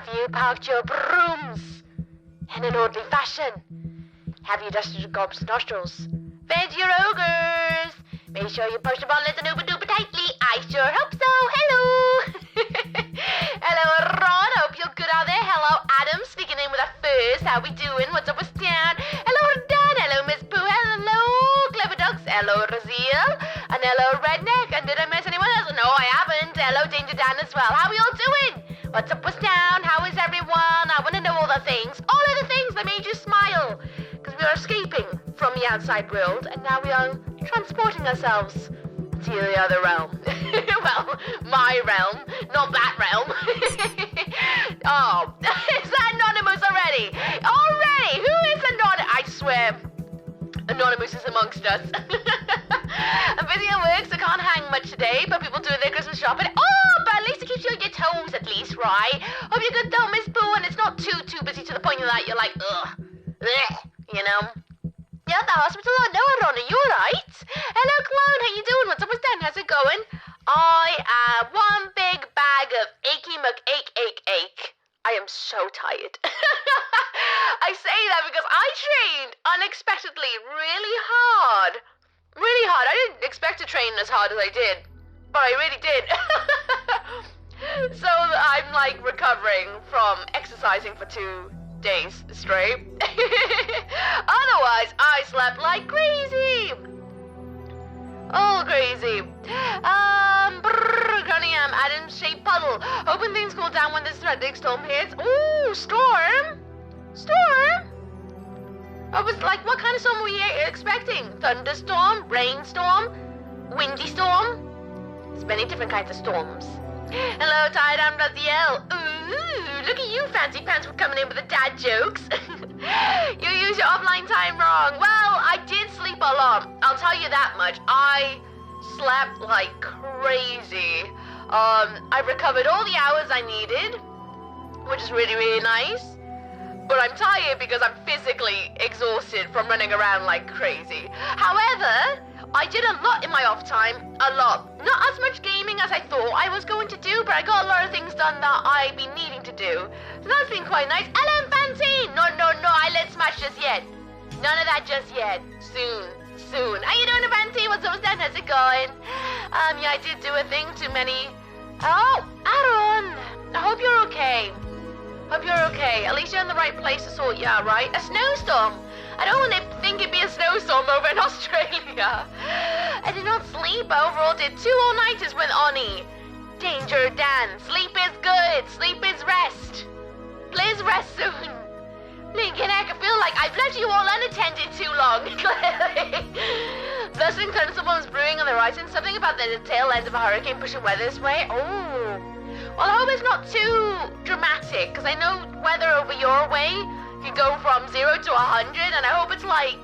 Have you parked your brooms in an orderly fashion? Have you dusted your gobs and nostrils? Fed your ogres? Make sure you push the bonnets and uber-duper tightly. I sure hope so. Hello. Hello, Ron. Hope you're good out there. Hello, Adam. Sneaking in with a first. How we doing? What's up with Stan? Hello, Dan. Hello, Miss Pooh. Hello, Clever Ducks. Hello, Raziel. And hello, Redneck. And did I miss anyone else? No, I haven't. Hello, Danger Dan as well. How are we all doing? What's up with Stan? How is everyone? I want to know all the things. All of the things that made you smile. Because we are escaping from the outside world. And now we are transporting ourselves to the other realm. Well, my realm, not that realm. Oh, is that Anonymous already? Already? Who is Anonymous? I swear, Anonymous is amongst us. I'm busy at work, so I can't hang much today, but people doing their Christmas shopping. Oh, but at least it keeps you on your toes, at least, right? Hope you're good though, Miss Boo, and it's not too busy to the point that you're like, ugh, you know? You're at the hospital? Oh, no, Ron, are you alright? Hello, Clone, how you doing? What's up with Dan? How's it going? I am one big bag of achy ache. I am so tired. I say that because I trained unexpectedly really hard. Really hard. I didn't expect to train as hard as I did, but I really did. So I'm like recovering from exercising for 2 days straight. Otherwise, I slept like crazy. Oh, crazy. Currently I'm Adam's shaped puddle. Hoping things cool down when this dreaded storm hits. Ooh, storm? Storm? I was like, what kind of storm were you expecting? Thunderstorm? Rainstorm? Windy storm? There's many different kinds of storms. Hello, Tired Arm Raziel. Ooh, look at you, fancy pants, for coming in with the dad jokes. You use your offline time wrong. Well, I did sleep a lot. I'll tell you that much. I slept like crazy. I recovered all the hours I needed, which is really, really nice. But I'm tired because I'm physically exhausted from running around like crazy. However, I did a lot in my off time, a lot. Not as much gaming as I thought I was going to do, but I got a lot of things done that I've been needing to do. So that's been quite nice. Ellen Fancy! No, I let smash just yet. None of that just yet. Soon. How you doing, Fancy? What's up, Stan? How's it going? Yeah, I did do a thing too many. Oh, Aaron! I hope you're okay. Hope you're okay. At least you're in the right place to sort you out, right? A snowstorm. I don't want to think it'd be a snowstorm over in Australia. I did not sleep. I overall did 2 all-nighters with Oni. Danger Dan. Sleep is good. Sleep is rest. Please rest soon. Lincoln Heck, I feel like I've left you all unattended too long. Clearly. Thus, incredible is brewing on the horizon. Something about the tail end of a hurricane pushing weather this way. Oh. Well, I hope it's not too dramatic, because I know weather over your way can go from 0 to 100, and I hope it's like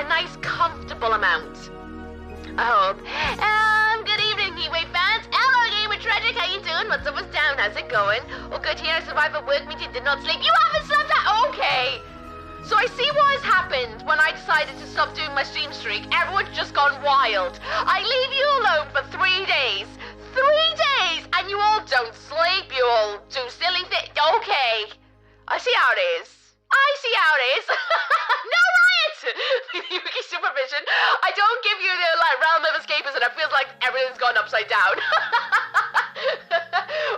a nice, comfortable amount. I hope. Good evening, Heatwave fans. Hello, Gamer Tragic. How you doing? What's up? What's down? How's it going? Oh, good to hear. I survived a work meeting, did not sleep. You haven't slept that? Okay. So I see what has happened when I decided to stop doing my stream streak. Everyone's just gone wild. I leave you alone for 3 days. 3 days, and you all don't sleep, you all do silly things. Okay, I see how it is. No, Riot! Yuki supervision. I don't give you the realm of escapism, and it feels like everything's gone upside down.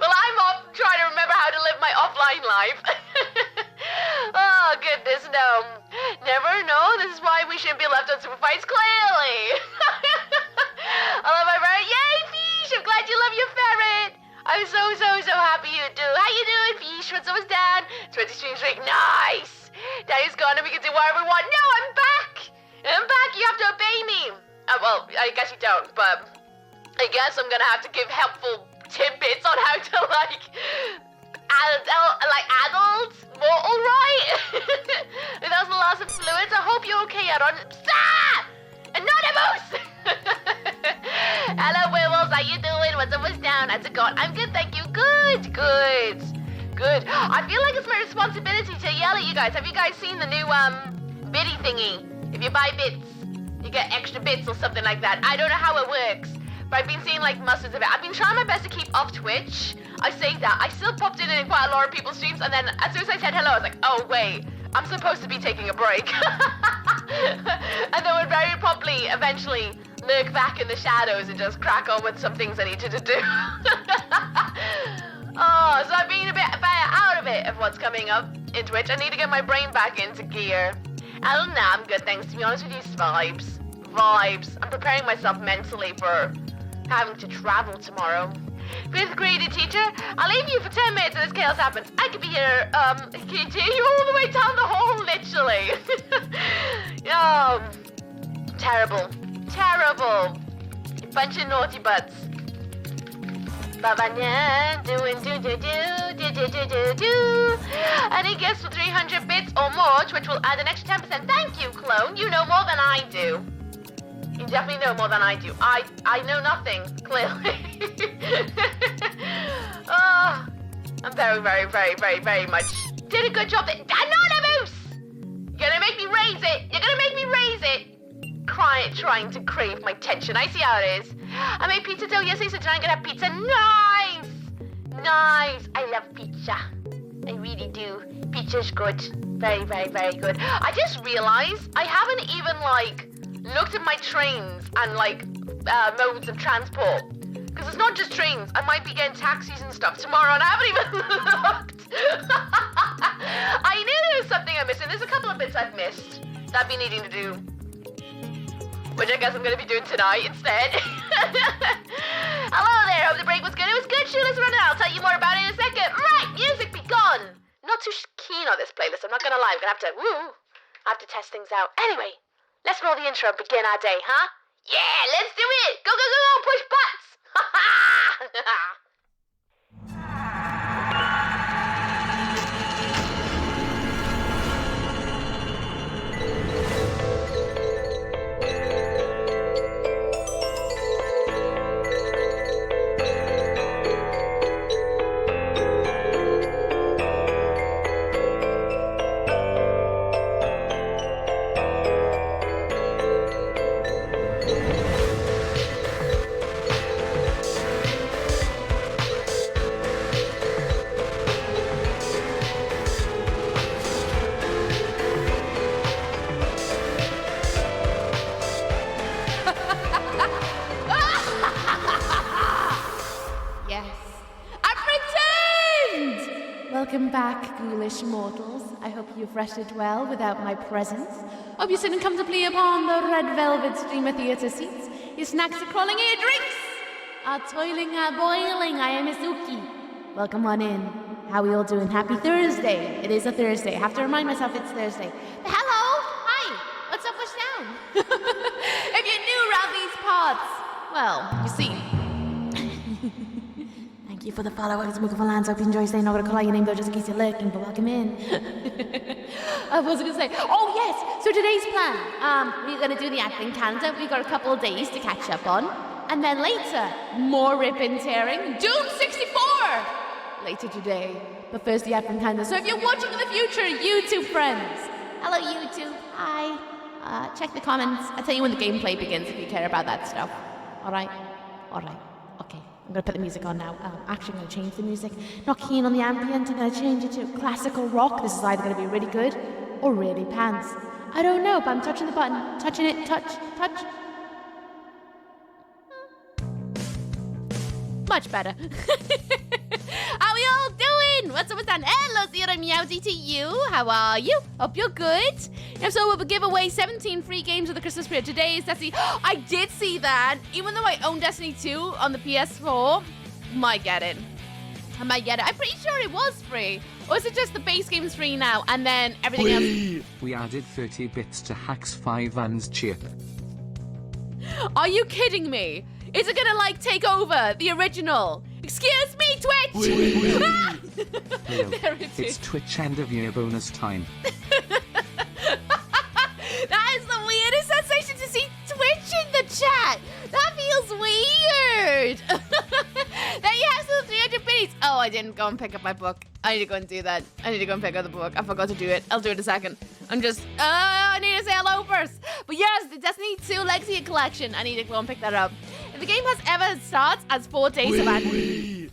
Well, I'm off trying to remember how to live my offline life. Oh, goodness, no. Never know. This is why we shouldn't be left on super fights, clearly. I love my ferret. Yay, Fish! I'm glad you love your ferret. I'm so happy you do. How you doing, Fish? What's up, Dan? 20 stream streak. Nice. Daddy's gone and we can do whatever we want. No, I'm back. You have to obey me. Well, I guess you don't, but I guess I'm gonna have to give helpful tidbits on how to like adult mortal, right? Without the loss of fluids. I hope you're okay, Aaron. Anonymous! Hello, werewolves. How you doing? What's up? What's down? How's it going? I'm good, thank you. Good. I feel like it's my responsibility to yell at you guys. Have you guys seen the new biddy thingy? If you buy bits, you get extra bits or something like that. I don't know how it works, But I've been seeing like mustards of it. I've been trying my best to keep off Twitch. I say that. I still popped in quite a lot of people's streams, and then as soon as I said hello, I was like, oh wait, I'm supposed to be taking a break. And then would very probably eventually lurk back in the shadows and just crack on with some things I needed to do. Oh, so I've been a bit out of it of what's coming up in Twitch. I need to get my brain back into gear. Other than that, I'm good, thanks. To be honest with you, vibes. I'm preparing myself mentally for having to travel tomorrow. 5th grade teacher, I'll leave you for 10 minutes as this chaos happens. I could be here, continue all the way down the hall, literally. Oh, terrible. Bunch of naughty butts. Any gifts for 300 bits or more, Twitch will add an extra 10%. Thank you, clone. You know more than I do. You definitely know more than I do. I know nothing, clearly. Oh, I'm very much did a good job. Anonymous! You're gonna make me raise it. Trying to crave my attention. I see how it is. I made pizza dough yesterday, so tonight I'm gonna have pizza. Nice. I love pizza. I really do. Pizza's good. Very good. I just realized I haven't even looked at my trains and modes of transport. Because it's not just trains. I might be getting taxis and stuff tomorrow, and I haven't even looked. I knew there was something I'm missing. There's a couple of bits I've missed that I've been needing to do, which I guess I'm going to be doing tonight instead. Hello there. Hope the break was good. It was good. Shoeless running. I'll tell you more about it in a second. Right, music be gone. Not too keen on this playlist. I'm not going to lie. I'm going to have to test things out. Anyway, let's roll the intro and begin our day, huh? Yeah, let's do it. Go, push butts. Ha ha! Welcome back, ghoulish mortals. I hope you've rested well without my presence. Hope you're sitting comfortably upon the red velvet streamer theatre seats. Your snacks are crawling in, your drinks are toiling, are boiling. I am Izuki. Welcome on in. How we all doing? Happy Thursday. It is a Thursday. I have to remind myself it's Thursday. Hello! Hi! What's up, what's down? If you're new around these parts, well, you see. Thank you for the follow. Welcome to Lands. Hope you enjoy staying. Not gonna call out your name though, just in case you're lurking, but welcome in. I was gonna say, oh yes, so today's plan. We're gonna do the advent calendar. We've got a couple of days to catch up on. And then later, more rip and tearing. Doom 64! Later today. But first the advent calendar. So if you're watching in the future, YouTube friends. Hello YouTube, hi. Check the comments. I'll tell you when the gameplay begins if you care about that stuff. Alright? Alright. Okay. I'm gonna put the music on now. Actually, I'm gonna change the music. Not keen on the ambient. I'm gonna change it to classical rock. This is either gonna be really good or really pants. I don't know, but I'm touching the button. Touching it. Touch. Much better. How we all doing? What's up, what's down? Hello, Zero Meowsy to you. How are you? Hope you're good. If so, we'll give away 17 free games of the Christmas period. Today is Destiny. I did see that. Even though I own Destiny 2 on the PS4, might get it. I might get it. I'm pretty sure it was free. Or is it just the base game's free now and then everything else? We added 30 bits to Hacks 5 Van's chip. Are you kidding me? Is it gonna take over the original? Excuse me, Twitch! There it is. It's Twitch end of year bonus time. That is the weirdest sensation to see Twitch in the chat. That feels weird. There you have some 300 biddies. Oh, I didn't go and pick up my book. I need to go and do that. I need to go and pick up the book. I forgot to do it. I'll do it in a second. I need to say hello first. But yes, the Destiny 2 Legacy Collection. I need to go and pick that up. the game has ever starts as 4 days of advent.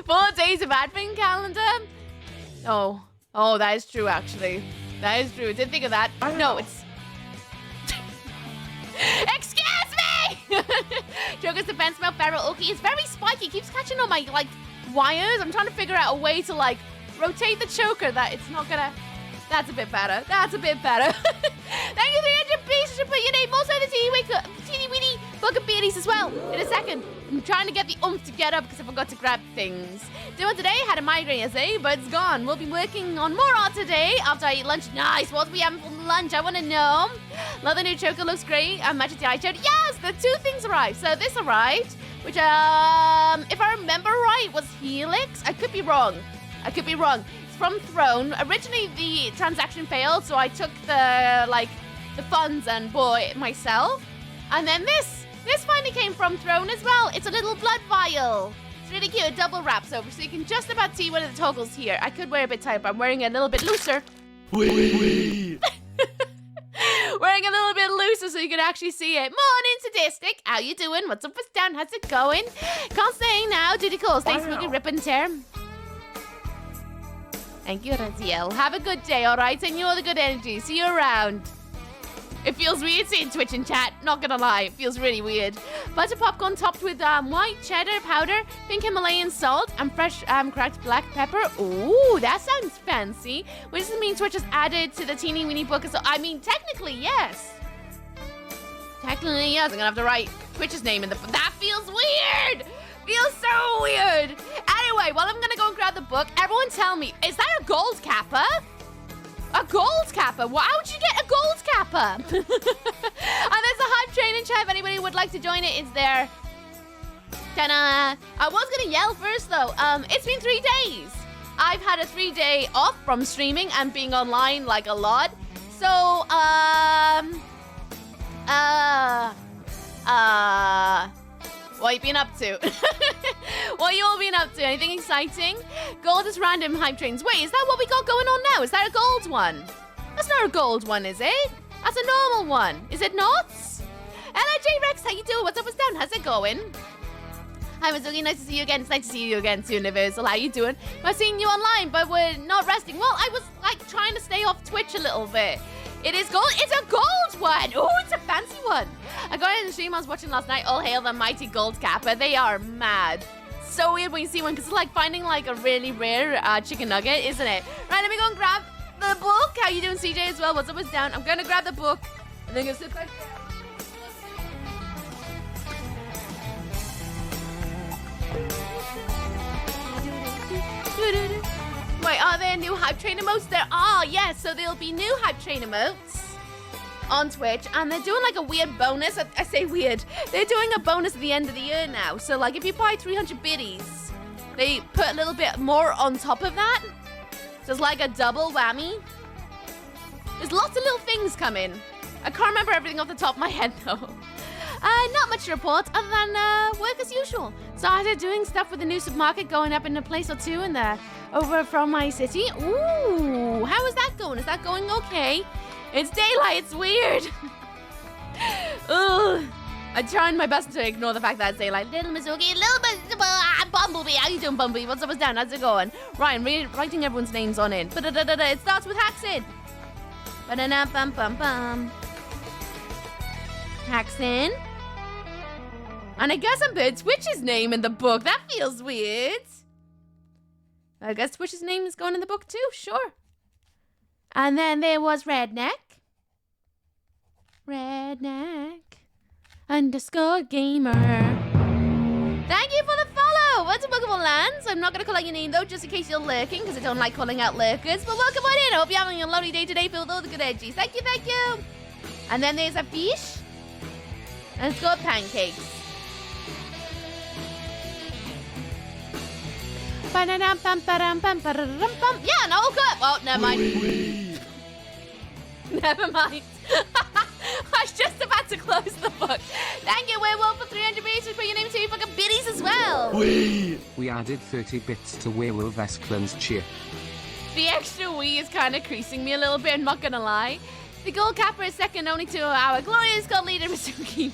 4 days of advent calendar. Oh, that is true. Actually, that is true. Didn't think of that. No, it's. Excuse me. Joker's defense male feral Oki is very spiky. Keeps catching on my like wires. I'm trying to figure out a way to like rotate the choker that it's not gonna. That's a bit better. That's a bit better. Thank you, 300 pieces to put your name. Also, the teeny weeny book of beardies as well. In a second. I'm trying to get the oomph to get up because I forgot to grab things. Doing today, had a migraine yesterday, but it's gone. We'll be working on more art today after I eat lunch. Nice. What are we having for lunch? I want to know. Love the new choker. Looks great. Match the eye showed. Yes, the 2 things arrived. So this arrived, which, if I remember right, was Helix. I could be wrong. It's from Throne. Originally, the transaction failed, so I took the funds and bought it myself. And then this finally came from Throne as well. It's a little blood vial. It's really cute. It double wraps over, so you can just about see one of the toggles here. I could wear a bit tight, but I'm wearing it a little bit looser. Wearing a little bit looser so you can actually see it. Morning, Sadistic. How you doing? What's up, what's down? How's it going? Can't stay now. Duty calls. Thanks for rip and tear. Thank you, Raziel. Have a good day, all right? Send you all the good energy. See you around. It feels weird seeing Twitch and chat, not gonna lie, it feels really weird. Butter popcorn topped with white cheddar powder, pink Himalayan salt, and fresh cracked black pepper. Ooh, that sounds fancy. Which does it mean Twitch has added to the teeny weeny book? So, I mean, technically, yes. Technically, yes. I'm gonna have to write Twitch's name in the book. That feels weird! Feels so weird! Anyway, well, I'm gonna go and grab the book. Everyone tell me, is that a gold kappa? A gold kappa? How would you get a gold kappa? And there's a hype train in chat. If anybody would like to join it, it's there. Ta-da! I was gonna yell first though. It's been 3 days. I've had a 3-day off from streaming and being online like a lot. So, what you been up to? What you all been up to? Anything exciting? Gold is random hype trains. Wait, is that what we got going on now? Is that a gold one? That's not a gold one, is it? That's a normal one. Is it not? Hello, J-Rex. How you doing? What's up, what's down? How's it going? Hi, Mizuki. Nice to see you again. It's nice to see you again too, Universal. How you doing? We're seeing you online, but we're not resting. Well, I was like trying to stay off Twitch a little bit. It is gold. It's a gold one. Oh, it's a fancy one. I got it in the stream I was watching last night. All hail the mighty gold kappa. They are mad. So weird when you see one because it's like finding like a really rare chicken nugget, isn't it? Right, let me go and grab the book. How you doing, CJ, as well? What's up, what's down? I'm going to grab the book and then I'm going to sit back down. Wait, are there new hype train emotes? There are, yes. So there'll be new hype train emotes on Twitch, and they're doing like a weird bonus. I say weird. They're doing a bonus at the end of the year now. So like if you buy 300 biddies, they put a little bit more on top of that. So it's like a double whammy. There's lots of little things coming. I can't remember everything off the top of my head though. Not much to report other than work as usual. Started doing stuff with the new supermarket going up in a place or two in there over from my city. Ooh, how is that going? Is that going okay? It's daylight, it's weird. Ugh. I'm trying my best to ignore the fact that it's daylight. Little Mizuki, little bit, Bumblebee. How you doing, Bumblebee? What's up, what's down? How's it going? Ryan, writing everyone's names on in. It starts with Haxin. Ba-da-da-bum-bum-bum. Haxin. And I guess I put Twitch's name in the book. That feels weird. I guess Twitch's name is going in the book too, sure. And then there was Redneck. Redneck _ gamer. Thank you for the follow. What's up, Bookable Lands? I'm not going to call out your name though, just in case you're lurking, because I don't like calling out lurkers. But welcome on in. I hope you're having a lovely day today filled with all the good edgies. Thank you, thank you. And then there's a fish. And it's got pancakes. Yeah, no, good. Well, never mind. Never mind. I was just about to close the book. Thank you, Werewolf, for 300 bits for your name to you fucking biddies as well. We added 30 bits to Werewolf Esclan's cheer. The extra wee is kind of creasing me a little bit, I'm not gonna lie. The gold capper is second only to our glorious gold leader, Mizuki.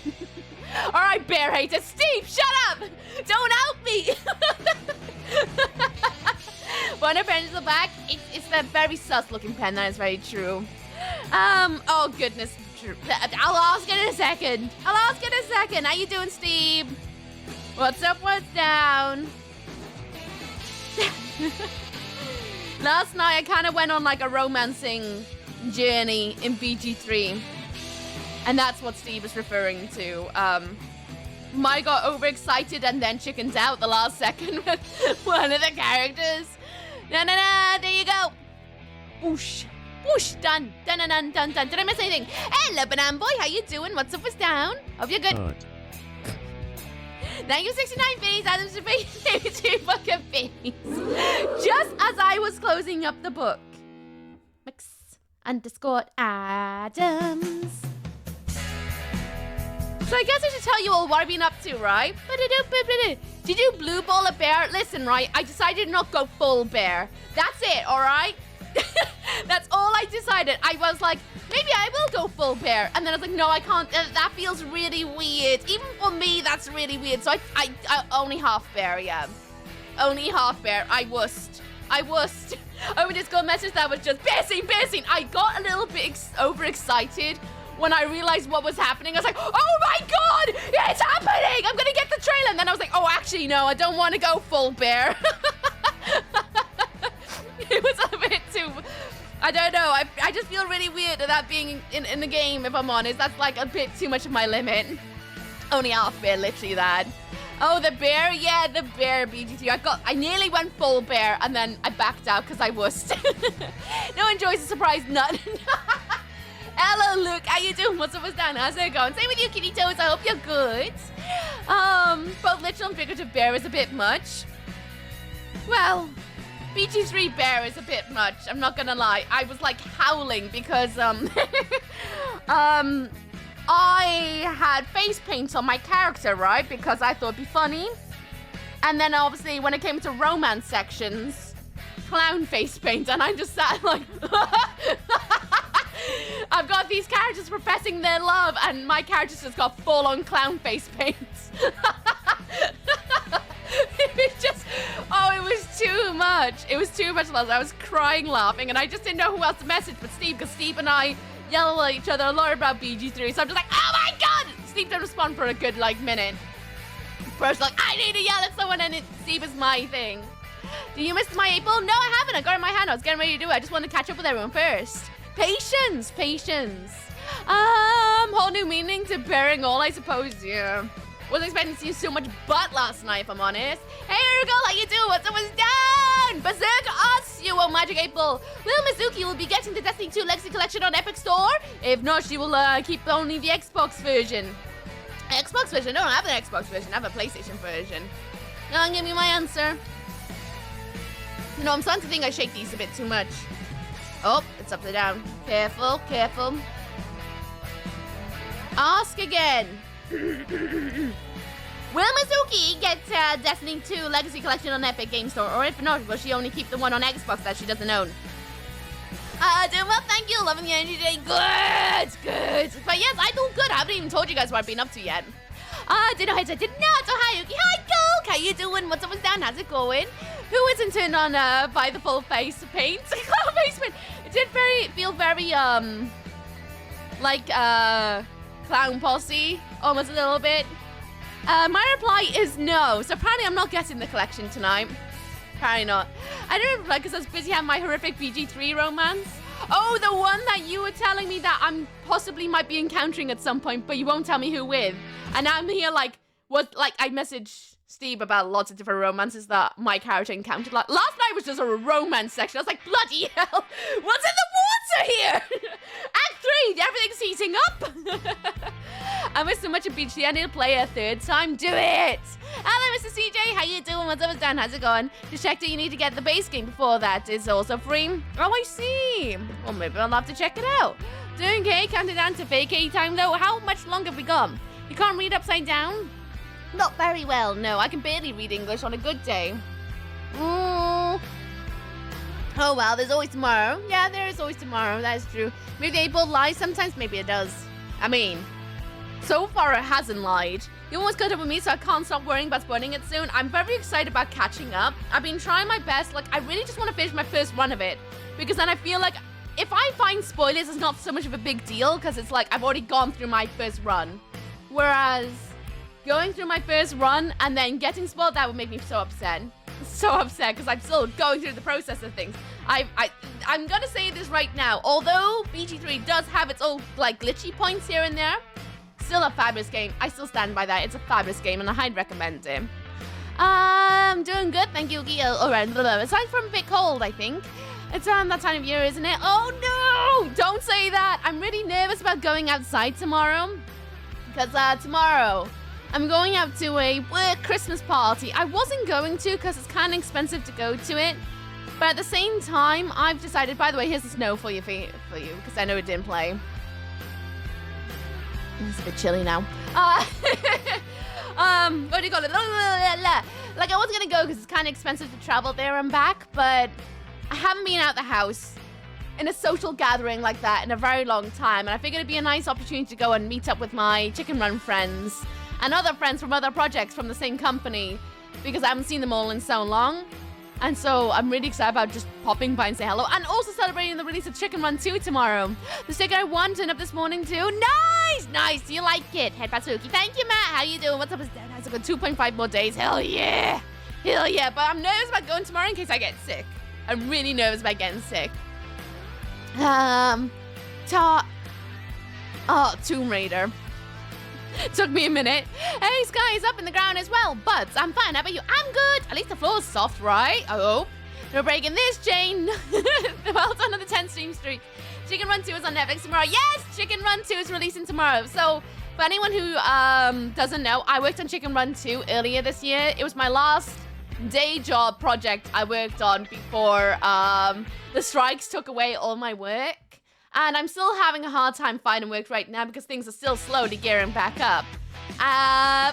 All right, bear hater. Steve, shut up. Don't help me. When our parents are back, it's that very sus-looking pen. That is very true. Oh, goodness. I'll ask it in a second. How you doing, Steve? What's up, what's down? Last night, I kind of went on like a romancing journey in BG3. And that's what Steve is referring to. I got overexcited and then chickened out the last second with one of the characters. There you go. Whoosh. Whoosh, done. Done. Did I miss anything? Hello, Banana Boy, how you doing? What's up, what's down? Hope you're good. Thank you, 69 Face, Adams to face, 2 fucking face. Just as I was closing up the book. Mix_Adams. So I guess I should tell you all what I've been up to, right? Did you blue ball a bear? Listen, right, I decided not go full bear. That's it, all right? That's all I decided. I was like, maybe I will go full bear. And then I was like, no, I can't. That feels really weird. Even for me, that's really weird. So I only half bear, yeah. Only half bear. I wussed. I would just go message that was just piercing. I got a little bit overexcited when I realized what was happening. I was like, oh my god, it's happening. I'm going to get the trailer. And then I was like, oh, actually, no, I don't want to go full bear. It was a bit too, I don't know. I just feel really weird at that being in the game, if I'm honest. That's like a bit too much of my limit. Only half bear, literally that. Oh, the bear? Yeah, the bear BG3. I nearly went full bear and then I backed out because I wussed. No one enjoys a surprise nut. Hello, Luke. How you doing? What's up, what's down? How's it going? Same with you, Kitty Toes. I hope you're good. Both literal and figurative bear is a bit much. Well, BG3 bear is a bit much. I'm not gonna lie. I was like howling because I had face paint on my character, right? Because I thought it'd be funny. And then obviously when it came to romance sections, clown face paint, and I just sat like I've got these characters professing their love and my characters just got full on clown face paint. It was just, oh, it was too much. It was too much. I was crying laughing and I just didn't know who else to message but Steve, because Steve and I yell at each other a lot about BG3. So I'm just like, oh my god! Steve didn't respond for a good like minute. Bro's like, I need to yell at someone, and Steve is my thing. Do you miss my April? No, I haven't. I got it in my hand. I was getting ready to do it. I just wanted to catch up with everyone first. Patience. Whole new meaning to bearing all, I suppose. Yeah. Wasn't expecting to see so much butt last night, if I'm honest. Hey, girl, how you doing? What's up, what's down? Berserk us, you old Magic April. Will Mizuki will be getting the Destiny 2 Legacy Collection on Epic Store. If not, she will keep only the Xbox version. Xbox version? I don't have an Xbox version. I have a PlayStation version. Now, give me my answer. You know, I'm starting to think I shake these a bit too much. Oh, it's upside down. Careful. Ask again. Will Mizuki get Destiny 2 Legacy Collection on Epic Game Store? Or if not, will she only keep the one on Xbox that she doesn't own? Doing well, thank you. Loving the energy today. Good. But yes, I do good. I haven't even told you guys what I've been up to yet. Did not. So hi, Yuki. Hi, Gold. How you doing? What's up, what's down? How's it going? Who isn't turned on by the full face paint? Face paint. It did feel very, like, Clown Posse, almost a little bit. My reply is no. So apparently I'm not getting the collection tonight. Apparently not. I didn't reply because I was busy having my horrific BG3 romance. Oh, the one that you were telling me that I'm possibly might be encountering at some point, but you won't tell me who with. And now I'm here like, what? Like I messaged Steve about lots of different romances that my character encountered. Like last night was just a romance section. I was like, bloody hell, what's in the water here? Act 3, everything's heating up. I missed so much of BG. I need to play a third time. Do it. Hello, Mr. CJ. How you doing? What's up, what's down? How's it going? Just checked that you need to get the base game before that. It's also free. Oh, I see. Well, maybe I'll have to check it out. Doing okay. Counting down to vacay time, though. How much longer have we got? You can't read upside down? Not very well, no. I can barely read English on a good day. Oh well, there's always tomorrow. Yeah, there is always tomorrow. That is true. Maybe they both lie sometimes. Maybe it does. I mean, so far it hasn't lied. You almost caught up with me, so I can't stop worrying about spoiling it soon. I'm very excited about catching up. I've been trying my best. Like, I really just want to finish my first run of it, because then I feel like if I find spoilers, it's not so much of a big deal, because it's like I've already gone through my first run. Whereas going through my first run and then getting spoiled, that would make me so upset. So upset, because I'm still going through the process of things. I'm gonna say this right now. Although BG3 does have its own like glitchy points here and there, still a fabulous game. I still stand by that. It's a fabulous game, and I'd recommend it. I'm doing good, thank you. Aside from a bit cold, I think. It's around that time of year, isn't it? Oh no! Don't say that! I'm really nervous about going outside tomorrow. Because tomorrow, I'm going out to a work Christmas party. I wasn't going to because it's kind of expensive to go to it. But at the same time, I've decided, by the way, here's the snow for you, because I know it didn't play. It's a bit chilly now. What do you call it? Like, I wasn't going to go because it's kind of expensive to travel there and back, but I haven't been out the house in a social gathering like that in a very long time, and I figured it'd be a nice opportunity to go and meet up with my Chicken Run friends and other friends from other projects from the same company, because I haven't seen them all in so long. And so I'm really excited about just popping by and say hello, and also celebrating the release of Chicken Run 2 tomorrow. The sticker I won turned up this morning too. Nice! Nice! Do you like it? Head Patsuki. Thank you, Matt. How you doing? What's up? I've got 2.5 more days. Hell yeah! Hell yeah! But I'm nervous about going tomorrow in case I get sick. I'm really nervous about getting sick. Tomb Raider. Took me a minute. Hey, Sky is up in the ground as well, but I'm fine. How about you? I'm good. At least the floor's soft, right? I hope. No breaking this, Jane. Well done on the 10 stream streak. Chicken Run 2 is on Netflix tomorrow. Yes, Chicken Run 2 is releasing tomorrow. So, for anyone who doesn't know, I worked on Chicken Run 2 earlier this year. It was my last day job project I worked on before the strikes took away all my work. And I'm still having a hard time finding work right now because things are still slowly gearing back up.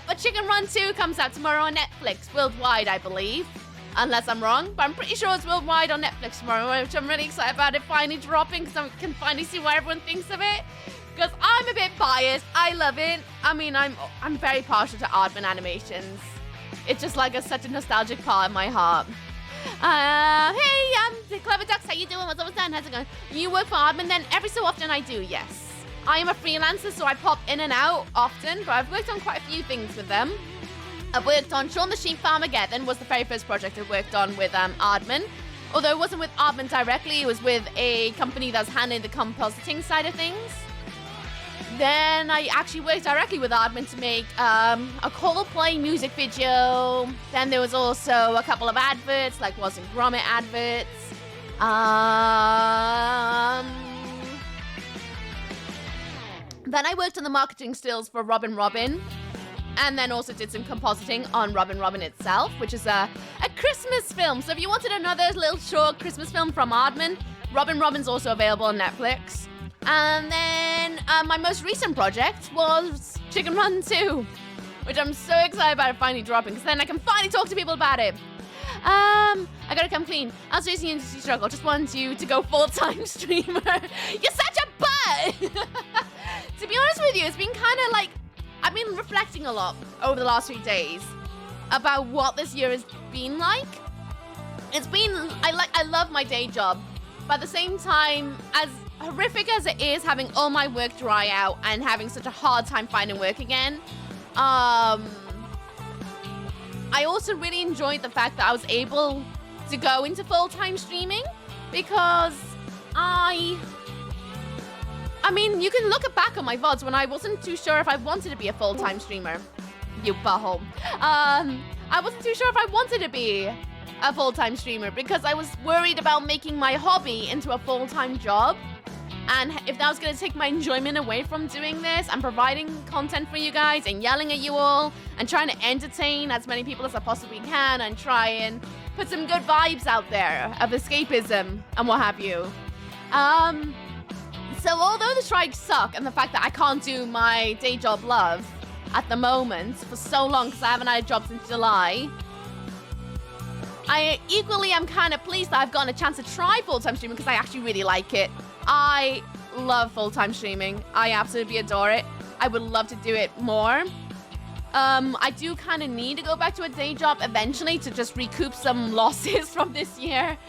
But Chicken Run 2 comes out tomorrow on Netflix, worldwide, I believe. Unless I'm wrong, but I'm pretty sure it's worldwide on Netflix tomorrow, which I'm really excited about it finally dropping because I can finally see what everyone thinks of it. Because I'm a bit biased. I love it. I mean, I'm very partial to Aardman animations. It's just like such a nostalgic part of my heart. Hey, Clever Ducks, how you doing? What's up, how's it going? You work for Aardman then? Every so often I do, yes. I am a freelancer, so I pop in and out often, but I've worked on quite a few things with them. I've worked on Shaun the Sheep Farm Again, was the very first project I worked on with Aardman. Although it wasn't with Aardman directly, it was with a company that was handling the compositing side of things. Then I actually worked directly with Aardman to make a Coldplay music video. Then there was also a couple of adverts, like Wasn't Gromit adverts. Then I worked on the marketing stills for Robin Robin. And then also did some compositing on Robin Robin itself, which is a Christmas film. So if you wanted another little short Christmas film from Aardman, Robin Robin's also available on Netflix. And then my most recent project was Chicken Run 2, which I'm so excited about it finally dropping, because then I can finally talk to people about it. I gotta come clean. I was facing industry struggle. Just wanted you to go full-time streamer. You're such a butt! To be honest with you, it's been kind of like, I've been reflecting a lot over the last few days about what this year has been like. It's been, I love my day job, but at the same time, as horrific as it is having all my work dry out and having such a hard time finding work again, I also really enjoyed the fact that I was able to go into full-time streaming, because I mean, you can look back on my VODs when I wasn't too sure if I wanted to be a full-time streamer. You butthole. I wasn't too sure if I wanted to be a full-time streamer because I was worried about making my hobby into a full-time job. And if that was going to take my enjoyment away from doing this and providing content for you guys and yelling at you all and trying to entertain as many people as I possibly can and try and put some good vibes out there of escapism and what have you. So although the strikes suck and the fact that I can't do my day job love at the moment for so long because I haven't had a job since July, I equally am kind of pleased that I've gotten a chance to try full-time streaming because I actually really like it. I love full-time streaming. I absolutely adore it. I would love to do it more. I do kind of need to go back to a day job eventually to just recoup some losses from this year,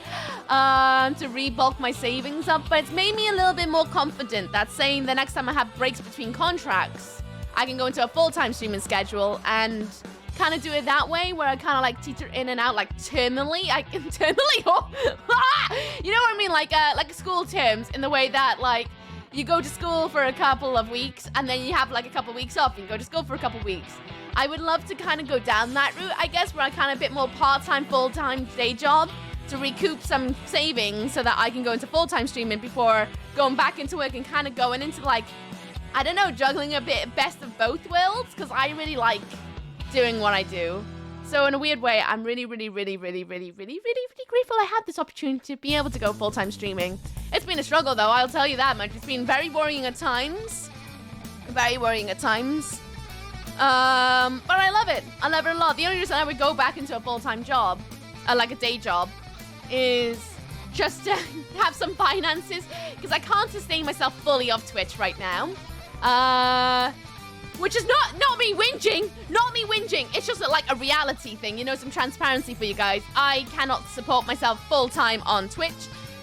to rebulk my savings up. But it's made me a little bit more confident that saying the next time I have breaks between contracts, I can go into a full-time streaming schedule and kind of do it that way, where I kind of like teeter in and out, like terminally. Oh, you know what I mean? Like school terms, in the way that like you go to school for a couple of weeks and then you have like a couple of weeks off and you go to school for a couple of weeks. I would love to kind of go down that route, I guess, where I kind of a bit more part-time, full-time day job to recoup some savings so that I can go into full-time streaming before going back into work and kind of going into like, I don't know, juggling a bit best of both worlds, because I really like doing what I do. So in a weird way, I'm really grateful I had this opportunity to be able to go full-time streaming. It's been a struggle though, I'll tell you that much. It's been very worrying at times. Very worrying at times. But I love it. I love it a lot. The only reason I would go back into a full-time job, like a day job, is just to have some finances, because I can't sustain myself fully off Twitch right now. Which is not me whinging, It's just like a reality thing, you know, some transparency for you guys. I cannot support myself full-time on Twitch.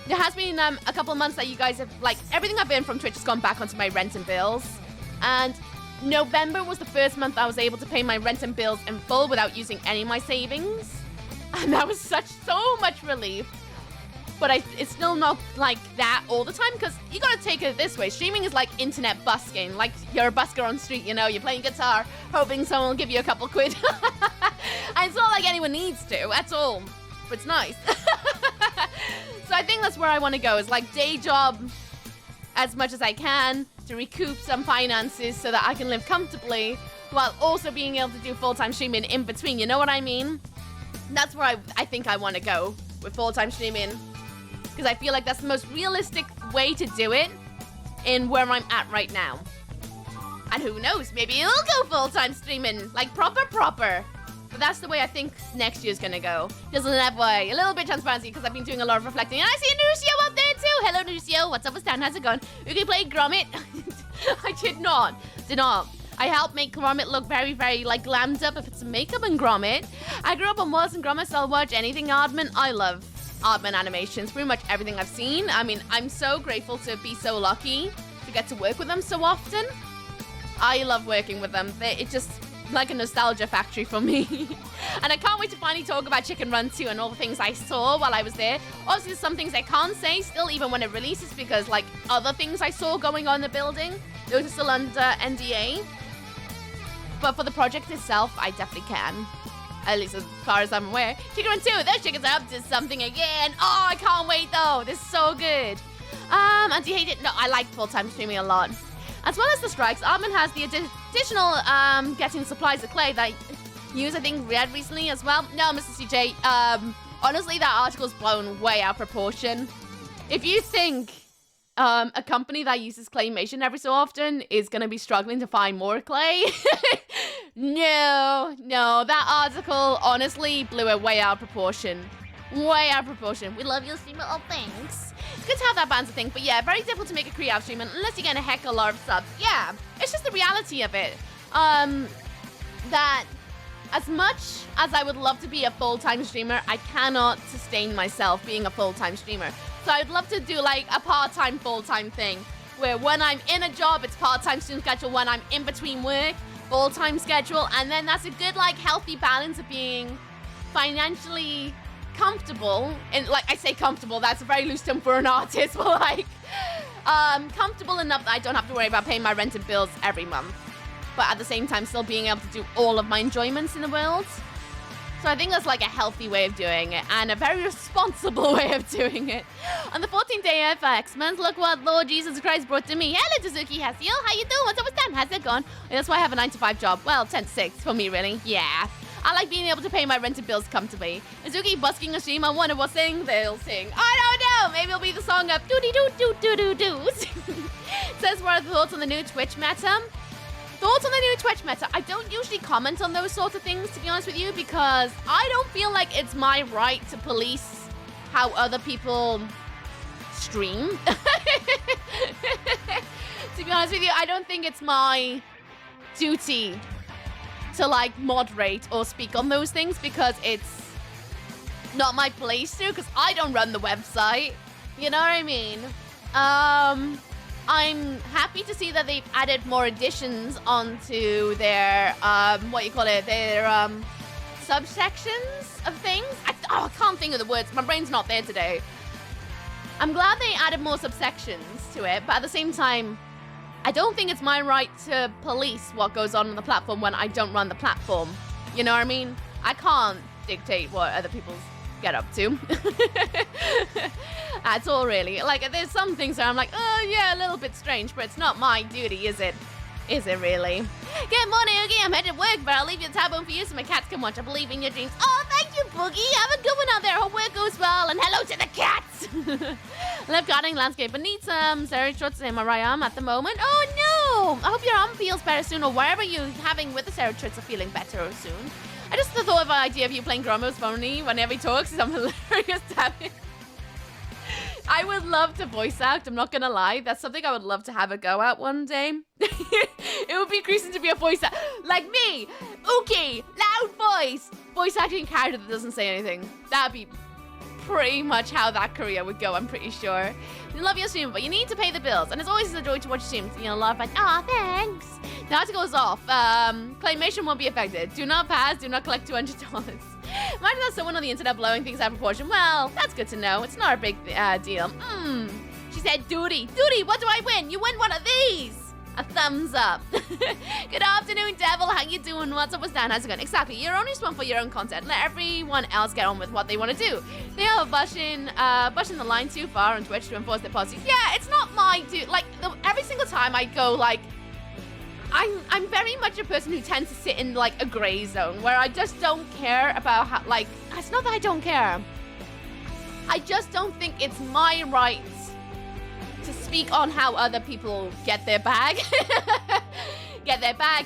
There has been a couple of months that you guys have, like, everything I've earned from Twitch has gone back onto my rent and bills. And November was the first month I was able to pay my rent and bills in full without using any of my savings. And that was so much relief. But it's still not like that all the time, because you gotta take it this way. Streaming is like internet busking. Like, you're a busker on the street, you know, you're playing guitar, hoping someone will give you a couple quid. And it's not like anyone needs to at all, but it's nice. So I think that's where I want to go, is like day job as much as I can to recoup some finances so that I can live comfortably while also being able to do full-time streaming in between, you know what I mean? That's where I think I want to go with full-time streaming, because I feel like that's the most realistic way to do it in where I'm at right now. And who knows, maybe it'll go full-time streaming, like proper. But that's the way I think next year's gonna go. Just in that way. A little bit transparency, because I've been doing a lot of reflecting. And I see Nucio up there too. Hello, Nucio. What's up with Stan? How's it going? You can play Gromit. I did not. I helped make Gromit look very, like, glammed up. I put some makeup on Gromit. I grew up on Wallace and Gromit, so I'll watch anything Aardman. I love Aardman animations. Pretty much everything I've seen. I mean, I'm so grateful to be so lucky to get to work with them so often. I love working with them. It's just like a nostalgia factory for me. And I can't wait to finally talk about Chicken Run 2 and all the things I saw while I was there. Obviously, there's some things I can't say still, even when it releases, because like other things I saw going on in the building, those are still under NDA. But for the project itself, I definitely can. At least as far as I'm aware. Chicken Run 2, those chickens are up to something again. Oh, I can't wait though. This is so good. And do you hate it? No, I like full-time streaming a lot. As well as the strikes, Aardman has the additional getting supplies of clay that I think, read recently as well. No, Mr. CJ, honestly, that article's blown way out of proportion. If you think a company that uses claymation every so often is going to be struggling to find more clay, no, that article honestly blew it way out of proportion. Way out of proportion. We love you, streamer. Oh, thanks. It's good to have that banter thing, but yeah, very difficult to make a creative stream unless you get a heck of a lot of subs. Yeah, it's just the reality of it. That as much as I would love to be a full-time streamer, I cannot sustain myself being a full-time streamer. So I'd love to do like a part-time, full-time thing, where when I'm in a job, it's part-time stream schedule. When I'm in between work, full-time schedule, and then that's a good, like, healthy balance of being financially comfortable. And like I say comfortable, that's a very loose term for an artist, but like comfortable enough that I don't have to worry about paying my rent and bills every month, but at the same time still being able to do all of my enjoyments in the world. So I think that's like a healthy way of doing it, and a very responsible way of doing it. On the 14th day of X-Men, look what Lord Jesus Christ brought to me. Hello, Suzuki Hasiel. How you doing? What's up with Dan? How's it going? That's why I have a 9-to-5 job. Well, 10 to 6 for me, really. Yeah. I like being able to pay my rent and bills comfortably. Suzuki busking a stream. I wonder what sing they'll sing. I don't know. Maybe it'll be the song of doody doo doo doo doo doo. Says, what are the thoughts on the new Twitch meta? Thoughts on the new Twitch meta? I don't usually comment on those sorts of things, to be honest with you, because I don't feel like it's my right to police how other people stream. To be honest with you, I don't think it's my duty to like moderate or speak on those things because it's not my place to, because I don't run the website. You know what I mean? I'm happy to see that they've added more additions onto their, their subsections of things. I can't think of the words. My brain's not there today. I'm glad they added more subsections to it, but at the same time, I don't think it's my right to police what goes on the platform when I don't run the platform. You know what I mean? I can't dictate what other people get up to. That's all, really. Like, there's some things where I'm like, oh, yeah, a little bit strange, but it's not my duty, is it? Is it really? Good morning, Oogie. I'm headed to work, but I'll leave you a tab on for you so my cats can watch. I believe in your dreams. Oh, thank you, Boogie. Have a good one out there. Hope work goes well. And hello to the cats. Love gardening landscape. I need some Ceratruts in where I am at the moment. Oh, no. I hope your arm feels better soon, or wherever you're having with the Ceratruts are feeling better soon. I just thought of the idea of you playing Gromos funny whenever he talks. Some hilarious tapping. I would love to voice act, I'm not gonna lie. That's something I would love to have a go at one day. It would be increasing to be a voice act. Like me, Uki, loud voice acting character that doesn't say anything. That'd be pretty much how that career would go, I'm pretty sure. You love your stream, but you need to pay the bills. And it's always a joy to watch streams. You know, love, but thanks. The article's off. Claymation won't be affected. Do not pass, do not collect $200. Imagine that someone on the internet blowing things out of proportion. Well, that's good to know. It's not a big deal. She said, Duty, what do I win? You win one of these. A thumbs up. Good afternoon, Devil. How you doing? What's up, what's down? How's it going? Exactly. You're only responsible for your own content. Let everyone else get on with what they want to do. They are pushing the line too far on Twitch to enforce their policies. Yeah, it's not my dude. Like, every single time I go, like, I'm very much a person who tends to sit in, like, a gray zone where I just don't care about how, like, it's not that I don't care. I just don't think it's my right to speak on how other people get their bag.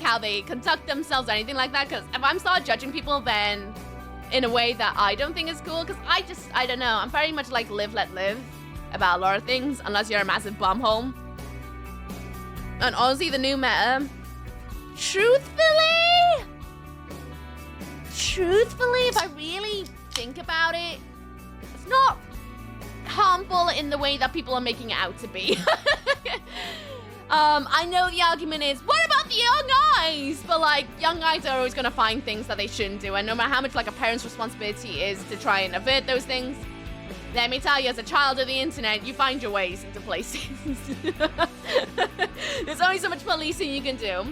How they conduct themselves, or anything like that. Because if I'm start judging people, then in a way that I don't think is cool, because I don't know. I'm very much like live, let live about a lot of things, unless you're a massive bumhole. And honestly, the new meta, truthfully, if I really think about it, it's not harmful in the way that people are making it out to be. I know the argument is, what about the young guys? But like, young guys are always gonna find things that they shouldn't do, and no matter how much like a parent's responsibility is to try and avert those things, let me tell you, as a child of the internet, you find your ways into places. There's only so much policing you can do.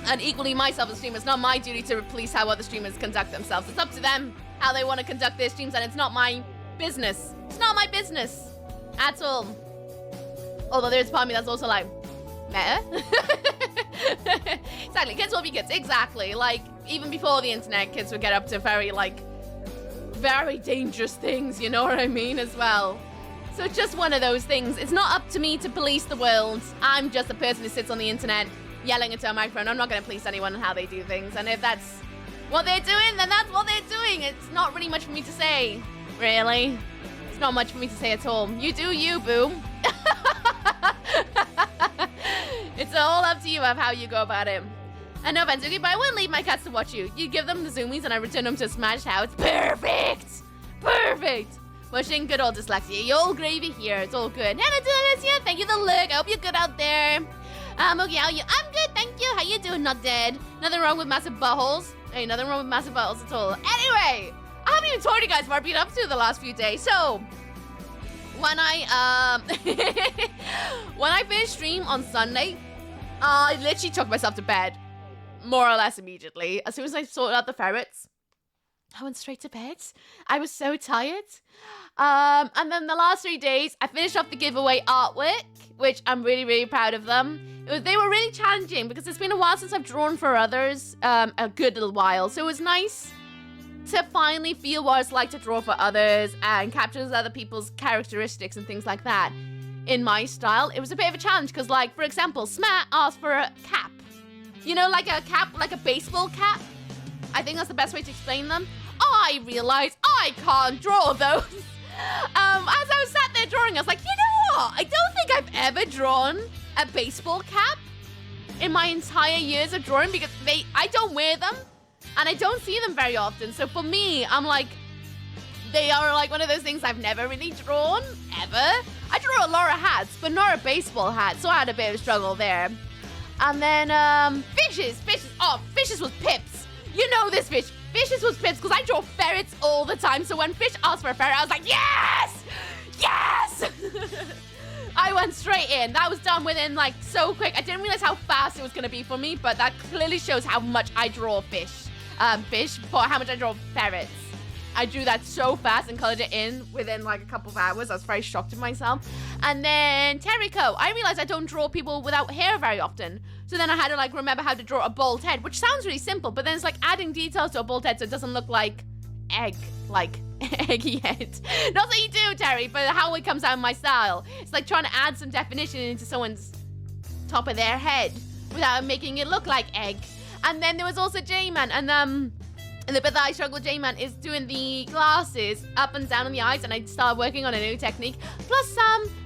And equally, myself as a streamer, it's not my duty to police how other streamers conduct themselves. It's up to them how they want to conduct their streams, and it's not my business. It's not my business at all. Although there's part of me that's also like, meh? Exactly, kids will be kids. Exactly. Like, even before the internet, kids would get up to very dangerous things, you know what I mean, as well. So it's just one of those things. It's not up to me to police the world. I'm just a person who sits on the internet yelling into a microphone. I'm not going to police anyone on how they do things. And if that's what they're doing, then that's what they're doing. It's not really much for me to say, really. It's not much for me to say at all. You do you, boo. It's all up to you of how you go about it. And no offense, Oogie, but I wouldn't leave my cats to watch you. You give them the zoomies and I return them to a smashed house. Perfect! Perfect! Wishing good old dyslexia. You're all gravy here. It's all good. Hello, Delicia. Thank you, the look. I hope you're good out there. Oogie, how are you? I'm good, thank you. How you doing? Not dead. Nothing wrong with massive buttholes. Hey, nothing wrong with massive buttholes at all. Anyway, I haven't even told you guys what I've been up to the last few days. So, when I finished stream on Sunday, I literally took myself to bed. More or less immediately. As soon as I sorted out the ferrets, I went straight to bed. I was so tired. And then the last 3 days, I finished off the giveaway artwork, which I'm really, really proud of them. They were really challenging because it's been a while since I've drawn for others, a good little while. So it was nice to finally feel what it's like to draw for others and capture other people's characteristics and things like that in my style. It was a bit of a challenge because, like, for example, Smat asked for a cap. You know, like a cap, like a baseball cap. I think that's the best way to explain them. I realized I can't draw those. As I was sat there drawing, I was like, you know what? I don't think I've ever drawn a baseball cap in my entire years of drawing because I don't wear them and I don't see them very often. So for me, I'm like, they are like one of those things I've never really drawn, ever. I drew a lot of hats, but not a baseball hat, so I had a bit of a struggle there. And then, fishes. Oh, fishes was pips. You know this, fish. Fishes was pips, because I draw ferrets all the time, so when fish asked for a ferret, I was like, yes! Yes! I went straight in. That was done within, like, so quick. I didn't realize how fast it was going to be for me, but that clearly shows how much I draw fish, for how much I draw ferrets. I drew that so fast and colored it in within like a couple of hours. I was very shocked at myself. And then Terrico. I realized I don't draw people without hair very often. So then I had to like remember how to draw a bald head, which sounds really simple, but then it's like adding details to a bald head so it doesn't look like eggy head. Not that you do, Terry, but how it comes out in my style. It's like trying to add some definition into someone's top of their head without making it look like egg. And then there was also J-Man, and the bit that I struggle with J-Man is doing the glasses up and down on the eyes, and I started working on a new technique. Plus,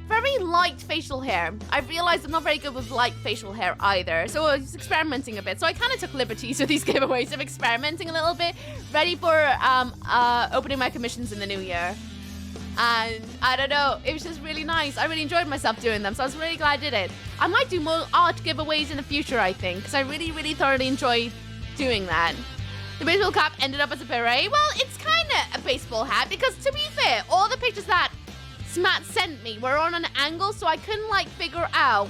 very light facial hair. I've realized I'm not very good with light facial hair either, so I was experimenting a bit. So I kind of took liberties with these giveaways of experimenting a little bit, ready for opening my commissions in the new year. And I don't know, it was just really nice. I really enjoyed myself doing them, so I was really glad I did it. I might do more art giveaways in the future, I think, because I really, really thoroughly enjoy doing that. The baseball cap ended up as a beret. Well, it's kind of a baseball hat because, to be fair, all the pictures that Smat sent me were on an angle, so I couldn't, like, figure out.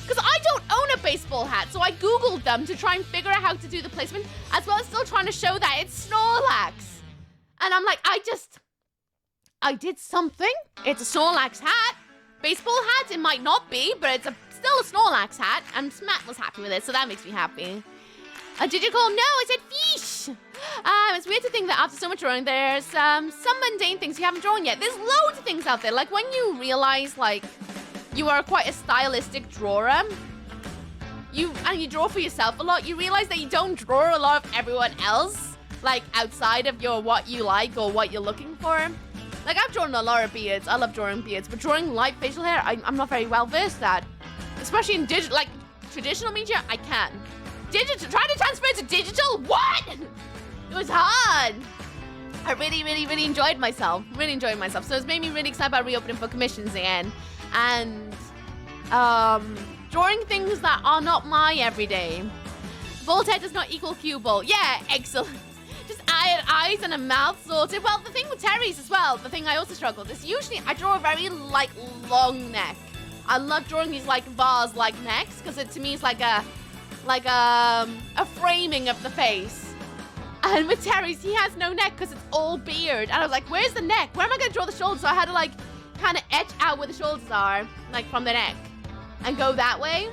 Because I don't own a baseball hat, so I Googled them to try and figure out how to do the placement, as well as still trying to show that it's Snorlax. And I'm like, I did something. It's a Snorlax hat. Baseball hat, it might not be, but it's still a Snorlax hat, and Smat was happy with it, so that makes me happy. Did you call? No, I said fish. It's weird to think that after so much drawing, there's some mundane things you haven't drawn yet. There's loads of things out there. Like when you realize, like, you are quite a stylistic drawer, and you draw for yourself a lot, you realize that you don't draw a lot of everyone else, like outside of what you like or what you're looking for. Like I've drawn a lot of beards. I love drawing beards, but drawing light facial hair, I'm not very well versed at. Especially in traditional media, I can. Digital, trying to transfer to digital? What? It was hard. I really, really, really enjoyed myself. Really enjoyed myself. So it's made me really excited about reopening for commissions again. And drawing things that are not my everyday. Bald head does not equal cue ball. Yeah, excellent. Just add eyes and a mouth sorted. Well, the thing with Terry's as well, the thing I also struggle with is usually I draw a very like long neck. I love drawing these like vase-like necks because it to me is like a framing of the face. And with Terry's, he has no neck because it's all beard. And I was like, where's the neck? Where am I going to draw the shoulders? So I had to like kind of etch out where the shoulders are, like from the neck, and go that way.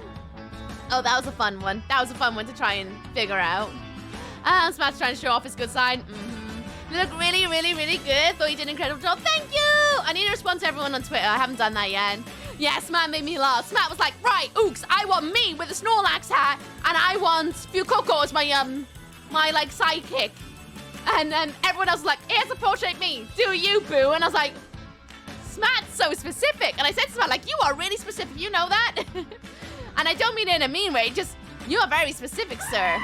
Oh, that was a fun one. That was a fun one to try and figure out. Smash trying to show off his good side. You look really, really, really good. Thought you did an incredible job. Thank you! I need to respond to everyone on Twitter. I haven't done that yet. Yeah, Smat made me laugh. Smat was like, right, ooks, I want me with a Snorlax hat, and I want Fuecoco as my, my, like, sidekick. And then everyone else was like, here's a portrait me. Do you, boo? And I was like, Smat's so specific. And I said to Smat, like, you are really specific. You know that? And I don't mean it in a mean way. Just, you are very specific, sir.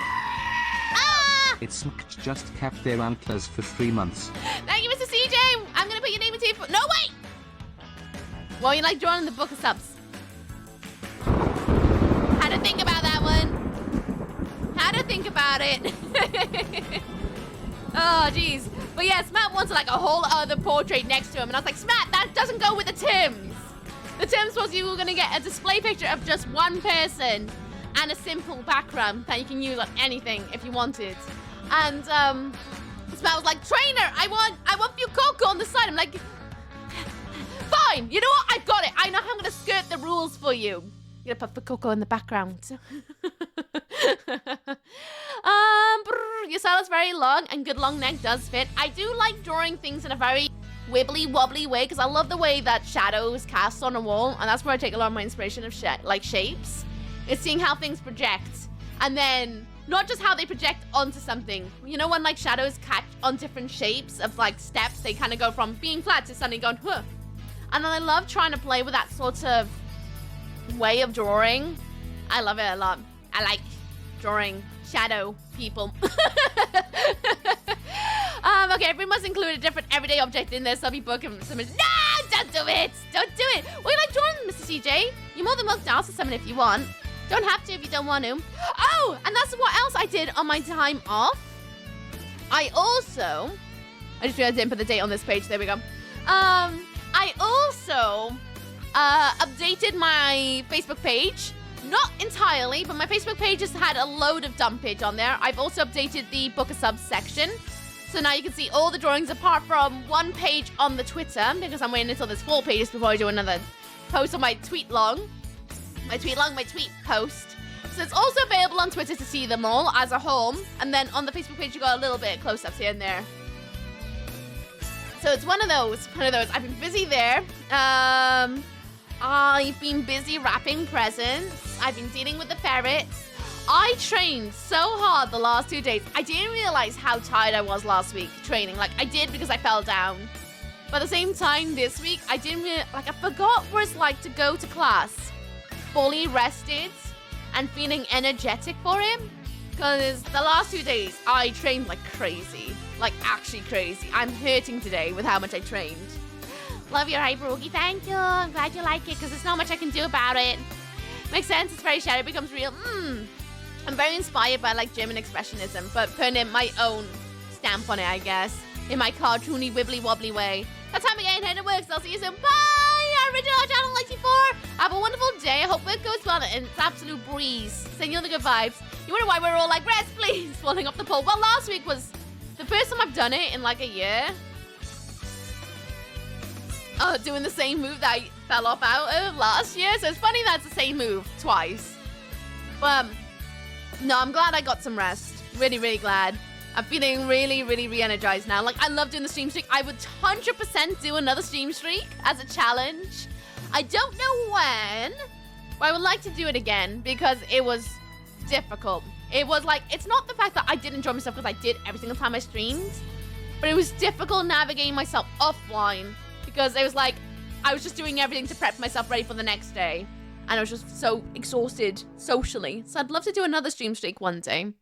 It's just kept their antlers for 3 months. Thank you, Mr. CJ. I'm going to put your name into your... No, wait! Well, you like drawing the book of subs. Had to think about that one. Had to think about it. Oh, jeez. But yeah, Smat wanted like a whole other portrait next to him. And I was like, Smat, that doesn't go with the Tims. The Tims was you were going to get a display picture of just one person and a simple background that you can use on anything if you wanted. And Smat was like, trainer, I want Fuecoco on the side. I'm like, fine, you know what? I've got it. I know how I'm going to skirt the rules for you. I'm going to put Fuecoco in the background. Your style is very long and good long neck does fit. I do like drawing things in a very wibbly wobbly way because I love the way that shadows cast on a wall, and that's where I take a lot of my inspiration of like shapes. It's seeing how things project And then not just how they project onto something. You know when like shadows catch on different shapes of like steps, they kind of go from being flat to suddenly going, huh. And then I love trying to play with that sort of way of drawing. I love it a lot. I like drawing shadow people. Okay, everyone must include a different everyday object in their subby book. And no, don't do it. Don't do it. What do you like drawing, Mr. CJ? You're more than welcome to also summon if you want. Don't have to if you don't want to. Oh, and that's what else I did on my time off. I just realized I didn't put the date on this page. There we go. I also updated my Facebook page. Not entirely, but my Facebook page has had a load of dumpage on there. I've also updated the book a sub section. So now you can see all the drawings apart from one page on the Twitter, because I'm waiting until there's 4 pages before I do another post on my tweet post. So it's also available on Twitter to see them all as a whole. And then on the Facebook page, you got a little bit of close-ups here and there. So it's one of those. I've been busy there. I've been busy wrapping presents. I've been dealing with the ferrets. I trained so hard the last 2 days. I didn't realize how tired I was last week training. Like, I did because I fell down. But at the same time, this week, I forgot what it's like to go to class fully rested and feeling energetic for it. Because the last 2 days, I trained like crazy. Like, actually crazy. I'm hurting today with how much I trained. Love your hyper-oogie. Thank you. I'm glad you like it because there's not much I can do about it. Makes sense. It's very shadow. It becomes real. I'm very inspired by like German expressionism, but putting in my own stamp on it, I guess. In my cartoony, wibbly-wobbly way. That's how I'm getting head. It works. I'll see you soon. Bye! Original channel 94. Have a wonderful day. I hope it goes well and it's absolute breeze. Sending you all the good vibes. You wonder why we're all like, rest, please, falling off the pole. Well, last week was the first time I've done it in like a year. Doing the same move that I fell off out of last year. So it's funny that's the same move twice. But no, I'm glad I got some rest. Really, really glad. I'm feeling really, really re-energized now. Like, I love doing the stream streak. I would 100% do another stream streak as a challenge. I don't know when, but I would like to do it again because it was difficult. It was like, it's not the fact that I did enjoy myself because I did every single time I streamed, but it was difficult navigating myself offline because it was like, I was just doing everything to prep myself ready for the next day. And I was just so exhausted socially. So I'd love to do another stream streak one day.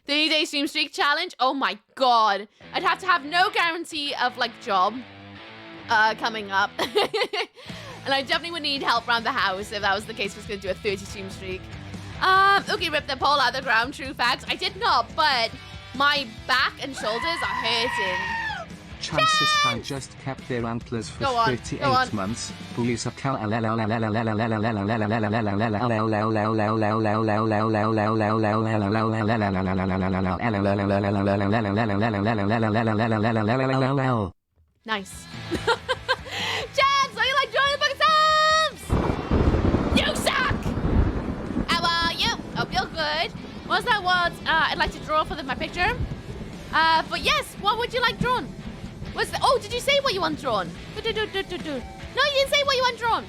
30-day stream streak challenge. Oh my god. I'd have to have no guarantee of like job coming up. And I definitely would need help around the house if that was the case. I was going to do a 30 stream streak. Okay, ripped the pole out of the ground. True facts. I did not, but my back and shoulders are hurting. Chances have just kept their antlers for 38 months. Bullies are nice. Chance, are you like joining the bucket subs? You suck! How are you? Hope you're good. Was that what I'd like to draw for my picture? But yes, what would you like drawn? Oh, did you say what you want drawn? No, you didn't say what you want drawn.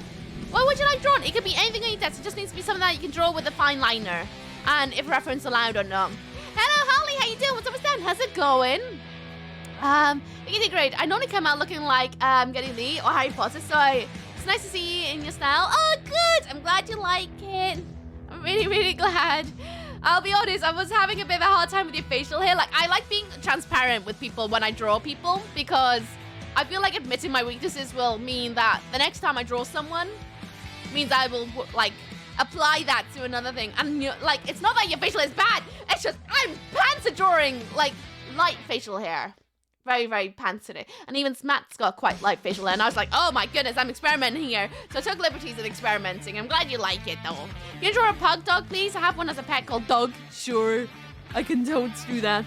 What would you like drawn? It could be anything on your desk. It just needs to be something that you can draw with a fine liner. And if reference allowed or not. Hello, Holly. How you doing? What's up with that? How's it going? You did great. I normally come out looking like Getting Lee or Harry Potter, so it's nice to see you in your style. Oh, good. I'm glad you like it. I'm really, really glad. I'll be honest, I was having a bit of a hard time with your facial hair. Like, I like being transparent with people when I draw people because I feel like admitting my weaknesses will mean that the next time I draw someone means I will, like, apply that to another thing. And, like, it's not that your facial hair is bad. It's just I'm pants at drawing, like, light facial hair. Very, very pants at it. And even Matt's got quite light facial hair. And I was like, oh my goodness, I'm experimenting here. So I took liberties with experimenting. I'm glad you like it, though. Can you draw a pug dog, please? I have one as a pet called Dog. Sure, I can do that.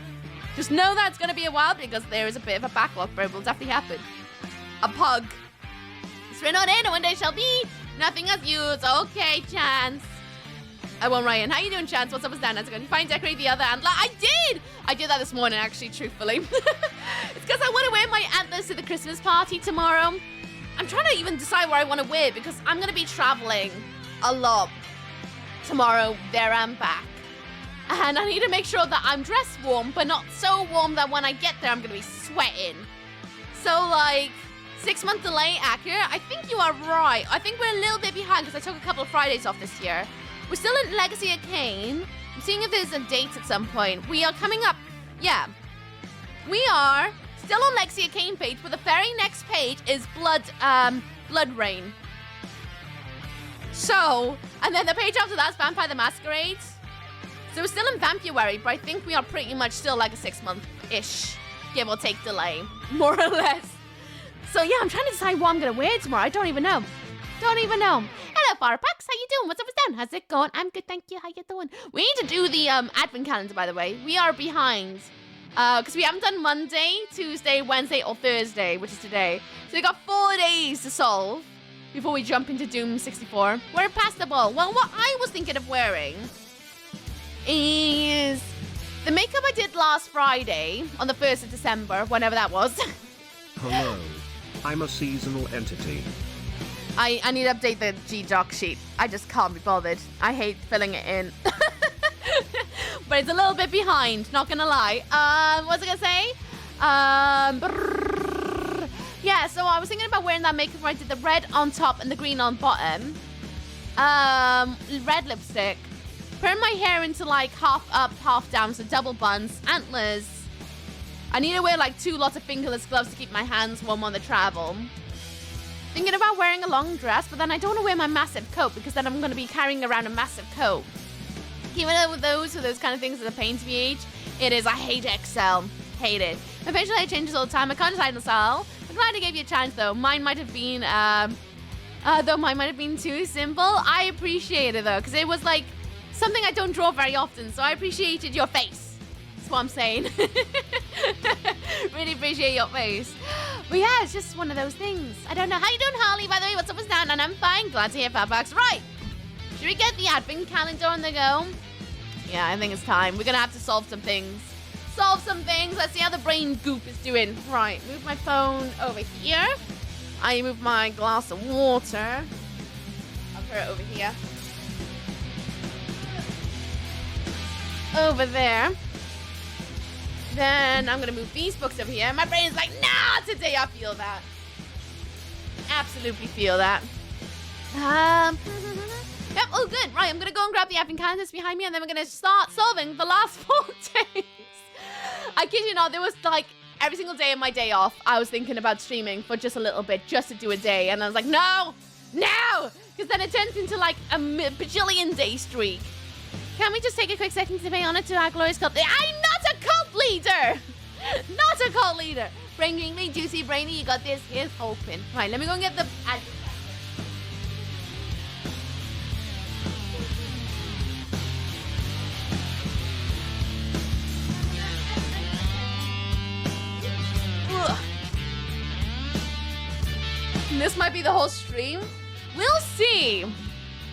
Just know that it's going to be a while because there is a bit of a backlog, but it will definitely happen. A pug. It's written on it, and one day shall be. Nothing as used. Okay, Chance. I won't write in. How you doing, Chance? What's up with Dan? How's it going? You find decorate the other antler? I did! I did that this morning, actually, truthfully. It's because I want to wear my antlers to the Christmas party tomorrow. I'm trying to even decide what I want to wear because I'm going to be traveling a lot tomorrow, there and back. And I need to make sure that I'm dressed warm, but not so warm that when I get there, I'm going to be sweating. So, like, 6-month delay, accurate? I think you are right. I think we're a little bit behind because I took a couple of Fridays off this year. We're still in Legacy of Kain. I'm seeing if there's a date at some point. We are coming up. Yeah. We are still on Legacy of Kain page, but the very next page is Blood Rain. So, and then the page after that's Vampire the Masquerade. So we're still in Vampuary, but I think we are pretty much still like a 6-month-ish, give or take delay, more or less. So yeah, I'm trying to decide what I'm going to wear tomorrow. I don't even know. Hello, Farpax. How you doing? What's up, what's down? How's it going? I'm good, thank you. How you doing? We need to do the advent calendar, by the way. We are behind. Because we haven't done Monday, Tuesday, Wednesday, or Thursday, which is today. So we got 4 days to solve before we jump into Doom 64. We're past the ball. Well, what I was thinking of wearing is the makeup I did last Friday on the 1st of December, whenever that was. Hello. I'm a seasonal entity. I need to update the G-Doc sheet. I just can't be bothered. I hate filling it in. But it's a little bit behind, not gonna lie. What was I gonna say? Yeah, so I was thinking about wearing that makeup where I did the red on top and the green on bottom. Red lipstick. Turn my hair into like half up, half down, so double buns, antlers. I need to wear like 2 lots of fingerless gloves to keep my hands warm on the travel. Thinking about wearing a long dress, but then I don't want to wear my massive coat because then I'm going to be carrying around a massive coat. Even with those kind of things is a pain to me age. It is. I hate XL. Hate it. My facial hair changes all the time. I can't decide on the style. I'm glad I gave you a chance though. Mine might have been, too simple. I appreciate it though, because it was like something I don't draw very often. So I appreciated your face. That's what I'm saying. Really appreciate your face. But yeah, it's just one of those things. I don't know. How you doing, Harley? By the way, what's up, what's down? And I'm fine. Glad to hear Fatbox. Right. Should we get the advent calendar on the go? Yeah, I think it's time. We're going to have to solve some things. Let's see how the brain goop is doing. Right. Move my phone over here. I move my glass of water. I'll put it over here. Over there. Then I'm going to move these books over here. My brain is like, nah, today I feel that. Absolutely feel that. Yep, oh good. Right, I'm going to go and grab the advent calendars behind me and then we're going to start solving the last 4 days. I kid you not, there was like every single day of my day off, I was thinking about streaming for just a little bit, just to do a day. And I was like, no, because then it turns into like a bajillion day streak. Can we just take a quick second to pay honor to our glorious cult? I'm not a cult leader! Not a cult leader! Brain Ringly, Juicy Brainy, you got this. Here's hoping. Right, let me go and get the... This might be the whole stream. We'll see.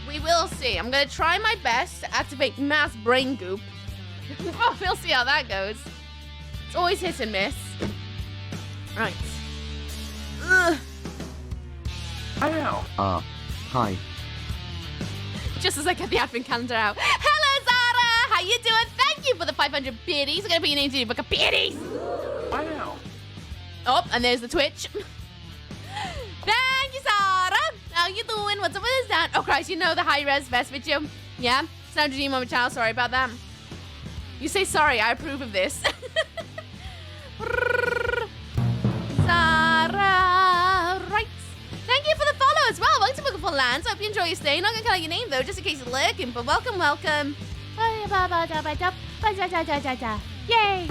We will see. I'm going to try my best to activate mass brain goop. We'll see how that goes. It's always hit and miss. Right. Ugh. Hi. Just as I get the advent calendar out. Hello, Zara! How you doing? Thank you for the 500 biddies. I'm going to put your name to the book of biddies. Wow. Oh, and there's the Twitch. Thank you, Zara. How you doing? What's up with this down? Oh, Christ, you know the high-res vest video? Yeah? Sound dream on my channel. Sorry about that. You say sorry. I approve of this. Zara. Right. Thank you for the follow as well. Welcome to Bookful Lands. Hope you enjoy your stay. Not going to call your name, though, just in case you're lurking. But welcome. Yay.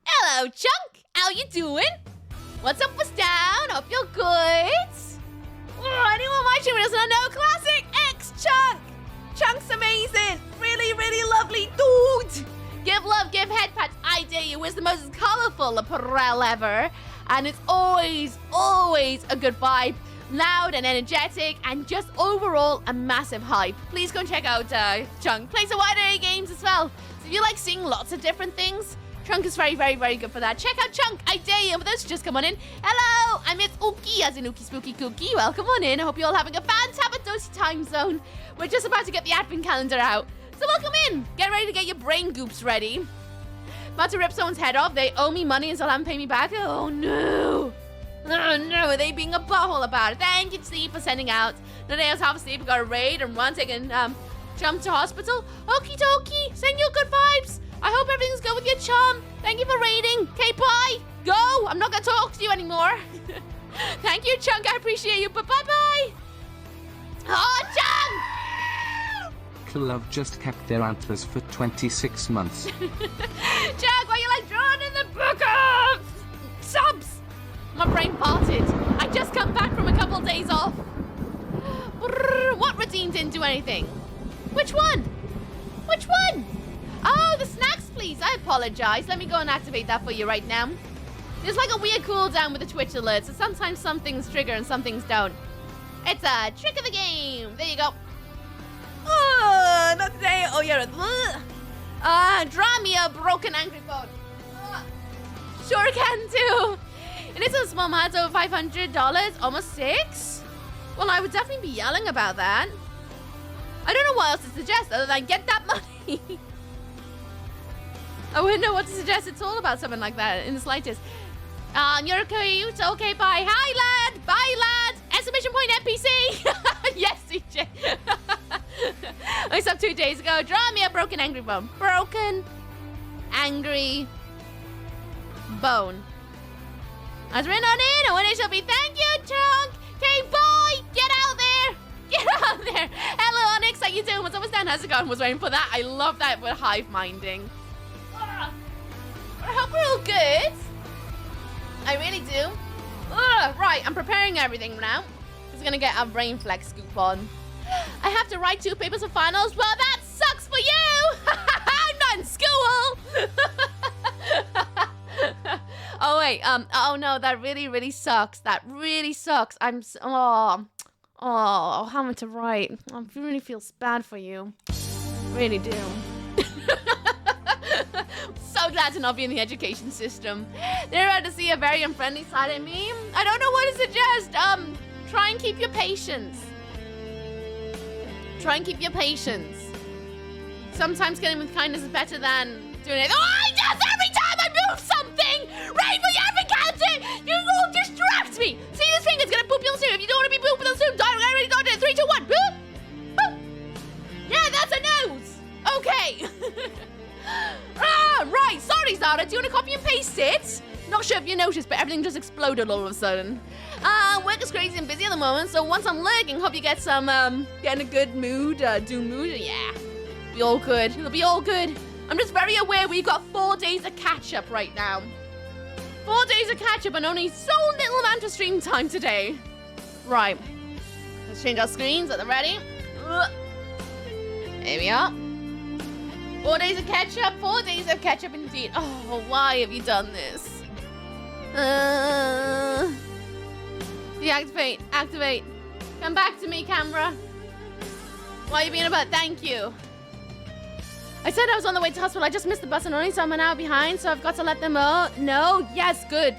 Hello, Chunk. How you doing? What's up, what's down? Hope you're good. Oh, anyone watching who doesn't know Classic X Chunk? Chunk's amazing. Really, really lovely dude. Give love, give head pats. I dare you. It's the most colorful apparel ever. And it's always, always a good vibe. Loud and energetic and just overall a massive hype. Please go and check out Chunk. Plays a wide array of games as well. So if you like seeing lots of different things, Chunk is very, very, very good for that. Check out Chunk. I dare you. For those just come on in. Hello, I'm Miss Ookie, as in Ookie Spooky Cookie. Welcome on in. I hope you're all having a fantastic Let's have a dosey time zone. We're just about to get the advent calendar out. So welcome in. Get ready to get your brain goops ready. About to rip someone's head off. They owe me money and still haven't paid me back. Oh no. Oh no, are they being a butthole about it? Thank you, Steve, for sending out. The day I was half asleep, I got a raid and one taking jump to hospital. Okie dokie. Send you good vibes. I hope everything's good with your chum. Thank you for raiding. Okay, bye. Go. I'm not going to talk to you anymore. Thank you, Chunk. I appreciate you, but bye-bye. Oh, Chunk! Love just kept their antlers for 26 months. Chunk, why you like drawing in the book of subs? My brain farted. I just come back from a couple days off. What redeem didn't do anything? Which one? Which one? Oh, the snacks, please. I apologize. Let me go and activate that for you right now. There's like a weird cooldown with the Twitch alerts, so sometimes some things trigger and some things don't. It's a trick of the game. There you go. Oh, not today. Oh, yeah. Draw me a broken angry phone. Sure can do. It is a small amount, over $500, almost 6. Well, I would definitely be yelling about that. I don't know what else to suggest other than get that money. I wouldn't know what to suggest. It's all about something like that in the slightest. You're cute. Okay, bye. Hi, lad. Bye, lad. Exclamation point NPC. Yes, CJ. I saw 2 days ago. Draw me a broken angry bone. Broken angry bone. As written on it, and it shall be. Thank you, Chunk. Okay, bye. Get out there. Get out there. Hello, Onyx. How you doing? What's up with Stan? How's it going? Was waiting for that. I love that with hive minding. I hope we're all good. I really do. Right, I'm preparing everything now. Just gonna get our brain flex scoop on. I have to write 2 papers for finals. Well, that sucks for you. I'm not in school. Oh wait, oh no, that really sucks. That really sucks. Oh, how am I to write? I really feel bad for you. Really do. So glad to not be in the education system. They're about to see a very unfriendly side of me. I don't know what to suggest. Try and keep your patience. Try and keep your patience. Sometimes getting with kindness is better than doing it. Oh, I just every time I move something! Right for your advocate! You all distract me! See this finger's gonna boop you on the suit. If you don't want to be booping on the suit, don't already done it. 3, 2, 1. Boop! Boop! Yeah, that's a nose! Okay. Right. Sorry, Zara. Do you want to copy and paste it? Not sure if you noticed, but everything just exploded all of a sudden. Work is crazy and busy at the moment, so once I'm lurking, hope you get some, get in a good mood, doom mood. Yeah. Be all good. It'll be all good. I'm just very aware we've got 4 days of catch-up right now. 4 days of catch-up and only so little amount of stream time today. Right. Let's change our screens. Are they ready? There we are. 4 days of ketchup. 4 days of ketchup indeed. Oh, why have you done this? Deactivate. Activate. Come back to me, camera. Why are you being about? Thank you. I said I was on the way to hospital. I just missed the bus and only so I'm an hour behind, so I've got to let them know. Yes, good.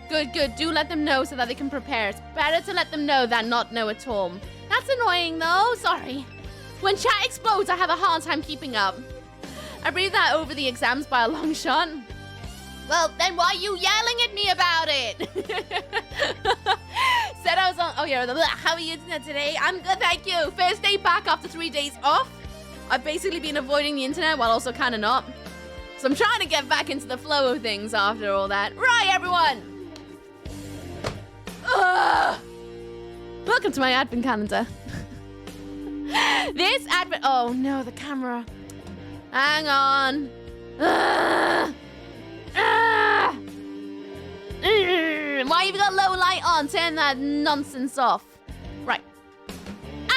Do let them know so that they can prepare. It's better to let them know than not know at all. That's annoying, though. Sorry. When chat explodes, I have a hard time keeping up. I breathed that over the exams by a long shot. Well, then why are you yelling at me about it? Said I was on... Oh, yeah. How are you doing today? I'm good, thank you. First day back after 3 days off. I've basically been avoiding the internet while also kind of not. So I'm trying to get back into the flow of things after all that. Right, everyone. Welcome to my advent calendar. This advent... Oh, no, the camera. Hang on. Why have you got low light on? Turn that nonsense off. Right.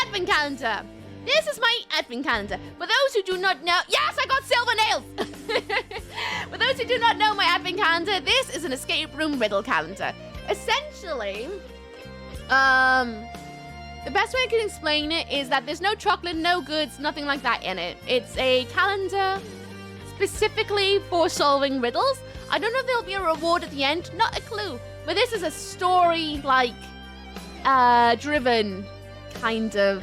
Advent calendar. This is my advent calendar. For those who do not know... Yes, I got silver nails! For those who do not know my advent calendar, this is an escape room riddle calendar. Essentially, the best way I can explain it is that there's no chocolate, no goods, nothing like that in it. It's a calendar specifically for solving riddles. I don't know if there'll be a reward at the end, not a clue. But this is a story, driven kind of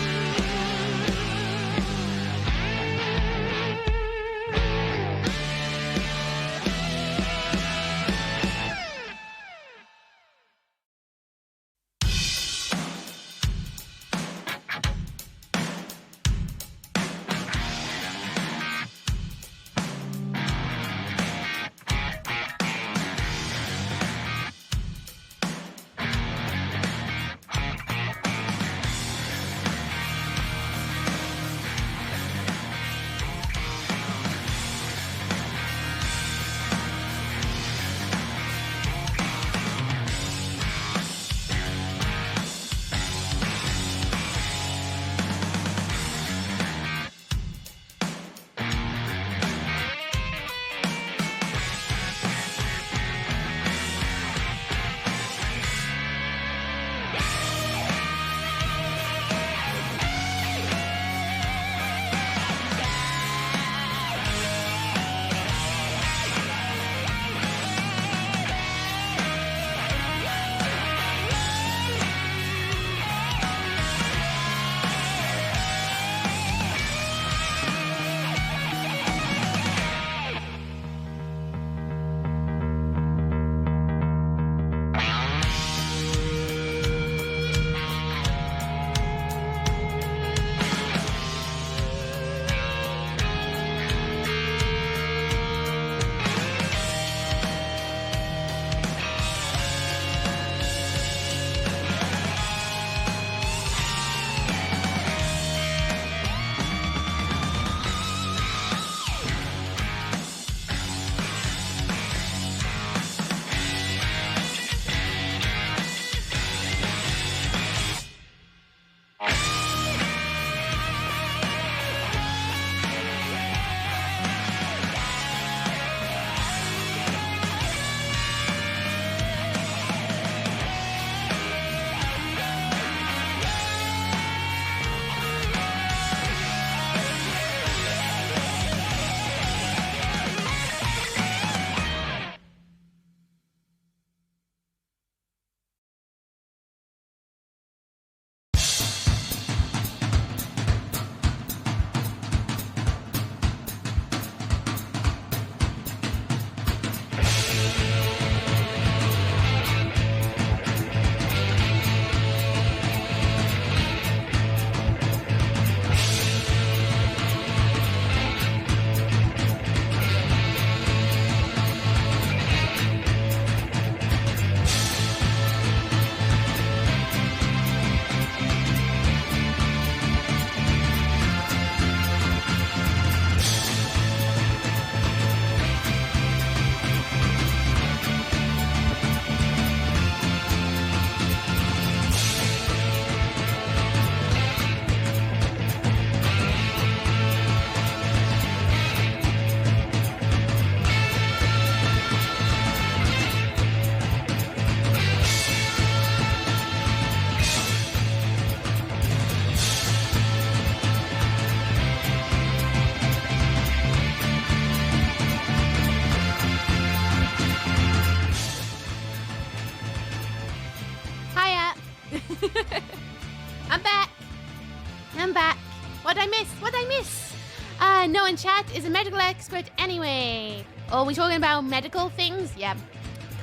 I'm back. What'd I miss? No one chat is a medical expert anyway. Oh, we talking about medical things? Yeah.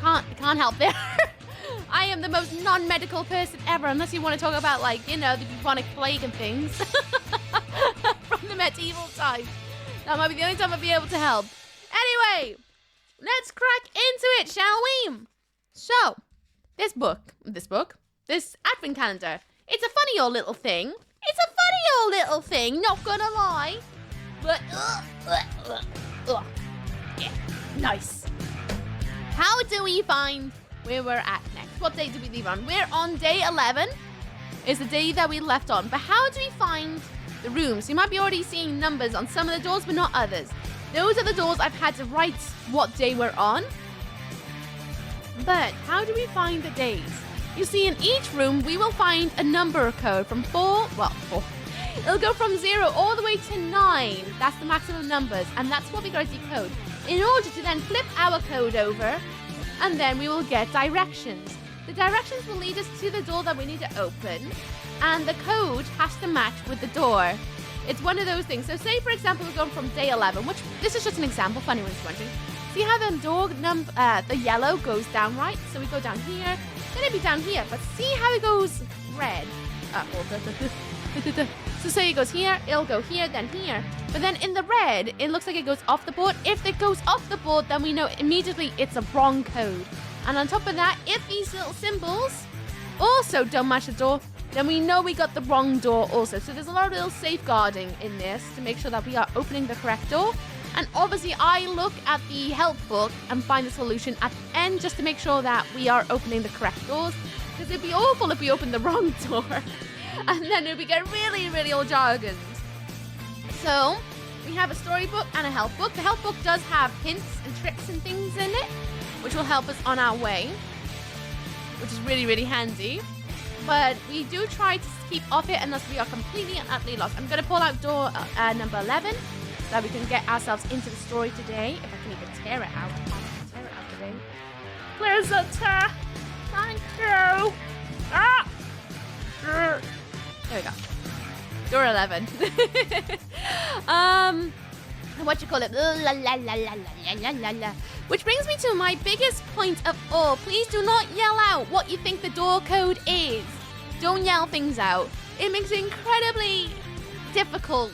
Can't help there. I am the most non-medical person ever, unless you want to talk about, like, you know, the bubonic plague and things. From the medieval times. That might be the only time I'll be able to help. Anyway, let's crack into it, shall we? So, this advent calendar, it's a funny old little thing. Not gonna lie. But, yeah, nice. How do we find where we're at next? What day do we leave on? We're on day 11. Is the day that we left on. But how do we find the rooms? You might be already seeing numbers on some of the doors, but not others. Those are the doors I've had to write what day we're on. But how do we find the days? You see, in each room, we will find a number code from 4. It'll go from 0 all the way to 9. That's the maximum numbers, and that's what we got to decode. In order to then flip our code over, and then we will get directions. The directions will lead us to the door that we need to open, and the code has to match with the door. It's one of those things. So say, for example, we're going from day 11, which this is just an example, for anyone's wondering. See how the door the yellow goes down, right? So we go down here, then it'd be down here, but see how it goes red? So say it goes here, it'll go here, then here. But then in the red, it looks like it goes off the board. If it goes off the board, then we know immediately it's a wrong code. And on top of that, if these little symbols also don't match the door, then we know we got the wrong door also. So there's a lot of little safeguarding in this to make sure that we are opening the correct door. And obviously I look at the help book and find the solution at the end just to make sure that we are opening the correct doors. Because it'd be awful if we opened the wrong door. And then we get really, really old jargons. So we have a storybook and a help book. The help book does have hints and tricks and things in it, which will help us on our way, which is really, really handy. But we do try to keep off it unless we are completely and utterly lost. I'm going to pull out door number 11 so that we can get ourselves into the story today. If I can even tear it out. I can tear it out today. Please don't tear. Thank you. Ah! There we go. Door 11. What you call it? La, la, la, la, la, la, la. Which brings me to my biggest point of all. Please do not yell out what you think the door code is. Don't yell things out. It makes it incredibly difficult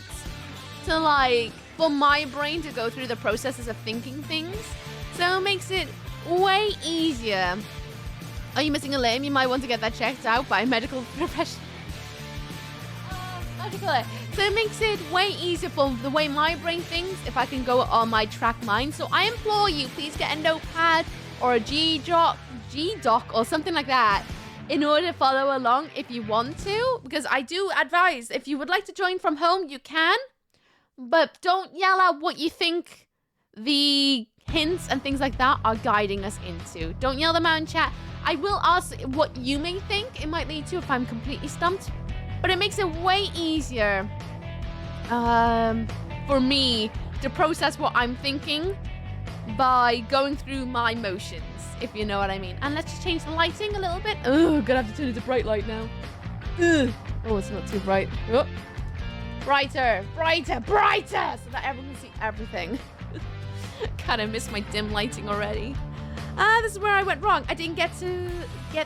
to, for my brain to go through the processes of thinking things. So it makes it way easier. Are you missing a limb? You might want to get that checked out by a medical professional. So it makes it way easier for the way my brain thinks if I can go on my track mind. So I implore you, please get a notepad or a G-Doc or something like that in order to follow along if you want to. Because I do advise, if you would like to join from home, you can. But don't yell out what you think the hints and things like that are guiding us into. Don't yell them out in chat. I will ask what you may think it might lead to if I'm completely stumped. But it makes it way easier for me to process what I'm thinking by going through my motions, if you know what I mean. And let's just change the lighting a little bit. Oh, gonna have to turn it to bright light now. Ugh. Oh, it's not too bright. Oh. Brighter, brighter, brighter, so that everyone can see everything. Kind of miss my dim lighting already. This is where I went wrong. I didn't get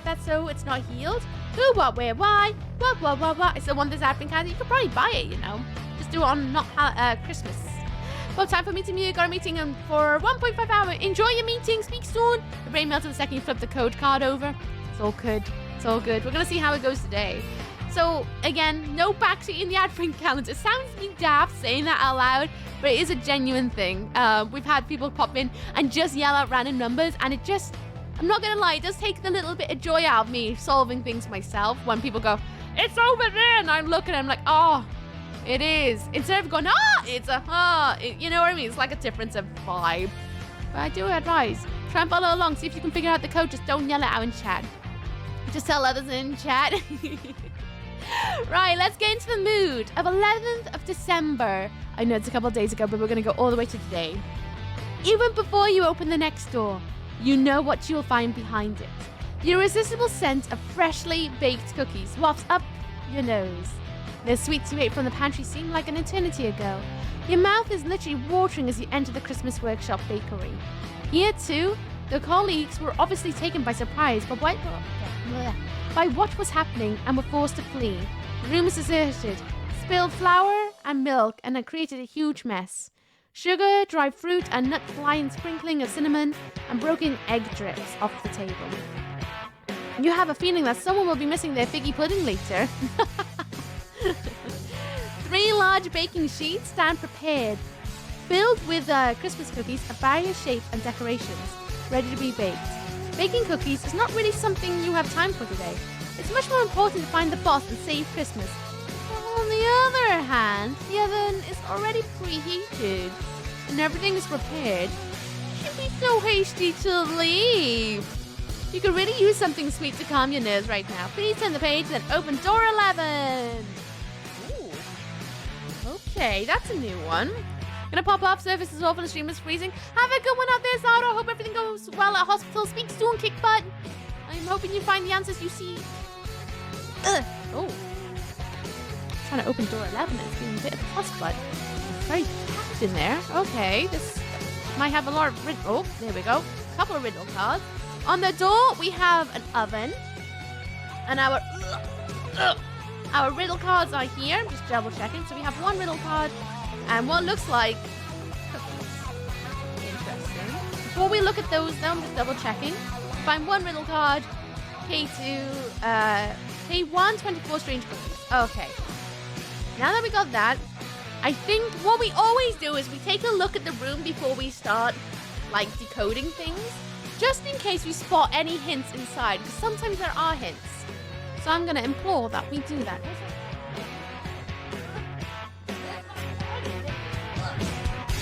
that, so it's not healed. Who, what, where, why? What? I still want this advent calendar. You could probably buy it, you know. Just do it on not Christmas. Well, time for meeting you. Got a meeting for 1.5 hours. Enjoy your meeting. Speak soon. The brain melts the second you flip the code card over. It's all good. It's all good. We're going to see how it goes today. So, again, no backseat in the advent calendar. It sounds me daft saying that out loud, but it is a genuine thing. We've had people pop in and just yell out random numbers, and it just... I'm not going to lie, it does take the little bit of joy out of me solving things myself when people go, it's over there, and I'm looking and I'm like, oh, it is. Instead of going, it's a, you know what I mean? It's like a difference of vibe. But I do advise, try and follow along, see if you can figure out the code, just don't yell it out in chat. Just tell others in chat. Right, let's get into the mood of 11th of December. I know it's a couple of days ago, but we're going to go all the way to today. Even before you open the next door, you know what you'll find behind it. The irresistible scent of freshly baked cookies wafts up your nose. The sweets you ate from the pantry seem like an eternity ago. Your mouth is literally watering as you enter the Christmas Workshop bakery. Here too, the colleagues were obviously taken by surprise by what was happening and were forced to flee. The room is deserted, spilled flour and milk, and had created a huge mess. Sugar, dried fruit, and nut flying sprinkling of cinnamon, and broken egg drips off the table. You have a feeling that someone will be missing their figgy pudding later. 3 large baking sheets stand prepared, filled with Christmas cookies of various shapes and decorations, ready to be baked. Baking cookies is not really something you have time for today. It's much more important to find the boss and save Christmas. On the other hand, the oven is already preheated, and everything is prepared. You should be so hasty to leave. You could really use something sweet to calm your nerves right now. Please turn the page, then open door 11. Ooh. Okay, that's a new one. Gonna pop off, service is off and the stream is freezing. Have a good one out there, Zara. Hope everything goes well at hospital. Speak soon, kick butt. I'm hoping you find the answers you see. Oh. Trying to open door 11. It's being a bit of a fuss butt. It's very packed in there. Okay, this might have a lot of riddle. Oh, there we go. A couple of riddle cards. On the door, we have an oven. And our riddle cards are here. I'm just double checking. So we have 1 riddle card and what looks like cookies. Interesting. Before we look at those though, I'm just double checking. Find 1 riddle card. K2, K1, 24 strange cookies. Okay. Now that we got that, I think what we always do is we take a look at the room before we start, like, decoding things. Just in case we spot any hints inside, because sometimes there are hints. So I'm going to implore that we do that.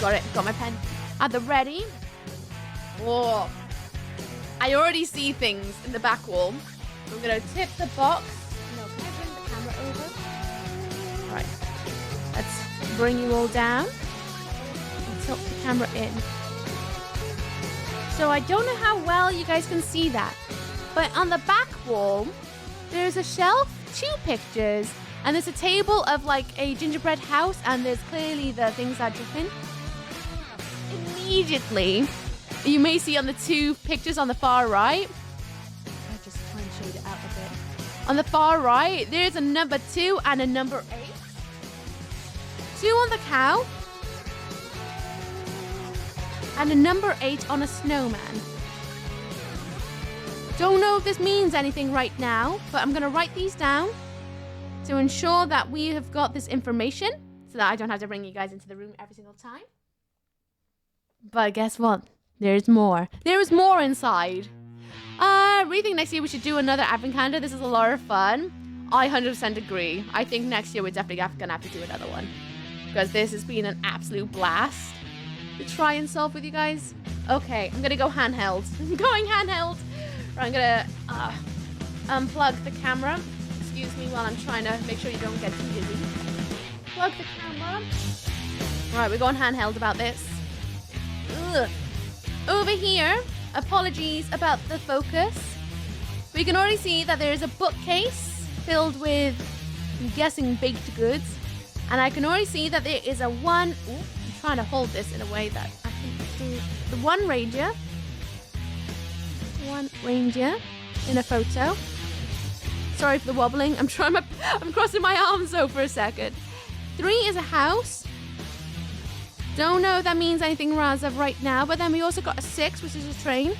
Got it. Got my pen at the ready. Whoa. I already see things in the back wall. I'm going to tip the box. No, can I bring the camera over? Right. Let's bring you all down. And tilt the camera in. So I don't know how well you guys can see that. But on the back wall, there's a shelf, 2 pictures, and there's a table of like a gingerbread house, and there's clearly the things that drip in. Immediately, you may see on the 2 pictures on the far right. I'll just try and shade it out a bit. On the far right, there's a number 2 and a number 8. 2 on the cow. And a number 8 on a snowman. Don't know if this means anything right now, but I'm going to write these down to ensure that we have got this information so that I don't have to bring you guys into the room every single time. But guess what? There's more. There is more inside. I really think next year we should do another advent calendar. This is a lot of fun. I 100% agree. I think next year we're definitely going to have to do another one, because this has been an absolute blast to try and solve with you guys. Okay, I'm going to go handheld. I'm going handheld. I'm going to unplug the camera. Excuse me while I'm trying to make sure you don't get too dizzy. Plug the camera. Alright, we're going handheld about this. Ugh. Over here, apologies about the focus. We can already see that there is a bookcase filled with, I'm guessing, baked goods. And I can already see that there is a I'm trying to hold this in a way that I can do the one ranger in a photo. Sorry for the wobbling. I'm crossing my arms though for a second. 3 is a house. Don't know if that means anything as of right now, but then we also got a 6, which is a train.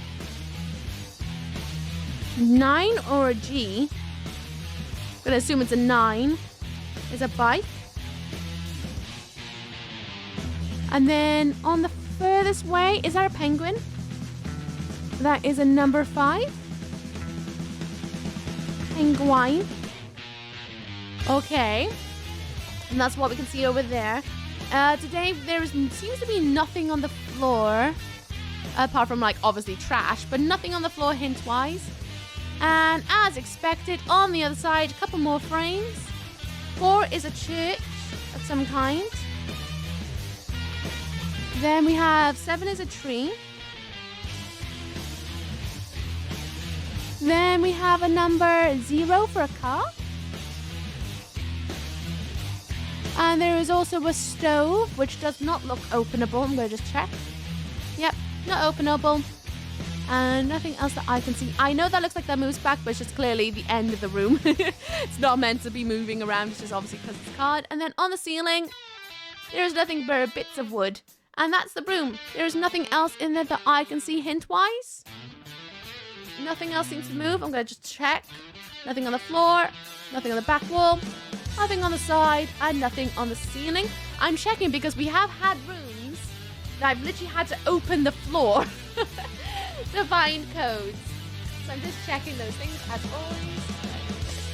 9 or a G. I'm gonna assume it's a 9. Is a bike. And then on the furthest way, is that a penguin? That is a number 5. Penguin. Okay. And that's what we can see over there. Today, seems to be nothing on the floor. Apart from, like, obviously trash. But nothing on the floor hint-wise. And as expected, on the other side, a couple more frames. 4 is a church of some kind. Then we have 7 is a tree. Then we have a number 0 for a car. And there is also a stove, which does not look openable. I'm going to just check. Yep, not openable. And nothing else that I can see. I know that looks like that moves back, but it's just clearly the end of the room. It's not meant to be moving around. It's just obviously because it's a card. And then on the ceiling, there's nothing but bits of wood. And that's the room. There's nothing else in there that I can see hint-wise. Nothing else seems to move. I'm going to just check. Nothing on the floor. Nothing on the back wall. Nothing on the side. And nothing on the ceiling. I'm checking because we have had rooms that I've literally had to open the floor to find codes. So I'm just checking those things as always.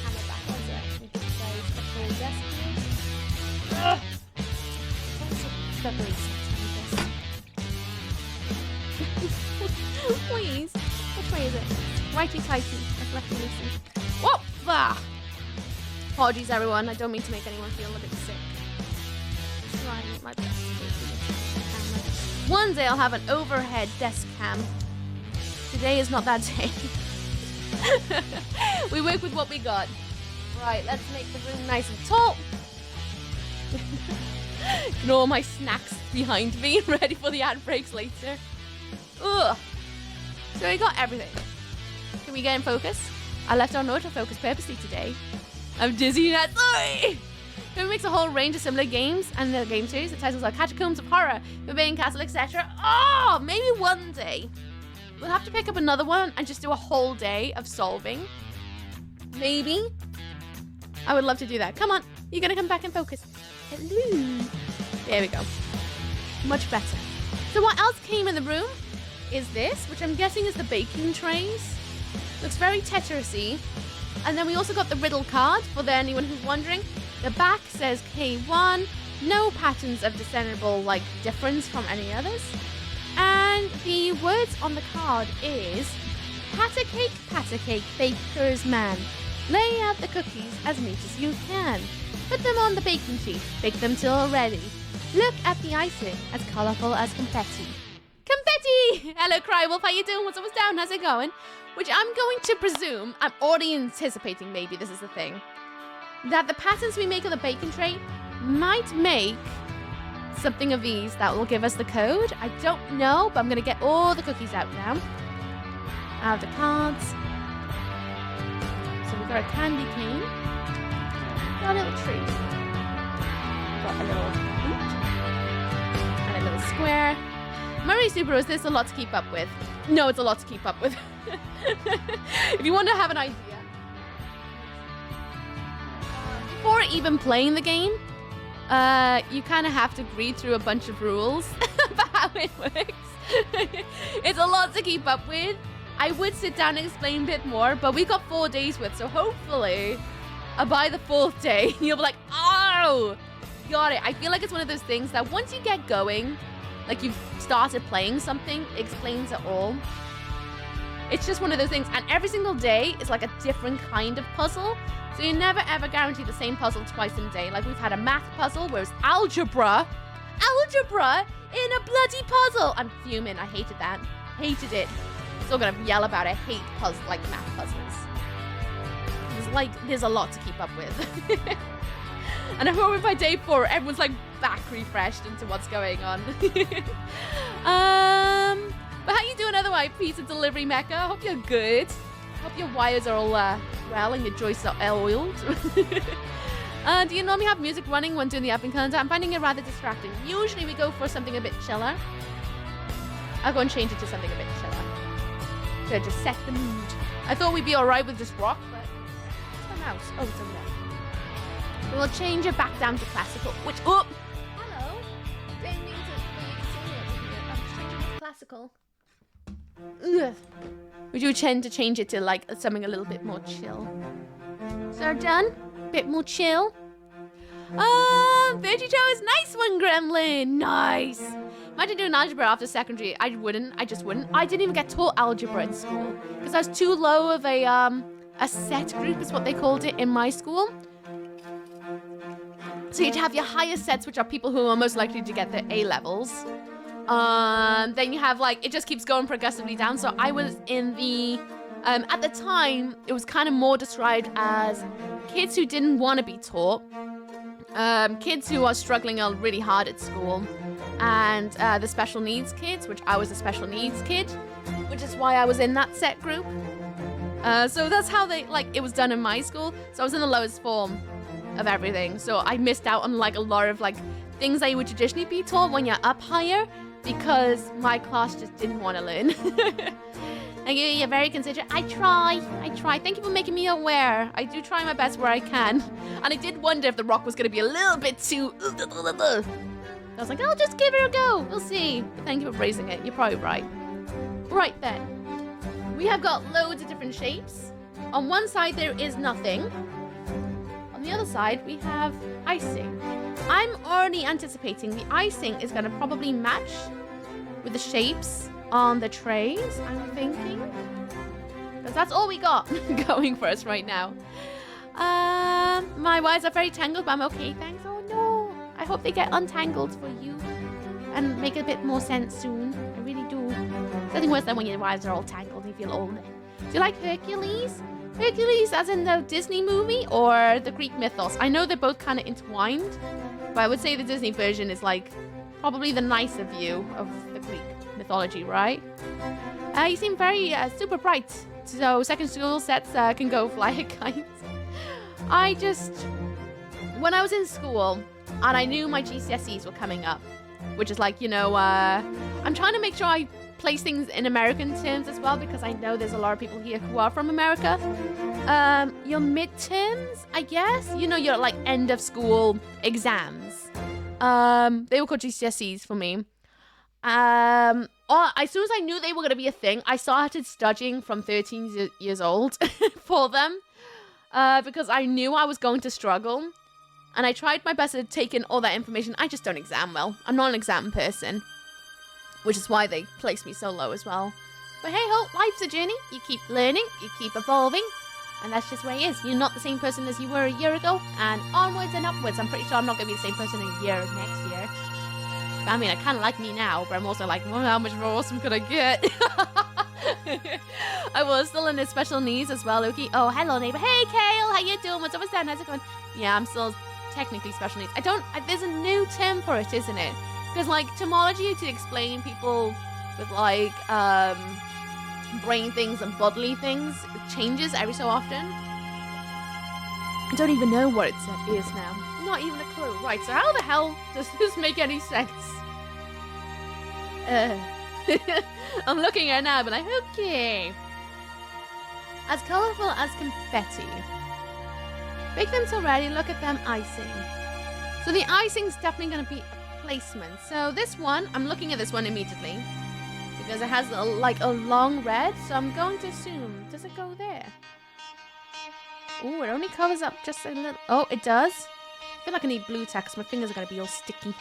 Camera back on so I can say special desk here. Ugh. Please. Which way is it? Righty tighty. That's lefty loosey. Whoop! Ah. Apologies everyone. I don't mean to make anyone feel a bit sick. Trying my best to do this. One day I'll have an overhead desk cam. Today is not that day. We work with what we got. Right, let's make the room nice and tall. Ignore my snacks behind me, ready for the ad breaks later. Ugh. So we got everything. Can we get in focus? I left our autofocus purposely today. I'm dizzy now. Sorry! It makes a whole range of similar games and the game series. The titles are Catacombs of Horror, Forbidden Castle, etc. Oh, maybe one day. We'll have to pick up another one and just do a whole day of solving. Maybe. I would love to do that. Come on. You're going to come back and focus. Hello. There we go. Much better. So what else came in the room is this, which I'm guessing is the baking trays. Looks very Tetrisy. And then we also got the riddle card for anyone who's wondering. The back says K1. No patterns of discernible difference from any others. And the words on the card is patter cake, baker's man. Lay out the cookies as neat as you can. Put them on the baking sheet, bake them till ready. Look at the icing, as colourful as confetti. Confetti! Hello, Crywolf, how you doing? What's up, what's down? How's it going? Which I'm going to presume, I'm already anticipating maybe this is the thing, that the patterns we make on the baking tray might make something of these that will give us the code. I don't know, but I'm going to get all the cookies out now. Out of the cards. So we've got a candy cane. Got a little tree. Got a little boot. And a little square. Murray Subaru, is this a lot to keep up with? No, it's a lot to keep up with. If you want to have an idea. Before even playing the game, you kind of have to read through a bunch of rules about how it works. It's a lot to keep up with. I would sit down and explain a bit more, but we got 4 days with, so hopefully by the 4th day, you'll be like, oh, got it. I feel like it's one of those things that once you get going, like you've started playing something, it explains it all. It's just one of those things, and every single day is like a different kind of puzzle. So you never ever guarantee the same puzzle twice in a day. Like we've had a math puzzle, whereas algebra in a bloody puzzle. I'm fuming. I hated that. Hated it. Still gonna yell about it. I hate math puzzles. There's a lot to keep up with. And I'm hoping by day 4, everyone's back refreshed into what's going on. But how you doing otherwise, pizza delivery mecca? I hope you're good. Hope your wires are all well and your joists are oiled. Do you normally have music running when doing the advent calendar? I'm finding it rather distracting. Usually we go for something a bit chiller. I'll go and change it to something a bit chiller. So just set the mood. I thought we'd be alright with just rock, but what's my mouse? Oh, it's over there. So we'll change it back down to classical, which, oh! Hello! Didn't mean to I'm changing it to classical. Ugh. Would you tend to change it to something a little bit more chill? So done? Bit more chill? Veggie Joe is nice one, Gremlin. Nice. Imagine doing algebra after secondary. I just wouldn't. I didn't even get taught algebra in school because I was too low of a set group is what they called it in my school. So you'd have your highest sets, which are people who are most likely to get their A levels. Then you have it just keeps going progressively down. So I was in the, at the time, it was kind of more described as kids who didn't want to be taught. kids who are struggling really hard at school, and the special needs kids, which I was a special needs kid, which is why I was in that set group. So that's how it was done in my school. So I was in the lowest form of everything. So I missed out on a lot of things that you would traditionally be taught when you're up higher, because my class just didn't want to learn. You're very considerate. I try. Thank you for making me aware. I do try my best where I can. And I did wonder if the rock was going to be a little bit too... I was like, I'll just give it a go. We'll see. But thank you for praising it. You're probably right. Right then. We have got loads of different shapes. On one side, there is nothing. On the other side, we have icing. I'm already anticipating the icing is going to probably match with the shapes on the trays, I'm thinking. Because that's all we got going for us right now. My wires are very tangled, but I'm okay, thanks. Oh no. I hope they get untangled for you and make a bit more sense soon. I really do. Nothing worse than when your wires are all tangled and you feel old. Do you like Hercules? Hercules as in the Disney movie or the Greek mythos? I know they're both kind of entwined, but I would say the Disney version is probably the nicer view of the Greek mythology, right? You seem very super bright, so second school sets can go fly a kite. When I was in school and I knew my GCSEs were coming up, which is I'm trying to make sure I place things in American terms as well, because I know there's a lot of people here who are from America. Your midterms, I guess, your end of school exams. They were called GCSEs for me. As soon as I knew they were going to be a thing, I started studying from 13 years old for them, because I knew I was going to struggle, and I tried my best to take in all that information. I just don't exam well. I'm not an exam person, which is why they placed me so low as well. But hey ho, life's a journey. You keep learning, you keep evolving, and that's just the way it is. You're not the same person as you were a year ago, and onwards and upwards. I'm pretty sure I'm not going to be the same person a year next year. I mean, I kind of like me now, but I'm also like, well, how much more awesome could I get? I was still in the special needs as well, Loki. Oh, hello, neighbor. Hey, Kale, how you doing? What's up, Dan? How's it going? Yeah, I'm still technically special needs. There's a new term for it, isn't it? Because, terminology to explain people with, brain things and bodily things changes every so often. I don't even know what it is now. Not even a clue. Right, so how the hell does this make any sense? I'm looking at it now, but okay. As colourful as confetti. Bake them till ready, look at them icing. So the icing's definitely going to be a placement. So this one, I'm looking at this one immediately, because it has a long red, so I'm going to assume, does it go there? Oh, it only covers up just a little. Oh, it does. I feel like I need blue text. My fingers are going to be all sticky.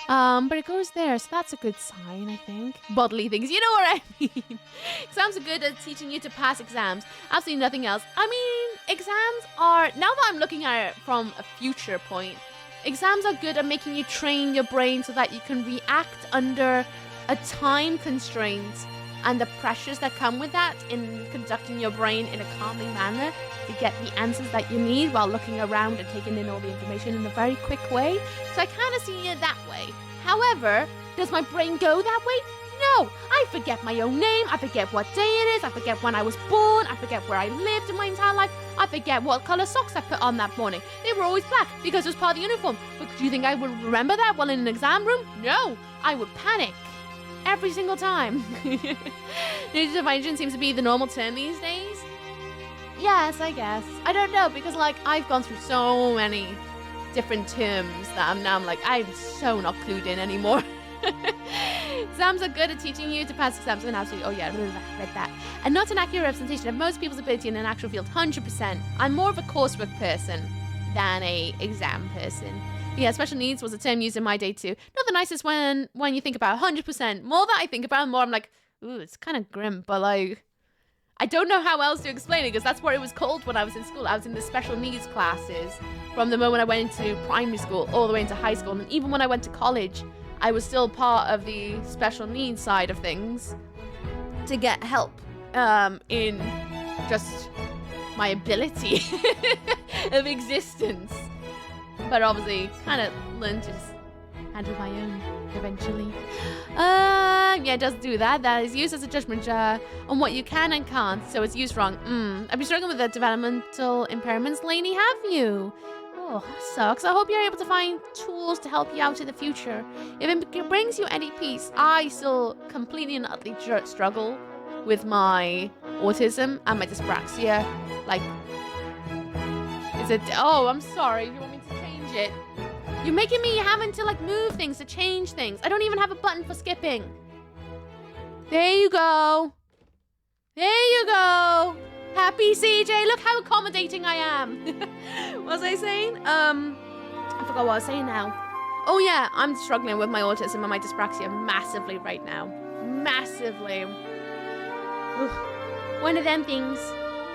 But it goes there, so that's a good sign, I think. Bodily things, you know what I mean. Exams are good at teaching you to pass exams. Absolutely nothing else. I mean, exams are, now that I'm looking at it from a future point, exams are good at making you train your brain so that you can react under a time constraint and the pressures that come with that in conducting your brain in a calming manner to get the answers that you need while looking around and taking in all the information in a very quick way. So I kind of see it that way. However, does my brain go that way? No, I forget my own name, I forget what day it is, I forget when I was born, I forget where I lived in my entire life, I forget what colour socks I put on that morning. They were always black because it was part of the uniform. But do you think I would remember that while in an exam room? No, I would panic. Every single time. News division seems to be the normal term these days. Yes, I guess. I don't know, because I've gone through so many different terms that I'm so not clued in anymore. Exams are good at teaching you to pass exams. And absolutely, oh yeah, I read that. And not an accurate representation of most people's ability in an actual field. 100%. I'm more of a coursework person than a exam person. Yeah, special needs was a term used in my day too. Not the nicest when you think about 100%. More that I think about it, more I'm like, ooh, it's kind of grim, but I don't know how else to explain it, because that's what it was called when I was in school. I was in the special needs classes from the moment I went into primary school all the way into high school. And even when I went to college, I was still part of the special needs side of things to get help in just my ability of existence. but obviously kind of learned to just handle my own eventually. Yeah, it does do that. That is used as a judgment jar on what you can and can't, so it's used wrong. I've been struggling with the developmental impairments lately, have you? Oh, that sucks. I hope you're able to find tools to help you out in the future. If it brings you any peace, I still completely and utterly struggle with my autism and my dyspraxia. Like, is it? Oh, I'm sorry. You want me to change it? You're making me having to like move things to change things. I don't even have a button for skipping. There you go. There you go. Happy CJ. Look how accommodating I am. What was I saying? I forgot what I was saying now. Oh yeah, I'm struggling with my autism and my dyspraxia massively right now. Massively. Ugh. One of them things.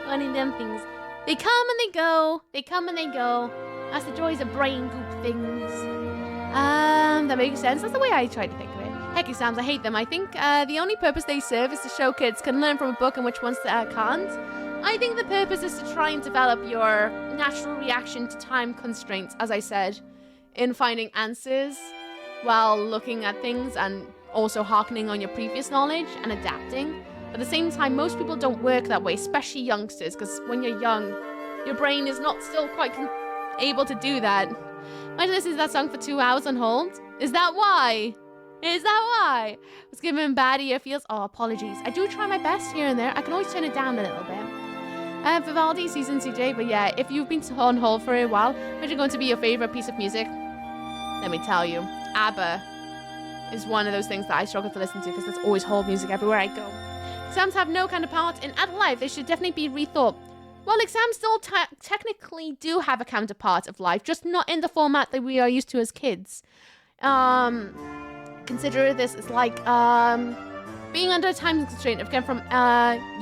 One of them things. They come and they go. They come and they go. That's the joys of brain goop things. That makes sense. That's the way I try to think of it. Heck exams, I hate them. I think the only purpose they serve is to show kids can learn from a book and which ones can't. I think the purpose is to try and develop your natural reaction to time constraints, as I said, in finding answers while looking at things and also hearkening on your previous knowledge and adapting. At the same time, most people don't work that way, especially youngsters, because when you're young, your brain is not still quite able to do that. Imagine this is that song for 2 hours on hold. Is that why? Is that why? I was giving bad ear feels. Oh, apologies. I do try my best here and there. I can always turn it down a little bit. Vivaldi, Season CJ, but yeah, if you've been on hold for a while, which is going to be your favorite piece of music? Let me tell you, ABBA is one of those things that I struggle to listen to because there's always hold music everywhere I go. Exams have no counterpart in adult life. They should definitely be rethought. Well, exams still technically do have a counterpart of life, just not in the format that we are used to as kids. Consider this as like being under a time constraint of getting from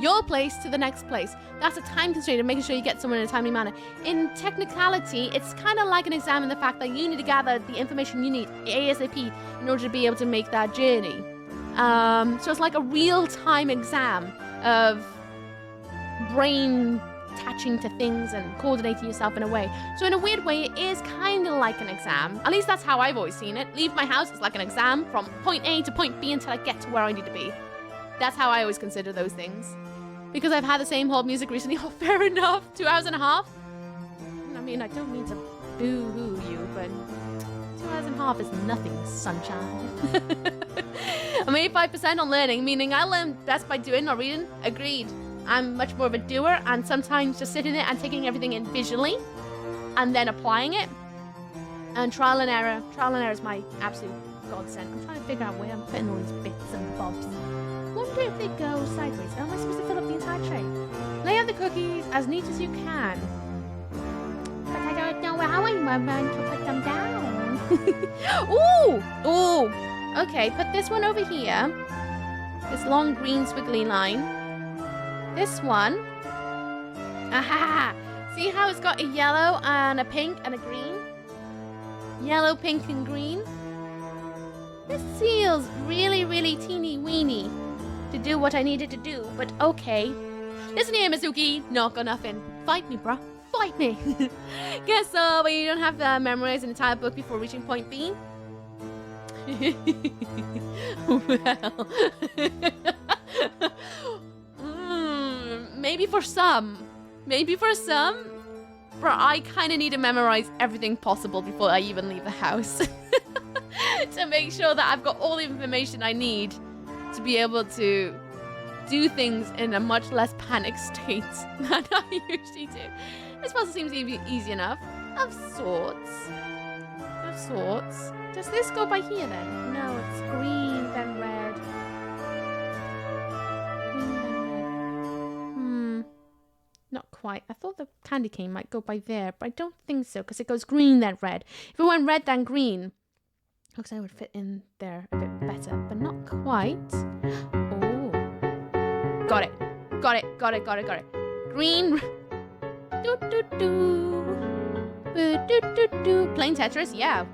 your place to the next place. That's a time constraint of making sure you get somewhere in a timely manner. In technicality, it's kind of like an exam in the fact that you need to gather the information you need ASAP in order to be able to make that journey. So it's like a real-time exam of brain attaching to things and coordinating yourself in a way. So in a weird way, it is kind of like an exam. At least that's how I've always seen it. Leave my house, it's like an exam from point A to point B until I get to where I need to be. That's how I always consider those things. Because I've had the same hold music recently. Oh, fair enough. 2 hours and a half. I mean, I don't mean to boo-hoo you, but 2 hours and a half is nothing, sunshine. I'm 85% on learning, meaning I learn best by doing, not reading. Agreed. I'm much more of a doer, and sometimes just sitting there and taking everything in visually and then applying it. And trial and error. Trial and error is my absolute godsend. I'm trying to figure out where I'm putting all these bits and bobs. Wonder if they go sideways. Am I supposed to fill up the entire tray? Lay out the cookies as neat as you can. But I don't know how I'm going to put them down. Ooh! Ooh! Okay, put this one over here. This long green squiggly line. This one. Aha! See how it's got a yellow and a pink and a green? Yellow, pink, and green. This feels really, really teeny weeny to do what I needed to do, but okay. Listen here, Mizuki. Not got nothing. Fight me, bruh. Fight me. Guess so, but you don't have to memorize an entire book before reaching point B? Well... maybe for some. Maybe for some. But I kind of need to memorize everything possible before I even leave the house. To make sure that I've got all the information I need to be able to do things in a much less panic state than I usually do. This puzzle seems easy enough. Of sorts. Of sorts. Does this go by here then? No, it's green then red. Green then red. Not quite. I thought the candy cane might go by there, but I don't think so because it goes green then red. If it went red then green, looks like it would fit in there a bit better, but not quite. Oh. Got it. Got it. Got it. Got it. Got it. Green. Do do do. Do do do. Playing Tetris? Yeah.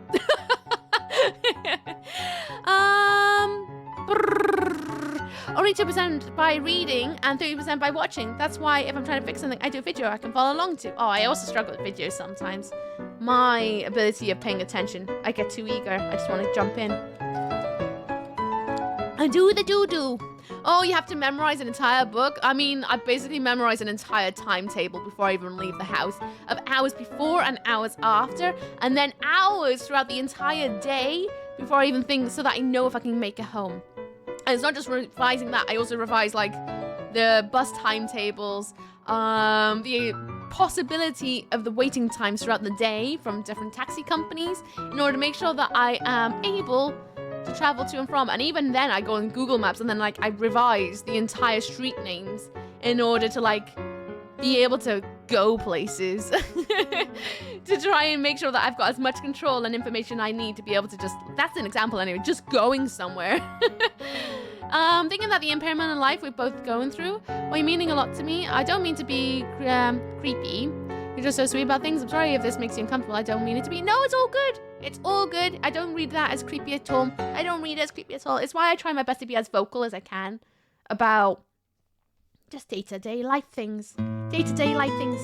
Only 2% by reading and 30% by watching. That's why if I'm trying to fix something, I do a video I can follow along to. Oh, I also struggle with videos sometimes. my ability of paying attention. I get too eager. I just want to jump in. I do the doo-doo. Oh, you have to memorize an entire book? I mean, I basically memorized an entire timetable before I even leave the house, of hours before and hours after, and then hours throughout the entire day before I even think, so that I know if I can make it home. And it's not just revising that, I also revise like the bus timetables, the possibility of the waiting times throughout the day from different taxi companies in order to make sure that I am able to travel to and from. And even then I go on Google Maps and then like I revise the entire street names in order to like be able to go places to try and make sure that I've got as much control and information I need to be able to just, that's an example anyway, just going somewhere. Thinking that the impairment in life we're both going through, well, you're meaning a lot to me. I don't mean to be creepy. You're just so sweet about things. I'm sorry if this makes you uncomfortable. I don't mean it to be. No, it's all good. It's all good. I don't read that as creepy at all. I don't read it as creepy at all. It's why I try my best to be as vocal as I can about just day-to-day life things. Day-to-day life things.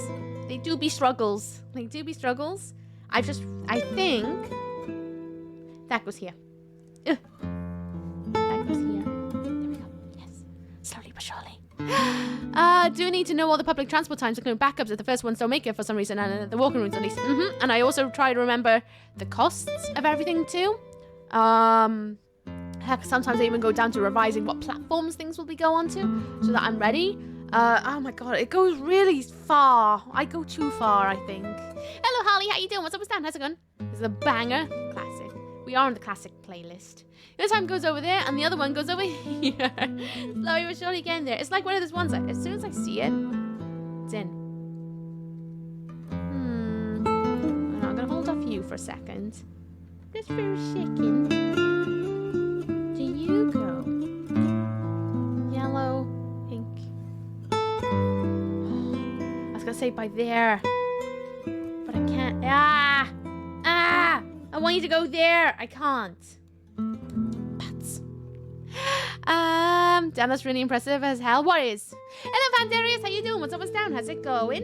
They do be struggles. They do be struggles. I think that goes here. That goes here. There we go. Yes. Slowly but surely. Do need to know all the public transport times, including backups if the first ones don't make it for some reason, and the walking routes at least. And I also try to remember the costs of everything too. Heck, sometimes I even go down to revising what platforms things will be go onto, so that I'm ready. Oh my god, it goes really far. I go too far, I think. Hello, Holly, how you doing? What's up with Stan? How's it going? This is a banger. Classic. We are on the classic playlist. This time goes over there, and the other one goes over here. Slowly but surely getting there. It's like one of those ones that as soon as I see it, it's in. I'm gonna hold off you for a second. Just for a second. Do you go? Yellow, pink. I was gonna say by there, but I can't. I want you to go there. I can't. Bats. Damn, that's really impressive as hell. What is? Hello, Vandarius. How you doing? What's up? What's down? How's it going?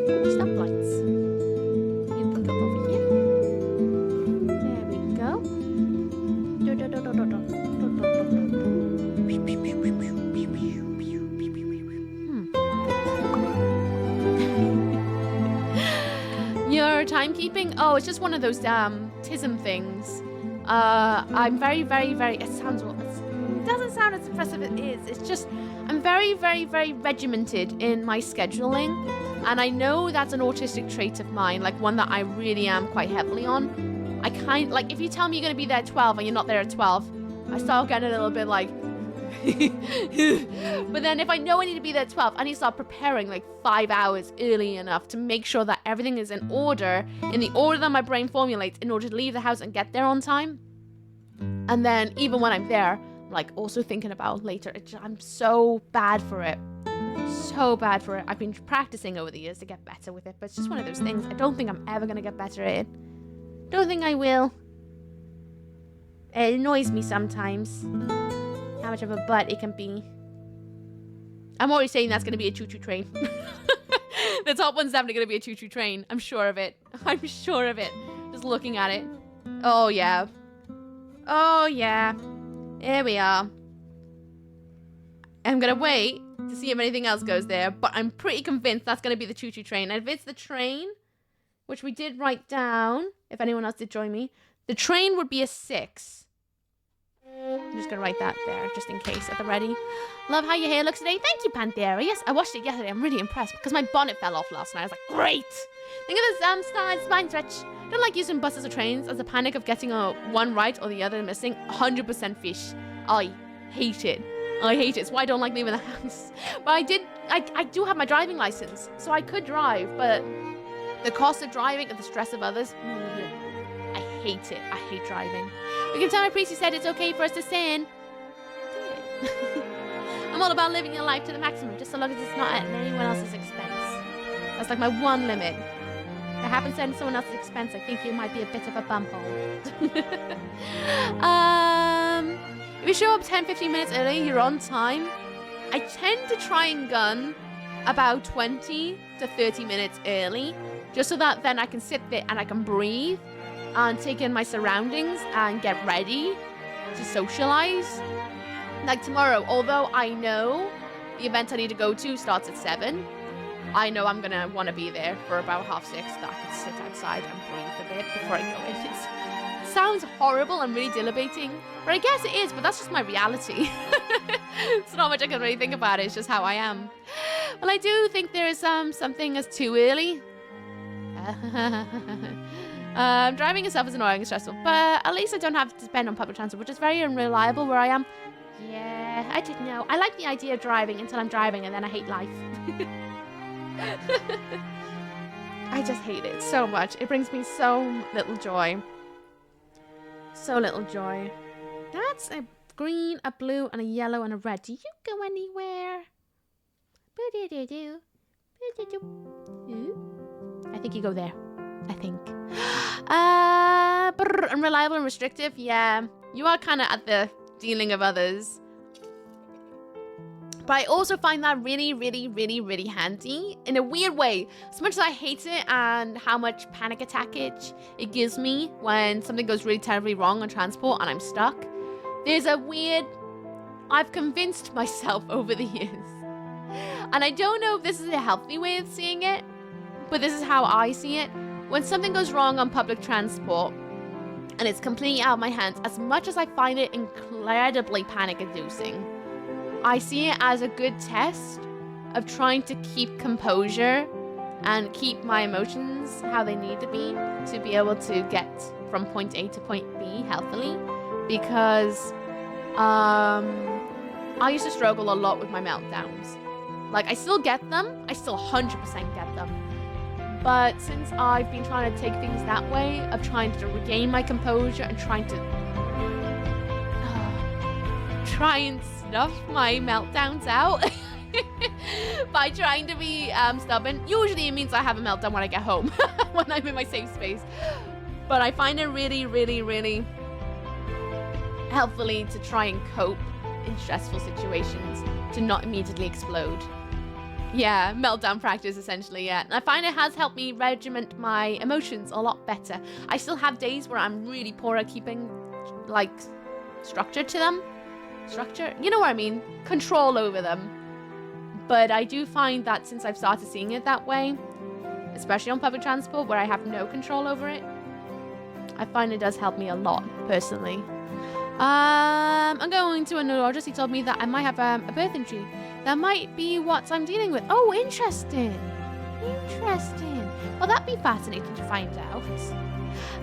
Ooh, stoplights. You put up over here. There we go. Your timekeeping? Oh, it's just one of those TISM things. I'm very, very, very. It doesn't sound as impressive as it is. It's just I'm very, very, very regimented in my scheduling, and I know that's an autistic trait of mine, like one that I really am quite heavily on. I like if you tell me you're gonna be there at 12 and you're not there at 12, I start getting a little bit like. But then if I know I need to be there at 12, I need to start preparing like 5 hours early enough to make sure that everything is in order, in the order that my brain formulates in order to leave the house and get there on time. And then even when I'm there, I'm like also thinking about later. I'm so bad for it. So bad for it. I've been practicing over the years to get better with it, but it's just one of those things. I don't think I'm ever going to get better at it. Don't think I will. It annoys me sometimes. How much of a butt it can be. I'm already saying that's going to be a choo-choo train. The top one's definitely going to be a choo-choo train. I'm sure of it. I'm sure of it. Just looking at it. Oh, yeah. Oh, yeah. Here we are. I'm going to wait to see if anything else goes there, but I'm pretty convinced that's going to be the choo-choo train. And if it's the train, which we did write down, if anyone else did join me, the train would be a 6. I'm just going to write that there, just in case, at the ready. Love how your hair looks today. Thank you, Panthera. Yes, I watched it yesterday. I'm really impressed because my bonnet fell off last night. I was like, great. Think of this spine stretch. Don't like using buses or trains as a panic of getting one right or the other missing. 100% fish. I hate it. I hate it. It's why I don't like leaving the house. But I do have my driving license, so I could drive, but the cost of driving and the stress of others, I hate it. I hate driving. We can tell my priest he said it's okay for us to sin. I'm all about living your life to the maximum, just so long as it's not at anyone else's expense. That's like my one limit. If it happens at someone else's expense, I think you might be a bit of a bumhole. If you show up 10-15 minutes early, you're on time. I tend to try and gun about 20 to 30 minutes early, just so that then I can sit there and I can breathe and take in my surroundings and get ready to socialize. Like tomorrow, although I know the event I need to go to starts at 7, I know I'm gonna want to be there for about 6:30 so that I can sit outside and breathe a bit before I go in. It sounds horrible and really debilitating, but I guess it is, but that's just my reality. It's not much I can really think about it, it's just how I am. Well, I do think there is something as too early. Driving itself is annoying and stressful, but at least I don't have to depend on public transport, which is very unreliable where I am. Yeah, I didn't know. I like the idea of driving until I'm driving, and then I hate life. I just hate it so much. It brings me so little joy. So little joy. That's a green, a blue, and a yellow, and a red. Do you go anywhere? I think you go there. I think. Unreliable and restrictive. Yeah, you are kind of at the dealing of others. But I also find that really, really, really, really handy in a weird way. As much as I hate it and how much panic attackage it gives me when something goes really terribly wrong on transport and I'm stuck, there's a weird... I've convinced myself over the years. And I don't know if this is a healthy way of seeing it, but this is how I see it. When something goes wrong on public transport and it's completely out of my hands, as much as I find it incredibly panic-inducing, I see it as a good test of trying to keep composure and keep my emotions how they need to be able to get from point A to point B healthily. Because I used to struggle a lot with my meltdowns. Like, I still get them. I still 100% get them. But since I've been trying to take things that way, of trying to regain my composure and trying to try and snuff my meltdowns out by trying to be stubborn. Usually it means I have a meltdown when I get home, when I'm in my safe space. But I find it really, really, really helpfully to try and cope in stressful situations, to not immediately explode. Yeah, meltdown practice essentially, yeah. And I find it has helped me regiment my emotions a lot better. I still have days where I'm really poor at keeping, like, structure to them. Structure? You know what I mean? Control over them. But I do find that since I've started seeing it that way, especially on public transport where I have no control over it, I find it does help me a lot, personally. I'm going to a neurologist. He told me that I might have a birth injury. That might be what I'm dealing with. Oh, interesting. Interesting. Well, that'd be fascinating to find out.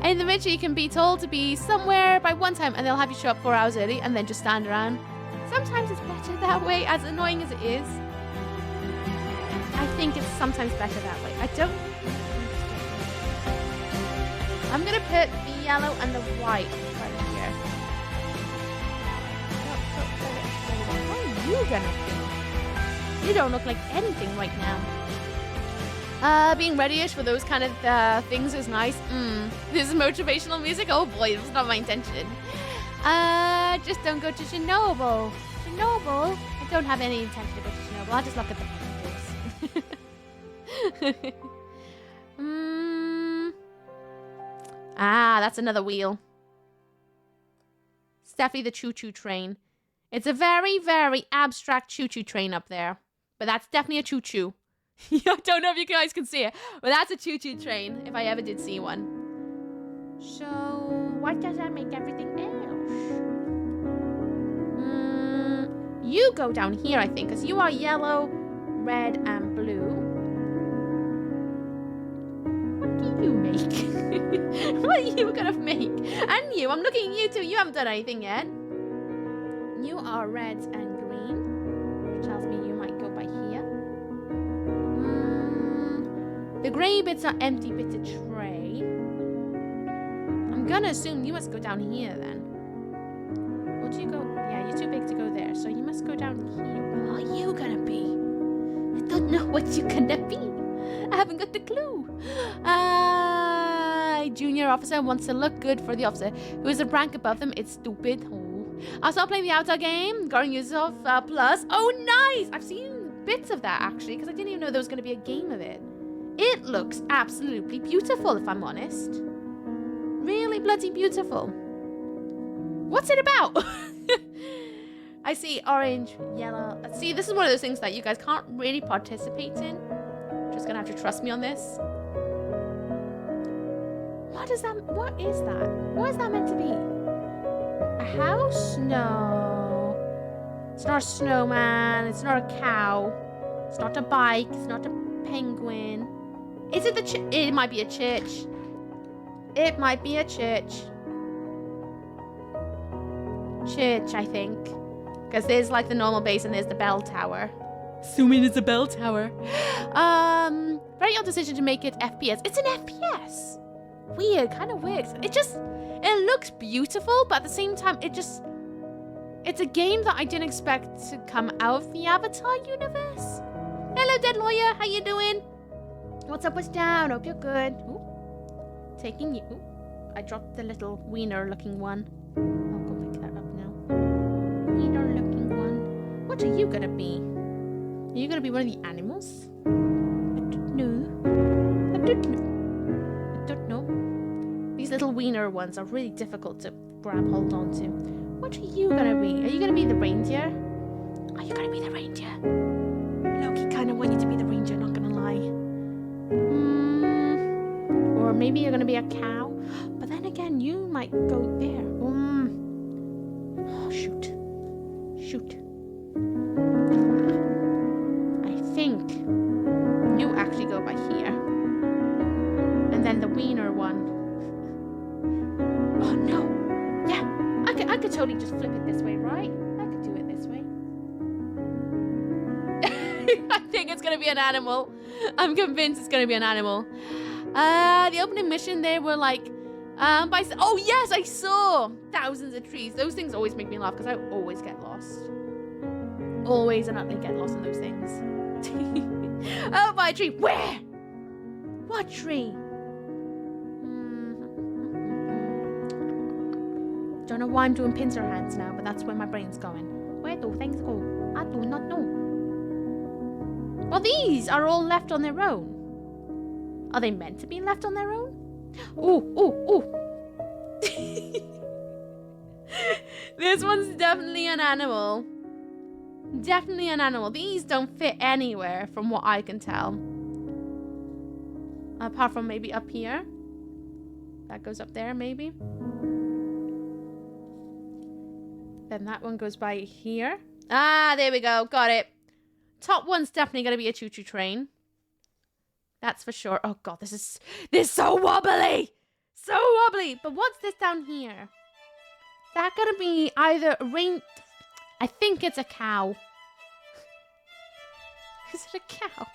In the military, you can be told to be somewhere by one time and they'll have you show up 4 hours early and then just stand around. Sometimes it's better that way, as annoying as it is. I think it's sometimes better that way. I don't... I'm going to put the yellow and the white right here. How are you going to be? You don't look like anything right now. Being ready-ish for those kind of things is nice. This is motivational music? Oh boy, this is not my intention. Just don't go to Chernobyl. Chernobyl? I don't have any intention to go to Chernobyl. I'll just look at the pictures. Ah, that's another wheel. It's definitely the choo-choo train. It's a very, very abstract choo-choo train up there. But that's definitely a choo-choo. I don't know if you guys can see it, but that's a choo-choo train, if I ever did see one. So, what does that make everything else? You go down here, I think, because you are yellow, red, and blue. What do you make? What are you gonna make? And you, I'm looking at you too. You haven't done anything yet. You are reds and green, which tells me you might go by here. The grey bits are empty bits of tray. I'm gonna assume you must go down here then. Would you go? Yeah, you're too big to go there, so you must go down here. What are you gonna be? I don't know what you're gonna be. I haven't got the clue. Junior officer wants to look good for the officer who is a rank above them. It's stupid. Oh. I'll start playing the outdoor game. Guarding yourself plus. Oh, nice! I've seen bits of that, actually, because I didn't even know there was going to be a game of it. It looks absolutely beautiful, if I'm honest. Really bloody beautiful. What's it about? I see orange, yellow. See, this is one of those things that you guys can't really participate in. Just gonna have to trust me on this. What is that? What is that? What is that meant to be? A house? No. It's not a snowman. It's not a cow. It's not a bike. It's not a penguin. Is it the it might be a church. It might be a church. Church, I think. Because there's like the normal base and there's the bell tower. Assuming it's a bell tower. Very odd decision to make it FPS. It's an FPS. Weird, kind of works. It looks beautiful, but at the same time, it's a game that I didn't expect to come out of the Avatar universe. Hello, Dead Lawyer. How you doing? What's up, what's down? Hope you're good. Ooh. Taking you. Ooh. I dropped the little wiener-looking one. I'll go pick that up now. Wiener-looking one. What are you gonna be? Are you gonna be one of the animals? I don't know. I don't know. I don't know. These little wiener ones are really difficult to hold on to. What are you gonna be? Are you gonna be the reindeer? Are you gonna be the reindeer? Loki kind of want you to be the reindeer, not gonna lie. Or maybe you're gonna be a cow. But then again, you might go there. Oh, shoot. Shoot. I think you actually go by here. And then the wiener one. Oh, no. Yeah, I could totally just flip it this way, right? I could do it this way. I think it's gonna be an animal. I'm convinced it's gonna be an animal. The opening mission, they were like, oh yes, I saw thousands of trees. Those things always make me laugh because I always get lost. Always and utterly get lost in those things. Oh, by a tree. Where? What tree? Don't know why I'm doing pincer hands now, but that's where my brain's going. Where do things go? I do not know. Well, these are all left on their own. Are they meant to be left on their own? Ooh. This one's definitely an animal. Definitely an animal. These don't fit anywhere from what I can tell. Apart from maybe up here. That goes up there, maybe. Then that one goes by here. Ah, there we go. Got it. Top one's definitely going to be a choo-choo train. That's for sure. Oh, God, this is so wobbly. So wobbly. But what's this down here? Is that going to be either a rain... I think it's a cow. Is it a cow?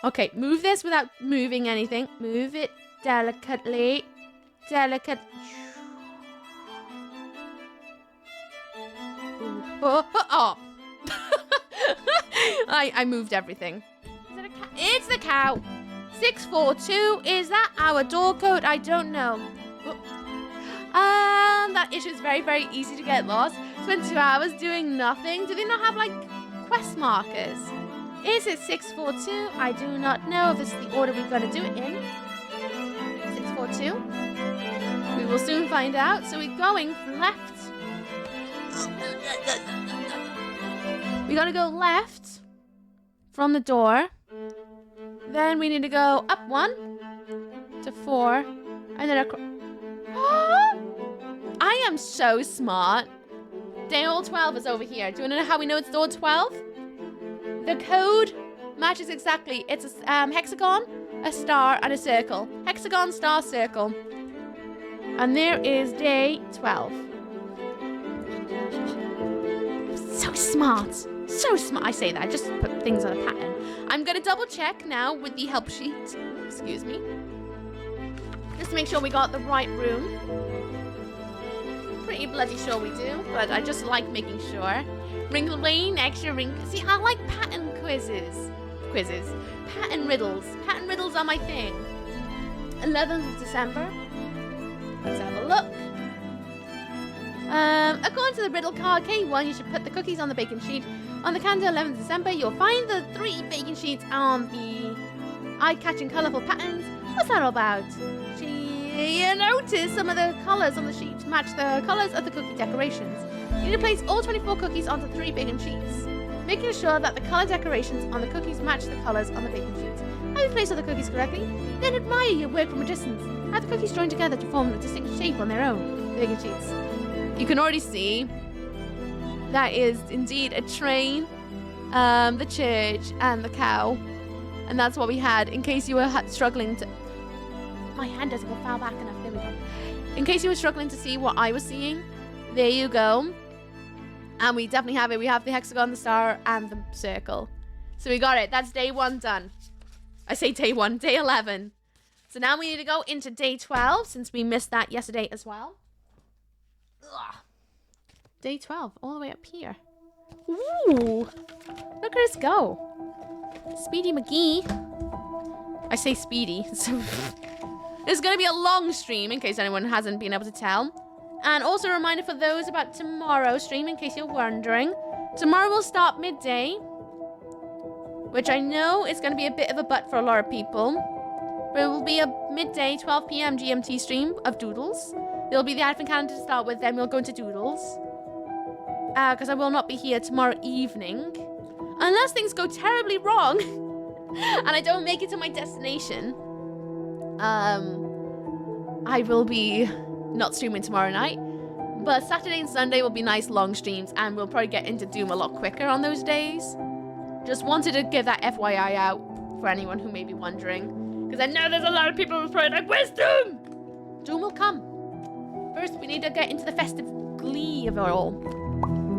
Okay, move this without moving anything. Move it delicately. Delicate. Oh. I moved everything. Is it a cow? It's the cow. 642. Is that our door code? I don't know. That issue is very, very easy to get lost. Spend 2 hours doing nothing. Do they not have, like, quest markers? Is it 642? I do not know if this is the order we're going to do it in. 642. We will soon find out. So we're going left. We got to go left from the door. Then we need to go up 1 to 4. And then across. I am so smart. Door 12 is over here. Do you want to know how we know it's door 12? The code matches exactly. It's a hexagon, a star, and a circle. Hexagon, star, circle. And there is day 12. So smart. So smart. I say that. I just put things on a pattern. I'm going to double check now with the help sheet. Excuse me. Just to make sure we got the right room. Pretty bloody sure we do, but I just like making sure. Wrinkle rain, extra wrinkle. See, I like pattern quizzes. Pattern riddles. Pattern riddles are my thing. 11th of December. Let's have a look. According to the riddle card, K1, you should put the cookies on the baking sheet On the calendar 11th December, you'll find the 3 baking sheets on the eye-catching colourful patterns. What's that all about? You notice some of the colours on the sheets match the colours of the cookie decorations. You need to place all 24 cookies onto 3 baking sheets, making sure that the colour decorations on the cookies match the colours on the baking sheets. Have you placed all the cookies correctly? Then admire your work from a distance. Have the cookies joined together to form a distinct shape on their own. Baking sheets. You can already see that is indeed a train, the church, and the cow. And that's what we had, in case you were struggling to... My hand doesn't go far back enough. There we go. In case you were struggling to see what I was seeing, there you go. And we definitely have it. We have the hexagon, the star, and the circle. So we got it. That's day 1 done. I say day 1, day 11. So now we need to go into day 12, since we missed that yesterday as well. Ugh. Day 12, all the way up here. Ooh, look at us go. Speedy McGee. I say speedy. So it's going to be a long stream, in case anyone hasn't been able to tell. And also a reminder for those about tomorrow's stream, in case you're wondering. Tomorrow will start midday, which I know is going to be a bit of a butt for a lot of people. But it will be a midday, 12 p.m. GMT stream of Doodles. There'll be the advent calendar to start with, then we'll go into Doodles. Because I will not be here tomorrow evening. Unless things go terribly wrong and I don't make it to my destination. I will be not streaming tomorrow night. But Saturday and Sunday will be nice long streams, and we'll probably get into Doom a lot quicker on those days. Just wanted to give that FYI out for anyone who may be wondering. Because I know there's a lot of people who's probably like, where's Doom? Doom will come. First, we need to get into the festive glee of it all.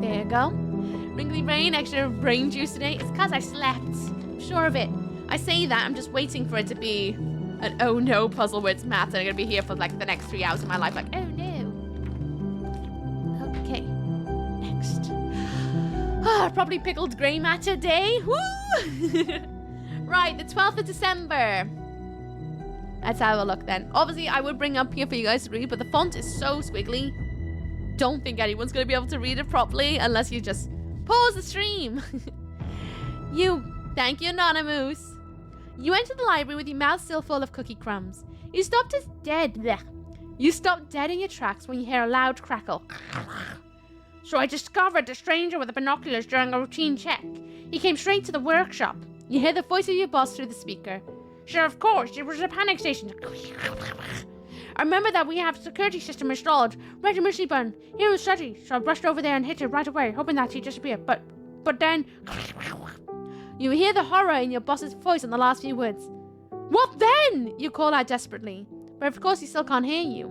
There you go. Wrinkly brain, extra brain juice today. It's because I slept. I'm sure of it. I say that, I'm just waiting for it to be an oh no puzzle where it's math, and I'm going to be here for like the next 3 hours of my life. Like, oh no. Okay. Next. Probably pickled grey matter day. Woo! Right, the 12th of December. Let's have a look then. Obviously, I would bring up here for you guys to read, but the font is so squiggly. Don't think anyone's going to be able to read it properly unless you just pause the stream. Thank you, Anonymous. You entered the library with your mouth still full of cookie crumbs. You stopped dead in your tracks when you hear a loud crackle. So I discovered the stranger with the binoculars during a routine check. He came straight to the workshop. You hear the voice of your boss through the speaker. Sure, of course, it was a panic station. I remember that we have a security system installed. Red emergency button. Here was strategy, so I rushed over there and hit it right away, hoping that he'd disappear. But then... You hear the horror in your boss's voice on the last few words. What then? You call out desperately. But of course he still can't hear you.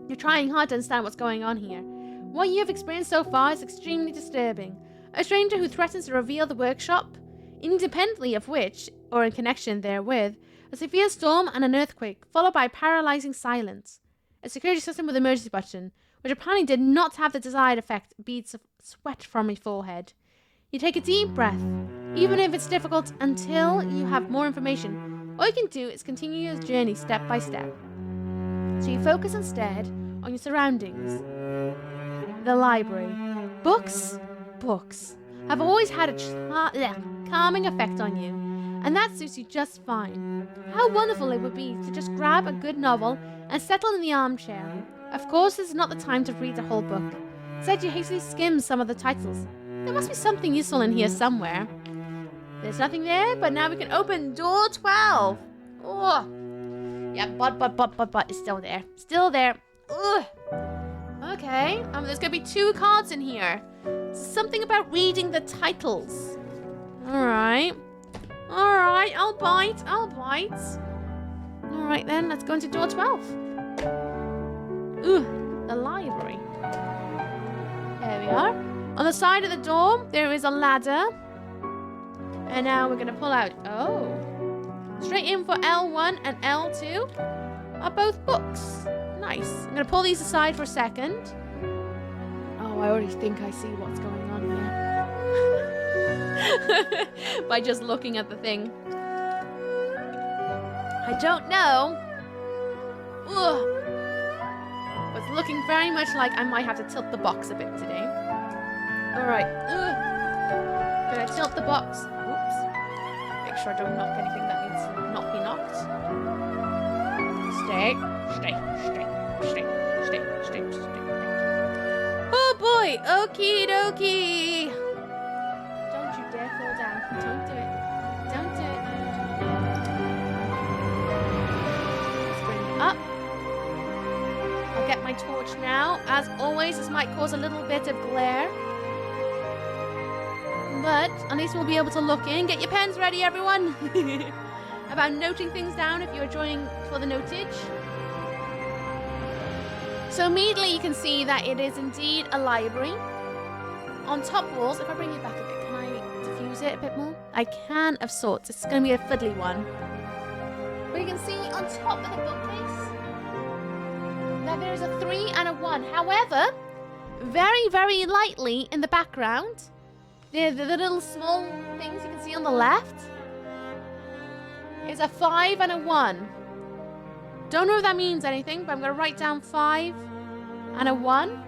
You're trying hard to understand what's going on here. What you have experienced so far is extremely disturbing. A stranger who threatens to reveal the workshop, independently of which, or in connection therewith, a severe storm and an earthquake, followed by paralyzing silence. A security system with emergency button, which apparently did not have the desired effect, beads of sweat from your forehead. You take a deep breath, even if it's difficult, until you have more information. All you can do is continue your journey step by step. So you focus instead on your surroundings. The library. Books have always had a calming effect on you, and that suits you just fine. How wonderful it would be to just grab a good novel and settle in the armchair. Of course, this is not the time to read the whole book. Instead, you hastily skim some of the titles. There must be something useful in here somewhere. There's nothing there, but now we can open door 12. Oh. Yeah, but it's still there. Still there. Ugh. Okay, there's gonna be 2 cards in here. Something about reading the titles. Alright, I'll bite. Alright then, let's go into door 12. Ooh, the library. There we are. On the side of the door, there is a ladder. And now we're gonna pull out, straight in for L1 and L2 are both books. Nice. I'm gonna pull these aside for a second. Oh, I already think I see what's going on here. By just looking at the thing. I don't know. Ugh. But it's looking very much like I might have to tilt the box a bit today. Alright. Right, tilt the box. Oops. Make sure I don't knock anything that needs to not be knocked. Stay. Oh boy! Okie dokie! Don't you dare fall down. Don't do it. Don't do it. Let's bring it up. I'll get my torch now. As always, this might cause a little bit of glare. But at least we'll be able to look in. Get your pens ready, everyone. About noting things down if you're joining for the notage. So immediately you can see that it is indeed a library. On top walls, if I bring it back a bit, can I diffuse it a bit more? I can of sorts. It's going to be a fiddly one. But you can see on top of the bookcase that there is a 3 and a 1. However, very, very lightly in the background, the little small things you can see on the left is a 5 and a 1. Don't know if that means anything, but I'm going to write down 5 and a 1.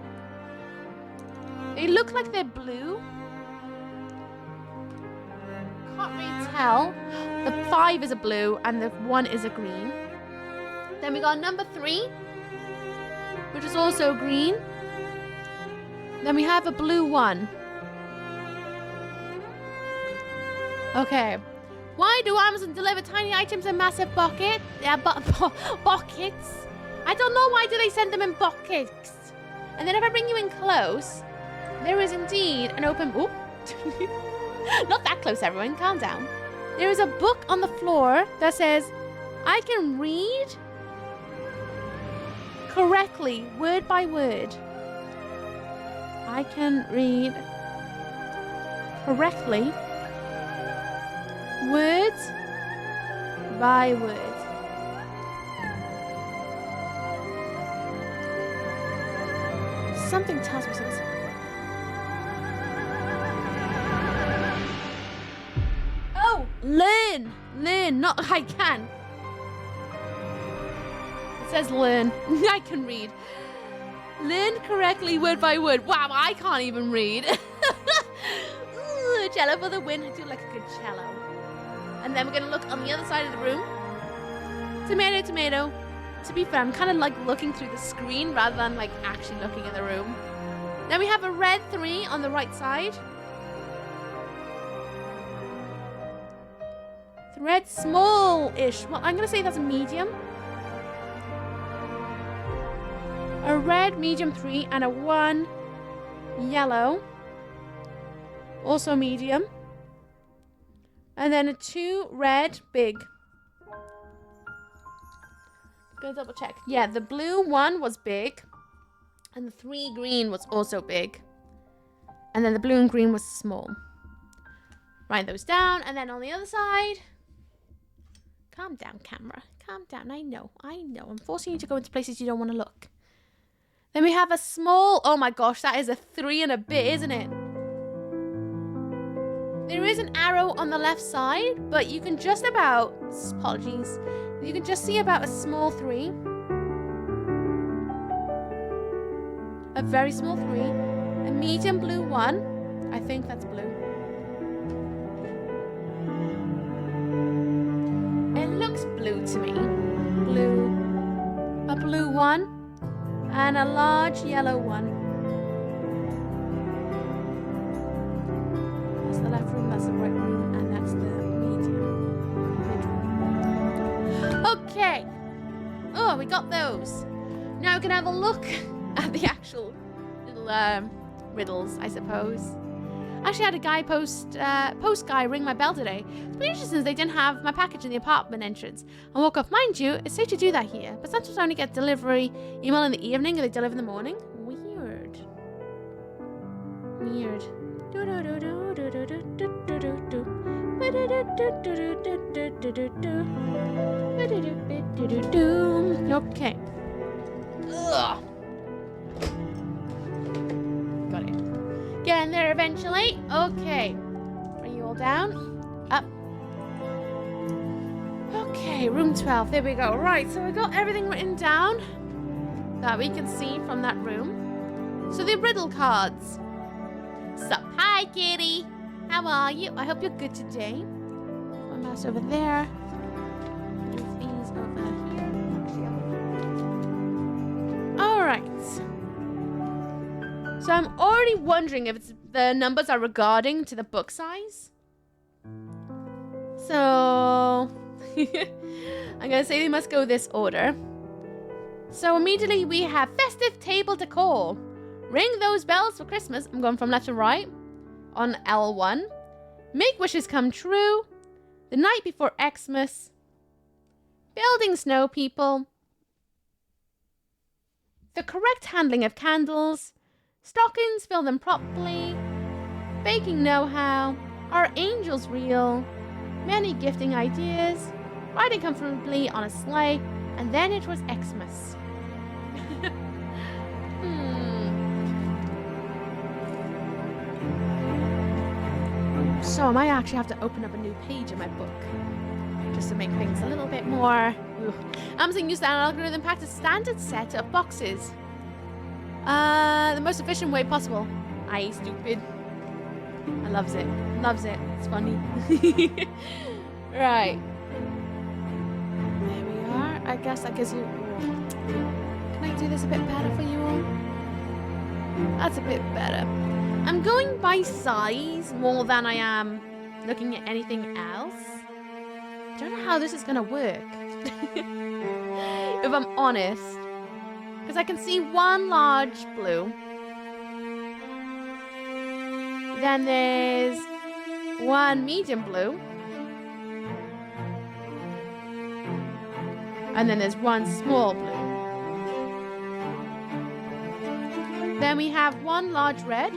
They look like they're blue. Can't really tell. The 5 is a blue and the 1 is a green. Then we got number 3, which is also green. Then we have a blue 1. Okay. Why do Amazon deliver tiny items in massive buckets? Buckets? I don't know, why do they send them in buckets? And then if I bring you in close, there is indeed an open... Oop. Not that close, everyone. Calm down. There is a book on the floor that says, I can read correctly, word by word. I can read correctly, word by word. Something tells me something. Oh, learn, not I can. It says learn. I can read. Learn correctly, word by word. Wow, I can't even read. Ooh, cello for the win. I do like a good cello. And then we're going to look on the other side of the room. Tomato, tomato. To be fair, I'm kind of like looking through the screen rather than like actually looking in the room. Then we have a red 3 on the right side. The red small-ish. Well, I'm going to say that's a medium. A red medium 3 and a 1 yellow. Also medium. And then a 2 red big. Go double check. Yeah, the blue 1 was big. And the 3 green was also big. And then the blue and green was small. Write those down. And then on the other side. Calm down, camera. Calm down. I know. I'm forcing you to go into places you don't want to look. Then we have a small... Oh my gosh, that is a 3 and a bit, isn't it? There is an arrow on the left side, but you can just about... Apologies. You can just see about a small 3. A very small 3. A medium blue 1. I think that's blue. It looks blue to me. Blue. A blue 1. And a large yellow 1. That's the left room, that's the right room, and that's the medium. Okay. Oh, we got those. Now we can have a look at the actual little riddles, I suppose. Actually, I had a guy post guy ring my bell today. It's been interesting since they didn't have my package in the apartment entrance. I woke up. Mind you, it's safe to do that here, but sometimes I only get delivery email in the evening and they deliver in the morning. Weird. Okay. Ugh. Got it. Get in there eventually. Okay. Bring you all down. Up. Okay, room 12. There we go. Right, so I got everything written down that we can see from that room. So the riddle cards. Sup? Hi, kitty. How are you? I hope you're good today. My mouse over there. Move these over here. Alright. So I'm already wondering if the numbers are regarding to the book size. So I'm gonna say they must go this order. So immediately we have festive table decor. Ring those bells for Christmas. I'm going from left to right on L1. Make wishes come true. The night before Xmas. Building snow people. The correct handling of candles. Stockings, fill them properly. Baking know-how. Are angels real? Many gifting ideas. Riding comfortably on a sleigh. And then it was Xmas. So I might actually have to open up a new page in my book. Just to make things a little bit more... Amazon used an algorithm packed a standard set of boxes. The most efficient way possible. Aye, stupid. I loves it. Loves it. It's funny. Right. There we are. I guess that gives you... Can I do this a bit better for you all? That's a bit better. I'm going by size more than I am looking at anything else. I don't know how this is going to work. If I'm honest. Because I can see one large blue. Then there's one medium blue. And then there's one small blue. Then we have one large red.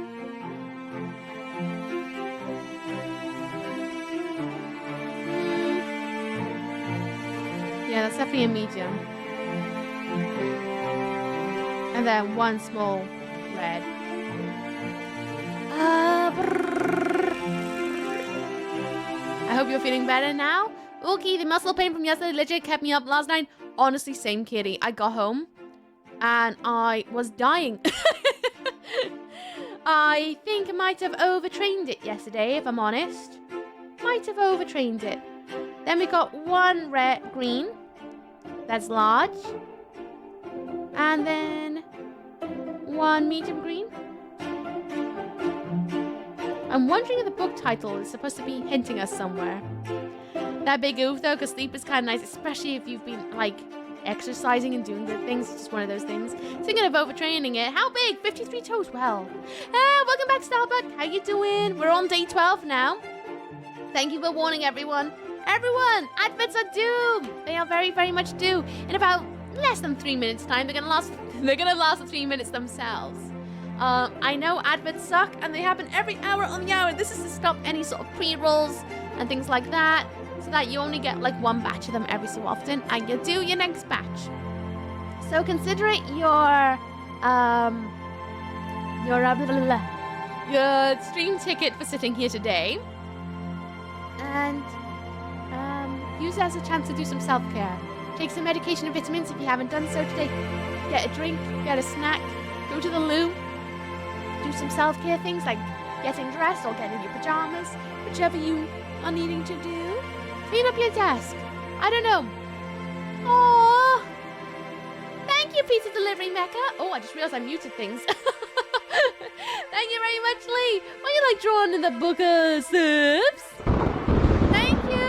Yeah, that's definitely a medium. And then one small red. I hope you're feeling better now. Okay, the muscle pain from yesterday legit kept me up last night. Honestly, same, Kitty. I got home and I was dying. I think I might have overtrained it yesterday, if I'm honest. Might have overtrained it. Then we got one green. That's large. And then one medium green. I'm wondering if the book title is supposed to be hinting us somewhere. That big oof though, because sleep is kind of nice, especially if you've been like exercising and doing good things. It's just one of those things. Thinking of overtraining it. How big? 53 toes. Well. Welcome back, Starbuck. How you doing? We're on day 12 now. Thank you for warning everyone. Everyone, adverts are due. They are very, very much due. In about less than 3 minutes time, they're gonna last for 3 minutes themselves. I know adverts suck and they happen every hour on the hour. This is to stop any sort of pre-rolls and things like that, so that you only get like one batch of them every so often, and you do your next batch. So consider it your stream ticket for sitting here today, and use it as a chance to do some self-care. Take some medication and vitamins if you haven't done so today. Get a drink, get a snack, go to the loo, do some self-care things like getting dressed or getting your pajamas, whichever you are needing to do. Clean up your desk. I don't know. Oh, thank you, pizza delivery Mecca. Oh, I just realized I muted things. Thank you very much, Lee. Why you like drawing in the book of subs? Thank you.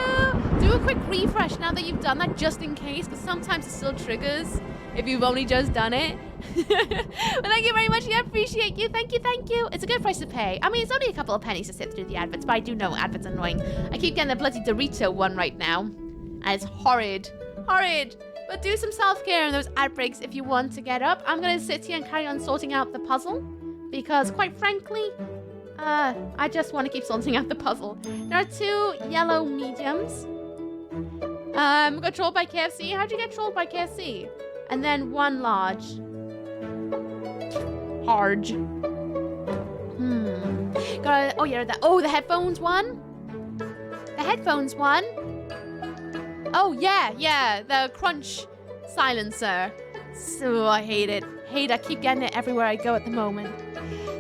Do a quick refresh now that you've done that, just in case, because sometimes it still triggers if you've only just done it. Well, thank you very much. I appreciate you. Thank you, thank you. It's a good price to pay. I mean, it's only a couple of pennies to sit through the adverts, but I do know adverts are annoying. I keep getting the bloody Dorito one right now, and it's horrid. Horrid. But do some self-care in those ad breaks if you want to get up. I'm going to sit here and carry on sorting out the puzzle, because quite frankly, I just want to keep sorting out the puzzle. There are 2 yellow mediums. Got trolled by KFC. How'd you get trolled by KFC? And then 1 large. Harge. Oh yeah, the headphones one. The headphones one. Oh yeah, the crunch silencer. So I hate it. I keep getting it everywhere I go at the moment.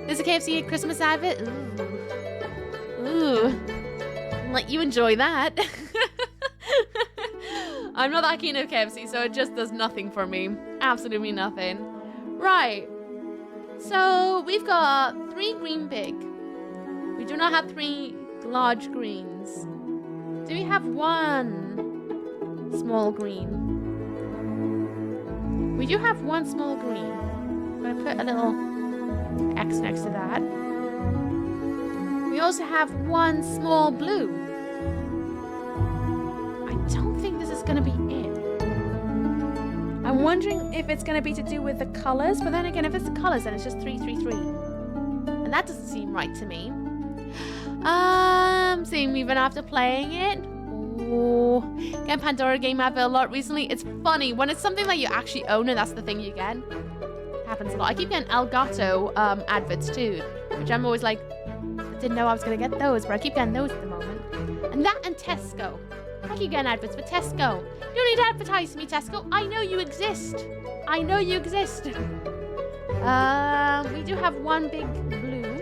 There's a KFC Christmas advert. Ooh. Ooh. Let you enjoy that. I'm not that keen of KFC, so it just does nothing for me. Absolutely nothing. Right. So we've got 3 green big. We do not have 3 large greens. Do we have 1 small green? We do have 1 small green. I'm going to put a little X next to that. We also have 1 small blue. I don't think this is going to be it. I'm wondering if it's going to be to do with the colors, but then again, if it's the colors, then it's just 3, 3, 3. And that doesn't seem right to me. Seeing even after playing it. Oh, getting Pandora game advert a lot recently. It's funny when it's something that you actually own and that's the thing you get. Happens a lot. I keep getting Elgato adverts too, which I'm always like, I didn't know I was gonna get those, but I keep getting those at the moment. And that and Tesco. I keep getting adverts for Tesco. You don't need to advertise to me, Tesco. I know you exist. I know you exist. We do have 1 big blue.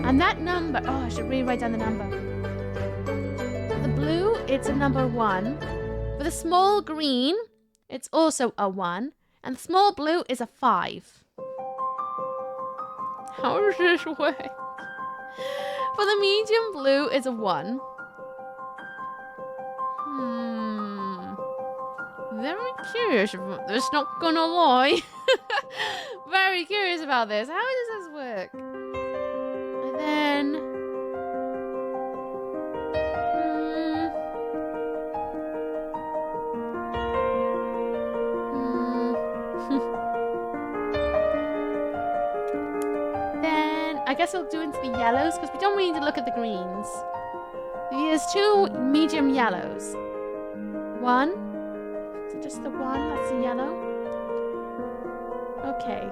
And that number, oh, I should really write down the number. For the blue, it's a number 1. For the small green, it's also a 1. And the small blue is a 5. How does this work? For the medium blue is a 1. Very curious about this, not gonna lie. Very curious about this. How does this work? And then... then I guess I'll do into the yellows because we don't really need to look at the greens. There's 2 medium yellows. 1. Is it just the 1? That's the yellow. Okay.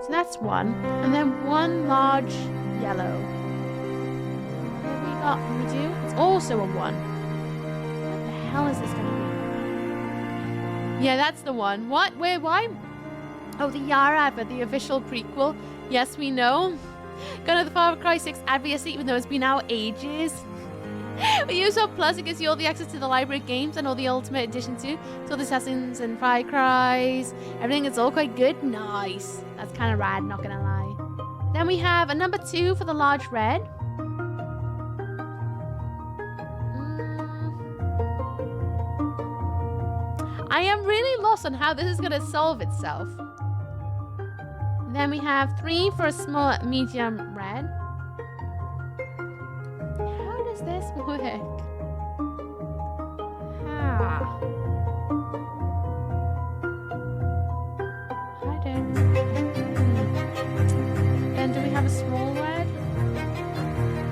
So that's 1. And then 1 large yellow. We do? It's also a 1. What the hell is this going to be? Yeah, that's the one. What? Where? Why? Oh, the Yara advert, the official prequel. Yes, we know. Gone to the Far Cry 6 advert yesterday, even though it's been out ages. We use Ubisoft Plus, it gives you all the access to the library of games and all the Ultimate Edition too. So all the Assassins and Far Cries, everything is all quite good. Nice. That's kind of rad, not gonna lie. Then we have a number 2 for the large red. I am really lost on how this is gonna solve itself. Then we have 3 for a small medium red. How does this work? I don't know. Then do we have a small red?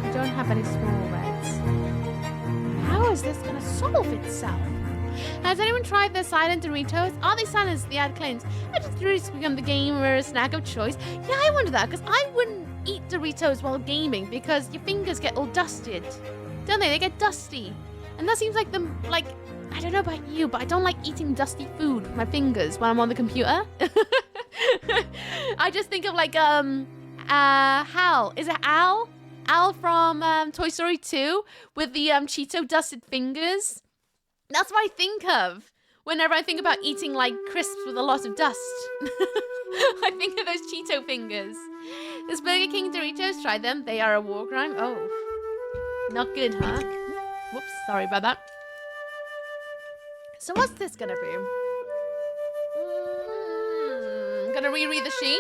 We don't have any small reds. How is this gonna solve itself? Has anyone tried the silent Doritos? Are they silenced? The ad claims. I just Doritos become the gamer snack of choice. Yeah, I wonder that, because I wouldn't eat Doritos while gaming because your fingers get all dusted. Don't they? They get dusty. And that seems like I don't know about you, but I don't like eating dusty food with my fingers when I'm on the computer. I just think of like, Hal. Is it Al? Al from Toy Story 2 with the Cheeto dusted fingers. That's what I think of whenever I think about eating like crisps with a lot of dust. I think of those Cheeto fingers. This Burger King Doritos, try them. They are a war crime. Oh, not good, huh? Whoops, sorry about that. So what's this gonna be? Gonna reread the sheet.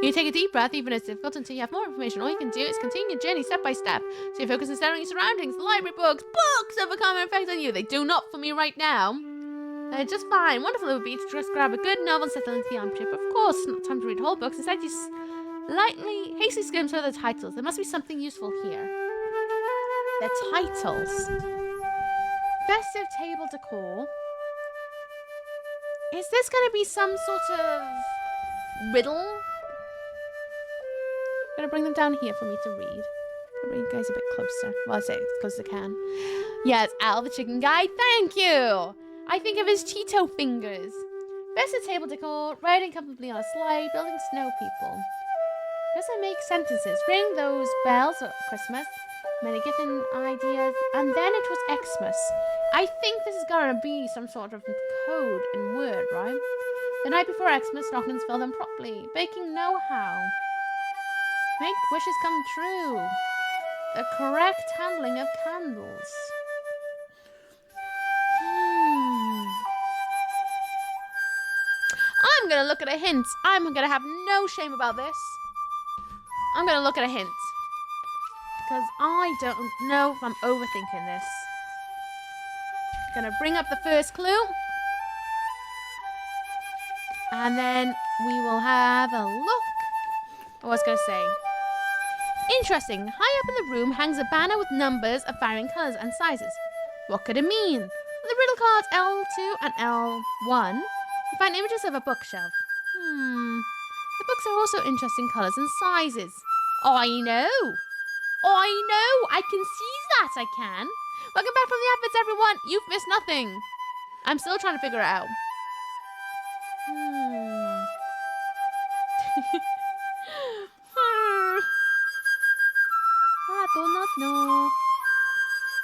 You take a deep breath, even if it's difficult, until you have more information. All you can do is continue your journey step by step. So you focus on staring at your surroundings, the library books have a common effect on you. They do not for me right now. They're just fine. Wonderful it would be to just grab a good novel and settle into the armchair. But of course, not time to read whole books. Instead, you hastily skim through the titles. There must be something useful here. The titles. Festive table decor. Is this going to be some sort of riddle? I'm gonna bring them down here for me to read. I'll bring you guys a bit closer. Well, I say as close as I can. Yeah, it's Al the chicken guy. Thank you! I think of his Cheeto fingers. Festive table decor, riding comfortably on a sleigh, building snow people. Doesn't make sentences. Ring those bells at Christmas. Many given ideas. And then it was Xmas. I think this is gonna be some sort of code in Word, right? The night before Xmas, stockings fill them properly. Baking know-how. Make wishes come true. The correct handling of candles. I'm gonna look at a hint. I'm gonna have no shame about this. I'm gonna look at a hint. Because I don't know if I'm overthinking this. Gonna bring up the first clue. And then we will have a look. I was gonna say. Interesting. High up in the room hangs a banner with numbers of varying colours and sizes. What could it mean? On the riddle cards L2 and L1, you find images of a bookshelf. The books are also interesting colours and sizes. I know. I can see that, I can. Welcome back from the adverts, everyone. You've missed nothing. I'm still trying to figure it out. I do not know.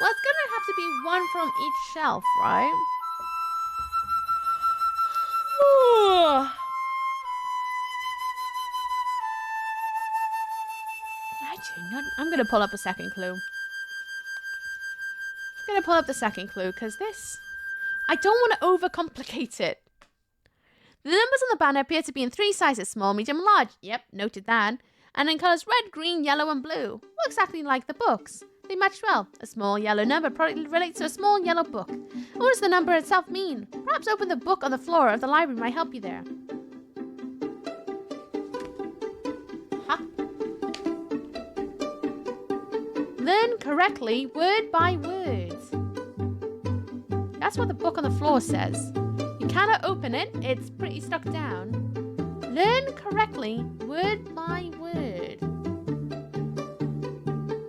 Well, it's gonna have to be one from each shelf, right? I'm gonna pull up a second clue. Because this, I don't want to overcomplicate it. The numbers on the banner appear to be in 3 sizes: small, medium, large. Yep, noted that. And in colours red, green, yellow, and blue. Look exactly like the books. They match well. A small yellow number probably relates to a small yellow book. What does the number itself mean? Perhaps open the book on the floor of the library might help you there. Huh? Learn correctly, word by word. That's what the book on the floor says. You cannot open it. It's pretty stuck down. Learn correctly, word by word.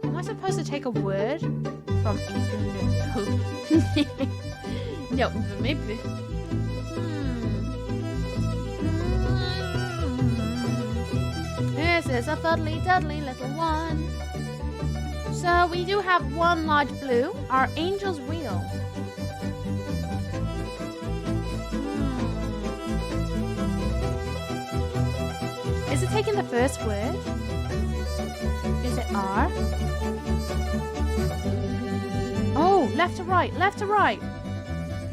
Am I supposed to take a word from... No, maybe... This is a fuddly-duddly little one. So we do have one large blue, our angel's wheel. Is it taking the first word? Is it R? Oh, left to right, left to right.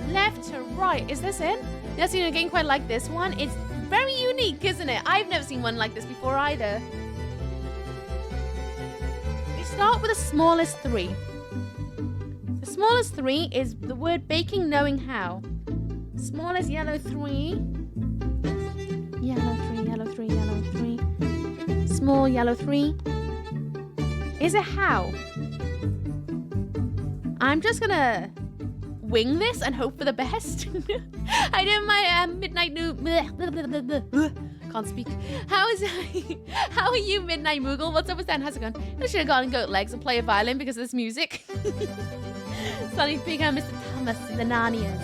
Left to right. Is this it? Yes, you're getting quite like this one. It's very unique, isn't it? I've never seen one like this before either. We start with the smallest 3. The smallest 3 is the word baking, knowing how. Smallest yellow 3. Yellow 3, yellow 3, yellow 3. Small yellow 3. Is it how? I'm just gonna wing this and hope for the best. I did my midnight can't speak. How are you, Midnight Moogle? What's up with that? How's it going? I should have gone and goat legs and play a violin because of this music. Starting to become Mr. Thomas in the Narnias.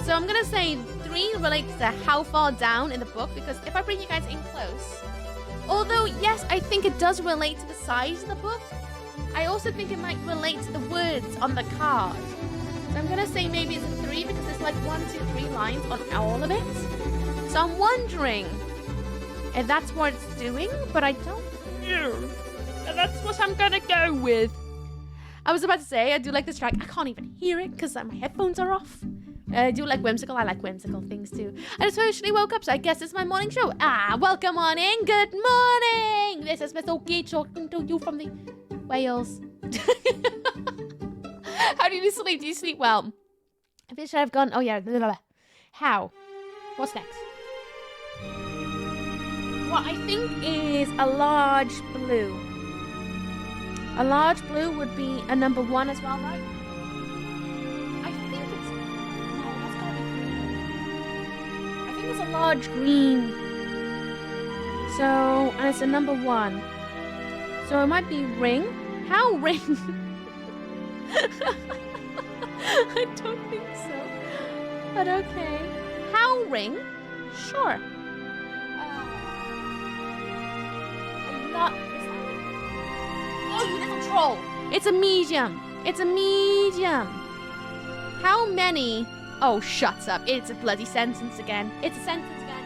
So I'm gonna say 3 relates to how far down in the book, because if I bring you guys in close, although yes, I think it does relate to the size of the book, I also think it might relate to the words on the card. So I'm gonna say maybe it's a 3 because there's like 1, 2, 3 lines on all of it. So I'm wondering if that's what it's doing, but I don't know. And that's what I'm gonna go with. I was about to say, I do like this track. I can't even hear it because my headphones are off. I do like whimsical. I like whimsical things too. I just officially woke up, so I guess it's my morning show. Welcome on in. Good morning. This is Miss Oki talking to you from the Wales. How do you sleep? Do you sleep well? I wish I've gone. Oh yeah. Blah, blah, blah. How? What's next? What I think is a large blue. A large blue would be a number 1 as well, right? I think it's... No, that's gotta be green. I think it's a large green. So, and it's a number 1. So it might be ring. How ring? I don't think so. But okay. Cow ring? Sure. Oh, you little troll. It's a medium. It's a medium. How many? Oh, shut up. It's a bloody sentence again. It's a sentence again.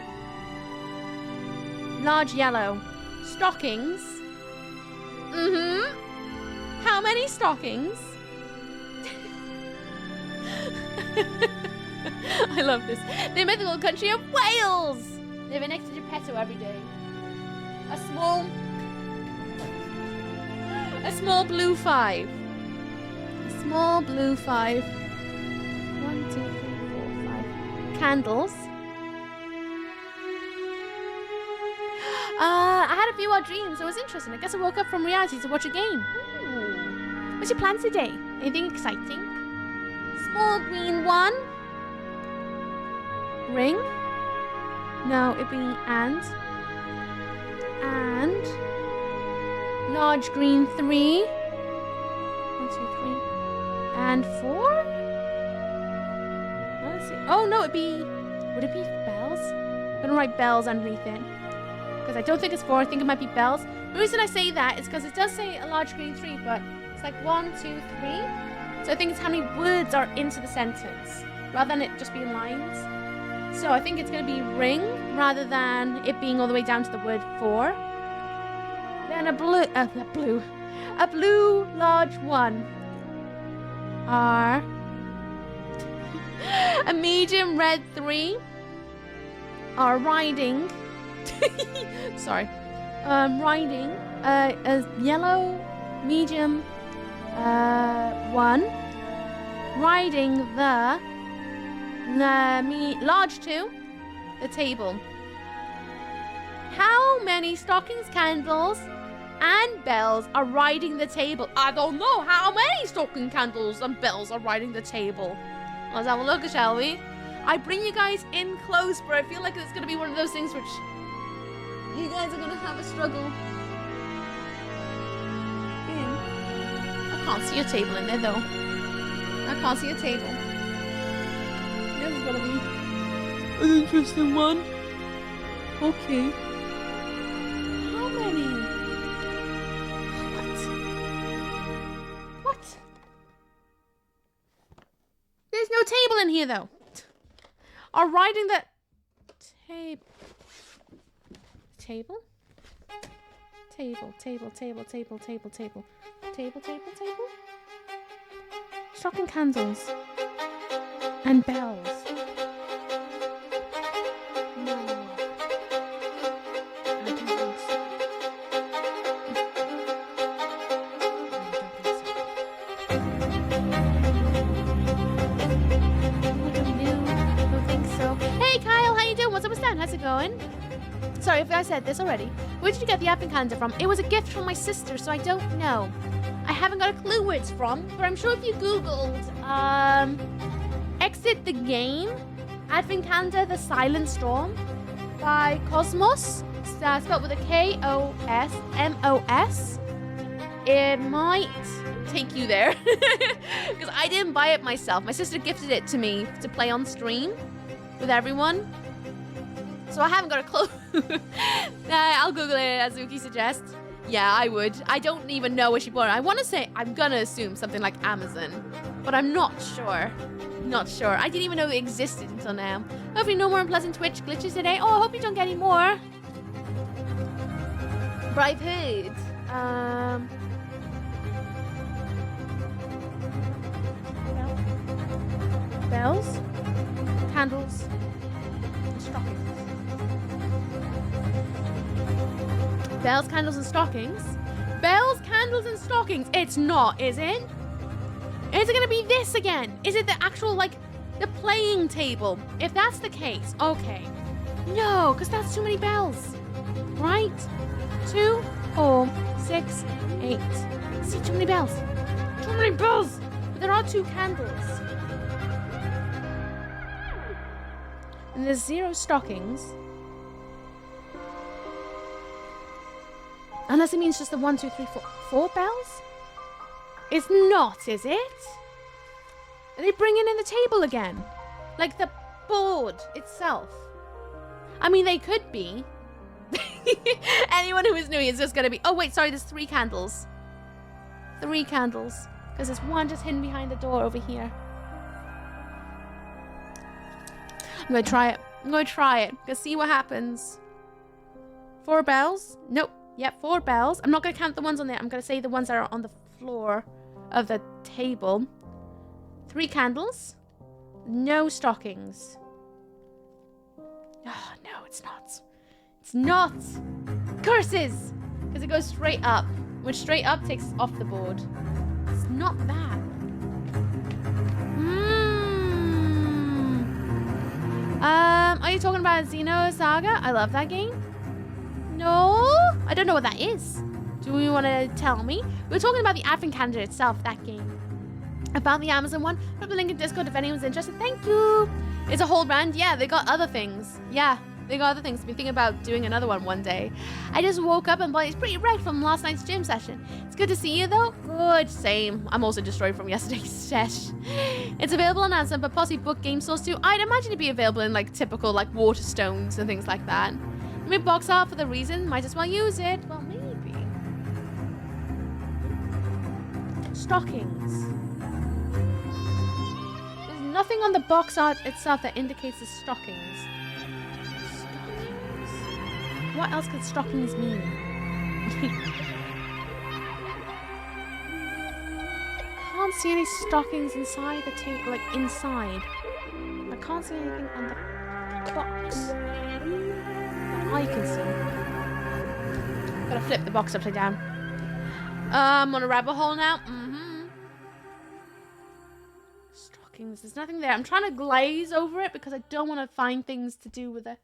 Large yellow. Stockings. Mm-hmm. How many stockings? I love this. The mythical country of Wales. Living next to Geppetto every day. A small blue 5. A small blue 5. 1, 2, 3, 4, 5. Candles. I had a few odd dreams. It was interesting. I guess I woke up from reality to watch a game. Ooh. What's your plan today? Anything exciting? Small green 1. Ring. No, it'd be and. Large green 3. 1, 2, 3. And 4? Let's see. Oh no, would it be bells? I'm gonna write bells underneath it. Because I don't think it's 4, I think it might be bells. The reason I say that is because it does say a large green 3, but it's like 1, 2, 3. So I think it's how many words are into the sentence, rather than it just being lines. So I think it's going to be ring, rather than it being all the way down to the word 4. Then a blue large 1. R. A medium red 3. Are riding. Sorry. Riding. A yellow medium 1. Riding the large 2. The table. How many stockings, candles, and bells are riding the table? I don't know how many stocking candles and bells are riding the table. Let's have a look, shall we? I bring you guys in close, but I feel like it's going to be one of those things which you guys are going to have a struggle in. I can't see a table in there, though. I can't see a table. This is going to be an interesting one. Okay. How many? What? There's no table in here, though. Are riding the table. Table? Table. Stocking candles. And bells. No. I don't think so. Hey Kyle, how you doing? What's up with Stan? How's it going? Sorry if I said this already. Where did you get the advent calendar from? It was a gift from my sister, so I don't know. I haven't got a clue where it's from, but I'm sure if you googled Exit the Game Advent Calendar The Silent Storm by Cosmos, spelled with a K-O-S-M-O-S, it might take you there. Because I didn't buy it myself. My sister gifted it to me to play on stream with everyone. So I haven't got a clue. I'll Google it as Zuki suggests. Yeah, I would. I don't even know where she bought it. I want to say, I'm going to assume something like Amazon. But I'm not sure. Not sure. I didn't even know it existed until now. Hopefully no more unpleasant Twitch glitches today. Oh, I hope you don't get any more. But I've heard. Bells. Candles. Stockings. Bells, candles, and stockings. Bells, candles, and stockings. It's not, is it? Is it going to be this again? Is it the actual, like, the playing table? If that's the case, okay. No, because that's too many bells. Right? 2, 4, 6, 8. See, too many bells. Too many bells. But there are 2 candles. And there's 0 stockings. Unless it means just the 1, 2, 3, 4 bells? It's not, is it? Are they bringing in the table again? Like the board itself. I mean, they could be. Anyone who is new is just going to be... Oh, wait, sorry, there's 3 candles. 3 candles. Because there's one just hidden behind the door over here. I'm going to try it. I'm going to try it. Gonna see what happens. 4 bells? Nope. Yep, 4 bells. I'm not going to count the ones on there. I'm going to say the ones that are on the floor of the table. 3 candles. No stockings. Oh, no, it's not. It's not. Curses! Because it goes straight up. Which straight up takes off the board. It's not that. Are you talking about Xeno Saga? I love that game. No, I don't know what that is. Do you want to tell me? We're talking about the Advent Calendar itself, that game. I found the Amazon one. Put the link in Discord if anyone's interested. Thank you. It's a whole brand. Yeah, they got other things. Yeah, they got other things. I've been thinking about doing another one day. I just woke up and it's pretty red from last night's gym session. It's good to see you though. Good, same. I'm also destroyed from yesterday's sesh. It's available on Amazon, but possibly book game stores too. I'd imagine it'd be available in like typical like Waterstones and things like that. Maybe box art for the reason. Might as well use it. Well, maybe. Stockings. There's nothing on the box art itself that indicates the stockings. Stockings. What else could stockings mean? Can't see any stockings inside the table, like inside. I can't see anything on the box that I can see. Gotta flip the box upside down. I'm on a rabbit hole now. Stockings. There's nothing there. I'm trying to glaze over it because I don't want to find things to do with the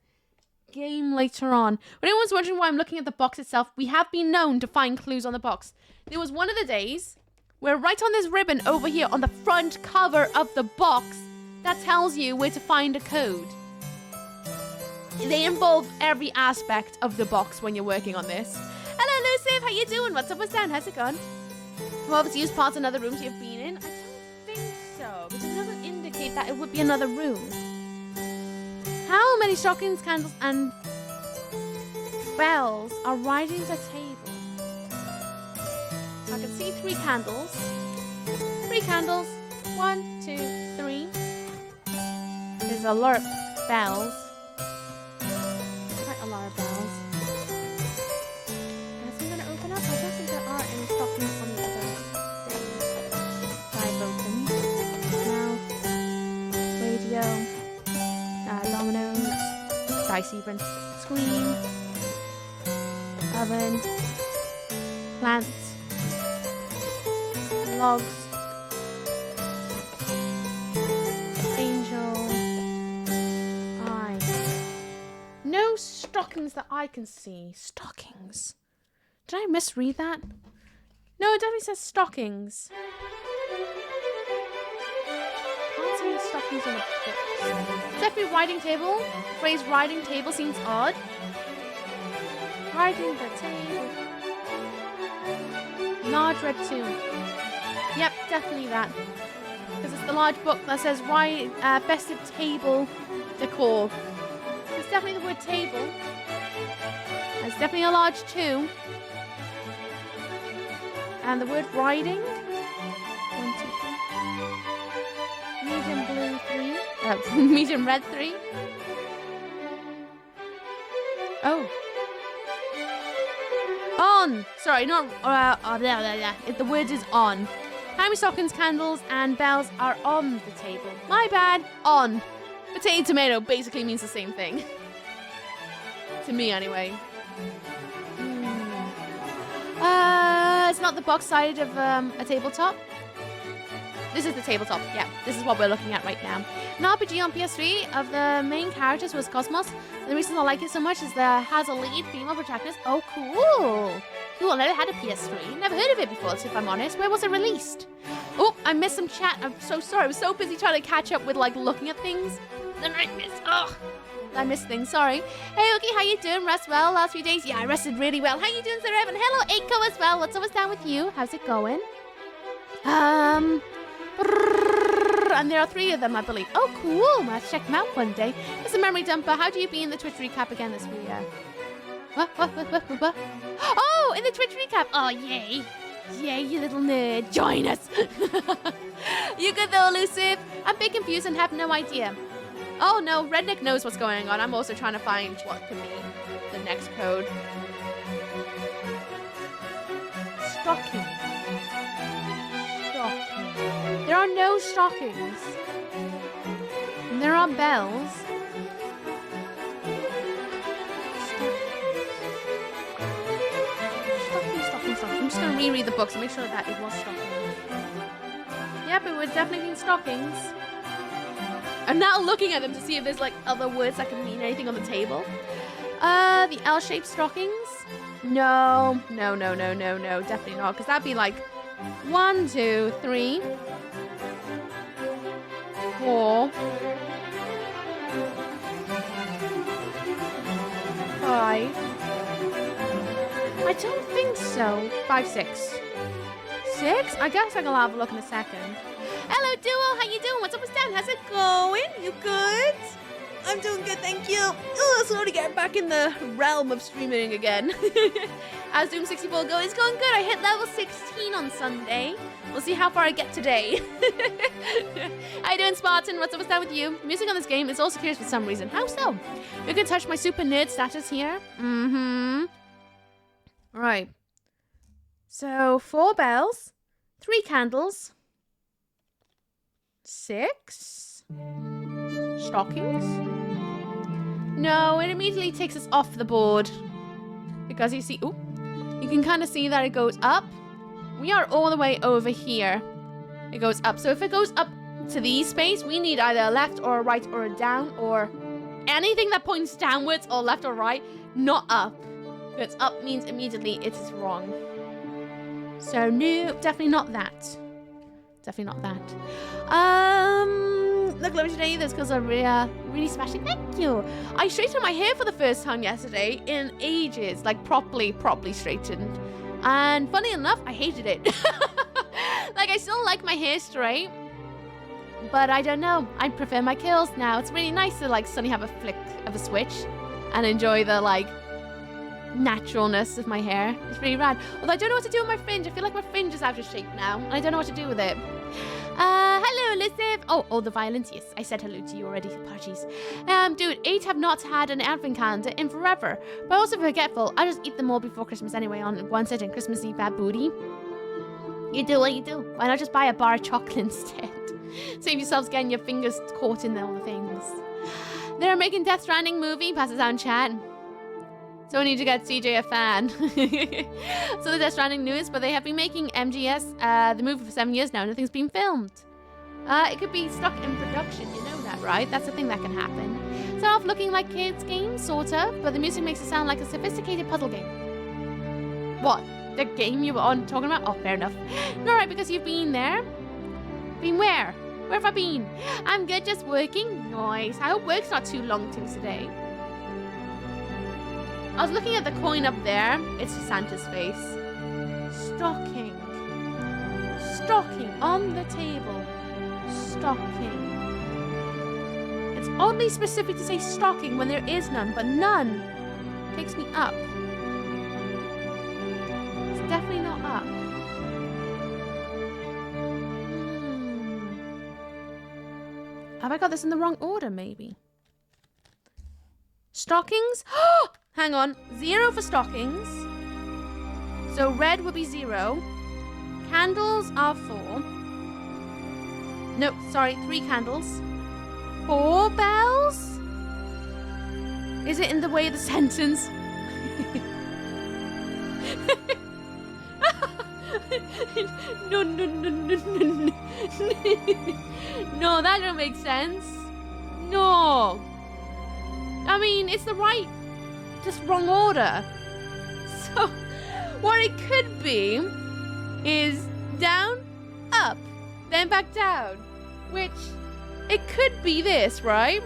game later on. When anyone's wondering why I'm looking at the box itself, we have been known to find clues on the box. There was one of the days where right on this ribbon over here on the front cover of the box that tells you where to find a code. They involve every aspect of the box when you're working on this. Hello, Luciv. How you doing? What's up, what's down? How's it going? Whoever's used parts in other rooms you've been in? I don't think so, because it doesn't indicate that it would be another room. How many stockings, candles, and bells are riding the table? I can see 3 candles. 3 candles. 1, 2, 3. There's a lot of bells. Quite a lot of bells. Is this going to open up? I don't think there are any stockings on the other side open. Now, radio, dominoes, dicey print screen, oven, plants, logs, angel, eye. No stockings that I can see. Stockings. Did I misread that? No, it definitely says stockings. Can't see any stockings on the box. Definitely riding table. The phrase riding table seems odd. Riding the table. Large red tomb. Yep, definitely that. Because it's the large book that says festive table decor. It's definitely the word table. There's definitely a large 2. And the word riding. 1, 2, 3. Medium blue 3. Medium red 3. Oh. On! Sorry, not... The word is on. How many stockings, candles, and bells are on the table? My bad. On. Potato, tomato basically means the same thing. To me, anyway. It's not the box side of a tabletop. This is the tabletop. Yeah, this is what we're looking at right now. An RPG on PS3 of the main characters was Cosmos. And the reason I like it so much is that it has a lead female protagonist. Oh, cool. Cool, I never had a PS3. Never heard of it before, if I'm honest. Where was it released? Oh, I missed some chat. I'm so sorry. I was so busy trying to catch up with, like, looking at things. Then I missed. Ugh. I missed things, sorry. Hey, Ookie, how you doing? Rest well last few days? Yeah, I rested really well. How you doing, Sir Evan? Hello, Aiko as well. What's down with you? How's it going? I and there are 3 of them, I believe. Oh, cool. I'll have to check them out one day. It's a memory dumper. How do you be in the Twitch recap again this week? What? Oh, in the Twitch recap. Oh, yay. Yay, you little nerd. Join us. You good though, Elusive? I'm a bit confused and have no idea. Oh, no. Redneck knows what's going on. I'm also trying to find what can be the next code. Stocking. There are no stockings. And there are bells. Stocking. I'm just going to reread the books and make sure that it was stockings. Yep, it would definitely mean stockings. I'm now looking at them to see if there's like other words that can mean anything on the table. The L-shaped stockings? No. Definitely not. Because that'd be like 1, 2, 3, 4, 5. I don't think so. 5, 6. 6? I guess I can have a look in a second. Hello, Duo. How you doing? What's up with Stan? How's it going? You good? I'm doing good, thank you. Oh, slowly getting back in the realm of streaming again. How's Doom 64 going? It's going good. I hit level 16 on Sunday. We'll see how far I get today. How you doing, Spartan? What's up with that with you? Music on this game is also curious for some reason. How so? You can touch my super nerd status here. Right. So 4 bells, 3 candles, 6 stockings. No, it immediately takes us off the board because you see, you can kind of see that it goes up. We are all the way over here. It goes up. So if it goes up to these space, we need either a left or a right or a down or anything that points downwards or left or right, not up. Because up means immediately it is wrong. So no, definitely not that. Definitely not that. Look, lovely today. Those girls are really smashing. Thank you. I straightened my hair for the first time yesterday in ages, like properly straightened. And funny enough, I hated it. Like, I still like my hair straight, but I don't know. I prefer my curls now. It's really nice to like suddenly have a flick of a switch and enjoy the like naturalness of my hair. It's really rad. Although I don't know what to do with my fringe. I feel like my fringe is out of shape now, and I don't know what to do with it. Hello, Elusive. Oh, the violence. Yes, I said hello to you already. Apologies. Dude, 8 have not had an advent calendar in forever. But also forgetful. I just eat them all before Christmas anyway on one sitting. Christmas Eve, bad booty. You do what you do. Why not just buy a bar of chocolate instead? Save yourselves getting your fingers caught in all the things. They're making Death Stranding movie. Passes out in chat. So we need to get CJ a fan. So the Death Stranding news, but they have been making MGS, the movie for 7 years now. Nothing's been filmed. It could be stuck in production, you know that, right? That's a thing that can happen. It's off looking like kids' games, sort of, but the music makes it sound like a sophisticated puzzle game. What? The game you were on talking about? Oh, fair enough. No, right, because you've been there. Been where? Where have I been? I'm good, just working. Nice. I hope work's not too long till today. I was looking at the coin up there. It's Santa's face. Stocking. Stocking on the table. Stocking. It's oddly specific to say stocking when there is none, but none takes me up. It's definitely not up. Have I got this in the wrong order, maybe? Stockings? Hang on. 0 for stockings. So red would be 0. Candles are 4. No, sorry, 3 candles. 4 bells? Is it in the way of the sentence? No. No, that don't make sense. No. I mean, it's the right, just wrong order. So, what it could be is down, up, then back down. Which, it could be this, right?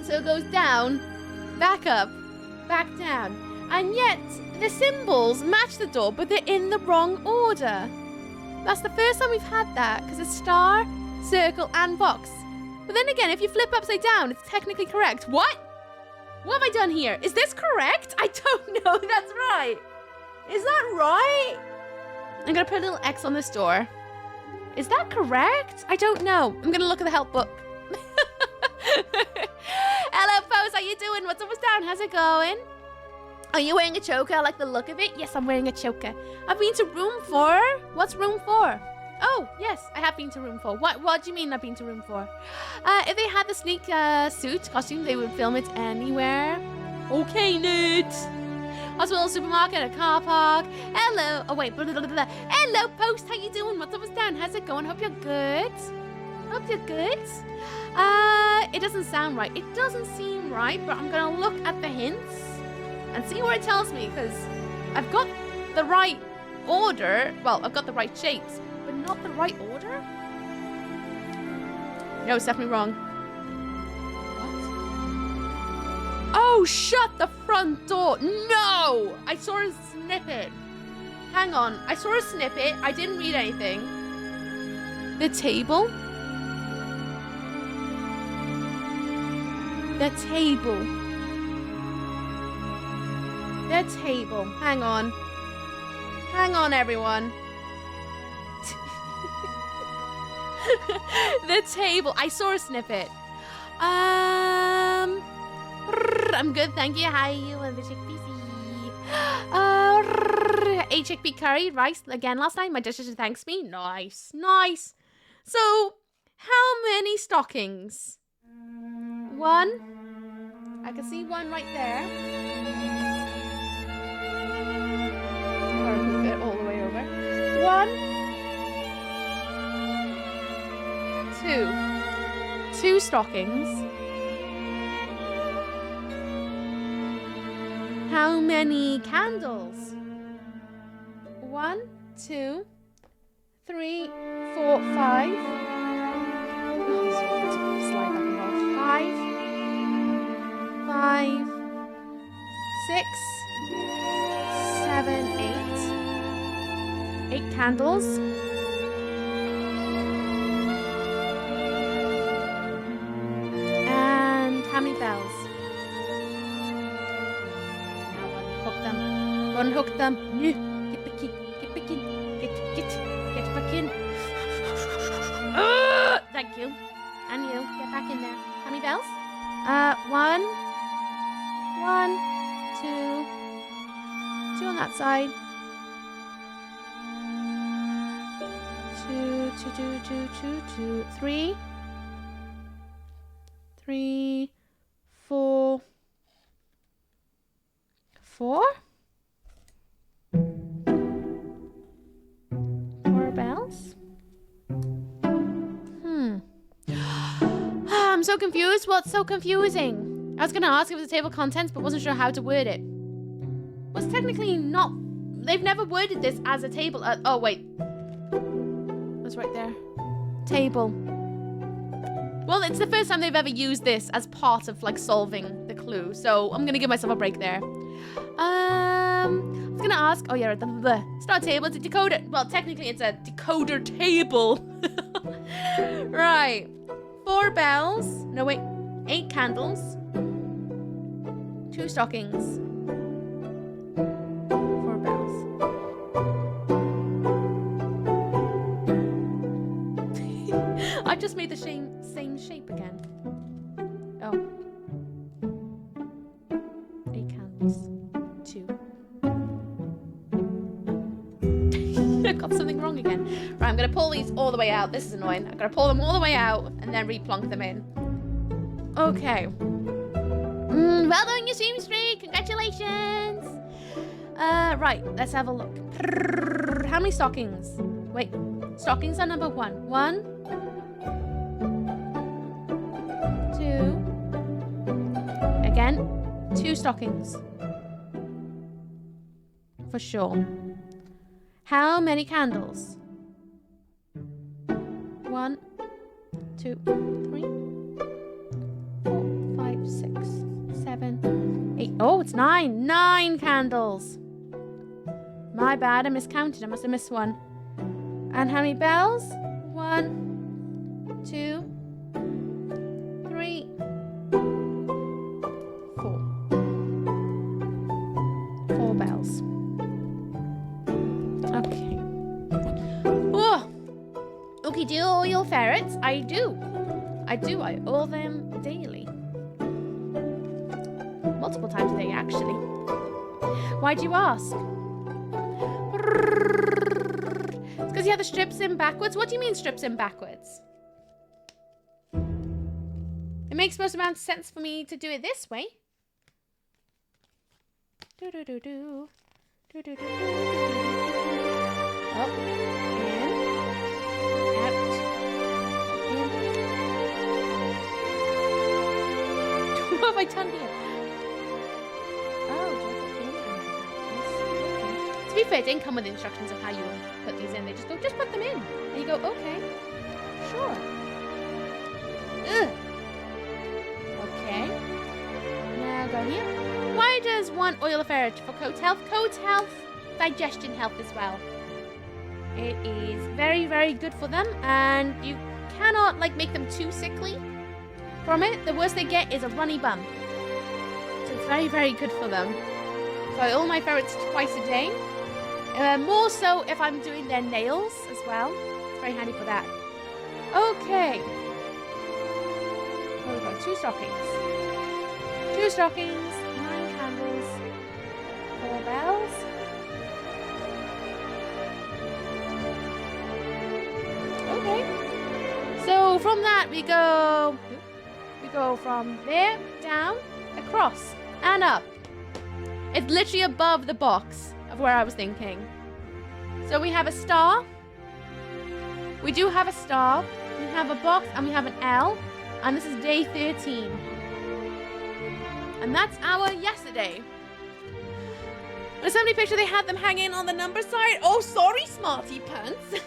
So it goes down, back up, back down. And yet, the symbols match the door, but they're in the wrong order. That's the first time we've had that, because it's star, circle, and box. But then again, if you flip upside down, it's technically correct. What? What have I done here? Is this correct? I don't know. That's right. Is that right? I'm going to put a little X on this door. Is that correct? I don't know. I'm going to look at the help book. Hello, Pose. How you doing? What's up, what's down? How's it going? Are you wearing a choker? I like the look of it. Yes, I'm wearing a choker. I've been to room 4. What's room 4? Oh, yes, I have been to room 4. What do you mean I've been to room 4? If they had the sneak suit costume, they would film it anywhere. Okay, nerds. Hospital, supermarket, a car park. Hello. Oh, wait. Blah, blah, blah, blah. Hello, Post. How you doing? What's up, what's down? How's it going? Hope you're good. Hope you're good. It doesn't sound right. It doesn't seem right, but I'm going to look at the hints and see what it tells me, because I've got the right order. Well, I've got the right shapes, but not the right order. No, it's definitely wrong. Oh, shut the front door. No! I saw a snippet. Hang on. I saw a snippet. I didn't read anything. The table? The table. The table. Hang on. Hang on, everyone. The table. I saw a snippet. I'm good, thank you. Hi, you and the chickpea. Chickpea curry, rice again last night. My dietitian thanks me. Nice, nice. So, how many stockings? 1. I can see 1 right there. Or move it all the way over. 1, 2. 2 stockings. How many candles? 1, 2, 3, 4, 5. Oh, slide back and forth. 5, 6, 7, 8. 8 candles. And how many bells? Unhook them. Get back in. Get back in. Get back in. Thank you. And you. Get back in there. How many bells? 1, 2. 2 on that side. 2. 3. 3, 4. 4? 4 bells? I'm so confused. What's so confusing? I was going to ask if it was table of contents, but wasn't sure how to word it. Well, it's technically not. They've never worded this as a table. Oh, wait. What's right there? Table. Well, it's the first time they've ever used this as part of, like, solving the clue. So I'm going to give myself a break there. I was going to ask. Oh, yeah, it's not a table. It's a decoder. Well, technically, it's a decoder table. Right. 4 bells. No, wait. 8 candles. 2 stockings. 4 bells. I just made the same shape again. Oh. 8 candles. 2. I got something wrong again. Right, I'm going to pull these all the way out. This is annoying. I'm going to pull them all the way out and then replonk them in. Okay. Well done, your stream streak. Congratulations. Right, let's have a look. How many stockings? Wait, stockings are number 1. 1, 2. Again, 2 stockings. For sure. How many candles? 1, 2, 3, 4, 5, 6, 7, 8. Oh, it's 9. 9 candles. My bad, I miscounted. I must have missed one. And how many bells? 1, 2, 3, 4. 4 bells. Okay. Oh! Okay, do you oil ferrets? I do. I oil them daily. Multiple times a day, actually. Why'd you ask? It's because you have the strips in backwards. What do you mean strips in backwards? It makes most amount of sense for me to do it this way. Do do do do. Do do do do. Up, in, out, in. What have I done here? Oh, do I go in and out? Yes. To be fair, it didn't come with instructions of how you put these in. They just go, just put them in. And you go, okay, sure. Ugh. Okay. Now go here. Why does one oil a ferret? For coat health? Coat health, digestion health as well. It is very, very good for them, and you cannot like make them too sickly from it. The worst they get is a runny bum. So it's very, very good for them. So I oil my ferrets twice a day. More so if I'm doing their nails as well. It's very handy for that. Okay. Oh, we've got 2 stockings. 2 stockings, 9 candles, 4 bells. Okay. So from that we go from there, down, across, and up. It's literally above the box of where I was thinking. So we have a star. We do have a star. We have a box and we have an L. And this is day 13. And that's our yesterday. On assembly picture, they had them hanging on the number side. Oh, sorry, smarty pants.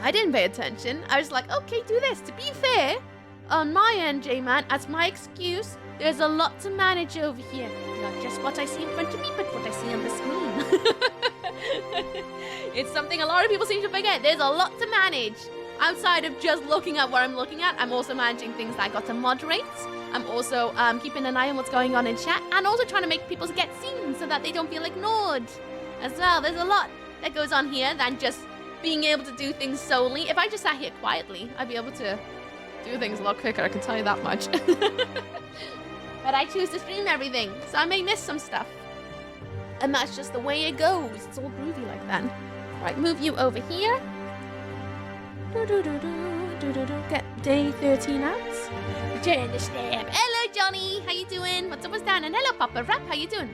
I didn't pay attention. I was like, okay, do this. To be fair, on my end, J-Man, as my excuse, there's a lot to manage over here. Not just what I see in front of me, but what I see on the screen. It's something a lot of people seem to forget. There's a lot to manage. Outside of just looking at what I'm looking at, I'm also managing things that I got to moderate. I'm also keeping an eye on what's going on in chat, and also trying to make people get seen so that they don't feel ignored as well. There's a lot that goes on here than just being able to do things solely. If I just sat here quietly, I'd be able to do things a lot quicker, I can tell you that much. But I choose to stream everything, so I may miss some stuff. And that's just the way it goes. It's all groovy like that. Right, move you over here. Get day 13 out. Return the snap. Hello, Johnny. How you doing? What's up, what's down? And hello, Papa Rap. How you doing?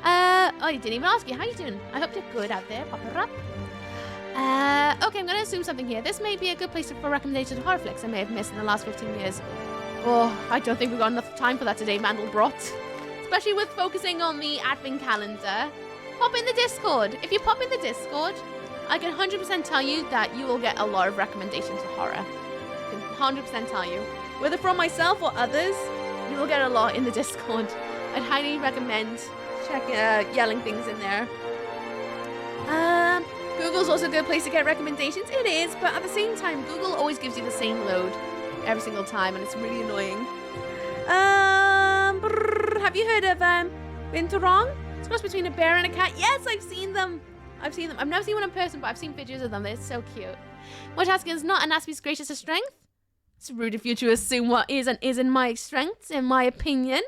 Oh, I didn't even ask you. How you doing? I hope you're good out there, Papa Rap. Okay, I'm going to assume something here. This may be a good place for recommendations of horror flicks I may have missed in the last 15 years. Oh, I don't think we've got enough time for that today, Mandelbrot. Especially with focusing on the advent calendar. Pop in the Discord. If you pop in the Discord, I can 100% tell you that you will get a lot of recommendations of horror. I can 100% tell you. Whether from myself or others, you will get a lot in the Discord. I'd highly recommend yelling things in there. Google's also a good place to get recommendations. It is, but at the same time, Google always gives you the same load every single time, and it's really annoying. Have you heard of Binturong? It's a cross between a bear and a cat. Yes, I've seen them. I've never seen one in person, but I've seen pictures of them. They're so cute. Multitasking is not an Aspie's gracious of strength. It's rude of you to assume what is and isn't my strengths, in my opinion.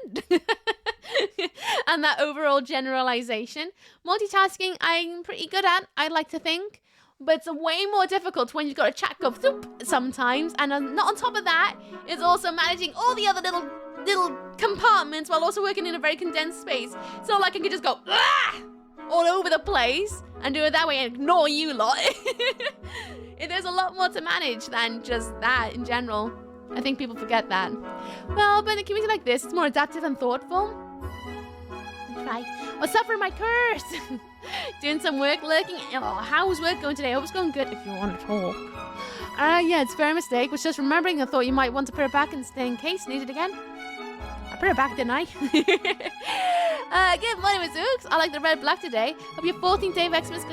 And that overall generalization. Multitasking, I'm pretty good at, I like to think. But it's way more difficult when you've got a chat go sometimes. And not on top of that, it's also managing all the other little compartments while also working in a very condensed space. It's not like I can just go all over the place and do it that way and ignore you lot. There's a lot more to manage than just that in general. I think people forget that. Well, but in a community like this, it's more adaptive and thoughtful. Try. What's up for my curse? Doing some work, lurking. Oh, how's work going today? I hope it's going good if you want to talk. Yeah, it's a fair mistake. Was just remembering. I thought you might want to put it back and stay in case needed again. I put it back, didn't I? Good morning, Miss Ooks. I like the red black today. Hope your 14th day of Xmas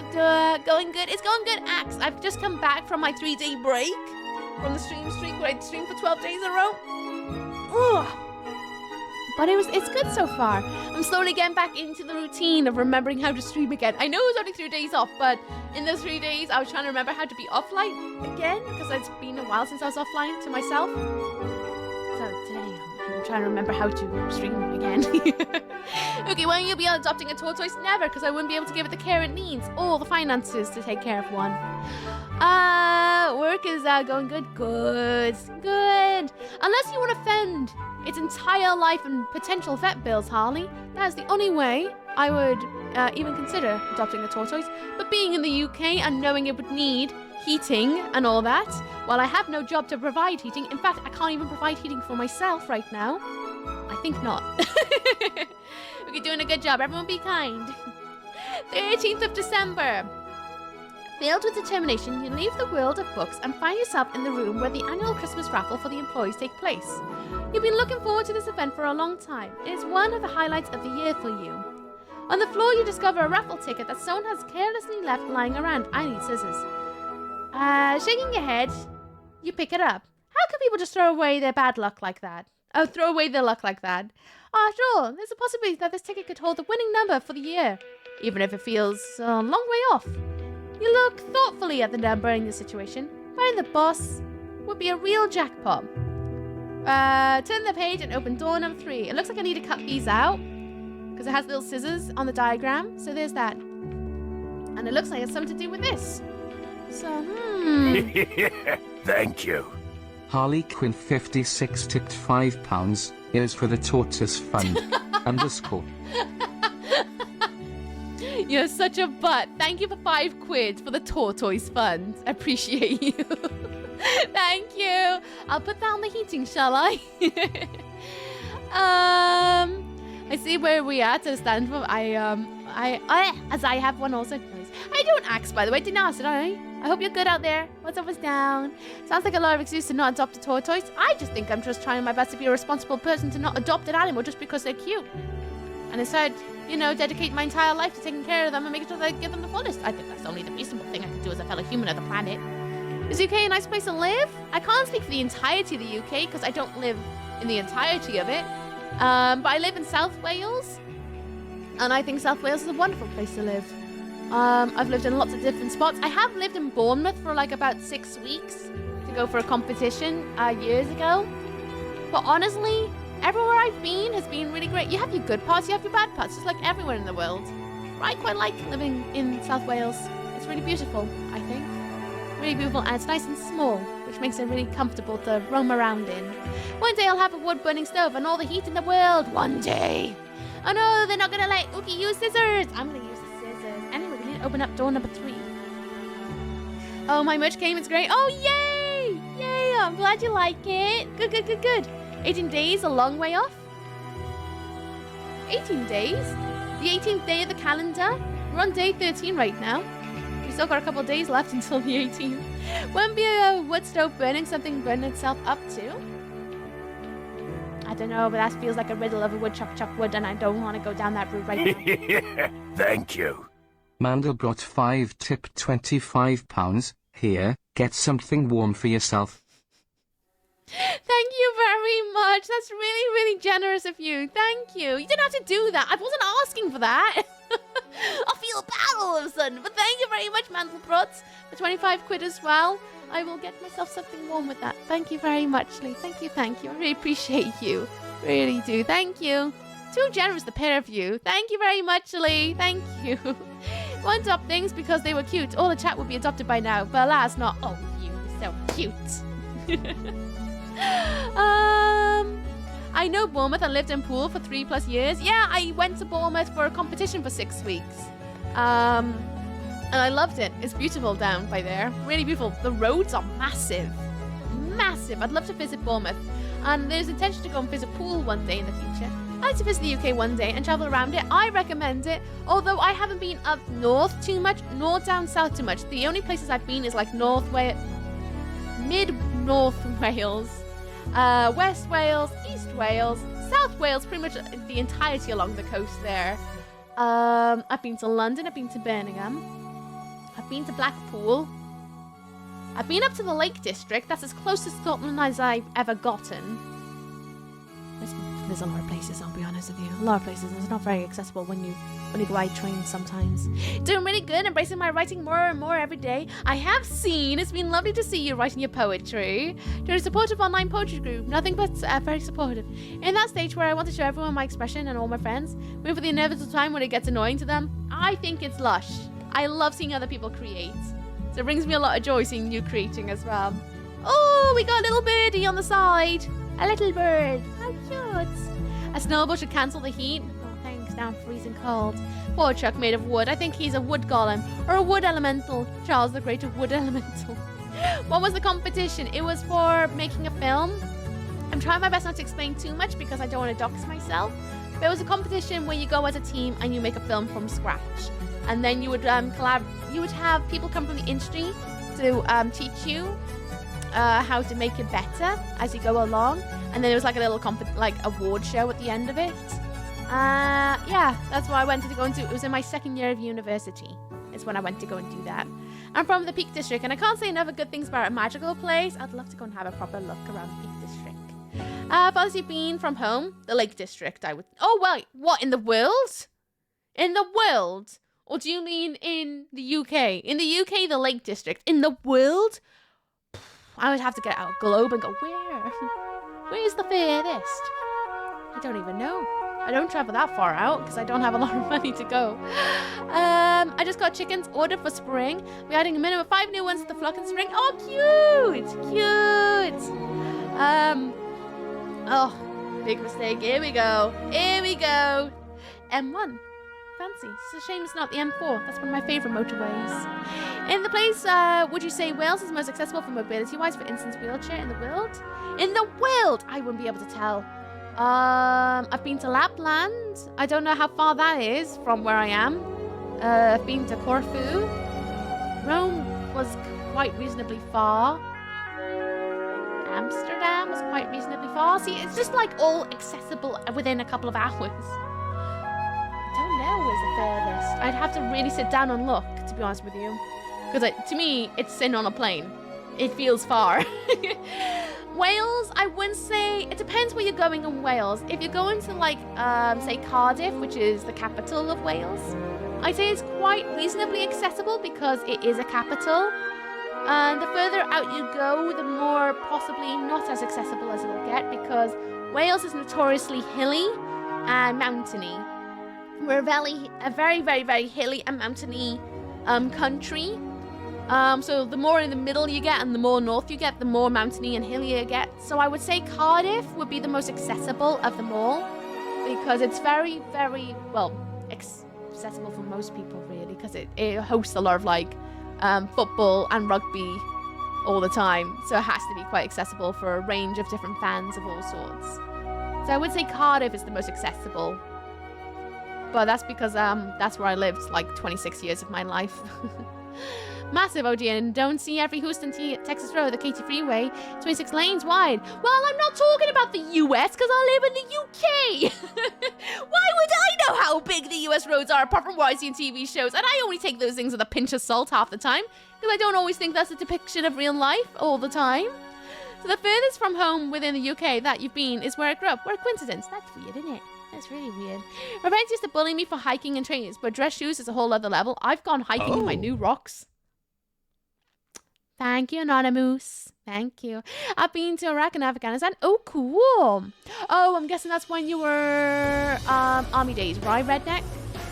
going good. It's going good, Axe. I've just come back from my 3-day break from the stream streak where I streamed for 12 days in a row. Ugh. But it's good so far. I'm slowly getting back into the routine of remembering how to stream again. I know it was only 3 days off, but in those 3 days, I was trying to remember how to be offline again because it's been a while since I was offline to myself. So today, I'm trying to remember how to stream again. Okay, when will you be adopting a tortoise? Never, because I wouldn't be able to give it the care it needs. All the finances to take care of one. Work is going good. Good. Unless you want to fend its entire life and potential vet bills, Harley. That is the only way I would even consider adopting a tortoise. But being in the UK and knowing it would need heating and all that, while I have no job to provide heating, in fact, I can't even provide heating for myself right now. I think not. Okay, doing a good job. Everyone be kind. 13th of December. Filled with determination, you leave the world of books and find yourself in the room where the annual Christmas raffle for the employees take place. You've been looking forward to this event for a long time. It is one of the highlights of the year for you. On the floor, you discover a raffle ticket that someone has carelessly left lying around. I need scissors. Shaking your head, you pick it up. How can people just throw away their bad luck like that? Oh, throw away their luck like that. After all, there's a possibility that this ticket could hold the winning number for the year, even if it feels a long way off. You look thoughtfully at the number in your situation. Finding the boss would be a real jackpot. Turn the page and open door number 3. It looks like I need to cut these out because it has little scissors on the diagram. So there's that. And it looks like it's something to do with this. So, Thank you. Harley Quinn 56 tipped £5. Here's for the tortoise fund. _ You're such a butt. Thank you for £5 for the tortoise fund. Appreciate you. Thank you. I'll put down the heating, shall I? I see where we are to stand for. As I have one also. Nice. I don't axe, by the way. Didn't ask, did I? I hope you're good out there. What's up, what's down? Sounds like a lot of excuse to not adopt a tortoise. I just think I'm just trying my best to be a responsible person to not adopt an animal just because they're cute. And instead, dedicate my entire life to taking care of them and making sure that I give them the fullest. I think that's only the reasonable thing I can do as a fellow human of the planet. Is the UK a nice place to live? I can't speak for the entirety of the UK because I don't live in the entirety of it. But I live in South Wales. And I think South Wales is a wonderful place to live. I've lived in lots of different spots. I have lived in Bournemouth for like about 6 weeks to go for a competition years ago. But honestly, everywhere I've been has been really great. You have your good parts, you have your bad parts, just like everywhere in the world. I quite like living in South Wales. It's really beautiful, I think. Really beautiful, and it's nice and small, which makes it really comfortable to roam around in. One day I'll have a wood-burning stove and all the heat in the world. One day. Oh no, they're not gonna let Ookie use scissors. I'm gonna use the scissors. Anyway, we need to open up door number 3. Oh, my merch came. It's great. Oh, yay! Yay! I'm glad you like it. Good. 18 days, a long way off. 18 days? The 18th day of the calendar? We're on day 13 right now. We still got a couple of days left until the 18th. Won't be a wood stove burning something burn itself up too? I don't know, but that feels like a riddle of a wood chop wood, and I don't want to go down that route right now. Thank you. Mandelbrot 5 tip £25. Here, get something warm for yourself. Thank you very much. That's really, really generous of you. Thank you. You didn't have to do that. I wasn't asking for that. I feel bad all of a sudden. But thank you very much, Mandelbrot, for 25 quid as well. I will get myself something warm with that. Thank you very much, Lee. Thank you. I really appreciate you. Really do. Thank you. Too generous, the pair of you. Thank you very much, Lee. Thank you. Won't adopt things because they were cute. All the chat would be adopted by now. But alas, not all of you. So cute. I know Bournemouth and lived in Poole for 3+ years. Yeah, I went to Bournemouth for a competition for 6 weeks. And I loved it. It's beautiful down by there. Really beautiful. The roads are massive. Massive. I'd love to visit Bournemouth. And there's intention to go and visit Poole one day in the future. I'd like to visit the UK one day and travel around it. I recommend it. Although I haven't been up north too much, nor down south too much. The only places I've been is like mid-North Wales, West Wales, East Wales, South Wales, pretty much the entirety along the coast there. I've been to London, I've been to Birmingham, I've been to Blackpool, I've been up to the Lake District. That's as close to Scotland as I've ever gotten. There's a lot of places, I'll be honest with you. A lot of places. It's not very accessible when you go by train sometimes. Doing really good, embracing my writing more and more every day. I have seen, it's been lovely to see you writing your poetry. Doing a supportive online poetry group, nothing but very supportive. In that stage where I want to show everyone my expression and all my friends, waiting for the inevitable time when it gets annoying to them, I think it's lush. I love seeing other people create. So it brings me a lot of joy seeing you creating as well. Oh, we got a little birdie on the side. A little bird. How cute. A snowball should cancel the heat. Oh, thanks. Now I'm freezing cold. Poor Chuck made of wood. I think he's a wood golem. Or a wood elemental. Charles the Great, a wood elemental. What was the competition? It was for making a film. I'm trying my best not to explain too much because I don't want to dox myself. But it was a competition where you go as a team and you make a film from scratch. And then you would you would have people come from the industry to teach you how to make it better as you go along, and then there was like a little award show at the end of it. Yeah, that's why I went to go into. It was in my second year of university. Is when I went to go and do that. I'm from the Peak District, and I can't say enough good things about a magical place. I'd love to go and have a proper look around the Peak District. Obviously, been from home, the Lake District. I would. Oh well, what in the world? In the world? Or do you mean in the UK? In the UK, the Lake District. In the world? I would have to get out a globe and go, where? Where's the furthest? I don't even know. I don't travel that far out because I don't have a lot of money to go. I just got chickens ordered for spring. We're adding a minimum of 5 new ones to the flock in spring. Oh, cute! Cute! Oh, big mistake. Here we go. Here we go. M1. Fancy. It's a shame it's not the M4. That's one of my favourite motorways. In the place, would you say Wales is most accessible for mobility-wise, for instance, wheelchair in the world? In the world! I wouldn't be able to tell. I've been to Lapland. I don't know how far that is from where I am. I've been to Corfu. Rome was quite reasonably far. Amsterdam was quite reasonably far. See, it's just like all accessible within a couple of hours. I don't know where's the furthest. I'd have to really sit down and look, to be honest with you. Because to me, it's sitting on a plane. It feels far. Wales, I wouldn't say... It depends where you're going in Wales. If you're going to, like, say Cardiff, which is the capital of Wales, I'd say it's quite reasonably accessible because it is a capital. And the further out you go, the more possibly not as accessible as it'll get because Wales is notoriously hilly and mountainy. We're a very, very, very hilly and mountainy country. So the more in the middle you get and the more north you get, the more mountainy and hilly you get. So I would say Cardiff would be the most accessible of them all because it's very, very, well, accessible for most people really because it hosts a lot of like football and rugby all the time. So it has to be quite accessible for a range of different fans of all sorts. So I would say Cardiff is the most accessible. But that's because that's where I lived like 26 years of my life. Massive OG, and don't see every Houston, Texas road, the Katy Freeway, 26 lanes wide. Well, I'm not talking about the US because I live in the UK. Why would I know how big the US roads are apart from what I see in TV shows? And I only take those things with a pinch of salt half the time because I don't always think that's a depiction of real life all the time. So the furthest from home within the UK that you've been is where I grew up. What a coincidence. That's weird, isn't it? That's really weird. My parents used to bully me for hiking and trainers, but dress shoes is a whole other level. I've gone hiking in my new Rocks. Thank you, Anonymous. Thank you. I've been to Iraq and Afghanistan. Oh, cool. Oh, I'm guessing that's when you were army days, right, redneck?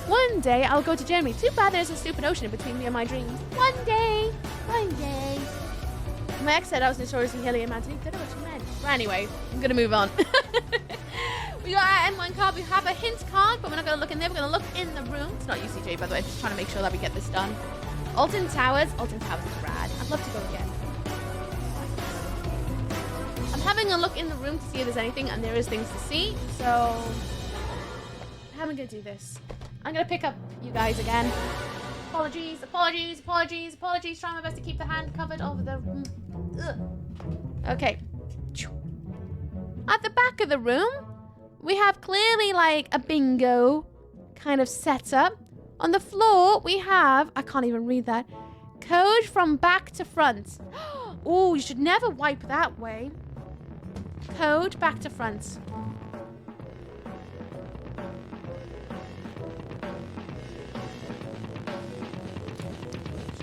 One day I'll go to Germany. Too bad there's a stupid ocean between me and my dreams. One day. One day. My ex said I was notoriously hilly and mountainy. Don't know what you meant. Well, anyway, I'm going to move on. We got our N1 card. We have a hint card, but we're not going to look in there. We're going to look in the room. It's not UCJ, by the way. I'm just trying to make sure that we get this done. Alton Towers. Alton Towers is rad. I'd love to go again. I'm having a look in the room to see if there's anything, and there is things to see. So, how am I going to do this? I'm going to pick up you guys again. Apologies, apologies, apologies, apologies. Trying my best to keep the hand covered over the... Okay. At the back of the room, we have clearly like a bingo kind of setup. On the floor, we have, I can't even read that, code from back to front. Oh, you should never wipe that way. Code back to front.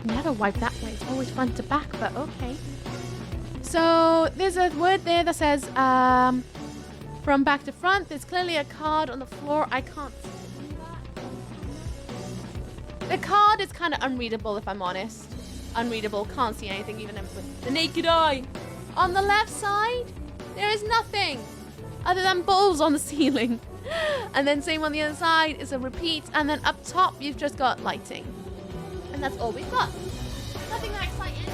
Never wipe that way. It's always front to back, but okay. So there's a word there that says from back to front. There's clearly a card on the floor. I can't see that. The card is kind of unreadable, if I'm honest. Unreadable. Can't see anything even with the naked eye. On the left side, there is nothing other than balls on the ceiling. And then same on the other side is a repeat. And then up top, you've just got lighting. And that's all we've got. Nothing that exciting.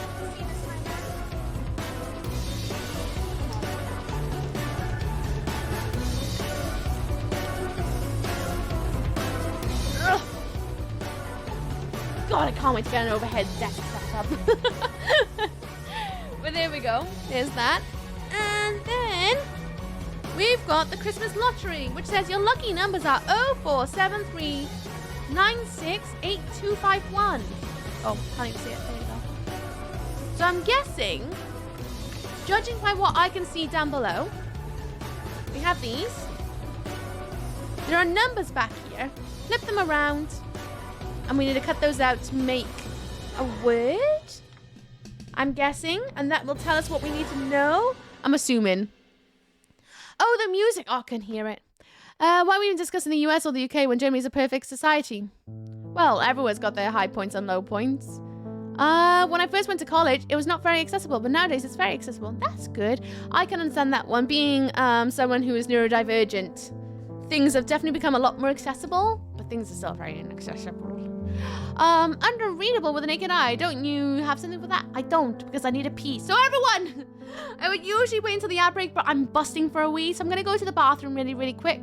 Ugh. God, I can't wait to get an overhead desk set up. But there we go. There's that. And then we've got the Christmas lottery, which says your lucky numbers are 0473 968251. Oh, can't even see it. There you go. So I'm guessing, judging by what I can see down below, we have these. There are numbers back here. Flip them around. And we need to cut those out to make a word, I'm guessing. And that will tell us what we need to know. I'm assuming. Oh, the music. Oh, I can hear it. Why are we even discussing the US or the UK when Germany is a perfect society? Well, everyone's got their high points and low points. When I first went to college, it was not very accessible, but nowadays it's very accessible. That's good. I can understand that one. Being someone who is neurodivergent, things have definitely become a lot more accessible, but things are still very inaccessible. Unreadable with a naked eye. Don't you have something for that? I don't, because I need a pee. So everyone, I would usually wait until the ad break, but I'm busting for a wee, so I'm going to go to the bathroom really, really quick.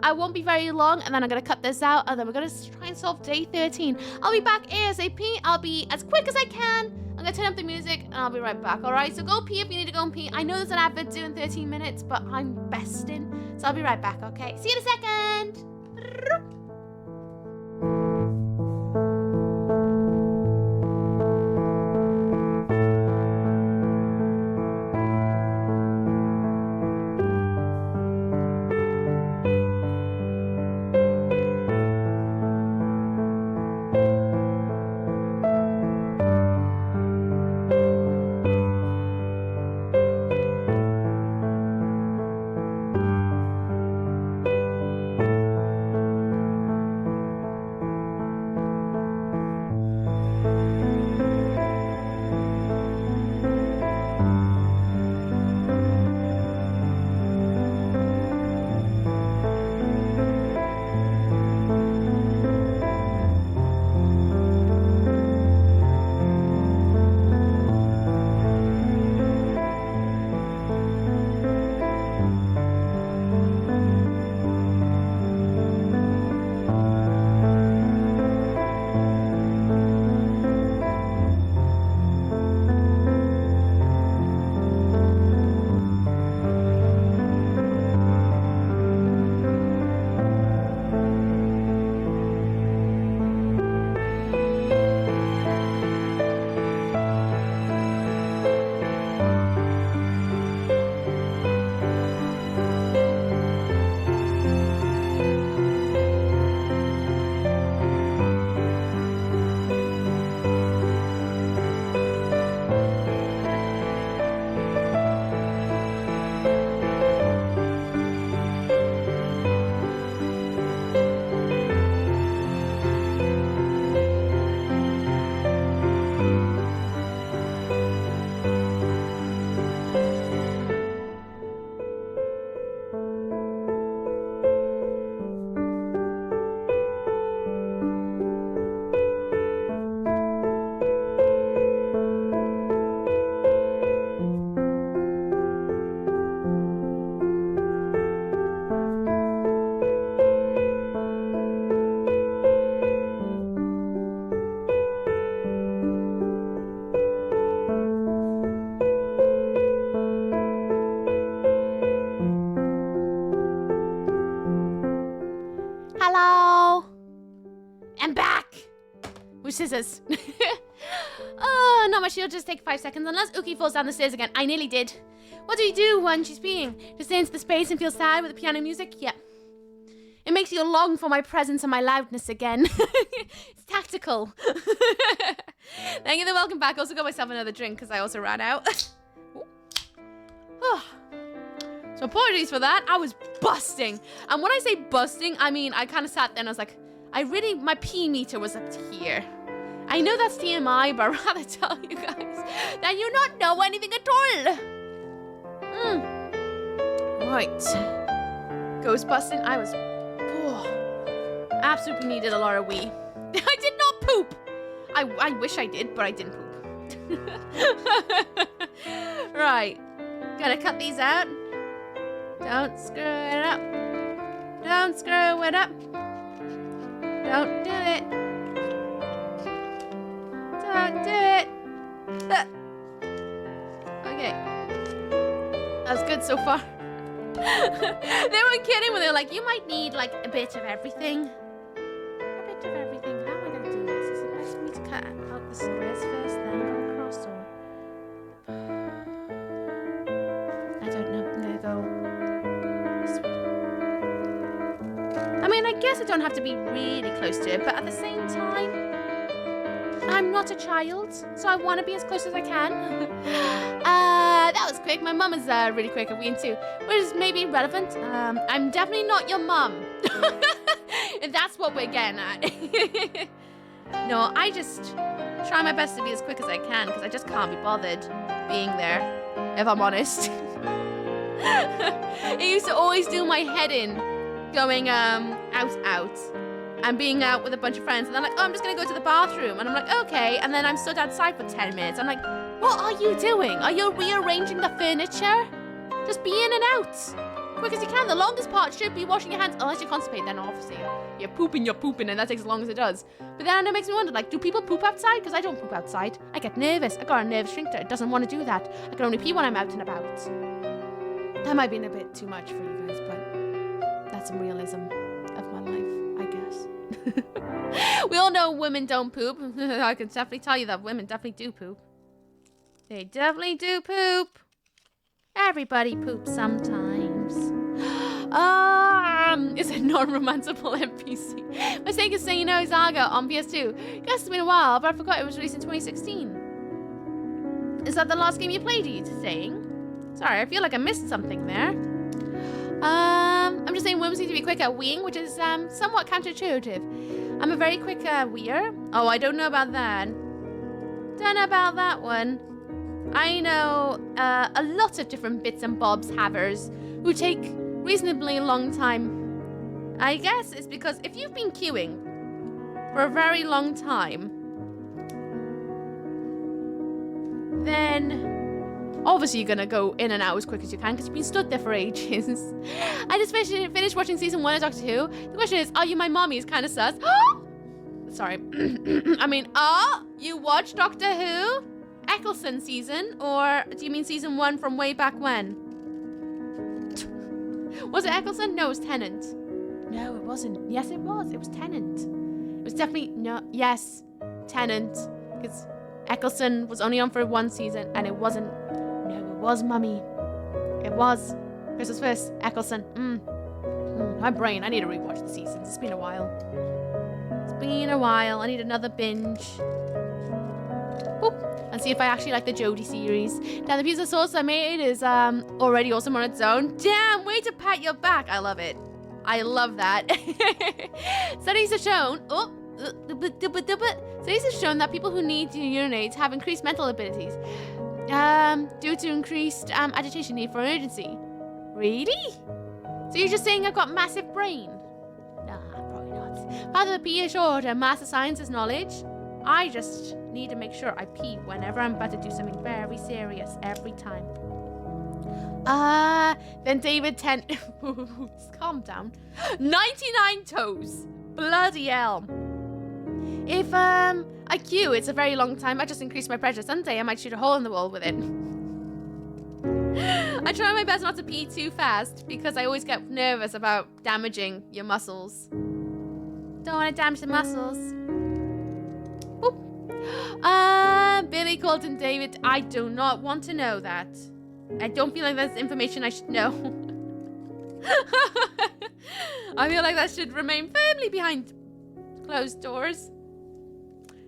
I won't be very long, and then I'm going to cut this out, and then we're going to try and solve day 13. I'll be back ASAP. I'll be as quick as I can. I'm going to turn up the music, and I'll be right back, all right? So go pee if you need to go and pee. I know there's an advert due in 13 minutes, but I'm besting, so I'll be right back, okay? See you in a second. scissors. Oh, not much. She'll just take 5 seconds unless Uki falls down the stairs again. I nearly did. What do you do when she's peeing? Just stay into the space and feel sad with the piano music? Yeah. It makes you long for my presence and my loudness again. It's tactical. Thank you, welcome back. Also got myself another drink because I also ran out. Oh. So apologies for that. I was busting. And when I say busting, I mean, I kind of sat there and I was like, my pee meter was up to here. I know that's TMI, but I'd rather tell you guys that you not know anything at all. Right. Ghost busting. I was... absolutely needed a lot of wee. I did not poop. I wish I did, but I didn't poop. Right. Gotta cut these out. Don't screw it up. Don't screw it up. Don't do it. Don't do it. Okay. That's good so far. They were kidding when they were like, you might need like a bit of everything. A bit of everything. How am I going to do this? Is it best for me to cut out the squares first, then go across, or... I don't know. I'm going to go this way. I mean, I guess I don't have to be really close to it, but at the same time, I'm not a child, so I want to be as close as I can. That was quick. My mum is really quick at weeing too, which is maybe relevant. I'm definitely not your mum. If that's what we're getting at. No, I just try my best to be as quick as I can because I just can't be bothered being there, if I'm honest. It used to always do my head in going out and being out with a bunch of friends, and they're like, oh, I'm just gonna go to the bathroom, and I'm like, okay, and then I'm stood outside for 10 minutes. I'm like, what are you doing? Are you rearranging the furniture? Just be in and out. Quick as you can. The longest part should be washing your hands, unless you constipate, then obviously you're pooping, and that takes as long as it does. But then it makes me wonder, like, do people poop outside? Because I don't poop outside. I get nervous. I got a nerve sphincter. It doesn't want to do that. I can only pee when I'm out and about. That might be a bit too much for you guys, but that's some realism of my life, I guess. We all know women don't poop. I can definitely tell you that women definitely do poop. They definitely do poop. Everybody poops sometimes. It's a non-romanceable NPC. Mistake is saying no Zaga on PS2. Guess it's been a while, but I forgot it was released in 2016. Is that the last game you played, you saying? Sorry, I feel like I missed something there. I'm just saying women seem to be quick at weeing, which is somewhat counterintuitive. I'm a very quick weeer. Oh, I don't know about that. Don't know about that one. I know a lot of different bits and bobs havers who take reasonably long time. I guess it's because if you've been queuing for a very long time, then obviously you're gonna go in and out as quick as you can because you've been stood there for ages. I just finished watching season 1 of Doctor Who. The question is, are you my mommy? Is kind of sus. Sorry. I mean, you watched Doctor Who? Eccleston season? Or do you mean season 1 from way back when? Was it Eccleston? No, it was Tennant. No, it wasn't. Yes, it was. It was Tennant. It was definitely... No, yes. Tennant. Because Eccleston was only on for 1 season and it wasn't... No, it was Mummy. It was. Christmas first. Eccleston. My brain. I need to rewatch the seasons. It's been a while. It's been a while. I need another binge. Boop. And see if I actually like the Jodie series. Now, the piece of sauce I made is already awesome on its own. Damn, way to pat your back. I love it. I love that. Studies have shown... Studies have shown that people who need to urinate have increased mental abilities. Due to increased agitation need for urgency. Really? So you're just saying I've got massive brain? Nah, probably not. Father the pee is short and master science is knowledge. I just need to make sure I pee whenever I'm about to do something very serious every time. Then David 10... Calm down. 99 toes. Bloody hell. If I queue, it's a very long time. I just increase my pressure. Someday I might shoot a hole in the wall with it. I try my best not to pee too fast because I always get nervous about damaging your muscles. Don't want to damage the muscles. Boop. Billy Colton David. I do not want to know that. I don't feel like that's information I should know. I feel like that should remain firmly behind closed doors.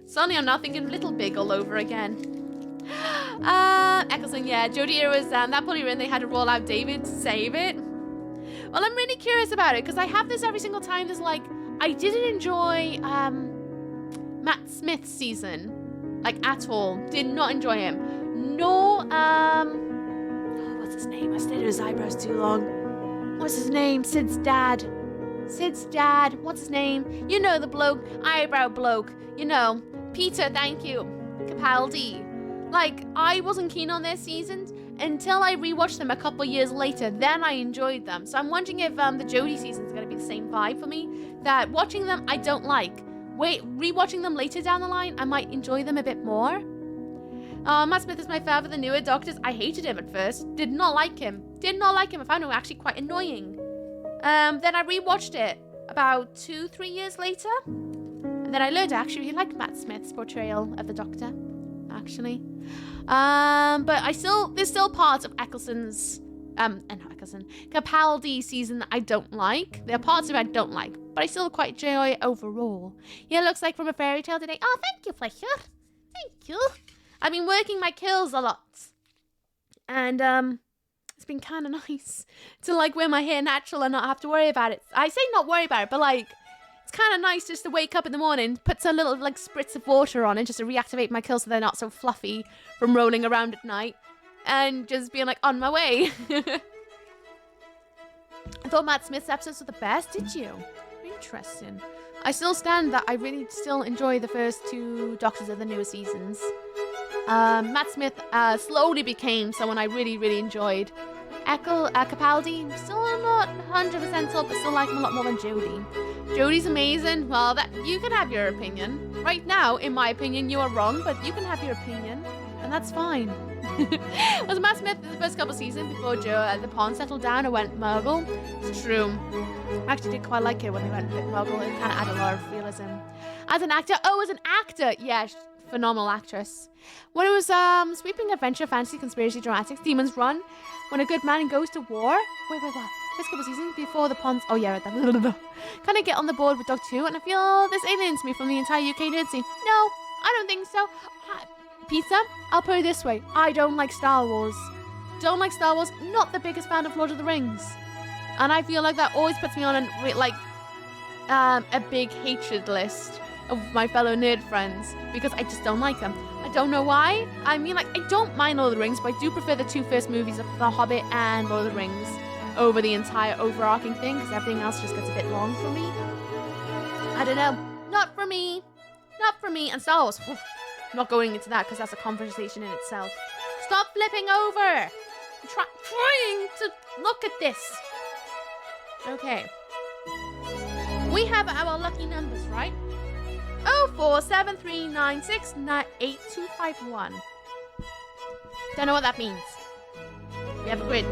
Suddenly I'm now thinking Little Big all over again. Eccleston, yeah. Jodie was that bully ring they had to roll out David to save it. Well, I'm really curious about it because I have this every single time. There's like, I didn't enjoy Matt Smith's season, like at all. Did not enjoy him. No, what's his name? I stayed at his eyebrows too long. What's his name? Sid's dad. Sid's dad. What's his name? You know the bloke, eyebrow bloke. You know, Peter. Thank you. Capaldi. Like, I wasn't keen on their seasons until I rewatched them a couple years later. Then I enjoyed them. So I'm wondering if the Jodie season's going to be the same vibe for me. That watching them, I don't like. Rewatching them later down the line, I might enjoy them a bit more. Matt Smith is my favourite of the newer Doctors. I hated him at first. Did not like him. Did not like him. I found him actually quite annoying. Then I rewatched it about 2-3 years later. And then I learned I actually really liked Matt Smith's portrayal of the Doctor. Actually. But there's still parts of Eccleston's, Capaldi season that I don't like. There are parts of it I don't like, but I still quite enjoy it overall. Yeah, looks like from a fairy tale today. Oh, thank you, Fletcher. Thank you. I've been working my kills a lot. And, it's been kind of nice to, like, wear my hair natural and not have to worry about it. I say not worry about it, but, like, it's kind of nice just to wake up in the morning, put some little, like, spritz of water on it just to reactivate my curls so they're not so fluffy from rolling around at night. And just being, like, on my way. I thought Matt Smith's episodes were the best, did you? Interesting. I still stand that I really still enjoy the first 2 Doctors of the newer seasons. Matt Smith slowly became someone I really, really enjoyed. Capaldi, still not 100% sold, but still like him a lot more than Jodie. Jodie's amazing. Well, that you can have your opinion. Right now, in my opinion, you are wrong, but you can have your opinion, and that's fine. Was Matt Smith in the first couple of seasons before the pond settled down and went Murgle? It's true. I actually did quite like it when they went Murgle. It kind of added a lot of realism. As an actor, as an actor, yeah, phenomenal actress. When it was sweeping adventure, fantasy, conspiracy, dramatics, demons run, when a good man goes to war. Wait, what? First couple of seasons before the ponds. Oh yeah, kind of get on the board with Dog 2, and I feel this aliens me from the entire UK nerd scene. No, I don't think so. Pizza, I'll put it this way. I don't like Star Wars. Don't like Star Wars. Not the biggest fan of Lord of the Rings. And I feel like that always puts me on a big hatred list of my fellow nerd friends because I just don't like them. I don't know why. I mean, like, I don't mind Lord of the Rings, but I do prefer the 2 first movies of The Hobbit and Lord of the Rings over the entire overarching thing because everything else just gets a bit long for me. I don't know. Not for me. Not for me. And Star Wars. I'm not going into that because that's a conversation in itself. Stop flipping over. I'm trying to look at this. Okay. We have our lucky numbers, right? 0473968251. Don't know what that means. We have a grid.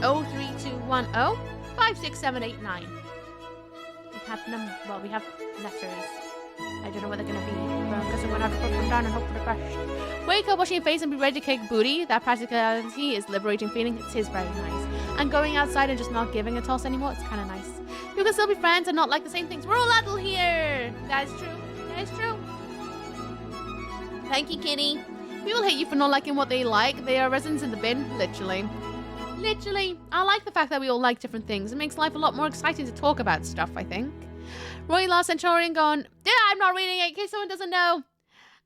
03210 56789. We have letters. I don't know what they're gonna be. But I guess I'm gonna have to put them down and hope for the best. Wake up, washing your face, and be ready to kick booty. That practicality is liberating feeling. It is very nice. And going outside and just not giving a toss anymore, it's kind of nice. You can still be friends and not like the same things. We're all adult here. That is true. That is true. Thank you, Kitty. People hate you for not liking what they like. They are residents in the bin, literally. Literally. I like the fact that we all like different things. It makes life a lot more exciting to talk about stuff, I think. Roy Last Centurion going, yeah, I'm not reading it in case someone doesn't know.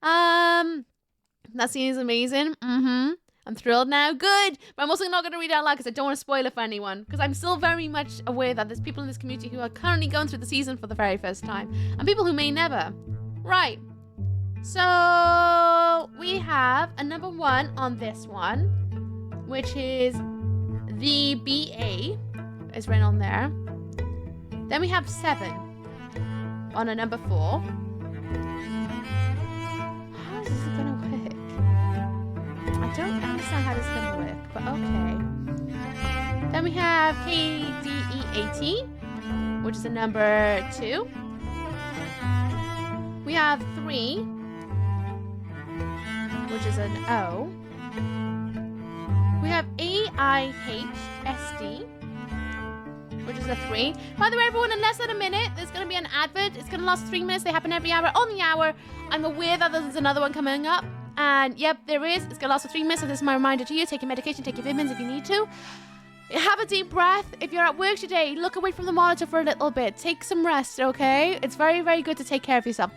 That scene is amazing. I'm thrilled now. Good. But I'm also not going to read it out loud because I don't want to spoil it for anyone. Because I'm still very much aware that there's people in this community who are currently going through the season for the very first time. And people who may never. Right. So we have a number 1 on this one, which is the BA. Is written on there. Then we have 7 on a number 4. How is this going to work? I don't understand how this is going to work, but okay. Then we have KDEAT, which is a number 2. We have 3 which is an O. We have AHHHHHHHHHH, which is a 3. By the way, everyone, in less than a minute, there's going to be an advert. It's going to last 3 minutes. They happen every hour. On the hour, I'm aware that there's another one coming up. And yep, there is. It's going to last for 3 minutes. So this is my reminder to you. Take your medication, take your vitamins if you need to. Have a deep breath. If you're at work today, look away from the monitor for a little bit. Take some rest, okay? It's very, very good to take care of yourself.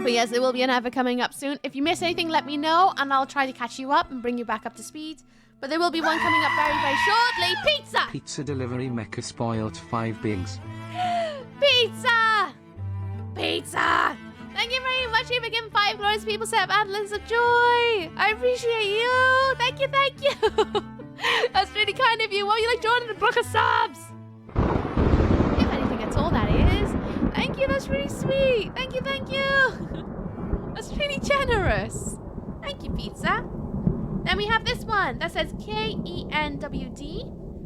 But yes, there will be an advert coming up soon. If you miss anything, let me know, and I'll try to catch you up and bring you back up to speed. But there will be one coming up very, very shortly. Pizza! Pizza delivery mecha spoiled 5 beings. Pizza! Pizza! Thank you very much for giving 5 glorious people set Atlas of joy. I appreciate you. Thank you, thank you. That's really kind of you. Why are you like joining the book of subs? If anything at all, that is. Thank you, that's really sweet. Thank you, thank you. That's really generous. Thank you, pizza. Then we have this one that says KENWD,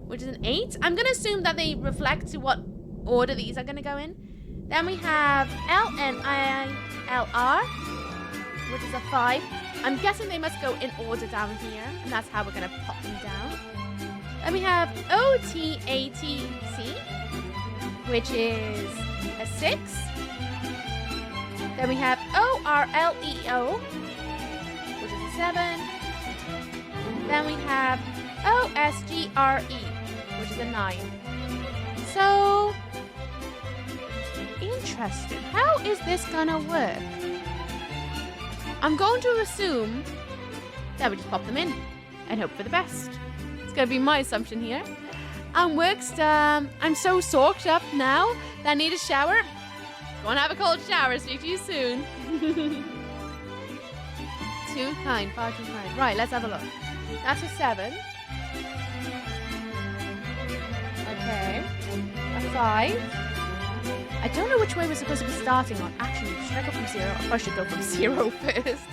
which is an 8. I'm going to assume that they reflect to what order these are going to go in. Then we have LNILR, which is a 5. I'm guessing they must go in order down here, and that's how we're going to pop them down. Then we have OTATC, which is a 6. Then we have ORLEO, which is a 7. Then we have OSGRE, which is a 9. So, interesting. How is this gonna work? I'm going to assume that we just pop them in and hope for the best. It's gonna be my assumption here. And works, I'm so soaked up now that I need a shower. Go and have a cold shower. Speak to you soon. Too kind, far too kind. Right, let's have a look. That's a 7. Okay. A 5. I don't know which way we're supposed to be starting on. Actually, should I go from 0? I should go from 0 first.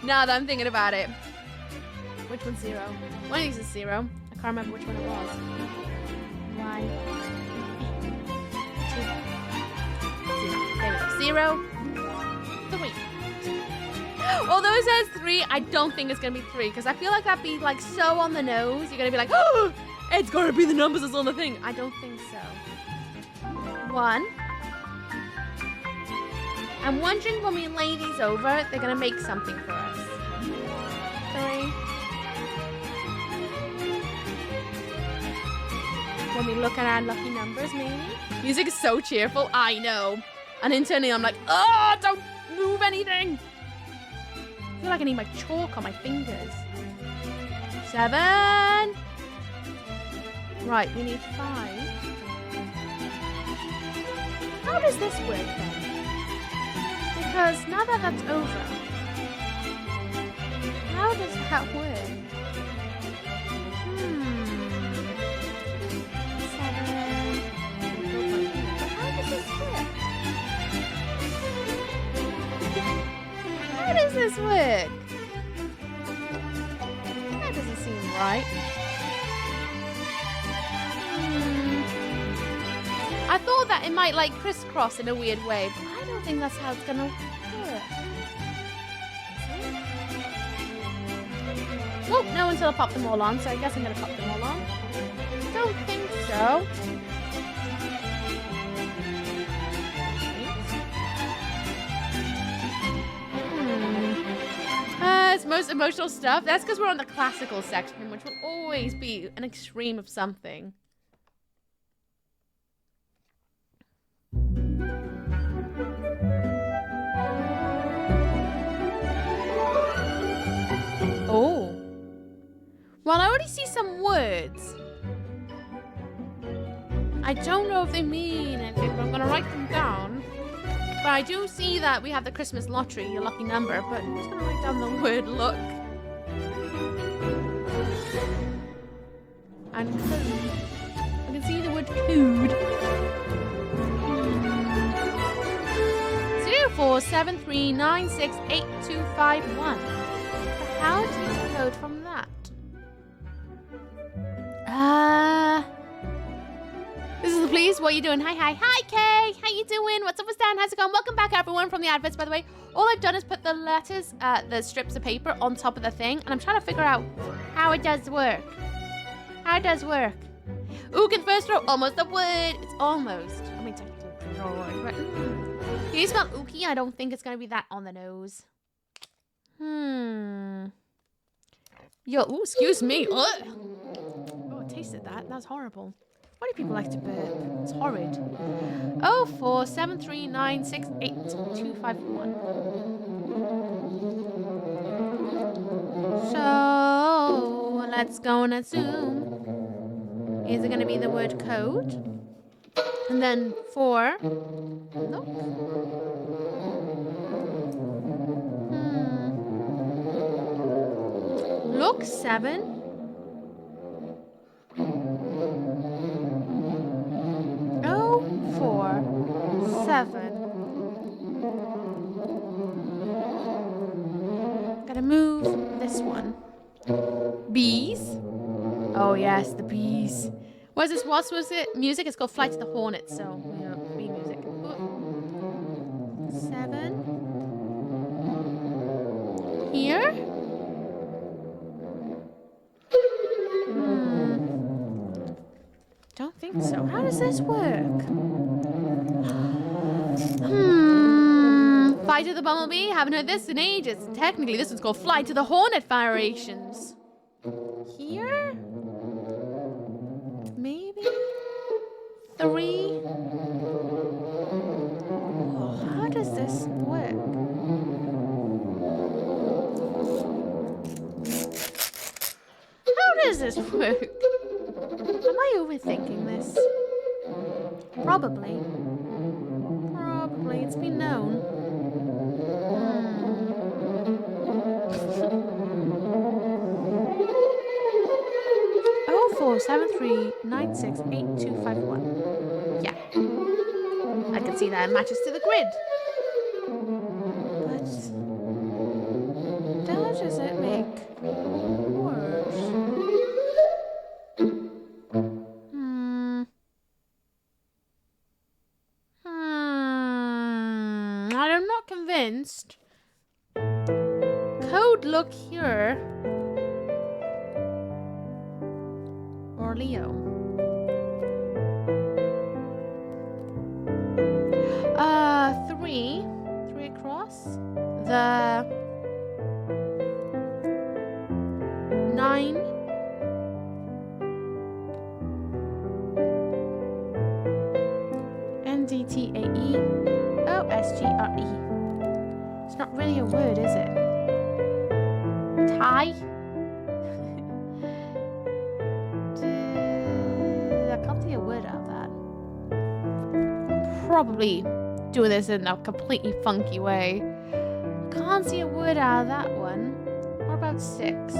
Now that I'm thinking about it. Which one's 0? One of these is 0. I can't remember which one it was. 1, 2, 0. There we go. 0, 3. Although it says 3, I don't think it's going to be 3, because I feel like that'd be like so on the nose. You're going to be like, oh, it's going to be the numbers that's on the thing. I don't think so. 1. I'm wondering when we lay these over, they're going to make something for us. 3. When we look at our lucky numbers, maybe. Music is so cheerful. I know. And internally, I'm like, oh, don't move anything. I feel like I need my chalk on my fingers. 7. Right, we need 5. How does this work then? Because now that that's over, how does that work? 7. But how does this work? How does this work? That doesn't seem right. I thought that it might like crisscross in a weird way, but I don't think that's how it's gonna work. Well, no until I pop them all on, so I guess I'm gonna pop them all on. Don't think so. It's most emotional stuff. That's because we're on the classical section, which will always be an extreme of something. Oh. Well, I already see some words. I don't know if they mean anything, but I'm going to write them down. But I do see that we have the Christmas lottery, your lucky number, but I'm just going to write down the word look. And code. I can see the word code. 0473968251. How do you code from that? This is the police. What are you doing? Hi, Kay. How you doing? What's up with Stan? How's it going? Welcome back, everyone, from the adverts, by the way. All I've done is put the letters, the strips of paper on top of the thing, and I'm trying to figure out how it does work. How it does work. Ooh, can first row almost a word. It's almost. I mean, technically, it's a word, but can you spell ookie? I don't think it's going to be that on the nose. Yo, ooh, excuse me. Ugh. Oh, I tasted that. That was horrible. Why do people like to burp? It's horrid. 04739682251. So let's go and assume. Is it going to be the word code? And then 4. Look. Look, 7. Oh, 4, 7. Gotta move this one. Bees. Oh yes, the bees. What is this? What was it? Music? It's called Flight to the Hornets. So, you know, bee music. Ooh. 7. Here. Don't think so. How does this work? Flight to the Bumblebee? Haven't heard this in ages. Technically, this one's called Flight to the Hornet Variations. Here? Maybe? 3? Oh, how does this work? How does this work? Am I overthinking this? Probably. Probably. It's been known. 04739682251. Yeah. I can see that it matches to the grid. But does it make worse? I'm not convinced. Code look here. Or Leo. 3 across. The 9. NDTAE. OSGRE. It's not really a word, is it? Tie? I can't see a word out of that. Probably doing this in a completely funky way. Can't see a word out of that one. What about 6?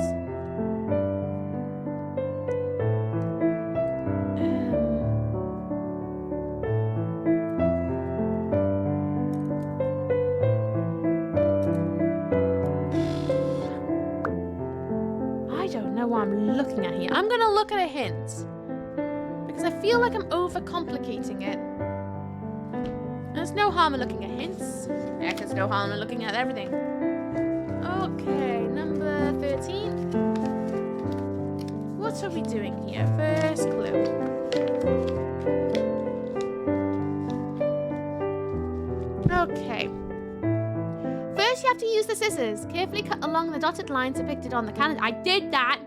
I don't know what I'm looking at here. I'm gonna look at a hint because I feel like I'm overcomplicating it. There's no harm in looking at hints. Yeah, there's no harm in looking at everything. Okay, number 13. What are we doing here? First clue. Okay. First, you have to use the scissors. Carefully cut along the dotted lines depicted on the calendar. I did that.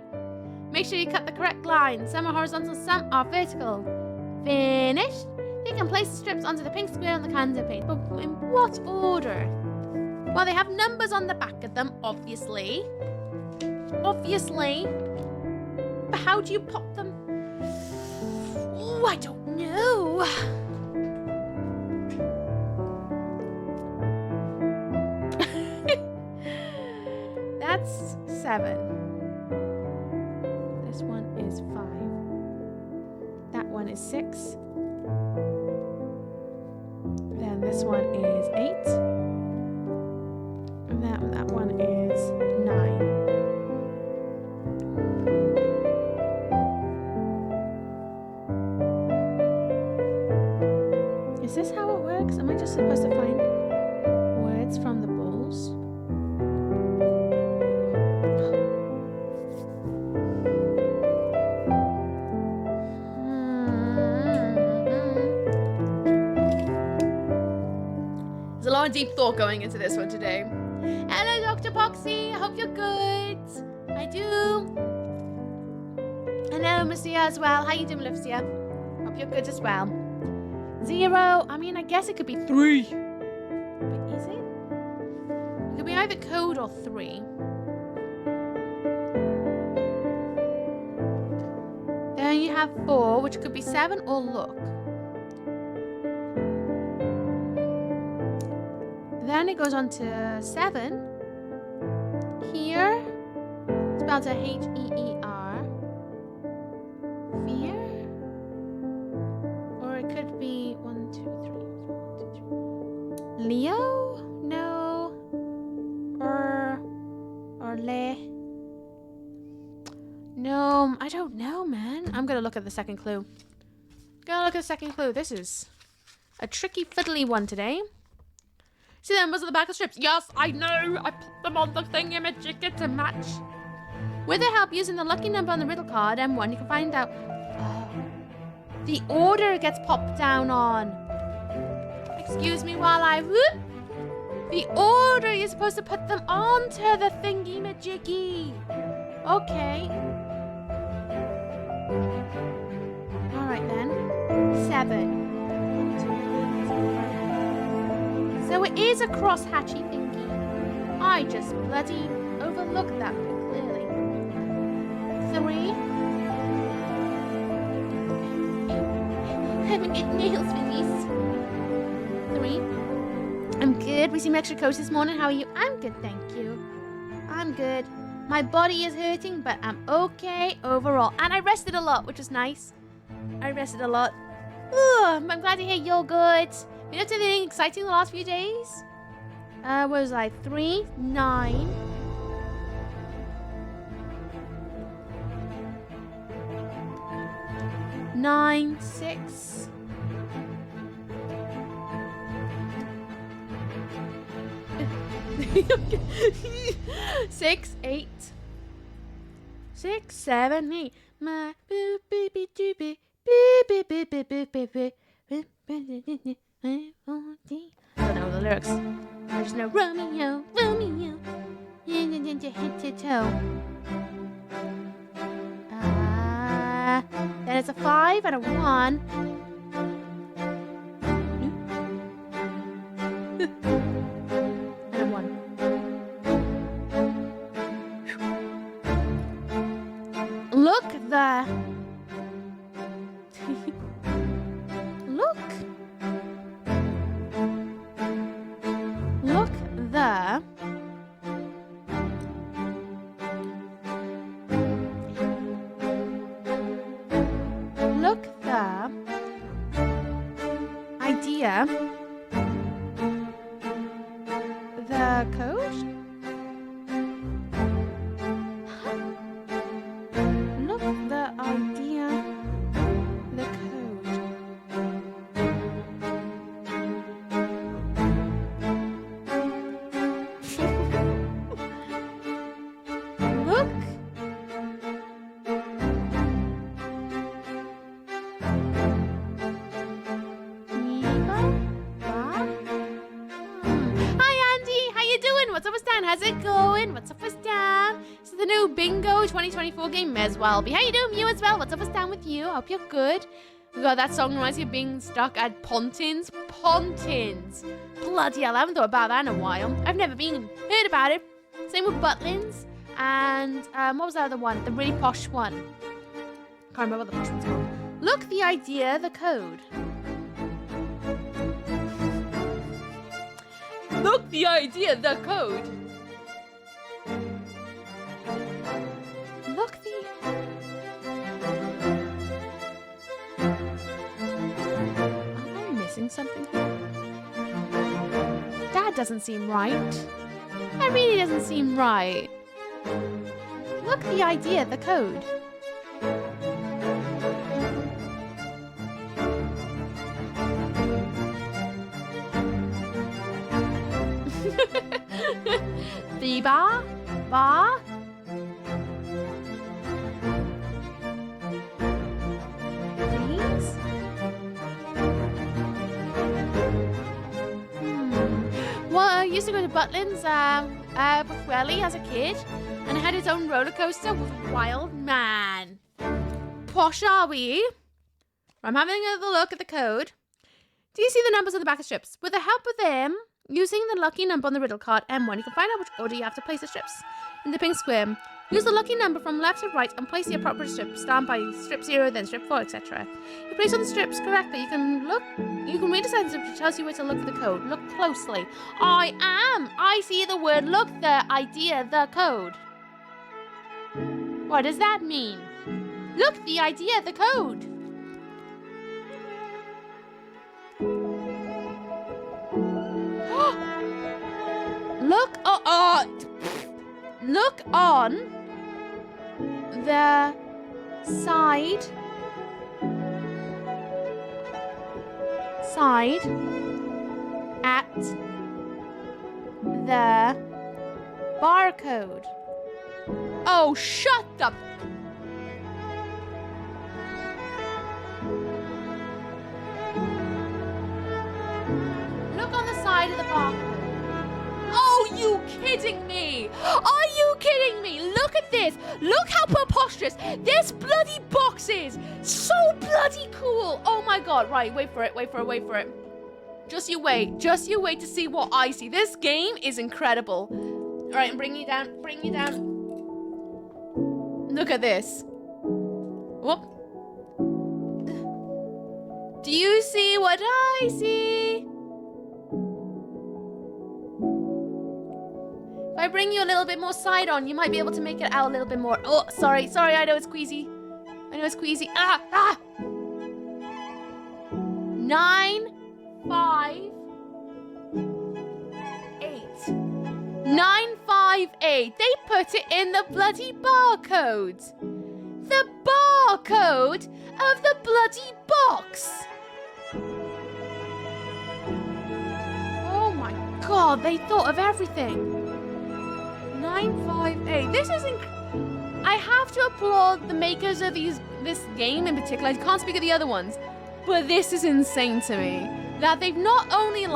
Make sure you cut the correct lines. Some are horizontal, some are vertical. Finished. You can place the strips onto the pink square on the calendar page. But in what order? Well, they have numbers on the back of them, obviously. Obviously. But how do you pop them? Oh, I don't know. That's 7. This one is 5. That one is 6. Then this one is 8. And that one is 9. of deep thought going into this one today. Hello, Dr. Poxy. I hope you're good. I do. Hello, Lucia as well. How you doing, Lucia? Hope you're good as well. 0. I mean, I guess it could be 3. But is it? It could be either code or 3. Then you have 4, which could be 7 or look. Then it goes on to 7. Here. Spelled H-E-E-R. Fear. Or it could be 1, 2, 3. Leo? No. Or Le. No, I don't know, man. I'm gonna look at the second clue. This is a tricky, fiddly one today. See the numbers on the back of strips? Yes, I know. I put them on the thingamajigger to match. With the help using the lucky number on the riddle card, M1, you can find out. Oh, the order gets popped down on. Excuse me while I whoop. The order, you're supposed to put them onto the thingy-majiggy. Okay. Alright then. 7. So it is a cross-hatchy thingy. I just bloody overlooked that bit clearly. 3. Having good nails for these. 3. I'm good. We see some extra coats this morning. How are you? I'm good, thank you. I'm good. My body is hurting, but I'm okay overall. And I rested a lot, which was nice. I rested a lot. Ugh, I'm glad to hear you're good. Been up to anything exciting the last few days? Was like 3, 9. Nine, 6. 6, 8. 6, 7, 8. My boo baby doobie. Beep beep beep beep beep beep beep. I don't know the lyrics. I just know Romeo, Romeo, head to toe. Then it's a 5 and a 1. And a 1. Look the. Look the. Look the idea. The code. Look the idea. The code. Look. Hi Andy, how you doing? What's up with Stan? How's it going? What's up with Stan? This is the new Bingo 2024 game as well. How you doing? You as well. What's up with Stan with you? I hope you're good. God, that song reminds me of being stuck at Pontins. Pontins. Bloody hell, I haven't thought about that in a while. I've never been heard about it. Same with Butlins. And what was the other one? The really posh one. Can't remember what the posh one's called. Look, the idea, the code. Look, the idea, the code. Look, the. Am I missing something here? That doesn't seem right. That really doesn't seem right. Look, the idea, the code. The bar? Bar? Please? used to go to Butlins with Welly as a kid, and it had its own roller coaster. It was wild, man. Posh are we? I'm having another look at the code. Do you see the numbers on the back of strips? With the help of them, using the lucky number on the riddle card M1, you can find out which order you have to place the strips. In the pink square, use the lucky number from left to right and place the appropriate strip. Start by strip 0, then strip 4, etc. If you place all the strips correctly, you can read a sentence which tells you where to look for the code. Look closely. I see the word look, the idea, the code. What does that mean? Look, the idea, the code. Look on the side at the barcode. Oh, shut up. Look on the side of the barcode. Oh, you kidding me? Are you kidding me? Look at this. Look how preposterous this bloody box is. So bloody cool. Oh my god. Right, wait for it. Just you wait to see what I see. This game is incredible. All right, I'm bringing you down. Look at this. Whoop. Do you see what I see? If I bring you a little bit more side on, you might be able to make it out a little bit more. Oh, sorry, I know it's queasy. Ah! 9, 5, 8. 9, 5, 8. They put it in the bloody barcode. The barcode of the bloody box. Oh my god, they thought of everything. 9, 5, 8. This is I have to applaud the makers of this game in particular. I can't speak of the other ones, but this is insane to me. That they've not only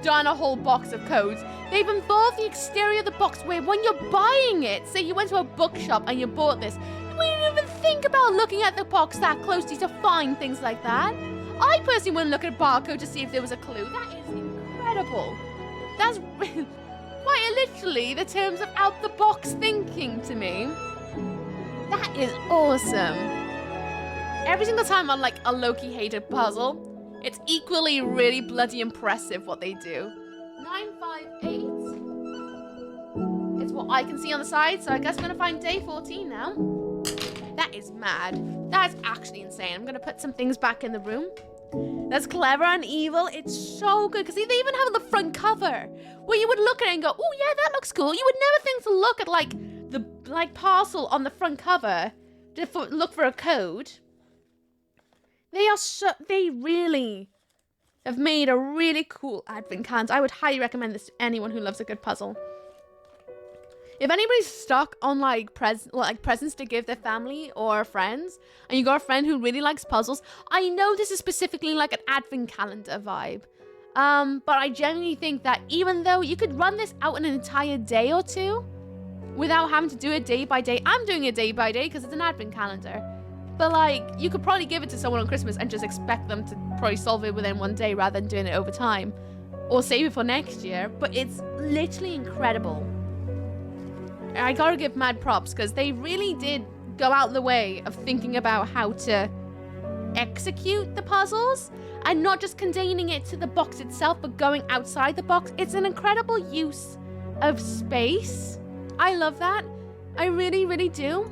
done a whole box of codes, they've involved the exterior of the box where when you're buying it, say you went to a bookshop and you bought this, you wouldn't even think about looking at the box that closely to find things like that. I personally wouldn't look at a barcode to see if there was a clue. That is incredible. That's quite literally the terms of out-the-box thinking to me. That is awesome. Every single time I'm a low-key hated puzzle, it's equally really bloody impressive what they do. 9, 5, 8 is what I can see on the side, so I guess I'm going to find day 14 now. That is mad. That is actually insane. I'm going to put some things back in the room. That's clever and evil. It's so good because they even have the front cover where you would look at it and go, oh yeah, that looks cool. You would never think to look at the parcel on the front cover to look for a code. They really have made a really cool advent calendar. I would highly recommend this to anyone who loves a good puzzle. If anybody's stuck on presents to give their family or friends, and you got a friend who really likes puzzles, I know this is specifically an advent calendar vibe. But I genuinely think that even though you could run this out in an entire day or two without having to do it day by day, I'm doing it day by day because it's an advent calendar. But you could probably give it to someone on Christmas and just expect them to probably solve it within one day rather than doing it over time, or save it for next year. But it's literally incredible. I gotta give mad props because they really did go out the way of thinking about how to execute the puzzles and not just containing it to the box itself, but going outside the box. It's an incredible use of space. I love that. I really, really do.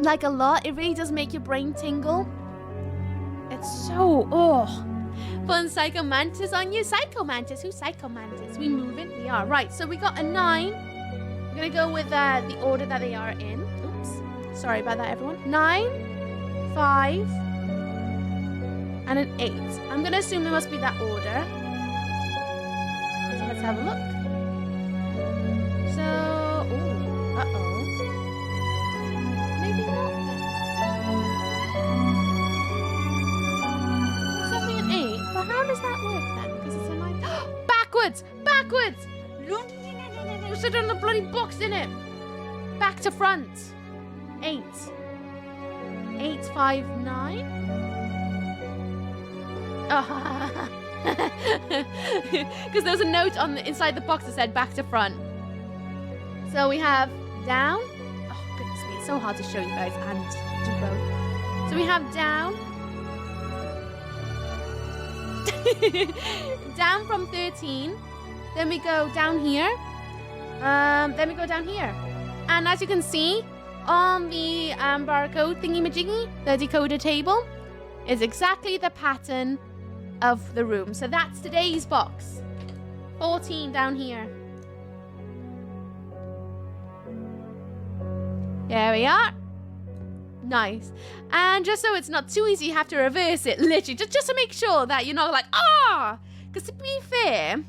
A lot. It really does make your brain tingle. It's so, Fun Psycho Mantis on you. Psycho Mantis. Who's Psycho Mantis? We moving? We are. Right, so we got a 9. We're going to go with the order that they are in. Oops. Sorry about that, everyone. 9, 5, and an 8. I'm going to assume it must be that order. So let's have a look. So, uh-oh. Maybe not. Something an 8. But how does that work then? Because it's a 9. Backwards! sit on the bloody box, innit? Back to front. 8. 859. Oh. Because there was a note on the inside the box that said back to front. So we have down. Oh, goodness me. It's so hard to show you guys and do both. So we have down. Down from 13. Then we go down here. Then we go down here. And as you can see, on the barcode thingy-majiggy, the decoder table, is exactly the pattern of the room. So that's today's box. 14 down here. There we are. Nice. And just so it's not too easy, you have to reverse it, literally, just to make sure that you're not like, ah! Because to be fair,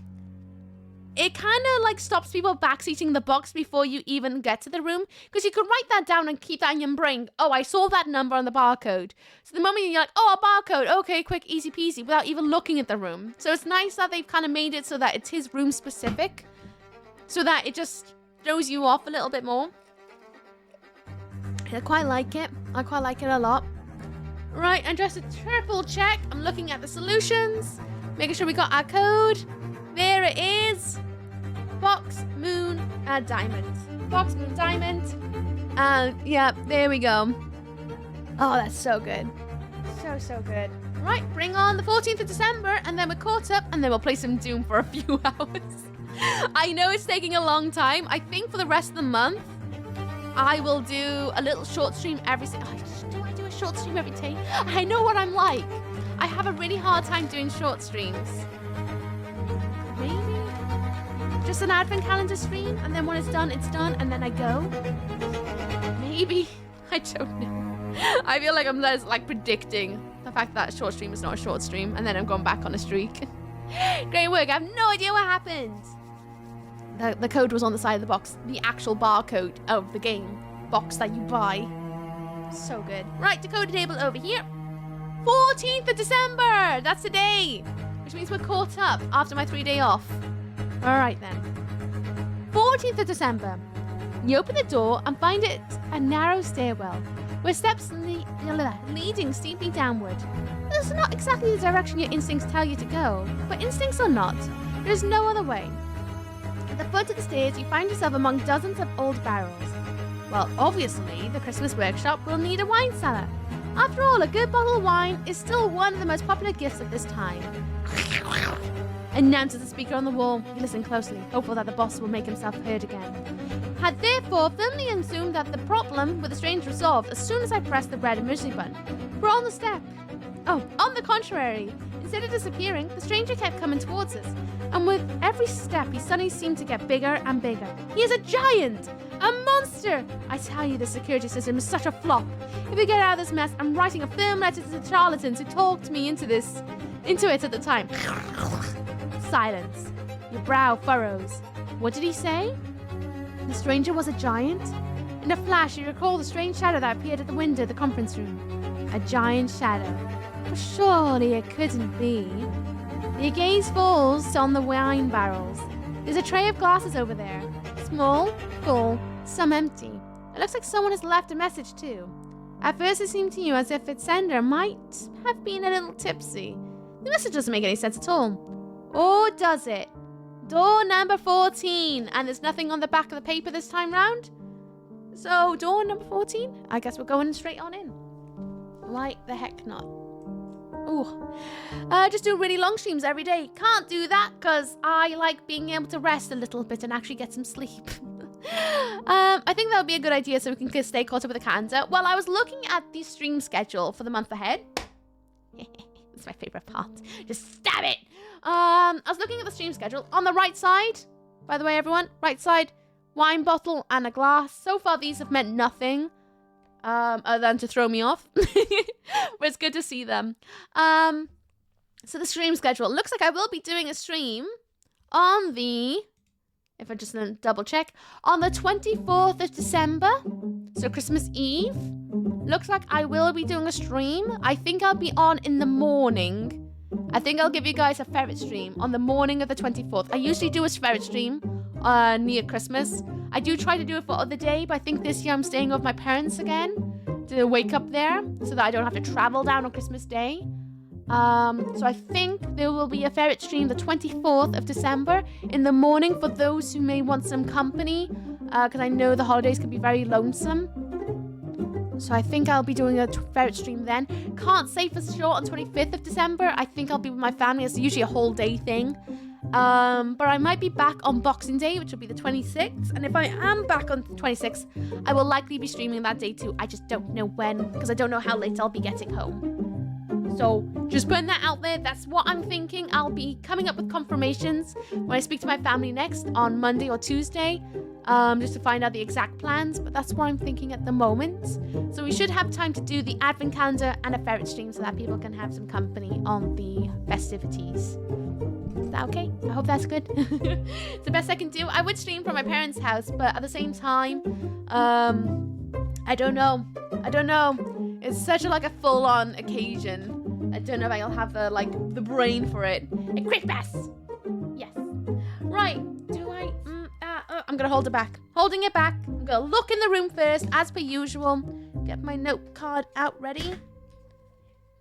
it kind of like stops people backseating the box before you even get to the room. Because you could write that down and keep that in your brain. Oh, I saw that number on the barcode. So the moment you're like, oh, a barcode, okay, quick, easy peasy, without even looking at the room. So it's nice that they've kind of made it so that it's his room specific. So that it just throws you off a little bit more. I quite like it. I quite like it a lot. Right, and just a triple check. I'm looking at the solutions. Making sure we got our code. There it is. Box, moon, diamond. Box, moon, diamond. And yeah, there we go. Oh, that's so good. So good. Right, bring on the 14th of December, and then we're caught up, and then we'll play some Doom for a few hours. I know it's taking a long time. I think for the rest of the month, I will do a little short stream every do I do a short stream every day? I know what I'm like. I have a really hard time doing short streams. Maybe just an advent calendar stream, and then when it's done, and then I go. Maybe. I don't know. I feel like I'm just like predicting the fact that short stream is not a short stream, and then I'm going back on a streak. Great work. I have no idea what happened. The code was on the side of the box. The actual barcode of the game box that you buy. So good. Right, decoder table over here. 14th of December. That's today. Which means we're caught up after my 3-day off. Alright then. 14th of December. You open the door and find it a narrow stairwell with steps leading steeply downward. This is not exactly the direction your instincts tell you to go, but instincts or not, there is no other way. At the foot of the stairs, you find yourself among dozens of old barrels. Well, obviously, the Christmas workshop will need a wine cellar. After all, a good bottle of wine is still one of the most popular gifts at this time. Announces the speaker on the wall. You listen closely, hopeful that the boss will make himself heard again. Had therefore firmly assumed that the problem with the strange resolved as soon as I pressed the red emergency button. We're on the step. Oh, on the contrary. Instead of disappearing, the stranger kept coming towards us. And with every step, he suddenly seemed to get bigger and bigger. He is a giant! A monster! I tell you, the security system is such a flop. If we get out of this mess, I'm writing a firm letter to the charlatans who talked me into it at the time. Silence. Your brow furrows. What did he say? The stranger was a giant? In a flash, you recall the strange shadow that appeared at the window of the conference room. A giant shadow. But surely it couldn't be. Your gaze falls on the wine barrels. There's a tray of glasses over there. Small, full, some empty. It looks like someone has left a message too. At first it seemed to you as if its sender might have been a little tipsy. The message doesn't make any sense at all. Or does it? Door number 14. And there's nothing on the back of the paper this time round? So, door number 14? I guess we're going straight on in. Why the heck not? Ooh. Just do really long streams every day. Can't do that because I like being able to rest a little bit and actually get some sleep. I think that would be a good idea so we can stay caught up with the calendar. Well, I was looking at the stream schedule for the month ahead. It's my favorite part. Just stab it. I was looking at the stream schedule. On the right side, by the way, everyone, right side, wine bottle and a glass. So far, these have meant nothing other than to throw me off. But it's good to see them. So the stream schedule. Looks like I will be doing a stream on the, if I just double check, on the 24th of December. So Christmas Eve. Looks like I will be doing a stream. I think I'll be on in the morning. I think I'll give you guys a ferret stream on the morning of the 24th. I usually do a ferret stream near Christmas. I do try to do it for other day, but I think this year I'm staying with my parents again to wake up there so that I don't have to travel down on Christmas Day. So I think there will be a ferret stream the 24th of December in the morning for those who may want some company, because I know the holidays can be very lonesome. So I think I'll be doing a ferret stream then. Can't say for sure on 25th of December. I think I'll be with my family. It's usually a whole day thing. But I might be back on Boxing Day, which will be the 26th. And if I am back on the 26th, I will likely be streaming that day too. I just don't know when, because I don't know how late I'll be getting home. So just putting that out there, that's what I'm thinking. I'll be coming up with confirmations when I speak to my family next on Monday or Tuesday, just to find out the exact plans. But that's what I'm thinking at the moment. So we should have time to do the advent calendar and a ferret stream so that people can have some company on the festivities. Is that okay? I hope that's good. It's the best I can do. I would stream from my parents' house, but at the same time, I don't know. It's such a full-on occasion. I don't know if I'll have the brain for it. At Christmas! Yes. Right. Do I... I'm gonna hold it back. Holding it back. I'm gonna look in the room first, as per usual. Get my note card out ready.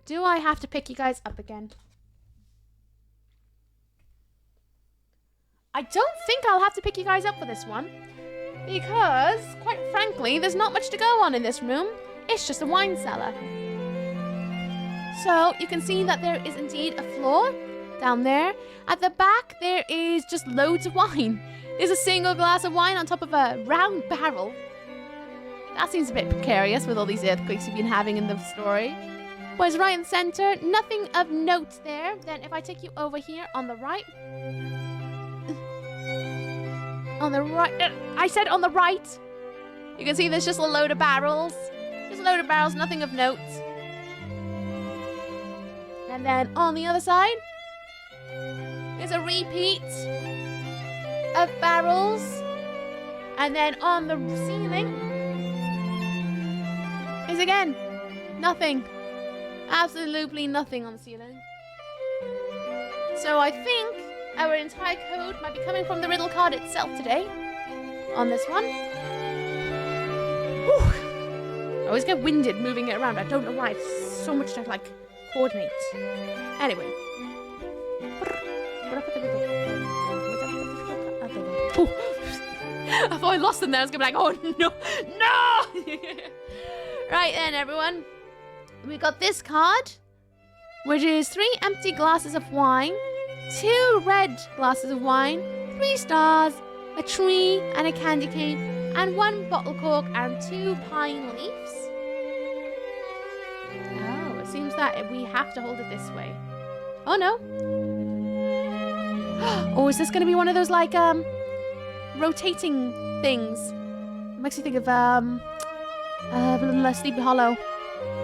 Do I have to pick you guys up again? I don't think I'll have to pick you guys up for this one. Because, quite frankly, there's not much to go on in this room. It's just a wine cellar. So, you can see that there is indeed a floor down there. At the back, there is just loads of wine. There's a single glass of wine on top of a round barrel. That seems a bit precarious with all these earthquakes we've been having in the story. But it's right in the center. Nothing of note there. Then if I take you over here on the right... On the right... I said on the right! You can see there's just a load of barrels. Just a load of barrels, nothing of note. And then on the other side, there's a repeat of barrels. And then on the ceiling is again nothing. Absolutely nothing on the ceiling. So I think our entire code might be coming from the riddle card itself today. On this one. Whew. I always get winded moving it around. I don't know why. It's so much to coordinate. Anyway. Ooh. I thought I lost them there. I was going to be like, oh no, no! Right then, everyone. We got this card, which is 3 empty glasses of wine, 2 red glasses of wine, 3 stars, a tree and a candy cane, and 1 bottle cork and 2 pine leaves. Oh, it seems that we have to hold it this way. Oh no. Oh, is this going to be one of those rotating things? It makes me think of Sleepy Hollow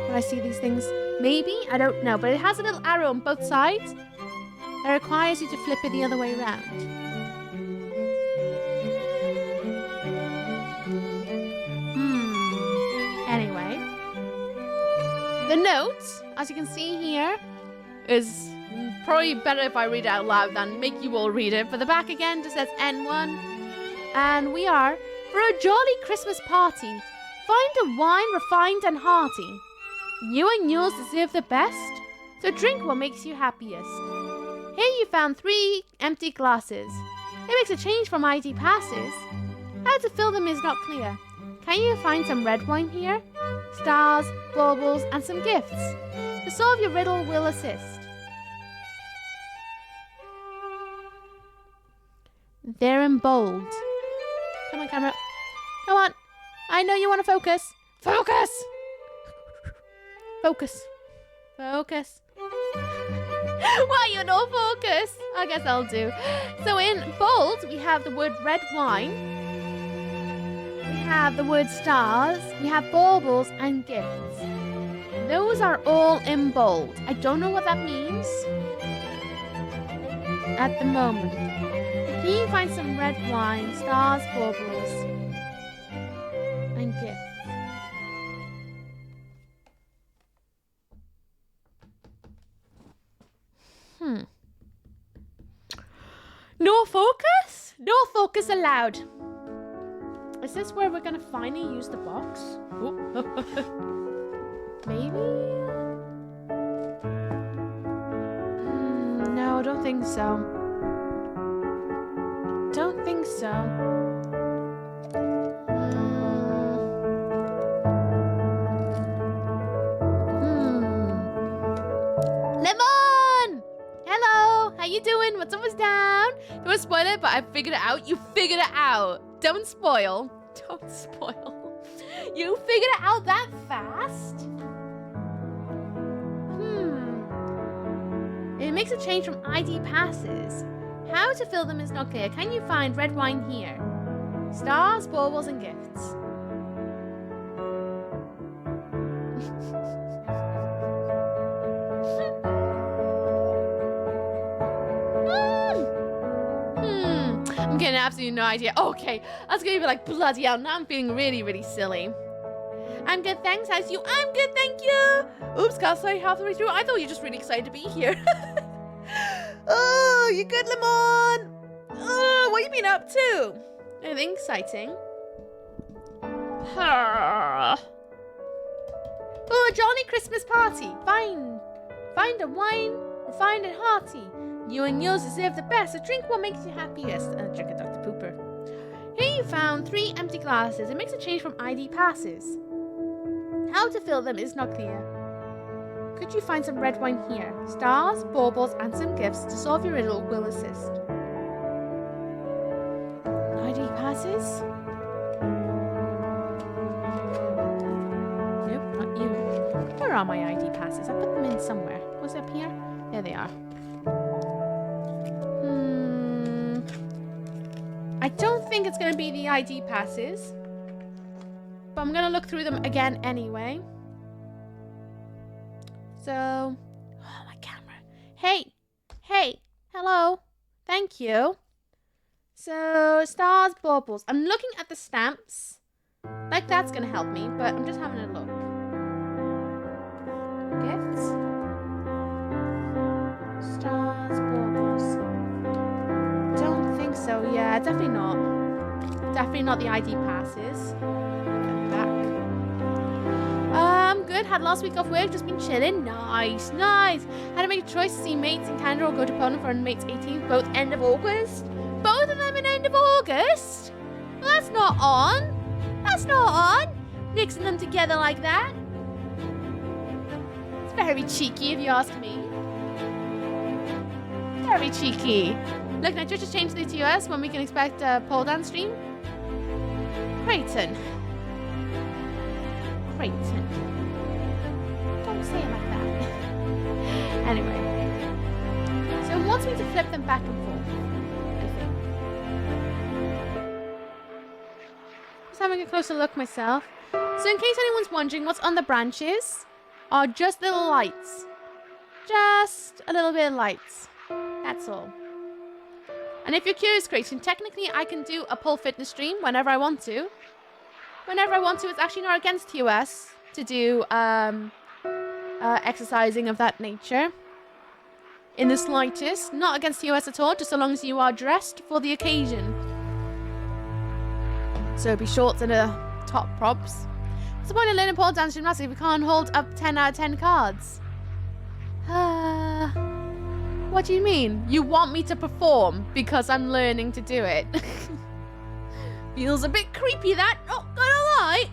when I see these things. Maybe? I don't know. But it has a little arrow on both sides that requires you to flip it the other way around. Anyway. The note, as you can see here, is probably better if I read it out loud than make you all read it. But the back again just says N1. And we are for a jolly Christmas party. Find a wine refined and hearty. You and yours deserve the best, so drink what makes you happiest. Here you found 3 empty glasses. It makes a change from ID passes. How to fill them is not clear. Can you find some red wine here? Stars, baubles, and some gifts. To solve your riddle will assist. They're in bold. Come on, camera. Come on. I know you want to focus. Focus! Focus. Focus. Why you no focus? I guess I'll do. So in bold, we have the word red wine. We have the word stars. We have baubles and gifts. Those are all in bold. I don't know what that means at the moment. Can you find some red wine, stars, baubles, and gifts? No focus? No focus allowed. Is this where we're gonna finally use the box? Maybe? No, don't think so. Don't think so. Lemon! Hello! How you doing? What's almost down? Don't want to spoil it, but I figured it out. You figured it out. Don't spoil. Don't spoil. You figured it out that fast? It makes a change from ID passes. How to fill them is not clear. Can you find red wine here? Stars, baubles, and gifts. I'm getting absolutely no idea. Okay, I was gonna be like, bloody hell, now I'm feeling really, really silly. I'm good, thanks. How's you? I'm good, thank you. Oops, got say halfway through. I thought you were just really excited to be here. Oh, you good, Lemon? Oh, what you been up to? Anything exciting? Oh, a jolly Christmas party. Find a wine, find it hearty. You and yours deserve the best. A drink what makes you happiest. And a drink of Dr. Pooper. Here you found 3 empty glasses. It makes a change from ID passes. How to fill them is not clear. Could you find some red wine here? Stars, baubles, and some gifts to solve your riddle will assist. ID passes? Nope, not you. Where are my ID passes? I put them in somewhere. Was it up here? There they are. I don't think it's going to be the ID passes. But I'm going to look through them again anyway. So, oh, my camera. Hey, hello. Thank you. So, stars, baubles. I'm looking at the stamps. Like that's going to help me, but I'm just having a look. Gifts. Stars, baubles. Don't think so. Yeah, definitely not. Definitely not the ID passes. Good. Had last week off work, just been chilling. Nice. Had to make a choice to see mates in Canada or go to Poland for a mate's 18th, both end of August. Both of them in end of August? Well, that's not on. Mixing them together like that. It's very cheeky if you ask me. Very cheeky. Look, now just change the TOS when we can expect a pole dance stream. Creighton. Don't say it like that. Anyway. So it wants me to flip them back and forth, I think. Just having a closer look myself. So in case anyone's wondering, what's on the branches are just little lights. Just a little bit of lights. That's all. And if you're curious, Creighton, technically I can do a pole fitness stream whenever I want to. It's actually not against TOS to do exercising of that nature. In the slightest. Not against TOS at all, just so long as you are dressed for the occasion. So be shorts and a top props. What's the point of learning pole dance gymnastics if we can't hold up 10 out of 10 cards? What do you mean? You want me to perform because I'm learning to do it? Feels a bit creepy, that, not gonna lie.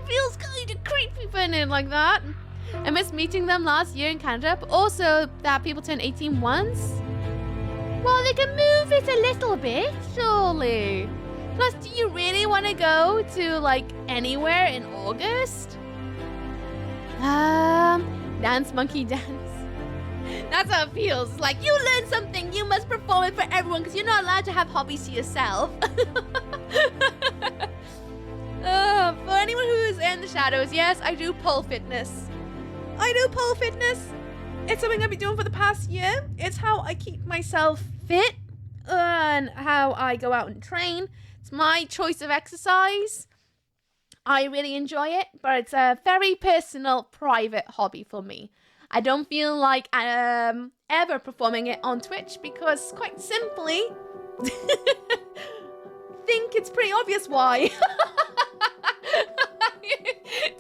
Feels kind of creepy putting it like that. I missed meeting them last year in Canada, but also that people turn 18 once. Well, they can move it a little bit, surely. Plus, do you really want to go to, like, anywhere in August? Dance, monkey dance. That's how it feels. It's like, you learn something, you must perform it for everyone because you're not allowed to have hobbies to yourself. For anyone who is in the shadows, yes, I do pole fitness. It's something I've been doing for the past year. It's how I keep myself fit and how I go out and train. It's my choice of exercise. I really enjoy it, but it's a very personal, private hobby for me. I don't feel like ever performing it on Twitch because, quite simply, think it's pretty obvious why.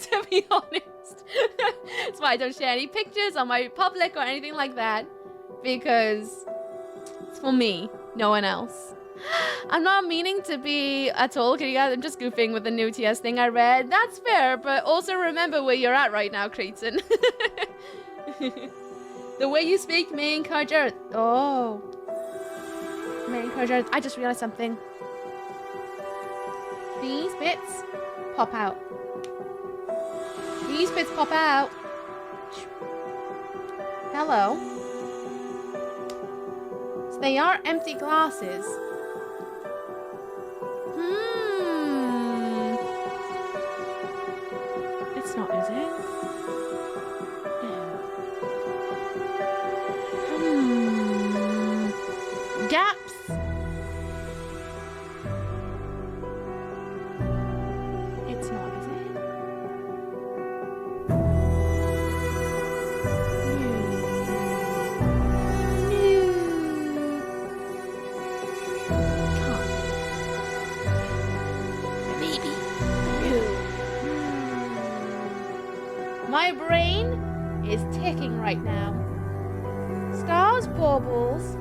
To be honest. That's why I don't share any pictures on my public or anything like that. Because it's for me, no one else. I'm not meaning to be at all, Kitty guys. I'm just goofing with the new TS thing I read. That's fair, but also remember where you're at right now, Creighton. The way you speak may encourage Earth. Oh. May encourage Earth. I just realized something. These bits pop out. These bits pop out. Hello. So they are empty glasses. It's not, is it? Gaps. It's not, is it? My brain is ticking right now. Stars, baubles,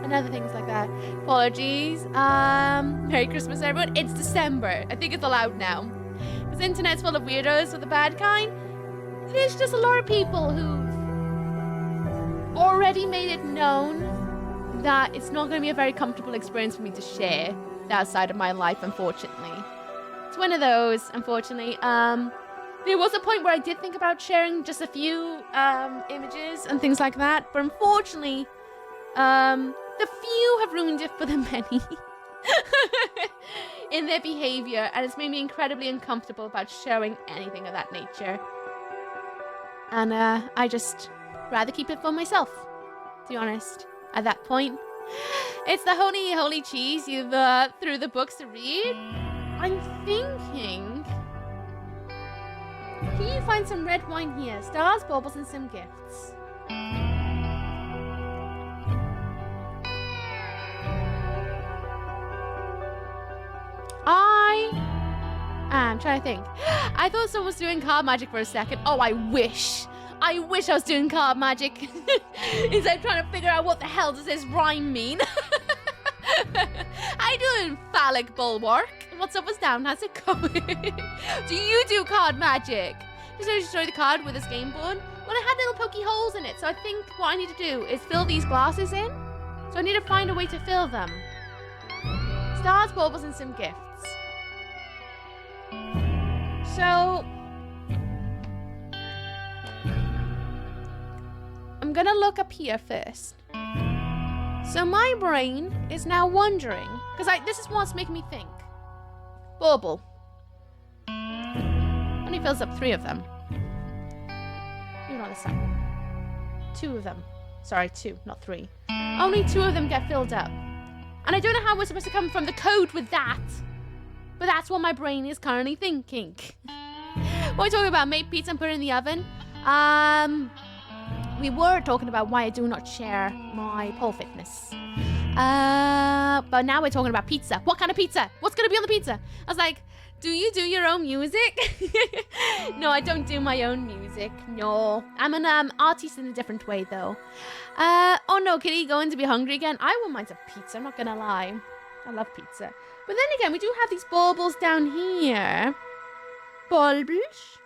and other things like that. Apologies. Merry Christmas, everyone. It's December. I think it's allowed now. Because the internet's full of weirdos with the bad kind. There's just a lot of people who've already made it known that it's not going to be a very comfortable experience for me to share that side of my life, unfortunately. It's one of those, unfortunately. There was a point where I did think about sharing just a few images and things like that, but unfortunately, the few have ruined it for the many in their behavior, and it's made me incredibly uncomfortable about showing anything of that nature. And I just rather keep it for myself, to be honest, at that point. It's the holy cheese you've threw the books to read. I'm thinking... Can you find some red wine here? Stars, baubles, and some gifts. I'm trying to think. I thought someone was doing card magic for a second. Oh, I wish. I wish I was doing card magic. Instead of trying to figure out what the hell does this rhyme mean. I do an phallic bulwark. What's up, what's down, how's it going? Do you do card magic? Just to destroy the card with this game board? Well, it had little pokey holes in it, so I think what I need to do is fill these glasses in. So I need to find a way to fill them. Stars, baubles, and some gifts. So... I'm gonna look up here first. So my brain is now wondering, because this is what's making me think. Bauble. Only fills up 3 of them. Maybe not this time. 2 of them. Sorry, 2, not 3. Only 2 of them get filled up. And I don't know how we're supposed to come from the code with that. But that's what my brain is currently thinking. What are we talking about? Make pizza and put it in the oven? We were talking about why I do not share my pole fitness. But now we're talking about pizza. What kind of pizza? What's going to be on the pizza? I was like, do you do your own music? No, I don't do my own music. No. I'm an artist in a different way, though. Oh no, Kitty, going to be hungry again? I wouldn't mind some pizza, I'm not going to lie. I love pizza. But then again, we do have these baubles down here. Baubles?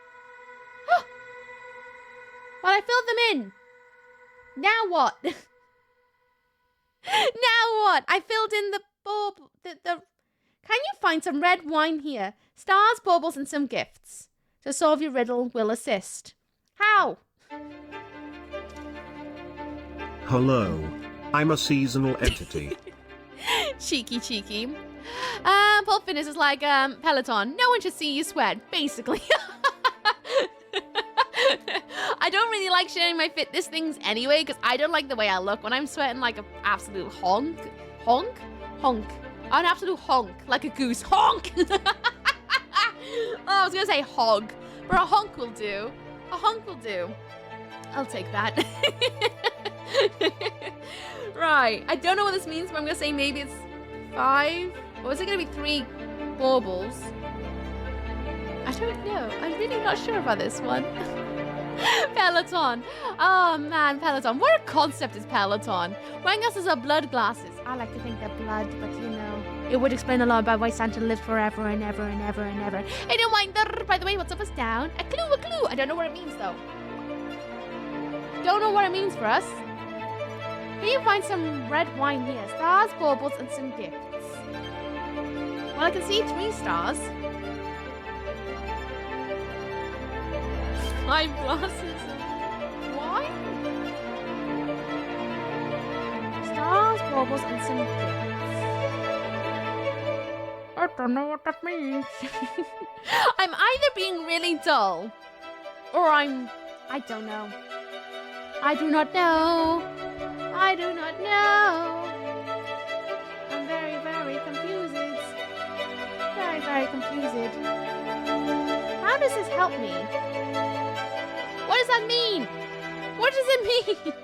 Well, I filled them in. Now what? Now what? I filled in the bauble. Can you find some red wine here? Stars, baubles, and some gifts. To solve your riddle will assist. How? Hello. I'm a seasonal entity. Cheeky. Pole fitness is like Peloton. No one should see you sweat, basically. I don't really like sharing my fitness things anyway, because I don't like the way I look when I'm sweating like an absolute honk. Honk? An absolute honk, like a goose. Honk! Oh, I was going to say hog, but a honk will do. A honk will do. I'll take that. Right. I don't know what this means, but I'm going to say maybe it's 5. Or is it going to be 3 baubles? I don't know. I'm really not sure about this one. Peloton. Oh, man, Peloton. What a concept is Peloton? Wearing glasses are blood glasses. I like to think they're blood, but you know, it would explain a lot about why Santa lived forever and ever and ever and ever. Hey, don't mind. By the way, what's up is down. A clue, a clue. I don't know what it means, though. Don't know what it means for us. Can you find some red wine here? Stars, baubles, and some gifts. Well, I can see 3 stars. 5 glasses. Why? Stars, baubles, and some gifts. I don't know what that means. I'm either being really dull, or I don't know. I do not know. I do not know. I'm very, very confused. Very, very confused. How does this help me? What does that mean? What does it mean?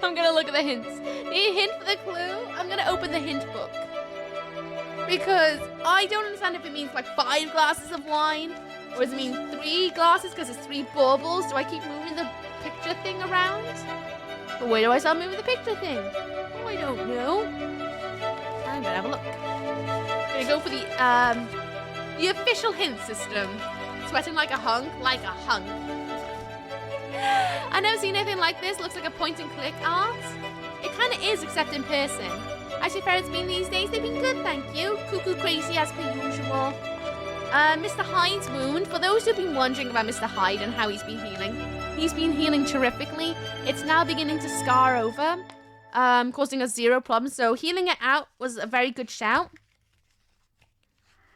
I'm gonna look at the hints. Need a hint for the clue? I'm gonna open the hint book. Because I don't understand if it means like 5 glasses of wine, or does it mean 3 glasses because it's 3 baubles? Do I keep moving the picture thing around? But where do I start moving the picture thing? Oh, I don't know. I'm gonna have a look. I'm gonna go for the official hint system. Sweating like a hunk, like a hunk. I've never seen anything like this. Looks like a point and click art. It kind of is, except in person. Actually, ferrets been these days? They've been good, thank you. Cuckoo crazy as per usual. Mr. Hyde's wound. For those who've been wondering about Mr. Hyde and how he's been healing terrifically. It's now beginning to scar over, causing us 0 problems. So healing it out was a very good shout.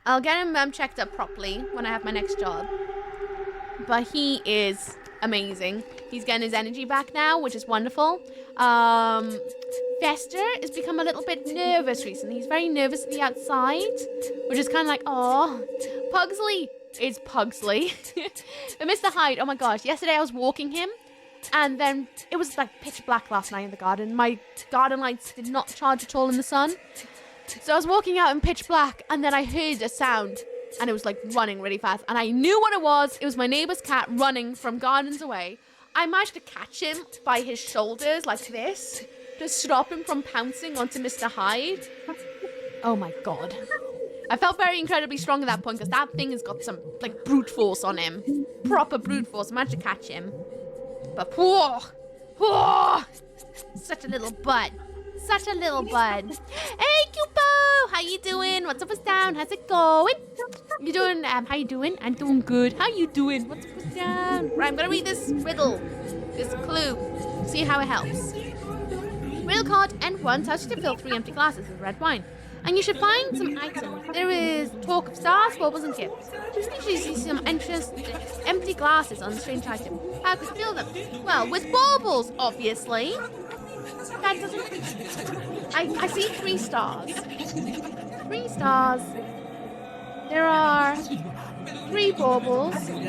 I'll get him checked up properly when I have my next job. But he is amazing. He's getting his energy back now, which is wonderful. Fester has become a little bit nervous recently. He's very nervous at the outside, which is kind of like, oh, Pugsley. It's Pugsley. But Mr. Hyde, oh my gosh, yesterday I was walking him, and then it was like pitch black last night in the garden. My garden lights did not charge at all in the sun. So I was walking out in pitch black, and then I heard a sound, and it was like running really fast, and I knew what it was. It was my neighbor's cat running from gardens away. I managed to catch him by his shoulders like this to stop him from pouncing onto Mr. Hyde. Oh my god. I felt very incredibly strong at that point because that thing has got some like brute force on him. Proper brute force. I managed to catch him. But whoa, such a little bud. Such a little bud. Hey, Cupo! How you doing? What's up, what's down? How's it going? You doing, how you doing? I'm doing good. How you doing? What's up, what's down? Right, I'm gonna read this riddle. This clue. See how it helps. Riddle card, end 1, touch to fill 3 empty glasses with red wine. And you should find some items. There is talk of stars, baubles, and gifts. You usually see some empty glasses on the strange item. How could you fill them? Well, with baubles, obviously. That doesn't... I see 3 stars. 3 stars. There are 3 baubles. Is it 3?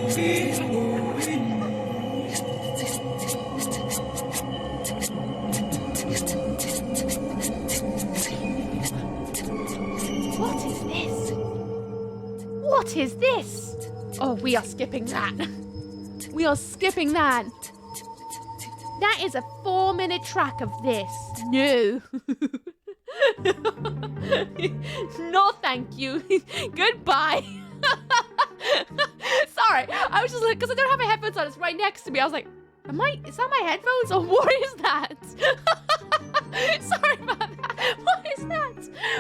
Hang on. What is this? What is this? Oh, we are skipping that. We are skipping that. That is a 4-minute track of this. No. No, thank you. Goodbye. Sorry, I was just like, because I don't have my headphones on, it's right next to me. I was like, is that my headphones or what is that? Sorry about that. What is that?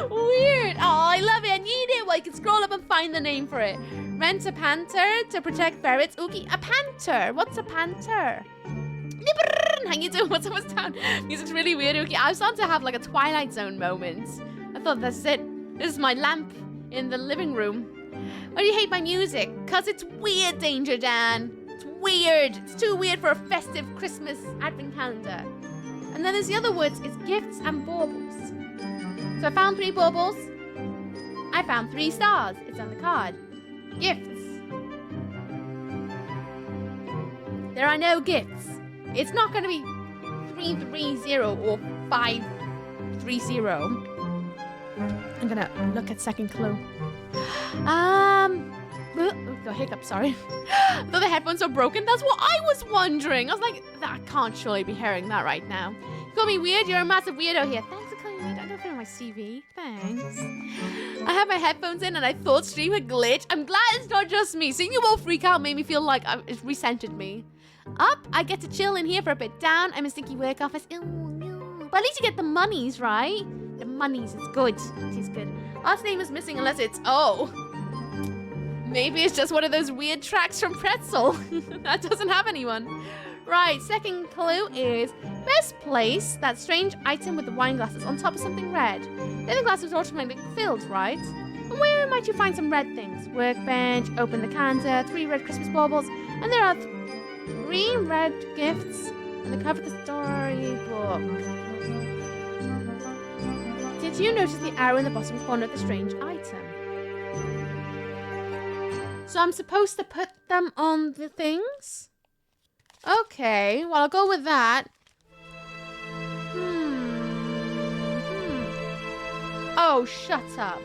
Weird. Oh, I love it. I need it. Well, I can scroll up and find the name for it. Rent a panther to protect ferrets. Oogie, a panther. What's a panther? How you doing? What's up, what's down? Music's really weird, Oogie. I was starting to have like a Twilight Zone moment. I thought, that's it. This is my lamp in the living room. Why do you hate my music? Because it's weird, Danger Dan. It's weird. It's too weird for a festive Christmas advent calendar. And then there's the other words. It's gifts and baubles. So I found 3 baubles. I found 3 stars. It's on the card. Gifts. There are no gifts. It's not going to be 330 or 530. I'm going to look at second clue. Got hiccup, sorry. I thought the headphones are broken. That's what I was wondering. I was like, I can't surely be hearing that right now. You call me weird? You're a massive weirdo here. Thanks for calling me weird. I don't fit on my CV. Thanks. I have my headphones in and I thought stream had glitched. I'm glad it's not just me. Seeing you all freak out made me feel like it recentered me. Up, I get to chill in here for a bit. Down, I'm a stinky work office. Ew, ew. But at least you get the monies, right? The monies, it's good. It is good. Last name is missing unless it's O. Maybe it's just one of those weird tracks from Pretzel. That doesn't have anyone. Right, second clue is best place that strange item with the wine glasses on top of something red. Then the glass was automatically filled, right? And where might you find some red things? Workbench, open the canter, 3 red Christmas baubles, and there are 3 red gifts on the cover of the storybook. Did you notice the arrow in the bottom corner of the strange item? So I'm supposed to put them on the things? Okay, well, I'll go with that. Oh, shut up.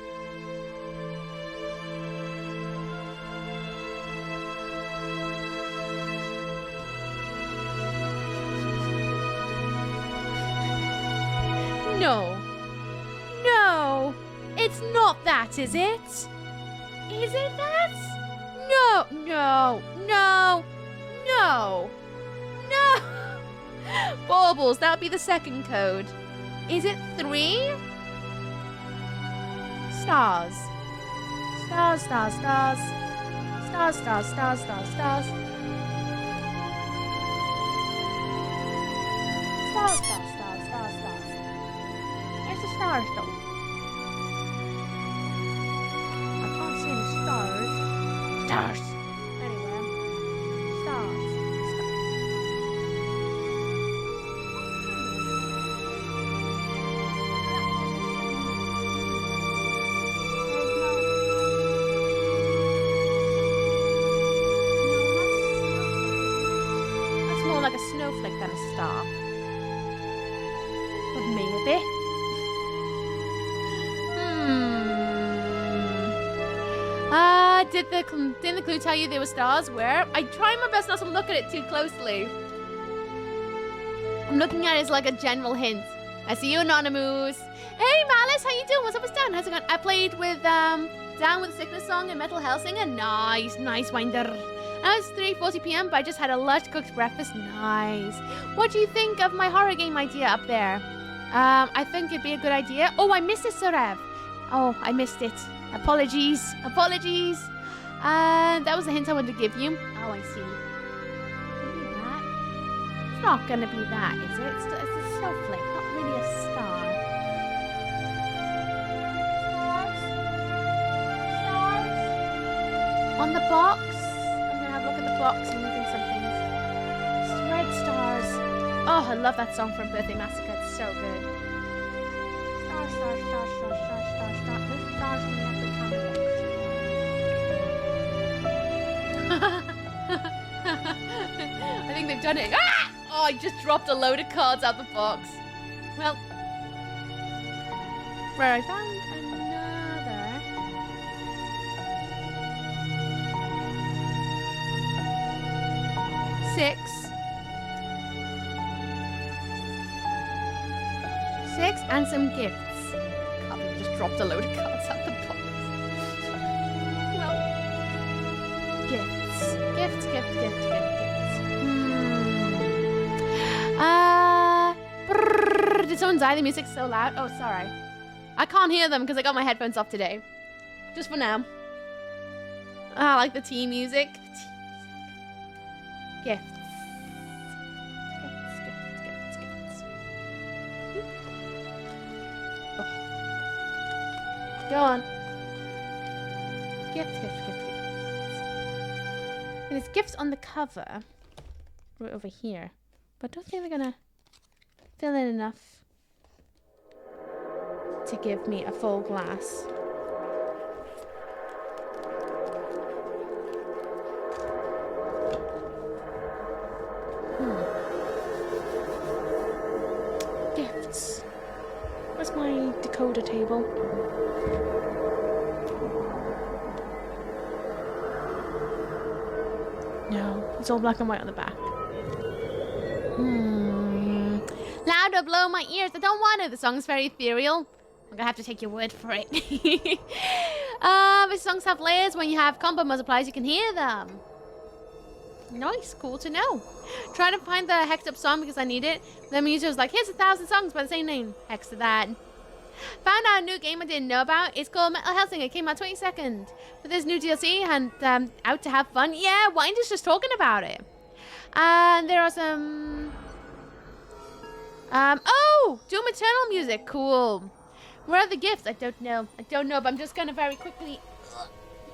No. No. It's not that, is it? Is it that? No, no, no, no, no. Baubles, that would be the second code. Is it 3? Stars. Stars, stars, stars. Stars, stars, stars, stars, stars. Stars, stars, stars, stars, stars. Where's the stars, though? I can't see any stars. Stars. Anyway. Stars. That's more like a snowflake than a star. But maybe. Didn't the clue tell you there were stars? Where? I try my best not to look at it too closely. I'm looking at it as like a general hint. I see you, Anonymous. Hey, Malice, how you doing? What's up with Dan? How's it going? I played with Down with the Sickness Song and Metal Hellsinger. Nice, nice, Winder. Now it's 3:40 p.m., but I just had a lush cooked breakfast. Nice. What do you think of my horror game idea up there? I think it'd be a good idea. Oh, I missed it, Sorev. Oh, I missed it. Apologies. Apologies. That was the hint I wanted to give you. Oh, I see. Maybe that. It's not gonna be that, is it? It's a snowflake, not really a star. Stars? Stars? On the box? I'm gonna have a look at the box and think some things. Red stars. Oh, I love that song from Birthday Massacre. It's so good. Stars, stars, stars, stars, stars, stars, stars. There's stars in the upper camera box. I think they've done it. Ah! Oh, I just dropped a load of cards out the box. Well, where I found another. Six. And some gifts. God, I just dropped a load of cards out the box. Well, gifts. Gifts. Did someone die? The music's so loud. Oh, sorry. I can't hear them because I got my headphones off today. Just for now. I like the tea music. Gifts. Oh. Go on. Gifts. There's gifts on the cover. Right over here. But I don't think they're gonna fill in enough to give me a full glass. table. No, it's all black and white on the back. Louder, blow my ears. I don't want to. The song's very ethereal. I'm gonna have to take your word for it. But songs have layers. When you have combo multipliers, you can hear them. Nice, cool to know. Try to find the hexed up song because I need it. Then user was like, here's 1,000 songs by the same name. Hex to that. Found out a new game I didn't know about. It's called Metal Hellsing. It came out 22nd. But there's new DLC and out to have fun. Yeah, Wind is just talking about it. And there are some... oh! Doom Eternal music. Cool. Where are the gifts? I don't know. I don't know, but I'm just gonna very quickly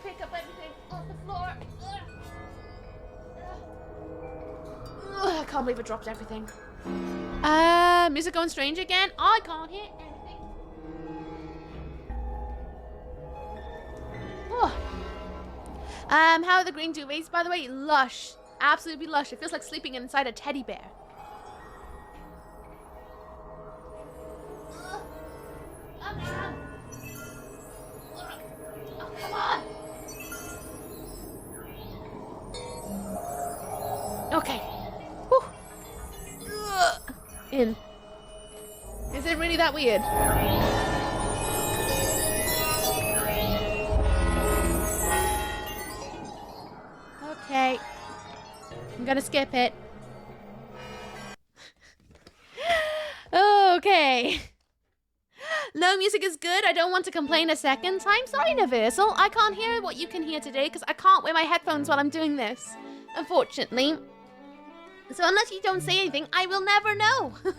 pick up everything off the floor. I can't believe I dropped everything. Music going strange again? I can't hear anything. Oh. How are the green duvets, by the way? Lush. Absolutely lush. It feels like sleeping inside a teddy bear. Oh, come on. Okay. Whew. In. Is it really that weird? Okay. I'm gonna skip it. Okay. No, music is good. I don't want to complain a second time. Sorry, Universal. I can't hear what you can hear today because I can't wear my headphones while I'm doing this. Unfortunately. So unless you don't say anything, I will never know. And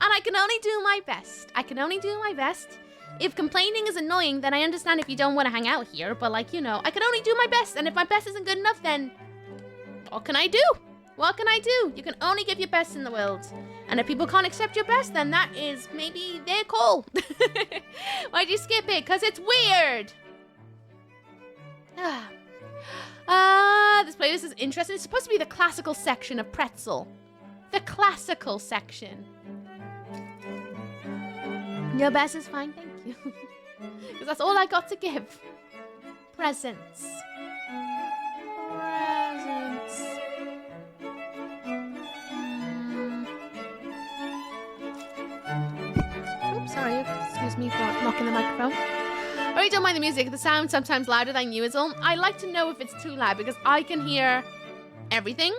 I can only do my best. I can only do my best. If complaining is annoying, then I understand if you don't want to hang out here. But like, you know, I can only do my best. And if my best isn't good enough, then what can I do? What can I do? You can only give your best in the world. And if people can't accept your best, then that is maybe their call. Why'd you skip it? Because it's weird. This playlist is interesting. It's supposed to be the classical section of Pretzel. The classical section. Your best is fine, thank you. Because that's all I got to give. Presents. Presents. Oops, sorry. Excuse me for knocking the microphone. I really don't mind the music. The sound sometimes louder than usual. I like to know if it's too loud because I can hear everything,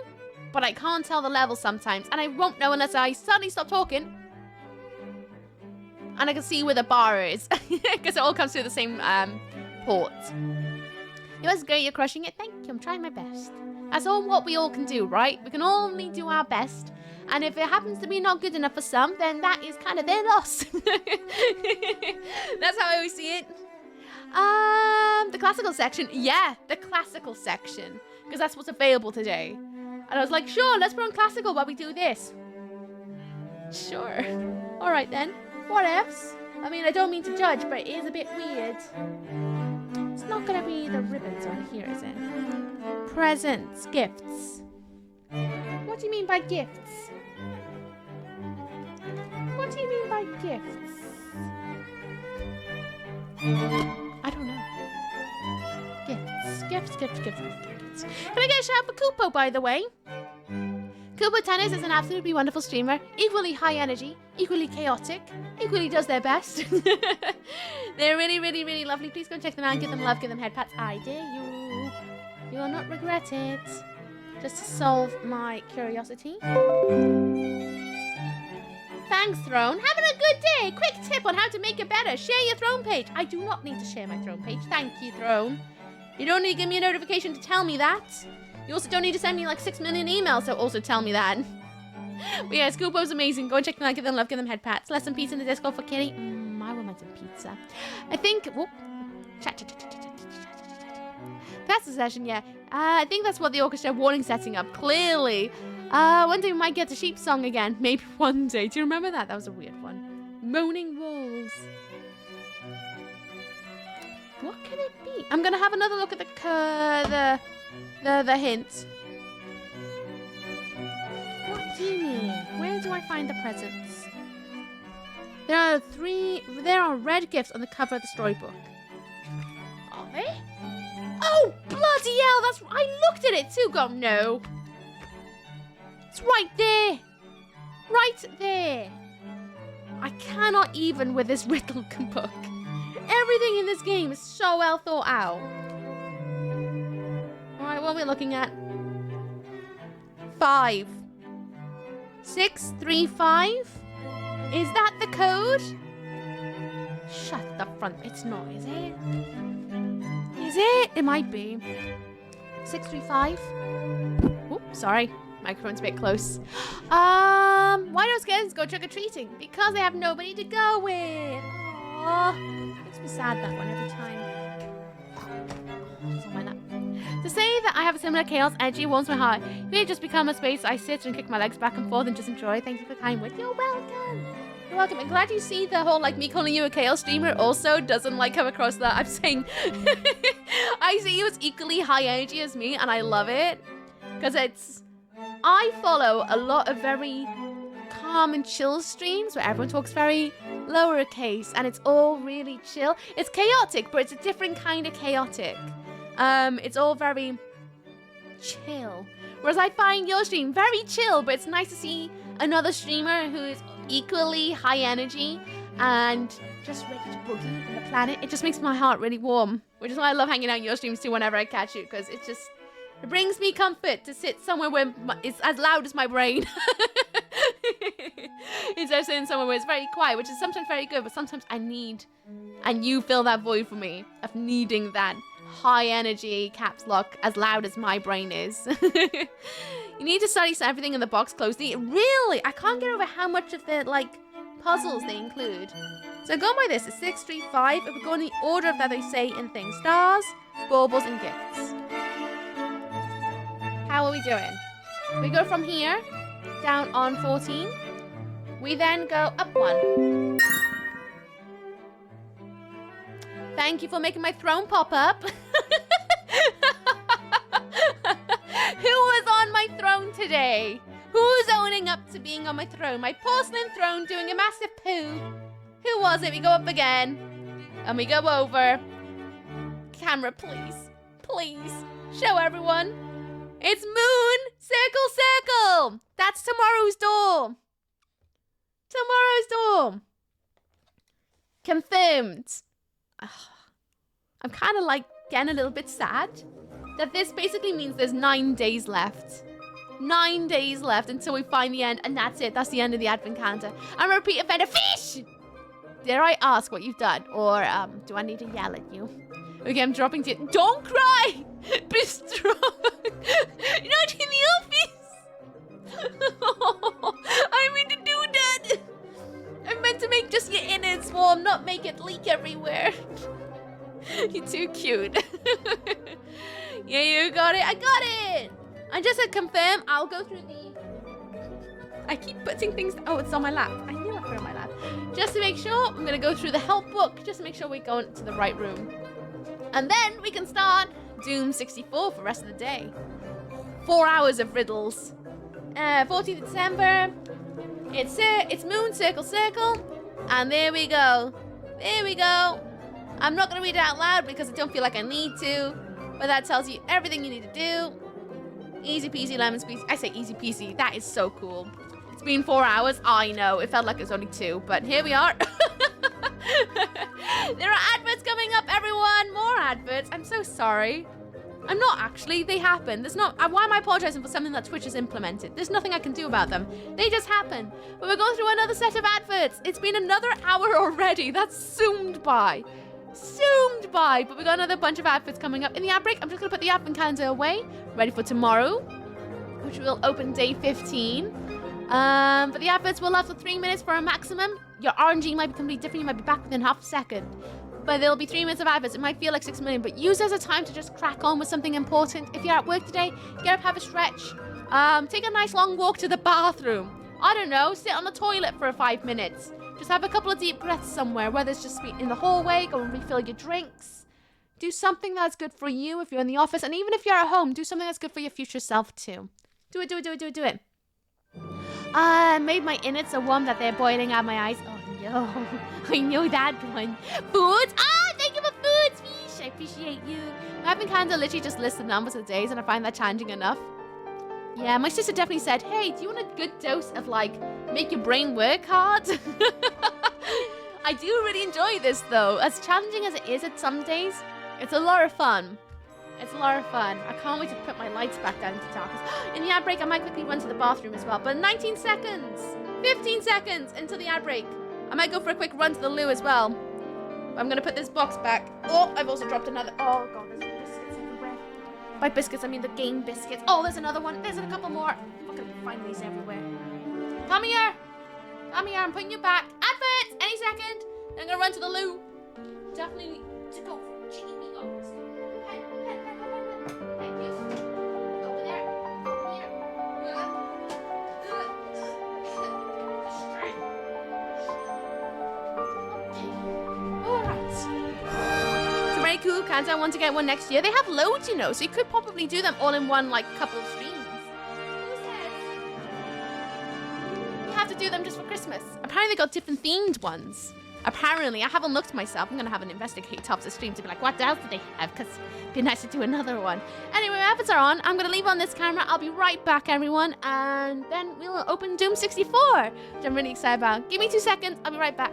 but I can't tell the level sometimes. And I won't know unless I suddenly stop talking. And I can see where the bar is. Because it all comes through the same port. It was great. You're crushing it. Thank you. I'm trying my best. That's all what we all can do, right? We can only do our best. And if it happens to be not good enough for some, then that is kind of their loss. That's how I always see it. The classical section. Yeah, the classical section. Because that's what's available today. And I was like, sure, let's put on classical while we do this. Sure. All right, then. Whatevs. I mean, I don't mean to judge, but it is a bit weird. It's not going to be the ribbons on here, is it? Presents. Gifts. What do you mean by gifts? What do you mean by gifts? I don't know. Gifts. Can I get a shout out for Kupo, by the way? Kupo Tennis is an absolutely wonderful streamer. Equally high energy, equally chaotic, equally does their best. They're really, really, really lovely. Please go check them out. Give them love, give them head pats. I dare you. You will not regret it. Just to solve my curiosity. Thanks, Throne. Having a good day. Quick tip on how to make it better. Share your Throne page. I do not need to share my Throne page. Thank you, Throne. You don't need to give me a notification to tell me that. You also don't need to send me like 6 million emails to also tell me that. But yeah, Scoopo's amazing. Go and check them out. Give them love. Give them head pats. Less some pizza in the Discord for Kitty. I want some pizza. I think... Whoop. That's the session, yeah. I think that's what the orchestra warning setting up. Clearly. One day we might get the sheep song again. Maybe one day. Do you remember that? That was a weird one. Moaning Wolves. What can it be? I'm gonna have another look at the hints. What do you mean? Where do I find the presents? There are red gifts on the cover of the storybook. Are they? Oh, bloody hell, I looked at it too, go, no. It's right there. Right there. I cannot even with this riddle book. Everything in this game is so well thought out. Alright, what are we looking at? 5. 635? Is that the code? Shut the front. It's not, is it? Is it? It might be. 635. Oh, sorry. Microphone's a bit close. Why don't kids go trick-or-treating? Because they have nobody to go with. Aww. Makes me sad, that one, every time. It's on my lap. To say that I have a similar chaos energy warms my heart. May just become a space I sit and kick my legs back and forth and just enjoy. Thank you for kind word. You're welcome. You're welcome. I'm glad you see the whole, like, me calling you a chaos streamer also doesn't, like, come across that. I'm saying I see you as equally high energy as me, and I love it. Because I follow a lot of very calm and chill streams where everyone talks very lowercase and it's all really chill. It's chaotic, but it's a different kind of chaotic. It's all very chill. Whereas I find your stream very chill, but it's nice to see another streamer who is equally high energy and just ready to boogie on the planet. It just makes my heart really warm, which is why I love hanging out in your streams too whenever I catch you, because it brings me comfort to sit somewhere where it's as loud as my brain. Instead of sitting somewhere where it's very quiet, which is sometimes very good, but sometimes I need, and you fill that void for me, of needing that high energy caps lock as loud as my brain is. You need to study everything in the box closely. Really, I can't get over how much of the, like, puzzles they include. So go by this, it's 635, if we go in the order of that they say in things. Stars, baubles, and gifts. How are we doing? We go from here, down on 14. We then go up 1. Thank you for making my throne pop up. Who was on my throne today? Who's owning up to being on my throne? My porcelain throne doing a massive poo. Who was it? We go up again. And we go over. Camera, please. Please. Show everyone. It's moon. Circle, circle. That's tomorrow's door. Tomorrow's door. Confirmed. I'm kind of like getting a little bit sad that this basically means there's 9 days left. 9 days left until we find the end, and that's it. That's the end of the advent calendar. And repeat offender fish! Dare I ask what you've done? Or do I need to yell at you? Okay, I'm dropping to you. Don't cry! Be strong! You're not in the office! I mean to do that! I meant to make just your innards warm, not make it leak everywhere. You're too cute. Yeah, you got it. I got it. And just to confirm, I'll go through the... I keep putting things... Oh, it's on my lap. I knew I put it on my lap. Just to make sure, I'm going to go through the help book, just to make sure we go into the right room. And then we can start Doom 64 for the rest of the day. 4 hours of riddles. 14th of December. It's moon, circle, circle. And there we go. There we go. I'm not going to read it out loud because I don't feel like I need to. But that tells you everything you need to do. Easy peasy, lemon squeezy. I say easy peasy. That is so cool. It's been 4 hours. I know. It felt like it was only 2. But here we are. There are adverts coming up, everyone. More adverts. I'm so sorry. I'm not actually. They happen. There's not... Why am I apologizing for something that Twitch has implemented? There's nothing I can do about them. They just happen. But we're going through another set of adverts. It's been another hour already. That's zoomed by. Zoomed by. But we got another bunch of adverts coming up. In the ad break, I'm just going to put the advent calendar away. Ready for tomorrow, which will open day 15. But the adverts will last for 3 minutes for a maximum. Your RNG might be completely different. You might be back within half a second. But there'll be 3 minutes of adverts. It might feel like 6 million, but use it as a time to just crack on with something important. If you're at work today, get up, have a stretch. Take a nice long walk to the bathroom. I don't know, sit on the toilet for 5 minutes. Just have a couple of deep breaths somewhere, whether it's just in the hallway, go and refill your drinks. Do something that's good for you if you're in the office. And even if you're at home, do something that's good for your future self too. Do it, do it, do it, do it, do it. I made my innards so warm that they're boiling out my eyes. Oh, I know that one. Foods? Ah, thank you for foods, fish. I appreciate you. My advent calendar literally just lists the numbers of days, and I find that challenging enough. Yeah, my sister definitely said, hey, do you want a good dose of, like, make your brain work hard? I do really enjoy this, though. As challenging as it is at some days, it's a lot of fun. It's a lot of fun. I can't wait to put my lights back down into darkness. In the ad break, I might quickly run to the bathroom as well. But 19 seconds, 15 seconds until the ad break. I might go for a quick run to the loo as well. I'm going to put this box back. Oh, I've also dropped another. Oh, God, there's biscuits everywhere. By biscuits, I mean the game biscuits. Oh, there's another one. There's a couple more. I'm going to find these everywhere. Come here. Come here. I'm putting you back. Adverts, any second. Then I'm going to run to the loo. Definitely need to go for cheeky meatballs. Thank you. Over there. Over here. Alright. It's a very cool count. I want to get one next year. They have loads, you know, so you could probably do them all in one, like, couple of streams. Who says? You have to do them just for Christmas. Apparently they got different themed ones. Apparently, I haven't looked myself. I'm going to have an investigate tops of stream to be like, what else do they have? Because it'd be nice to do another one. Anyway, my efforts are on. I'm going to leave on this camera. I'll be right back, everyone. And then we'll open Doom 64, which I'm really excited about. Give me 2 seconds. I'll be right back.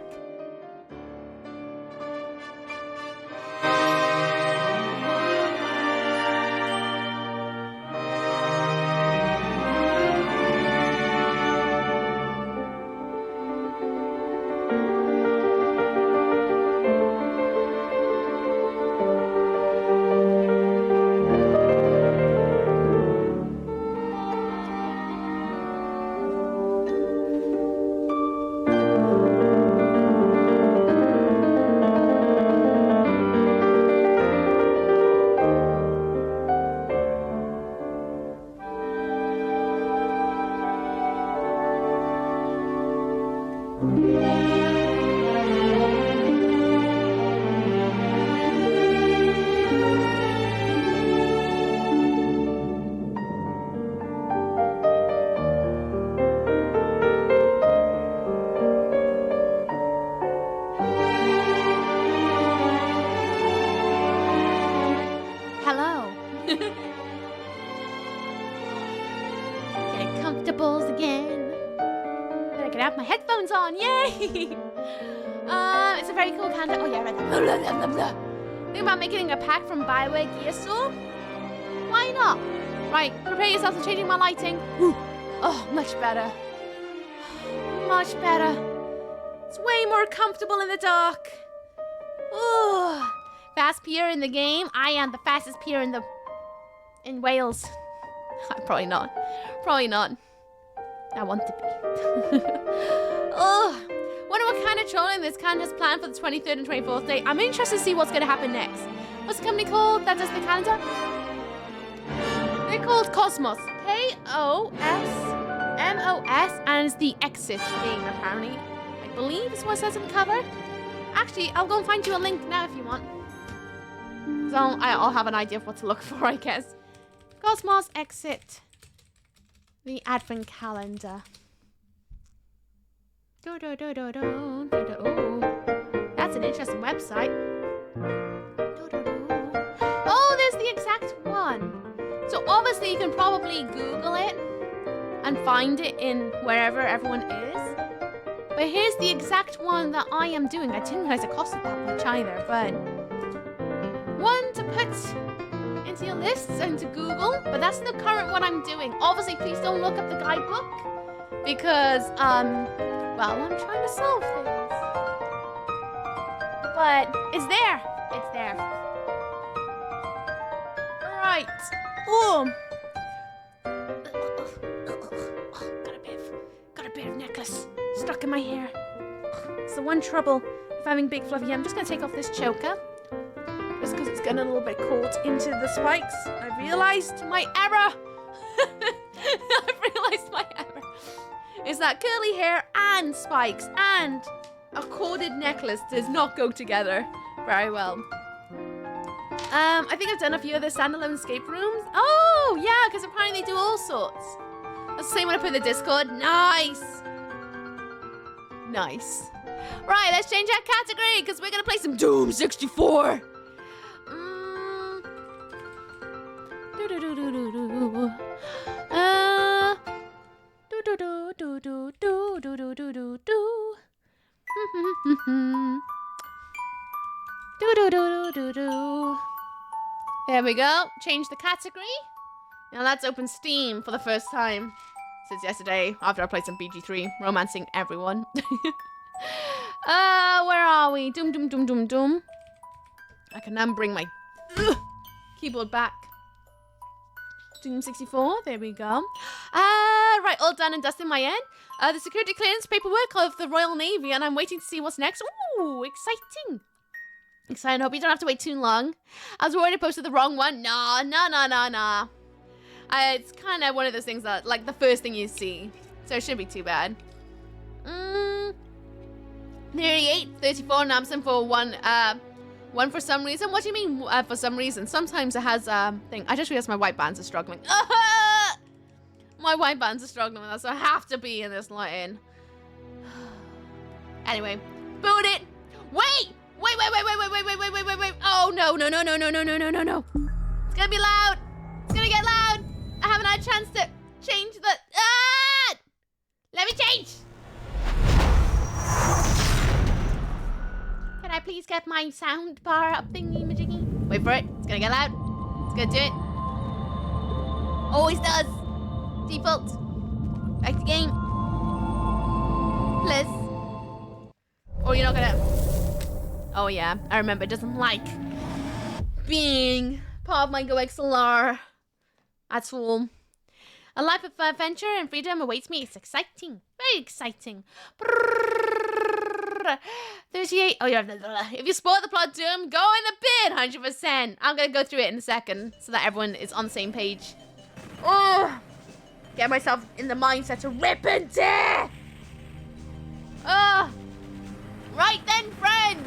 It's a very cool calendar. Oh yeah, right there. Blah, blah, blah, blah. Think about making a pack from Bioware Gear Store? Why not? Right, prepare yourself to changing my lighting. Ooh. Oh, much better. Much better. It's way more comfortable in the dark. Ooh. Fast peer in the game. I am the fastest peer in Wales. Probably not. Probably not. I want to be. Oh. Wonder what kind of trolling this calendar is planned for the 23rd and 24th day. I'm interested to see what's going to happen next. What's the company called that does the calendar? They're called Cosmos. K-O-S-M-O-S, and it's the Exit game, apparently. I believe is what it says on the cover. Actually, I'll go and find you a link now if you want. So I'll have an idea of what to look for, I guess. Cosmos Exit. The Advent Calendar. That's an interesting website. Oh, there's the exact one. So obviously you can probably Google it and find it in wherever everyone is. But here's the exact one that I am doing. I didn't realize it costed that much either, but one to put into your lists and to Google. But that's the current one I'm doing. Obviously, please don't look up the guidebook because well, I'm trying to solve things. But it's there. It's there. Right. Oh. Got a bit of necklace stuck in my hair. It's the one trouble of having big fluffy hair. I'm just gonna take off this choker. Just because it's getting a little bit caught into the spikes. I realized my error. I've realized my error. Is that curly hair and spikes and a corded necklace does not go together very well. I think I've done a few of the standalone escape rooms. Oh, yeah, because apparently they do all sorts. That's the same when I put in the Discord. Nice. Nice. Right, let's change our category because we're gonna play some Doom 64. There we go. Change the category. Now let's open Steam for the first time since yesterday after I played some BG3, romancing everyone. Where are we? Doom, doom, doom, doom, doom. I can now bring my keyboard back. Doom 64, there we go. Right, all done and dusted my end. The security clearance paperwork of the Royal Navy, and I'm waiting to see what's next. Ooh, exciting. Excited, hope you don't have to wait too long. I was worried I posted the wrong one. Nah. It's kind of one of those things that, like, the first thing you see. So it shouldn't be too bad. 38, 34, and Amson for one for some reason. What do you mean, for some reason? Sometimes it has, thing. I just realized my white bands are struggling. My white bands are struggling with that, so I have to be in this line. Anyway, boot it. Wait. Oh, no. It's gonna be loud. It's gonna get loud. I haven't had a chance to change the... Let me change. Can I please get my sound bar up thingy-majiggy? Wait for it. It's gonna get loud. It's gonna do it. Always does. Default. Back to game. Please. Or you're not gonna... Oh yeah, I remember. It doesn't like being part of my Go XLR at all. A life of adventure and freedom awaits me. It's exciting. Very exciting. 38. Oh yeah. If you spoil the plot, Doom, go in the bin. 100%. I'm gonna go through it in a second so that everyone is on the same page. Oh, get myself in the mindset to rip and tear. Oh, right then, friends.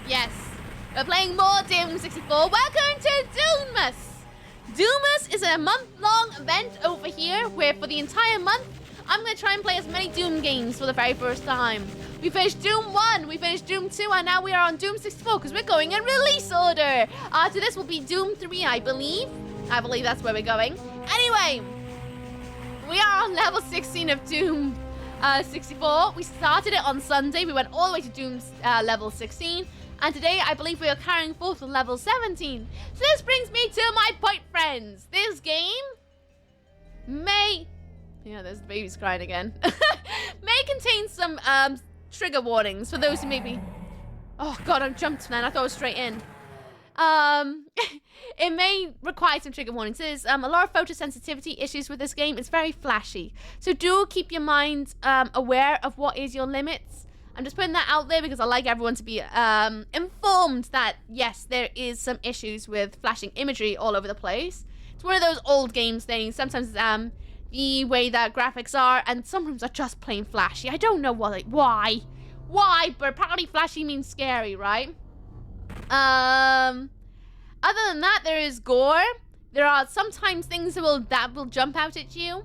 Yes. We're playing more Doom 64. Welcome to Doomus. Doomus is a month-long event over here where for the entire month, I'm going to try and play as many Doom games for the very first time. We finished Doom 1, we finished Doom 2, and now we are on Doom 64 because we're going in release order. After this will be Doom 3, I believe. I believe that's where we're going. Anyway, we are on level 16 of Doom 64. We started it on Sunday. We went all the way to Doom level 16. And today, I believe we are carrying forth with level 17. So this brings me to my point, friends. This game may... Yeah, there's the baby's crying again. May contain some trigger warnings for those who may be... Oh, God, I jumped, man. I thought I was straight in. It may require some trigger warnings. There's a lot of photosensitivity issues with this game. It's very flashy. So do keep your mind aware of what is your limits. I'm just putting that out there because I like everyone to be informed that, yes, there is some issues with flashing imagery all over the place. It's one of those old games things. Sometimes the way that graphics are, and some rooms are just plain flashy. I don't know why, but apparently flashy means scary, right? Other than that, there is gore. There are sometimes things that will jump out at you.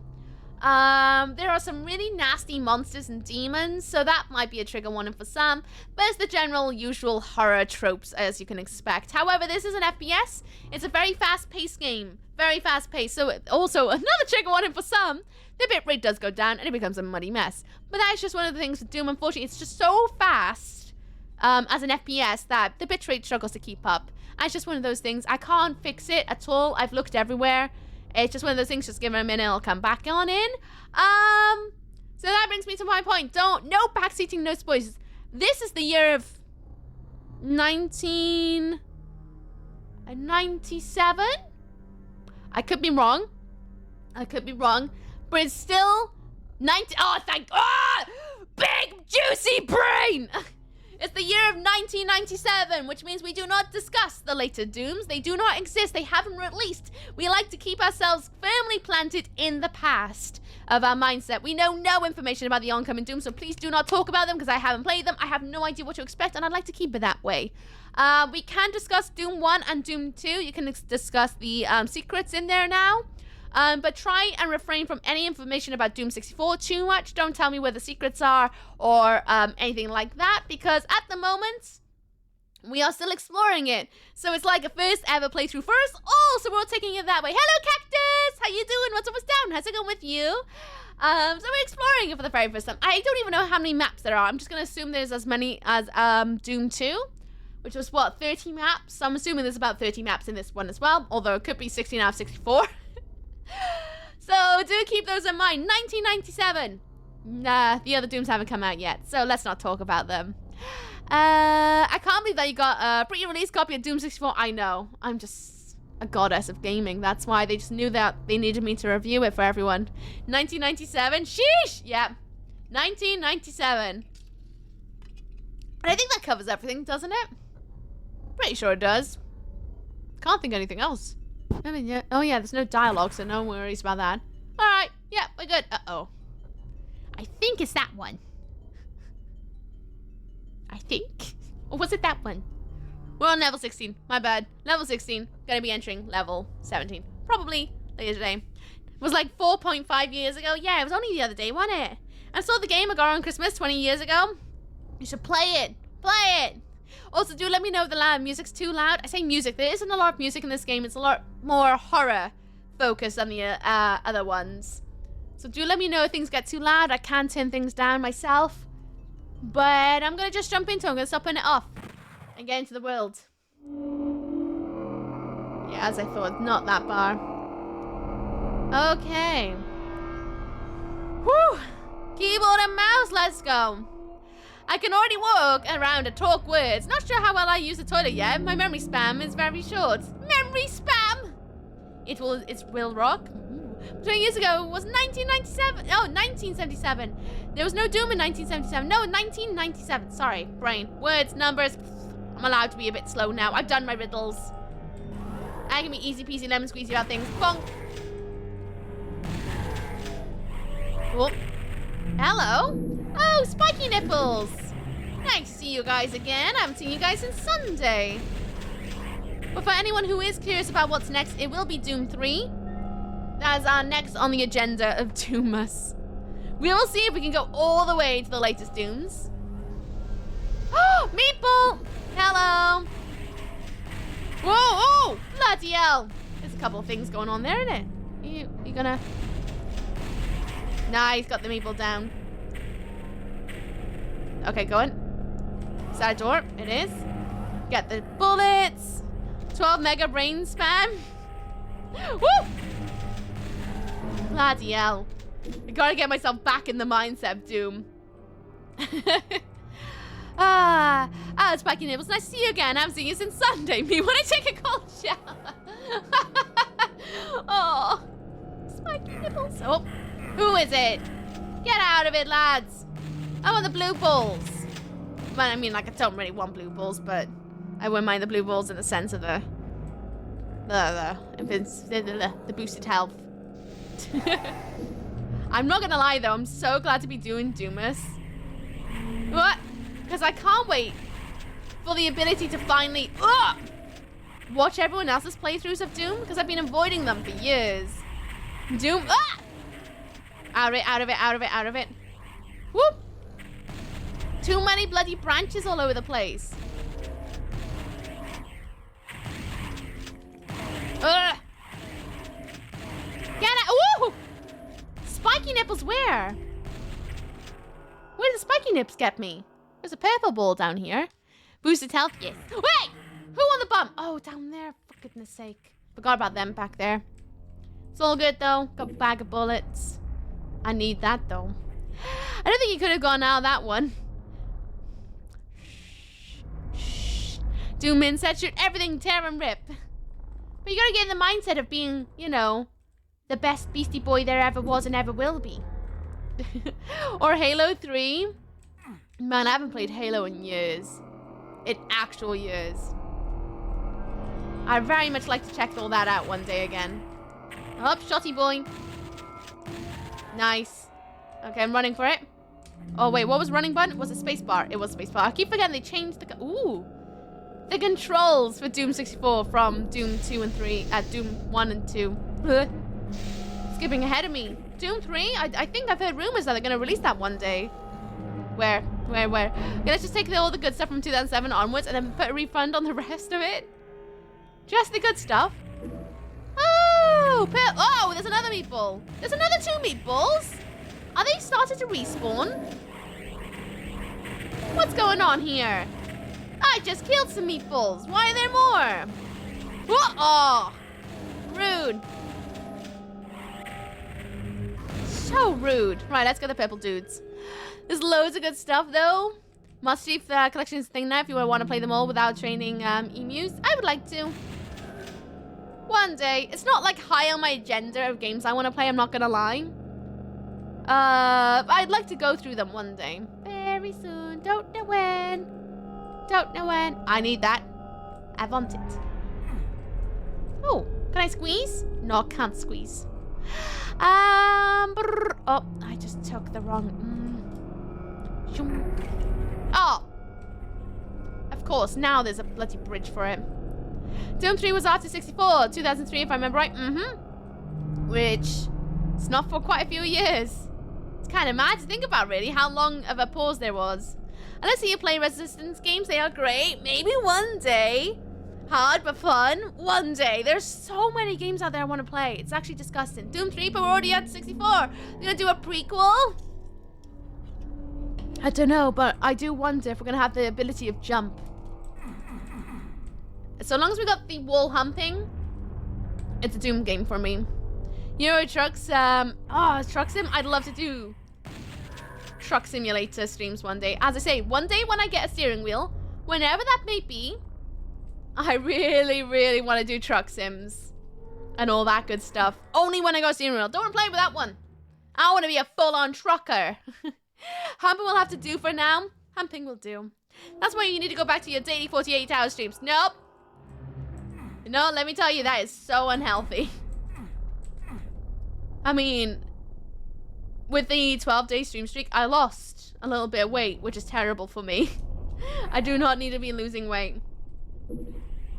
There are some really nasty monsters and demons, so that might be a trigger warning for some, but it's the general usual horror tropes as you can expect. However, this is an FPS. It's a very fast-paced game. Very fast-paced, so also another trigger warning for some. The bitrate does go down and it becomes a muddy mess. But that's just one of the things with Doom, unfortunately. It's just so fast as an FPS that the bitrate struggles to keep up. And it's just one of those things. I can't fix it at all. I've looked everywhere. It's just one of those things, just give it a minute, I'll come back on in. So that brings me to my point. No backseating, no spoilers. This is the year of 1997? I could be wrong. But it's still 90. Oh, thank God! Big juicy brain! It's the year of 1997, which means we do not discuss the later Dooms. They do not exist. They haven't released. We like to keep ourselves firmly planted in the past of our mindset. We know no information about the oncoming Dooms, so please do not talk about them because I haven't played them. I have no idea what to expect, and I'd like to keep it that way. We can discuss Doom 1 and Doom 2. You can discuss the secrets in there now. But try and refrain from any information about Doom 64 too much. Don't tell me where the secrets are or anything like that, because at the moment, we are still exploring it. So it's like a first ever playthrough first. Oh, so we're all taking it that way. Hello, Cactus! How you doing? What's up, what's down? How's it going with you? So we're exploring it for the very first time. I don't even know how many maps there are. I'm just going to assume there's as many as Doom 2, which was, what, 30 maps? So I'm assuming there's about 30 maps in this one as well, although it could be 16 out of 64. So do keep those in mind. 1997. Nah, the other Dooms haven't come out yet, so let's not talk about them. I can't believe that you got a pre-release copy of Doom 64. I know. I'm just a goddess of gaming. That's why they just knew that they needed me to review it for everyone. 1997. Sheesh! Yeah. 1997. And I think that covers everything, doesn't it? Pretty sure it does. Can't think of anything else. I mean, yeah. Oh, yeah, there's no dialogue, so no worries about that. Alright. Yeah, we're good. Uh-oh. I think it's that one. I think. Or was it that one? We're on level 16. My bad. Level 16. Gonna be entering level 17. Probably later today. It was like 4.5 years ago. Yeah, it was only the other day, wasn't it? I saw the game I got on Christmas 20 years ago. You should play it. Play it. Also, do let me know if the music's too loud. I say music. There isn't a lot of music in this game. It's a lot more horror focused than the other ones. So do let me know if things get too loud. I can turn things down myself. But I'm going to just jump into it. I'm going to stop putting it off and get into the world. Yeah, as I thought. Not that bar. Okay. Whew. Keyboard and mouse. Let's go. I can already walk around and talk words. Not sure how well I use the toilet yet. My memory span is very short. Memory spam! It will rock. 20 years ago was 1997. Oh, 1977. There was no Doom in 1977. No, 1997. Sorry, brain. Words, numbers. I'm allowed to be a bit slow now. I've done my riddles. I can be easy peasy lemon squeezy about things. Bonk. Whoop. Hello. Oh, spiky nipples. Nice to see you guys again. I haven't seen you guys since Sunday. But for anyone who is curious about what's next, it will be Doom 3. That is our next on the agenda of Doomus. We will see if we can go all the way to the latest Dooms. Oh, Meeple! Hello! Whoa, oh! Bloody hell! There's a couple of things going on there, isn't it? You gonna... Nah, he's got the Meeple down. Okay, go in. Is that a door? It is. Get the bullets. 12 mega brain spam. Woo! Bloody hell. I gotta get myself back in the mindset of Doom. Spiky Nibbles. Nice to see you again. I haven't seen you since Sunday. Me when I take a cold shower. Oh. Spiky Nibbles. Oh. Who is it? Get out of it, lads. I want the blue balls. Well, I mean, like, I don't really want blue balls, but I wouldn't mind the blue balls in the sense of the boosted health. I'm not gonna lie though, I'm so glad to be doing Doomus. What? Because I can't wait for the ability to finally watch everyone else's playthroughs of Doom, because I've been avoiding them for years. Doom. Out of it, out of it, out of it, out of it. Whoop! Too many bloody branches all over the place. Get out! Woo! Spiky nipples where? Where did the spiky nips get me? There's a purple ball down here. Boosted health, yes. Wait! Who on the bum? Oh, down there, for goodness sake. Forgot about them back there. It's all good though. Got a bag of bullets. I need that though. I don't think you could have gone out of that one. Shh. Doom in, set, shoot, everything, tear and rip. But you gotta get in the mindset of being, you know, the best Beastie Boy there ever was and ever will be. Or Halo 3. Man, I haven't played Halo in years. In actual years. I'd very much like to check all that out one day again. Up, shotty boy. Nice. Okay, I'm running for it. Oh, wait, what was running button? Was it spacebar? It was spacebar. I keep forgetting they changed the... Ooh. The controls for Doom 64 from Doom 2 and 3. Doom 1 and 2. skipping ahead of me. Doom 3? I think I've heard rumors that they're gonna release that one day. Where? Okay, let's just take all the good stuff from 2007 onwards and then put a refund on the rest of it. Just the good stuff. Oh, oh, there's another meatball. There's another 2 meatballs. Are they starting to respawn? What's going on here? I just killed some meatballs. Why are there more? Oh, rude. So rude. Right, let's get the purple dudes. There's loads of good stuff though. Mischief collections thing now if you want to play them all without training emus. I would like to. One day. It's not like high on my agenda of games I want to play, I'm not gonna lie. I'd like to go through them one day. Very soon. Don't know when. Don't know when. I need that. I want it. Oh, can I squeeze? No, can't squeeze. Oh, I just took the wrong. Oh, of course. Now there's a bloody bridge for it. Doom 3 was after 64, 2003, if I remember right. Which it's not for quite a few years. It's kind of mad to think about, really, how long of a pause there was. Unless you play Resistance games, they are great. Maybe one day. Hard but fun. One day. There's so many games out there I want to play. It's actually disgusting. Doom 3, but we're already at 64. They're gonna do a prequel? I don't know, but I do wonder if we're gonna have the ability of jump. So long as we got the wall humping, it's a Doom game for me. Euro Trucks, Truck Sim, I'd love to do Truck Simulator streams one day. As I say, one day when I get a steering wheel, whenever that may be, I really, really want to do Truck Sims and all that good stuff. Only when I go steering wheel. Don't want to play with that one. I want to be a full-on trucker. Humping will have to do for now. Humping will do. That's why you need to go back to your daily 48-hour streams. Nope. No, let me tell you, that is so unhealthy. I mean, with the 12-day stream streak, I lost a little bit of weight, which is terrible for me. I do not need to be losing weight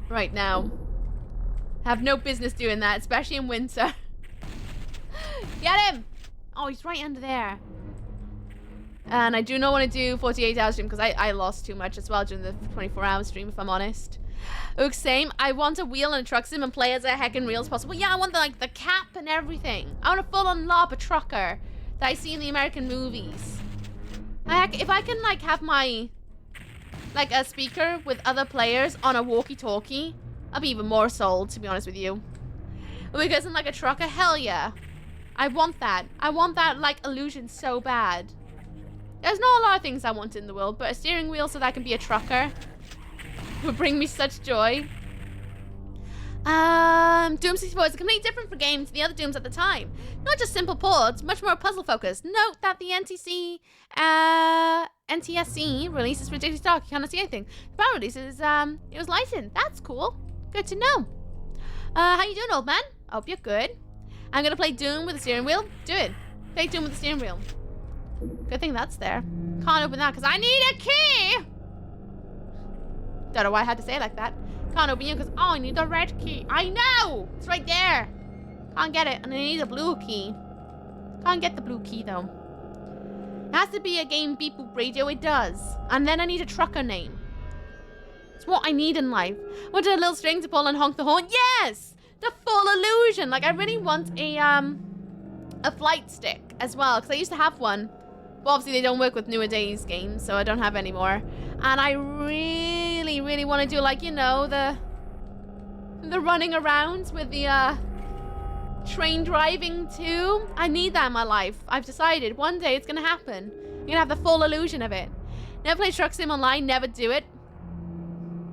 right now. I have no business doing that, especially in winter. Get him! Oh, he's right under there. And I do not want to do 48-hour stream because I lost too much as well during the 24-hour stream, if I'm honest. Ook, same. I want a wheel and a truck sim and play as a heckin' real as possible. Yeah, I want the cap and everything. I want a full-on lob, a trucker that I see in the American movies. If I can have my a speaker with other players on a walkie-talkie, I'll be even more sold, to be honest with you. Because in a trucker, hell yeah. I want that. I want that illusion so bad. There's not a lot of things I want in the world, but a steering wheel so that I can be a trucker would bring me such joy. Doom 64 is completely different for games than the other Dooms at the time. Not just simple ports, much more puzzle focused. Note that the NTSC release is ridiculously dark. You cannot see anything. The power release is, it was lightened. That's cool. Good to know. How you doing, old man? I hope you're good. I'm gonna play Doom with the steering wheel. Do it. Play Doom with the steering wheel. Good thing that's there. Can't open that because I need a key. Don't know why I had to say it like that. Can't open you because I need the red key. I know! It's right there. Can't get it. And I need a blue key. Can't get the blue key though. It has to be a game beep boop radio. It does. And then I need a trucker name. It's what I need in life. I wanted a little string to pull and honk the horn. Yes! The full illusion. I really want a flight stick as well. Because I used to have one. Well, obviously they don't work with newer days games, so I don't have any more. And I really, really want to do the running around with the train driving too. I need that in my life. I've decided one day it's gonna happen. You're gonna have the full illusion of it. Never play Truck Sim online, never do it.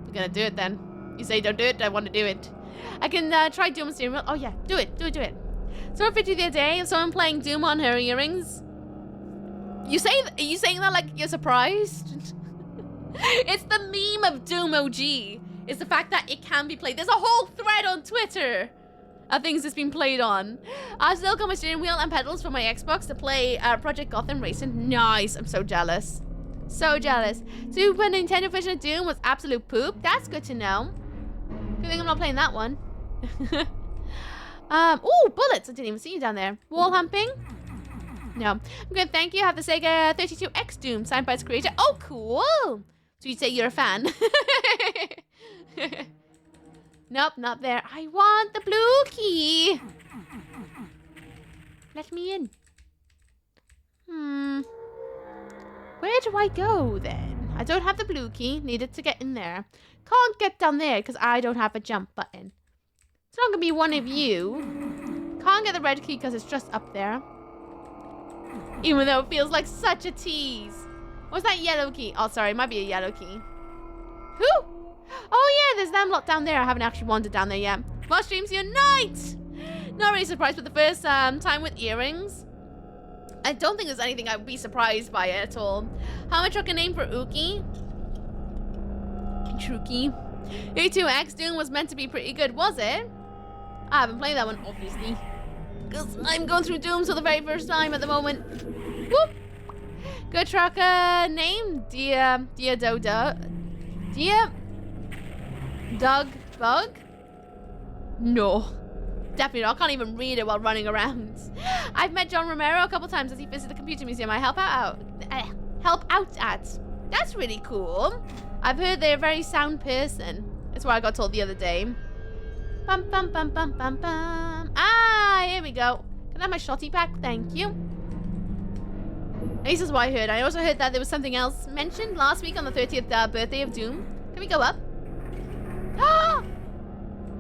You're gonna do it then. You say don't do it, I want to do it. I can try Doom on steering wheel. Oh yeah, do it. So 50 the other day of someone playing Doom on her earrings. Are you saying that like you're surprised? It's the meme of Doom OG. It's the fact that it can be played. There's a whole thread on Twitter of things it's been played on. I still got my steering wheel and pedals for my Xbox to play Project Gotham Racing. Nice. I'm so jealous. So jealous. Super Nintendo version of Doom was absolute poop. That's good to know. Good thing I'm not playing that one. Oh, bullets. I didn't even see you down there. Wall humping? No. I'm good, thank you. I have the Sega 32X Doom, signed by its creator. Oh, cool. So you'd say you're a fan. Nope, not there. I want the blue key. Let me in. Where do I go then? I don't have the blue key. Needed to get in there. Can't get down there because I don't have a jump button. It's not going to be one of you. Can't get the red key because it's just up there. Even though it feels like such a tease. What's that yellow key? Oh, sorry. It might be a yellow key. Who? Oh, yeah. There's them lot down there. I haven't actually wandered down there yet. Mushrooms unite! Not really surprised with the first time with earrings. I don't think there's anything I would be surprised by it at all. How much I can name for Uki? Truki. A2X Doom was meant to be pretty good, was it? I haven't played that one, obviously. Because I'm going through Dooms for the very first time at the moment. Whoop! Good trucker name? Dear Dodo. Dear Doug Bug? No. Definitely not. I can't even read it while running around. I've met John Romero a couple times as he visited the computer museum I help out at. That's really cool. I've heard they're a very sound person. That's what I got told the other day. Bum bum bum bum bum bum. Ah, here we go. Can I have my shotty pack? Thank you. At least that's what I heard. I also heard that there was something else mentioned last week on the 30th birthday of Doom. Can we go up? Ah!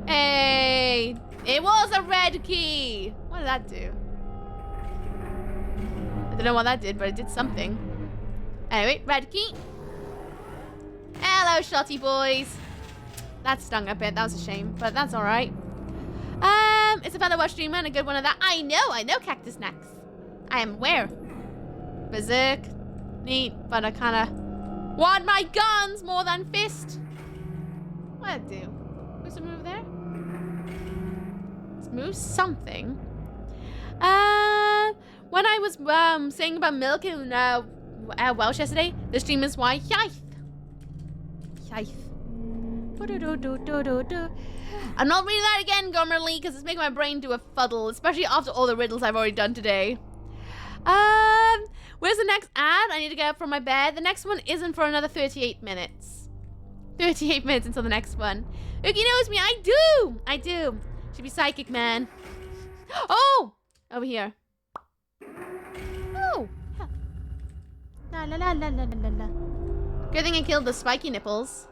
Hey! It was a red key! What did that do? I don't know what that did, but it did something. Anyway, red key. Hello, shotty boys. That stung a bit. That was a shame, but that's alright. It's a fellow Welsh streamer and a good one of that. I know Cactus Snacks. I am aware. Berserk. Neat, but I kinda want my guns more than fist. What'd it do? What's the move there? Let's move something. When I was saying about milk in Welsh yesterday, the streamers why Yaith. I'm not reading that again, Gomerly, because it's making my brain do a fuddle, especially after all the riddles I've already done today. Where's the next ad? I need to get up from my bed. The next one isn't for another 38 minutes. 38 minutes until the next one. Ookie knows me. I do. Should be psychic, man. Oh! Over here. Oh! La la la la la la la. Good thing I killed the spiky nipples.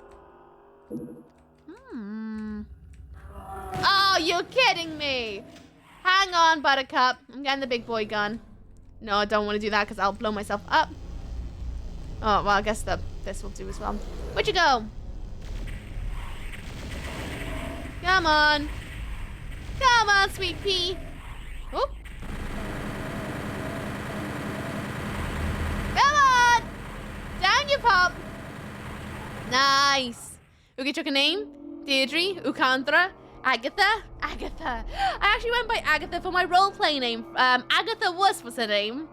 Oh, you're kidding me. Hang on, Buttercup. I'm getting the big boy gun. No, I don't want to do that because I'll blow myself up. Oh, well, I guess this will do as well. Where'd you go? Come on. Come on, sweet pea. Oh. Come on. Down you pop. Nice. Oogie took a name. Deirdre, Ukandra, Agatha. I actually went by Agatha for my roleplay name. Agatha was her name.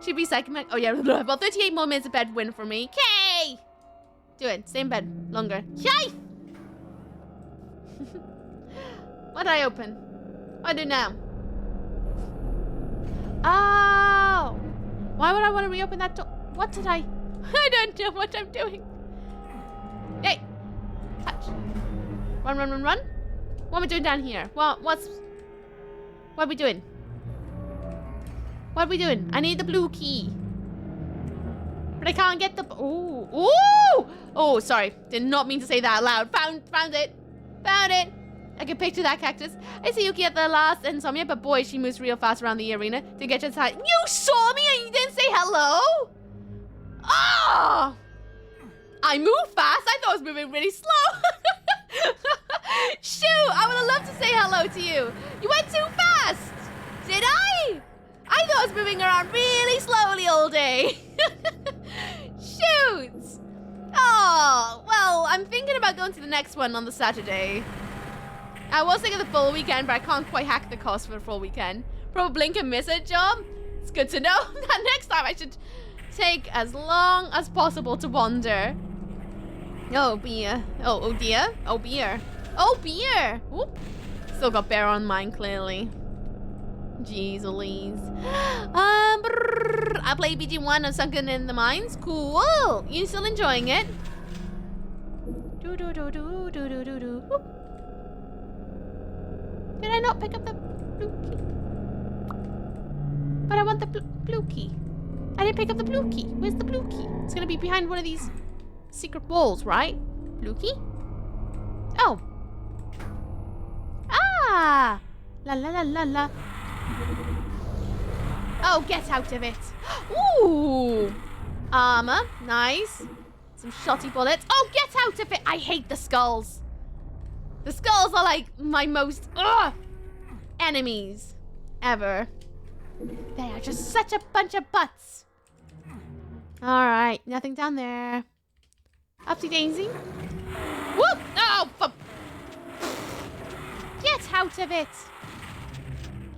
She'd be psychic. Oh yeah, well 38 more minutes of bed win for me. Okay. Do it. Stay in bed longer. Yay! What did I open? What do I do now? Oh. Why would I want to reopen that door? What did I don't know what I'm doing. Hey. Touch. Run. What am I doing down here? What are we doing? What are we doing? I need the blue key. But I can't get the... Oh, sorry. Did not mean to say that out loud. Found it. I can picture that cactus. I see Yuki at the last Insomnia, but boy, she moves real fast around the arena to get to the side. You saw me and you didn't say hello? Oh! I move fast. I thought I was moving really slow. Shoot, I would have loved to say hello to you. You went too fast. Did I? I thought I was moving around really slowly all day. Shoot. Oh, well, I'm thinking about going to the next one on the Saturday. I was thinking the full weekend, but I can't quite hack the cost for the full weekend. Probably blink and miss it job. It's good to know that next time I should take as long as possible to wander. Oh, beer. Oh, dear. Oh, beer. Oh, beer. Oop. Still got bear on mine, clearly. Jeez Louise. I played BG1 of Sunken in the Mines. Cool. You still enjoying it? Do do do do do do do do. Whoop. Did I not pick up the blue key? But I want the blue key. I didn't pick up the blue key. Where's the blue key? It's gonna be behind one of these secret walls, right? Blue key? Oh. Ah! La la la la la. Oh, get out of it. Ooh. Armor. Nice. Some shotty bullets. Oh, get out of it. I hate the skulls. The skulls are like my most enemies ever. They are just such a bunch of butts. Alright, nothing down there. Upsy daisy. Whoop! Oh, get out of it.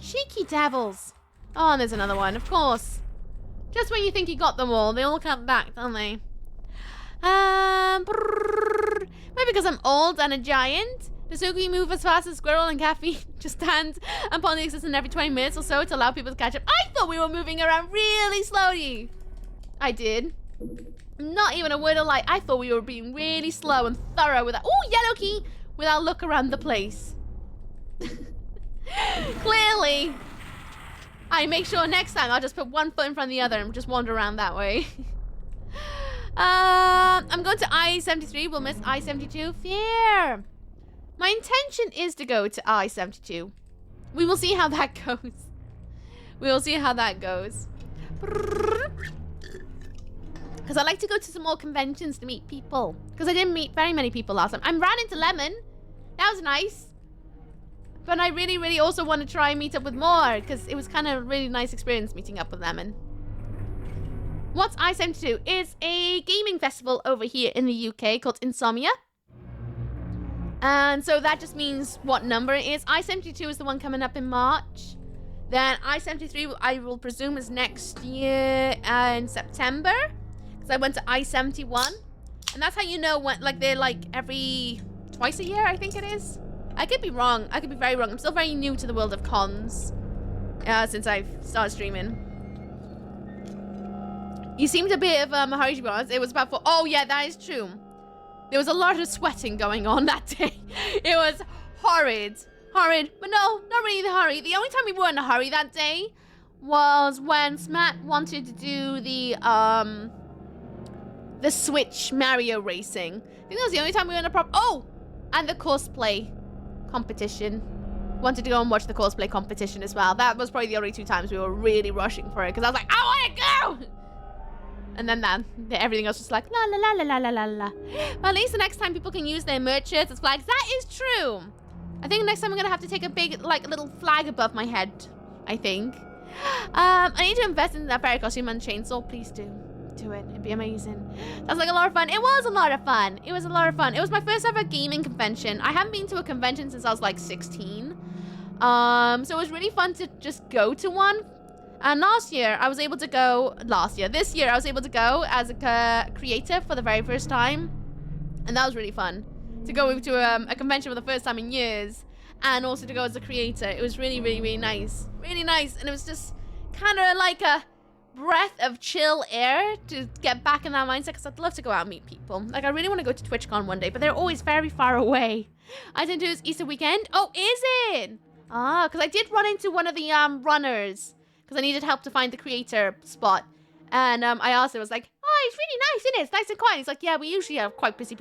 Cheeky devils. Oh, and there's another one, of course. Just when you think you got them all, they all come back, don't they? Maybe because I'm old and a giant. Does Suki move as fast as Squirrel and Caffey? Just stand and pon the existence every 20 minutes or so to allow people to catch up. I thought we were moving around really slowly. I did. Not even a word of lie. I thought we were being really slow and thorough with that. Oh, yellow key! With our look around the place. Clearly. I make sure next time I'll just put one foot in front of the other and just wander around that way. I'm going to I-73. We'll miss I-72. Fair. My intention is to go to I-72. We will see how that goes. We will see how that goes. Because I like to go to some more conventions to meet people. Because I didn't meet very many people last time. I ran into Lemon. That was nice. But I really, really also want to try and meet up with more. Because it was kind of a really nice experience meeting up with Lemon. What's I-72? It's a gaming festival over here in the UK called Insomnia. And so that just means what number it is. I-72 is the one coming up in March. Then I-73, I will presume, is next year in September. Because I went to I-71. And that's how you know when, like, they're like every twice a year, I think it is. I could be wrong. I could be very wrong. I'm still very new to the world of cons. Since I've started streaming. You seemed a bit of a hurry, to be honest. It was about four. Oh, yeah, that is true. There was a lot of sweating going on that day. It was horrid. Horrid. But no, not really the hurry. The only time we were in a hurry that day was when Smat wanted to do the Switch Mario racing. I think that was the only time we were in a problem. Oh! And the cosplay competition. Wanted to go and watch the cosplay competition as well. That was probably the only two times we were really rushing for it. Because I was like, I want to go! And then everything else was like, la la la la la la la la. Well, at least the next time people can use their merch shirts as flags. That is true. I think next time I'm going to have to take a big, like, little flag above my head. I think. I need to invest in that fairy costume and chainsaw. Please do. Do it. It'd be amazing. Sounds like a lot of fun. It was a lot of fun. It was a lot of fun. It was my first ever gaming convention. I haven't been to a convention since I was like 16. So it was really fun to just go to one. And last year, I was able to go... This year, I was able to go as a creator for the very first time. And that was really fun. To go to a convention for the first time in years. And also to go as a creator. It was really, really, really nice. Really nice. And it was just kind of like a breath of chill air to get back in that mindset. Because I'd love to go out and meet people. Like, I really want to go to TwitchCon one day. But they're always very far away. I didn't do this Easter weekend. Oh, is it? Ah, because I did run into one of the runners. Because I needed help to find the creator spot. And I asked him, I was like, oh, it's really nice, isn't it? It's nice and quiet. He's like, yeah, we usually are quite busy.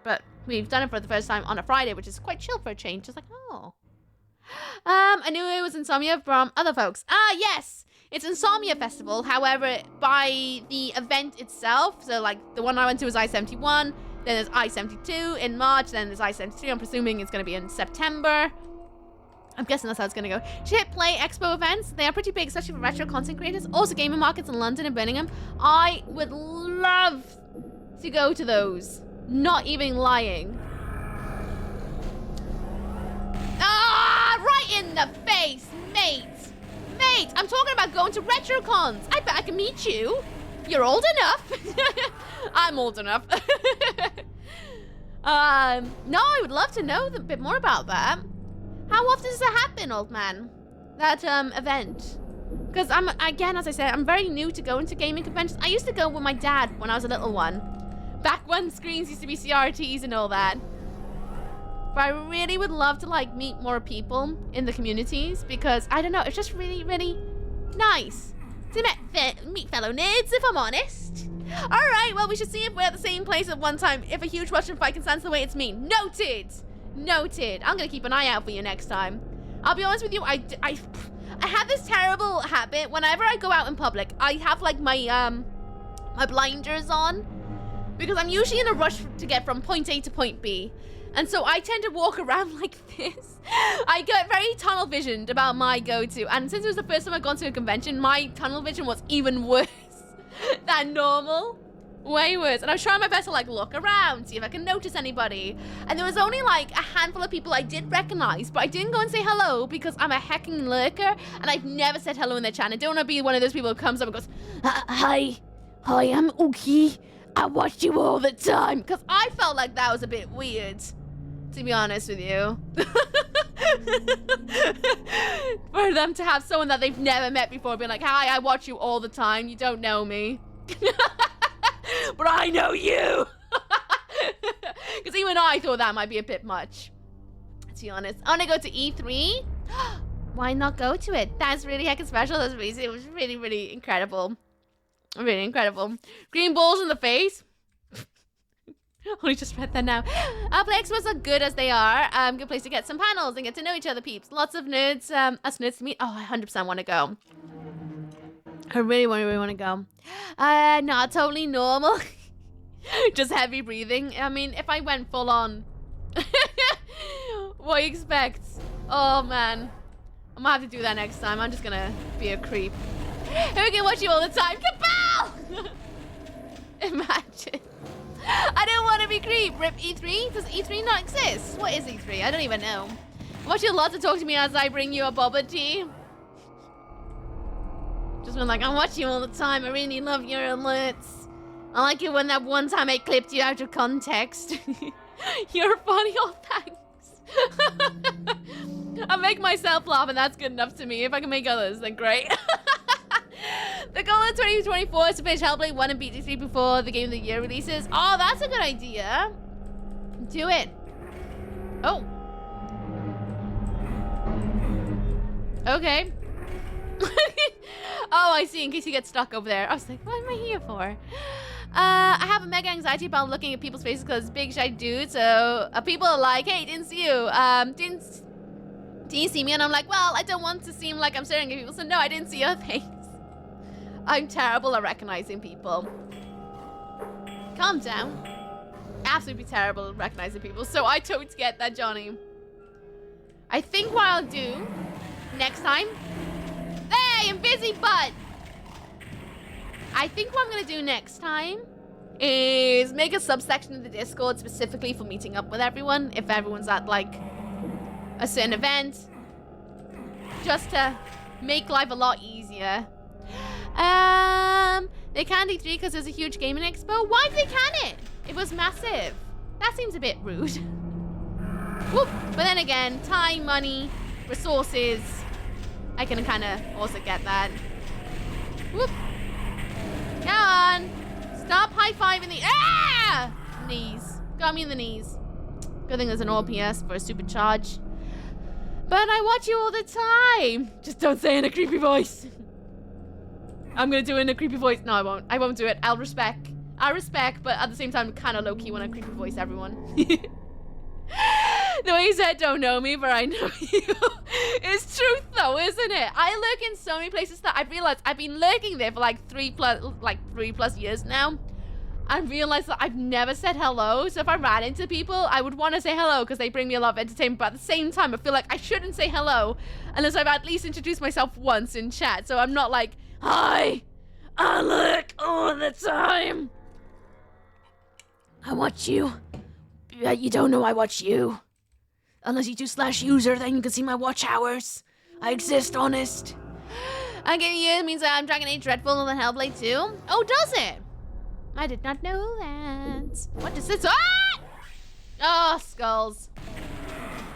But we've done it for the first time on a Friday, which is quite chill for a change. Just like, oh. I knew it was Insomnia from other folks. Ah, yes. It's Insomnia Festival. However, by the event itself, so like the one I went to was I-71. Then there's I-72 in March. Then there's I-73. I'm presuming it's going to be in September. I'm guessing that's how it's going to go. Chip Play Expo events. They are pretty big, especially for retro content creators. Also gaming markets in London and Birmingham. I would love to go to those. Not even lying. Ah, right in the face, mate. Mate, I'm talking about going to retro cons. I bet I can meet you. You're old enough. I'm old enough. No, I would love to know a bit more about that. How often does it happen, old man? That event? Because again, as I said, I'm very new to going to gaming conventions. I used to go with my dad when I was a little one. Back when screens used to be CRTs and all that. But I really would love to like meet more people in the communities because I don't know, it's just really, really nice to meet fellow nerds, if I'm honest. Alright, well, we should see if we're at the same place at one time. If a huge Russian fight can stand in the way, it's me. Noted! Noted. I'm gonna keep an eye out for you next time. I'll be honest with you, I have this terrible habit. Whenever I go out in public, I have like my my blinders on because I'm usually in a rush to get from point A to point B. And so I tend to walk around like this. I get very tunnel visioned about my go-to. And since it was the first time I've gone to a convention, my tunnel vision was even worse than normal. Way worse. And I was trying my best to like look around, see if I can notice anybody. And there was only like a handful of people I did recognize, but I didn't go and say hello because I'm a hecking lurker and I've never said hello in their chat. I don't want to be one of those people who comes up and goes, hi, I'm Uki. I watch you all the time. Because I felt like that was a bit weird, to be honest with you. For them to have someone that they've never met before being like, hi, I watch you all the time. You don't know me. But I know you. Because even I thought that might be a bit much, to be honest. I want to go to E3. Why not go to it? That's really heckin' special. It was really, really incredible. Really incredible. Green balls in the face. Only just read that now. Play Expos are good as they are. Good place to get some panels and get to know each other, peeps. Lots of nerds, us nerds to meet. Oh, I 100% want to go. I really want to go. Not totally normal. Just heavy breathing. I mean, if I went full on. What do you expect? Oh, man. I'm gonna have to do that next time. I'm just gonna be a creep. Who can watch you all the time? Kapow! Imagine. I don't want to be creep. Rip E3? Does E3 not exist? What is E3? I don't even know. I want you a lot to talk to me as I bring you a boba tea. Just been like, I watch you all the time. I really love your alerts. I like it when that one time I clipped you out of context. You're funny. Oh, thanks. I make myself laugh and that's good enough to me. If I can make others, then great. The goal of 2024 is to finish Hellblade 1 and BT3 before the Game of the Year releases. Oh, that's a good idea. Do it. Oh. Okay. Oh, I see. In case you get stuck over there. I was like, what am I here for? I have a mega anxiety about looking at people's faces because big shy dude. So people are like, hey, didn't see you. Didn't you see me? And I'm like, well, I don't want to seem like I'm staring at people. So no, I didn't see your face. I'm terrible at recognizing people. Calm down. Absolutely terrible at recognizing people. So I totally get that, Johnny. I think what I'll do next time. Hey, I'm busy, bud. I think what I'm gonna do next time is make a subsection of the Discord specifically for meeting up with everyone. If everyone's at like a certain event, just to make life a lot easier. They canned E3 because there's a huge gaming expo. Why did they can it? It was massive. That seems a bit rude. Whoop. But then again, time, money, resources. I can kind of also get that. Whoop. Come on. Stop high-fiving the... Ah! Knees. Got me in the knees. Good thing there's an OPS for a stupid charge. But I watch you all the time. Just don't say in a creepy voice. I'm gonna do it in a creepy voice. No, I won't. I won't do it. I'll respect. I respect, but at the same time, kind of low-key when I creepy voice everyone. The way you said don't know me, but I know you. It's truth though, isn't it? I lurk in so many places that I've realized I've been lurking there for like 3+ years now. I realized that I've never said hello. So if I ran into people, I would want to say hello because they bring me a lot of entertainment. But at the same time, I feel like I shouldn't say hello unless I've at least introduced myself once in chat. So I'm not like, hi, I lurk all the time. I watch you. You don't know I watch you. Unless you do /user, then you can see my watch hours. I exist, honest. I give you, it means I'm Dragon Age Dreadful than Hellblade 2. Oh, does it? I did not know that. What does this? Ah! Oh, skulls.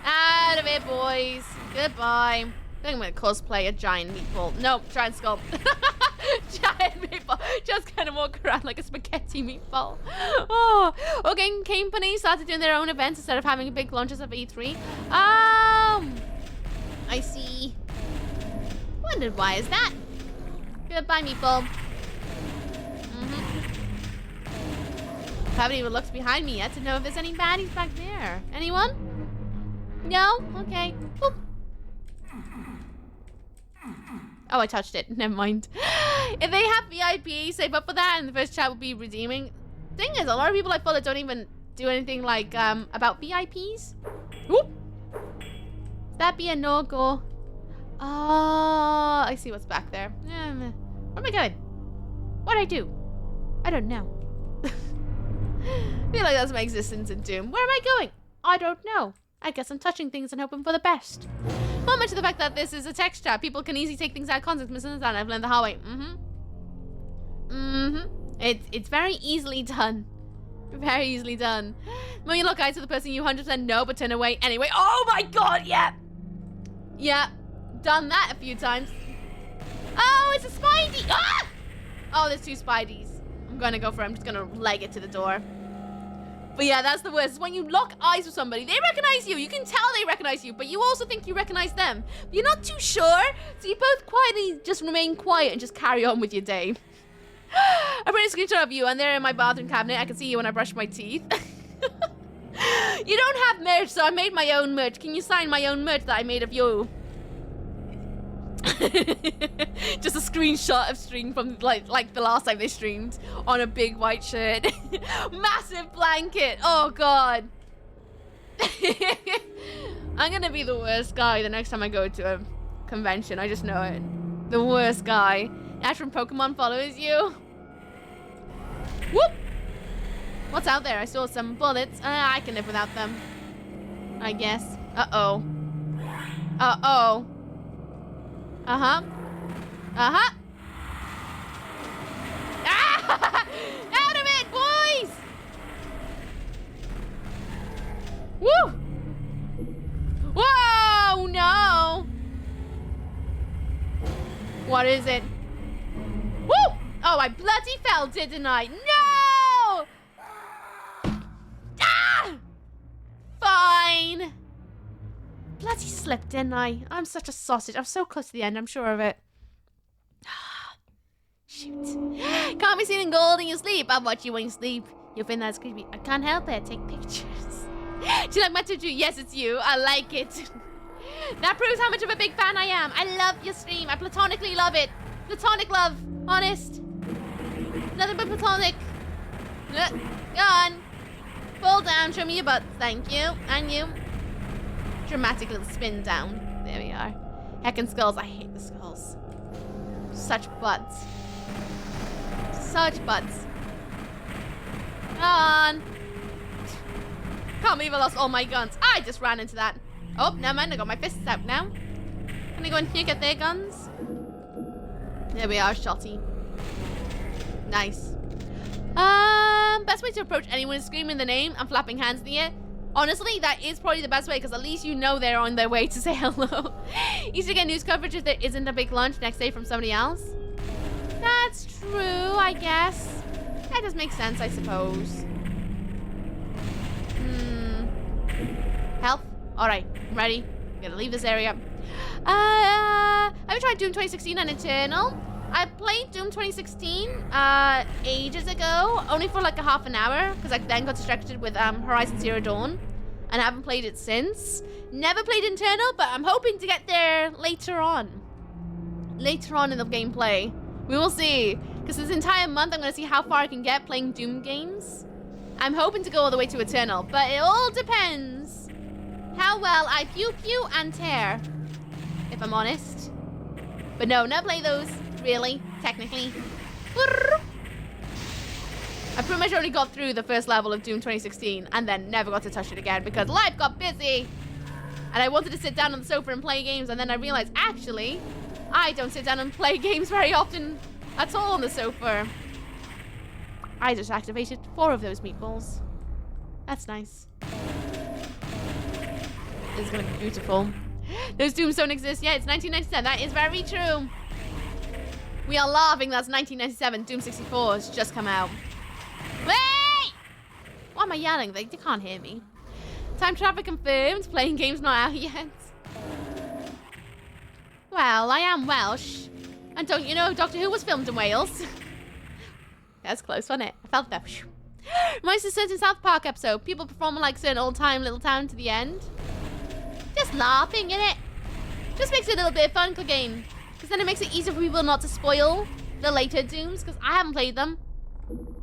Out of it, boys. Goodbye. I think I'm gonna cosplay a giant meatball. No, giant skull. Giant meatball. Just kind of walk around like a spaghetti meatball. Oh, okay. Company started doing their own events instead of having big launches of E3. I see. Wondered why is that? Goodbye, meatball. Haven't even looked behind me yet to know if there's any baddies back there. Anyone? No? Okay. Boop. Oh, I touched it. Never mind. If they have VIP, save up for that, and the first chat will be redeeming. Thing is, a lot of people I follow don't even do anything like about VIPs. Whoop. That be a no-go. Oh, I see what's back there. Where am I going? What'd I do? I don't know. I feel like that's my existence in Doom. Where am I going? I don't know. I guess I'm touching things and hoping for the best. Not much of the fact that this is a text chat. People can easily take things out of context, misunderstand. I've learned the hard way. It's very easily done. Very easily done. When you look eyes to the person you 100% know but turn away anyway. Oh my god, yeah. Yeah. Done that a few times. Oh, it's a Spidey. Ah! Oh, there's two Spideys. I'm gonna go for it. I'm just gonna leg it to the door. But yeah, that's the worst. When you lock eyes with somebody, they recognize you. You can tell they recognize you, but you also think you recognize them. But you're not too sure, so you both quietly just remain quiet and just carry on with your day. I put a screenshot of you, and they're in my bathroom cabinet. I can see you when I brush my teeth. You don't have merch, so I made my own merch. Can you sign my own merch that I made of you? Just a screenshot of stream from like the last time they streamed on a big white shirt. Massive blanket. Oh god. I'm gonna be the worst guy the next time I go to a convention. I just know it. The worst guy. Ash from Pokemon follows you. Whoop. What's out there? I saw some bullets. I can live without them, I guess. Uh-oh. Uh-oh. Uh-huh. Uh-huh. Ah! Out of it, boys! Woo! Whoa, no! What is it? Woo! Oh, I bloody fell, didn't I? No! Ah! Fine. Bloody slipped, didn't I? I'm such a sausage. I'm so close to the end, I'm sure of it. Shoot. Can't be seen in gold in your sleep. I'll watch you when you sleep. You'll think that's creepy. I can't help it. Take pictures. Do you like my tattoo? Yes, it's you. I like it. That proves how much of a big fan I am. I love your stream. I platonically love it. Platonic love. Honest. Nothing but platonic. Go on. Fall down. Show me your butt. Thank you. And you. Dramatic little spin down. There we are. Heckin' skulls. I hate the skulls. Such butts. Such butts. Come on. Can't believe I lost all my guns. I just ran into that. Oh, never mind. I got my fists out now. Can I go in here, get their guns? There we are, shotty. Nice. Best way to approach anyone is screaming the name and flapping hands in the air. Honestly, that is probably the best way, because at least you know they're on their way to say hello. You should get news coverage if there isn't a big lunch next day from somebody else. That's true, I guess. That does make sense, I suppose. Health? Alright, I'm ready. I'm gonna leave this area. Have you tried Doom 2016 on Eternal? I played Doom 2016 ages ago, only for like a half an hour, because I then got distracted with Horizon Zero Dawn, and I haven't played it since. Never played Internal, but I'm hoping to get there later on. Later on in the gameplay. We will see, because this entire month I'm going to see how far I can get playing Doom games. I'm hoping to go all the way to Eternal, but it all depends how well I pew pew and tear, if I'm honest. But no, not play those. Really, technically. I pretty much only got through the first level of Doom 2016 and then never got to touch it again because life got busy. And I wanted to sit down on the sofa and play games, and then I realized, actually, I don't sit down and play games very often at all on the sofa. I just activated 4 of those meatballs. That's nice. This is gonna be beautiful. Those dooms don't exist yet. It's 1997. That is very true. We are laughing. That's 1997. Doom 64 has just come out. Wait! Why am I yelling? They can't hear me. Time traffic confirmed. Playing game's not out yet. Well, I am Welsh. And don't you know Doctor Who was filmed in Wales? That's close, wasn't it? I felt that. Reminds me of a certain South Park episode. People performing like certain old time little town to the end. Just laughing, innit? Just makes it a little bit of fun again. Because then it makes it easier for people not to spoil the later Dooms. Because I haven't played them.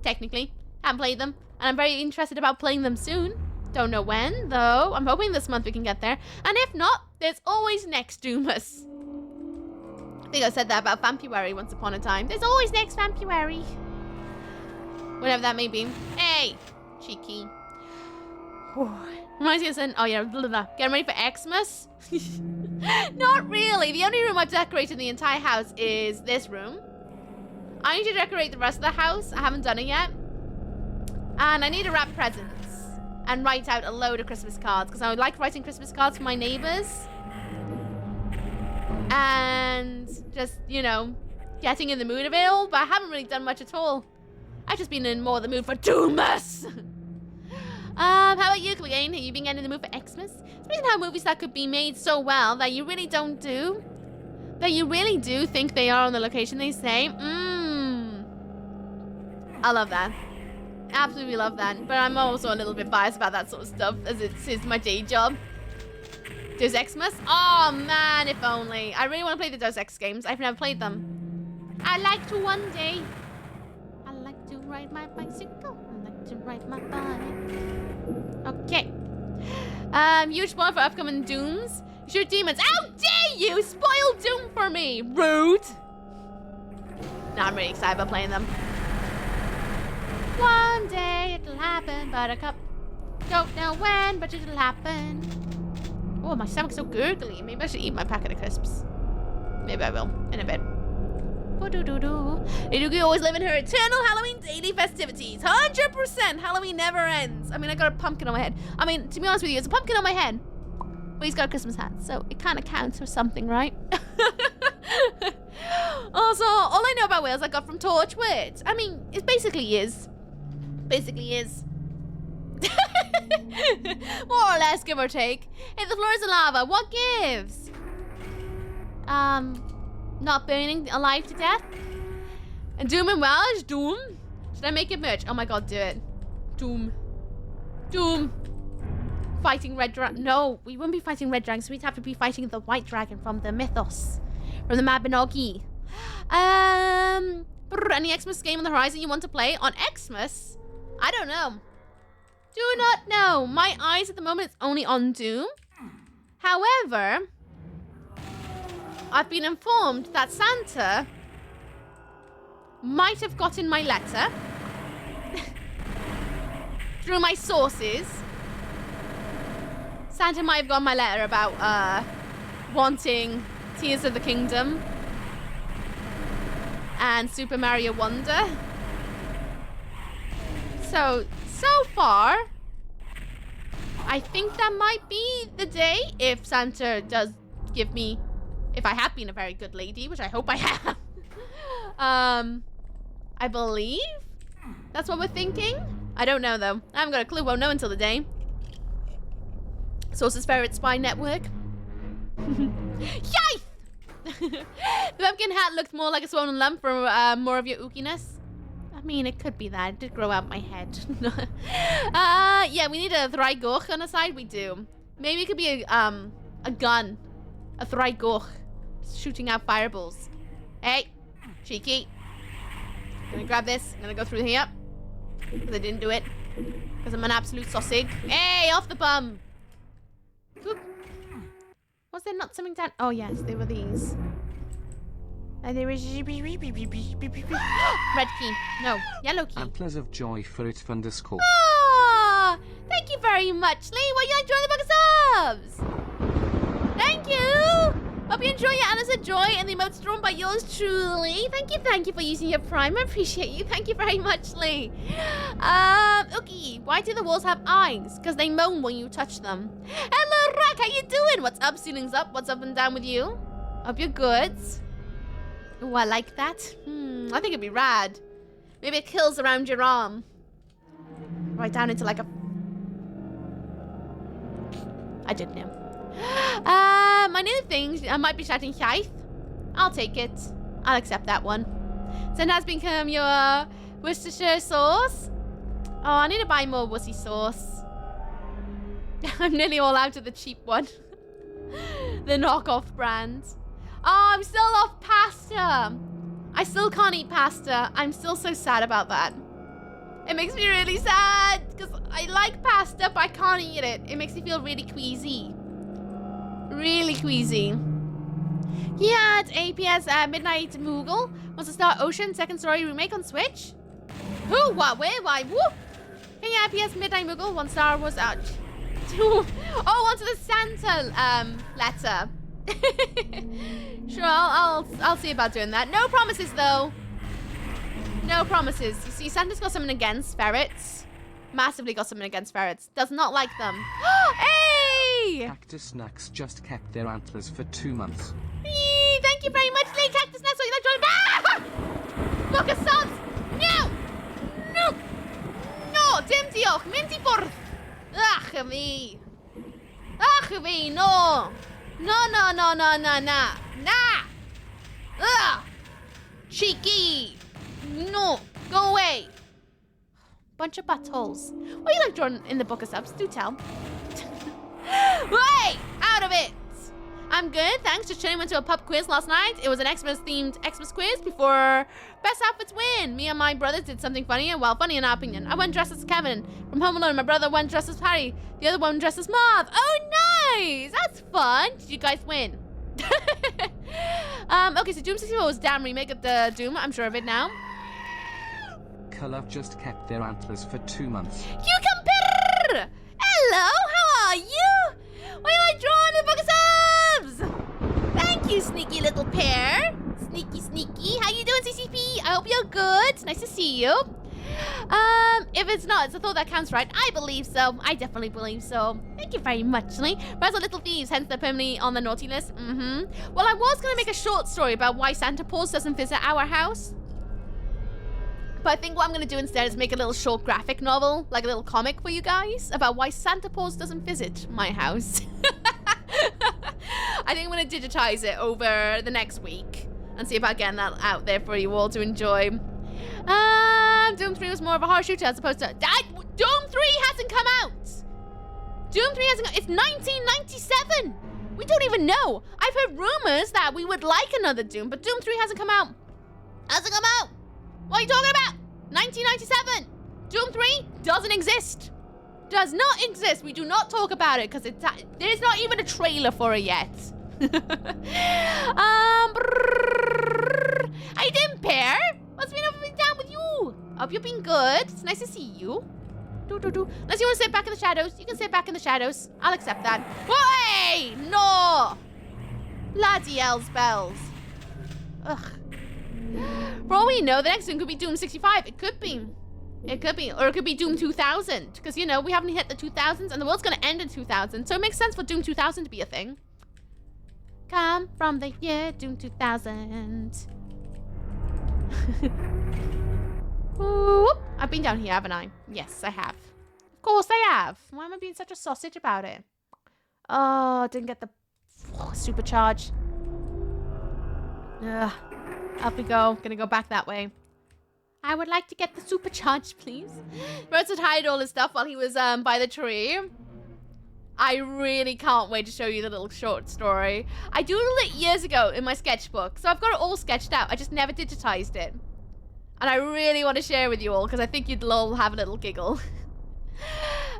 Technically. Haven't played them. And I'm very interested about playing them soon. Don't know when, though. I'm hoping this month we can get there. And if not, there's always next Doomus. I think I said that about Vampuary once upon a time. There's always next Vampuary. Whatever that may be. Hey! Cheeky. Reminds me of saying, oh yeah, blah, blah, blah. Getting ready for Xmas? Not really. The only room I've decorated in the entire house is this room. I need to decorate the rest of the house. I haven't done it yet. And I need to wrap presents. And write out a load of Christmas cards. Because I would like writing Christmas cards for my neighbours. And just, you know, getting in the mood of it all. But I haven't really done much at all. I've just been in more the mood for Doomus. How about you, Clegane? Have you been getting in the mood for Xmas? It's how movies that could be made so well that you really don't do. That you really do think they are on the location they say. I love that. Absolutely love that. But I'm also a little bit biased about that sort of stuff as it is my day job. Deus Xmas? Oh man, if only. I really want to play the Deus Ex games. I've never played them. I'd like to one day. I like to ride my bicycle. I like to ride my bike. Okay. Huge spoiler for upcoming Dooms. Shoot demons. How dare you spoil Doom for me? Rude. No, I'm really excited about playing them. One day it'll happen, Buttercup. Don't know when, but it'll happen. Oh, my stomach's so gurgly. Maybe I should eat my packet of crisps. Maybe I will in a bit. Irugi always living her eternal Halloween daily festivities. 100% Halloween never ends. I mean, I got a pumpkin on my head. I mean, to be honest with you, it's a pumpkin on my head. But he's got a Christmas hat, so it kind of counts for something, right? Also, all I know about Wales I got from Torchwood. I mean, it basically is. Basically is. More or less, give or take. Hey, the floor is lava. What gives? Not burning alive to death. And Doom and Welsh? Doom? Should I make it merch? Oh my god, do it. Doom. Doom. Fighting Red Dragon. No, we wouldn't be fighting Red Dragons. We'd have to be fighting the White Dragon from the mythos. From the Mabinogi. Any Xmas game on the horizon you want to play? On Xmas? I don't know. Do not know. My eyes at the moment is only on Doom. However, I've been informed that Santa might have gotten my letter through my sources. Santa might have gotten my letter about wanting Tears of the Kingdom and Super Mario Wonder. So far, I think that might be the day if Santa does give me, if I have been a very good lady, which I hope I have. I believe that's what we're thinking. I don't know though. I haven't got a clue. Won't know until the day. Sources Ferret Spy Network. Yikes! The pumpkin hat looked more like a swollen lump for more of your ookiness. I mean, it could be that. It did grow out my head. Yeah, we need a Thrygoch on the side. We do. Maybe it could be a gun. A Thrygoch. Shooting out fireballs. Hey, cheeky. Gonna grab this. I'm gonna go through here. Because I didn't do it. Because I'm an absolute sausage. Hey, off the bum. Whoop. Was there not something down? Oh, yes, there were these. And there is red key. No, yellow key. Antlers of joy for it _. Ah, thank you very much, Lee. Would you like to join the book of subs? Thank you. Hope you enjoy your Anna's a Joy and the emotes drawn by yours truly. Thank you for using your Prime. I appreciate you. Thank you very much, Lee. Okay, why do the walls have eyes? Because they moan when you touch them. Hello, Rack, how you doing? What's up? Ceiling's up. What's up and down with you? Hope you're good. Oh, I like that. I think it'd be rad. Maybe it kills around your arm. Right down into like a... I didn't know. My new thing, I might be shouting Hythe. I'll take it. I'll accept that one. So it has become your Worcestershire sauce. Oh, I need to buy more wussy sauce. I'm nearly all out of the cheap one. The knockoff brand. Oh, I'm still off pasta. I still can't eat pasta. I'm still so sad about that. It makes me really sad because I like pasta, but I can't eat it. It makes me feel really queasy. Really queasy. He had APS Midnight Moogle. Wants to start Ocean Second Story Remake on Switch. Who? What? Where? Why? Woo! Hey, APS Midnight Moogle. 1 star was out. Oh, onto the Santa letter. Sure, I'll see about doing that. No promises though. No promises. You see, Santa's got something against ferrets. Massively got something against ferrets. Does not like them. Hey! Cactus Snacks just kept their antlers for 2 months. Thank you very much, Lee. Cactus Snacks. Look at subs. No! No! No! Dim diolch. Mynd I bwrdd. Ach, fi. Ach, fi. No. No. Nah. Ugh. Cheeky. No. Go away. Bunch of buttholes. What do you like drawing in the book of subs? Do tell. Way! Out of it! I'm good, thanks. Just chilling. Went to a pub quiz last night. It was an Xmas-themed Xmas quiz before Best Outfits Win. Me and my brothers did something funny, and well, funny in our opinion. I went dressed as Kevin from Home Alone. My brother went dressed as Harry. The other one dressed as Marv. Oh, nice! That's fun. Did you guys win? Okay, so Doom 64 was damn remake of the Doom. I'm sure of it now. Color just kept their antlers for 2 months. Cucumber! Hello, how are you? What do you like drawing in the book of subs? Thank you, sneaky little pair. Sneaky. How you doing, CCP? I hope you're good. It's nice to see you. If it's not, it's a thought that counts, right? I believe so. I definitely believe so. Thank you very much, Lee. Rise are little thieves, hence they're permanently on the naughty list. Well, I was going to make a short story about why Santa Claus doesn't visit our house. But I think what I'm going to do instead is make a little short graphic novel, like a little comic for you guys, about why Santa Claus doesn't visit my house. I think I'm going to digitize it over the next week and see about getting that out there for you all to enjoy. Doom 3 was more of a horror shooter as opposed to... Doom 3 hasn't come out! Doom 3 hasn't come... It's 1997! We don't even know. I've heard rumors that we would like another Doom, but Doom 3 hasn't come out. Hasn't come out! What are you talking about? 1997! Doom 3 doesn't exist. Does not exist. We do not talk about it because there's not even a trailer for it yet. Hey, Dim Pair. What's been up and down with you? Hope you've been good. It's nice to see you. Unless you want to sit back in the shadows, you can sit back in the shadows. I'll accept that. Hey! No! Bloody hell's bells. Ugh. For all we know, the next one could be Doom 65. It could be. Or it could be Doom 2000. Because, you know, we haven't hit the 2000s and the world's going to end in 2000. So it makes sense for Doom 2000 to be a thing. Come from the year Doom 2000. Ooh, I've been down here, haven't I? Yes, I have. Of course I have. Why am I being such a sausage about it? Oh, didn't get the supercharge. Ugh. Up we go. Gonna go back that way. I would like to get the supercharge, please. Rose would hide all his stuff while he was by the tree. I really can't wait to show you the little short story. I doodled it years ago in my sketchbook, so I've got it all sketched out. I just never digitized it. And I really want to share with you all because I think you'd all have a little giggle.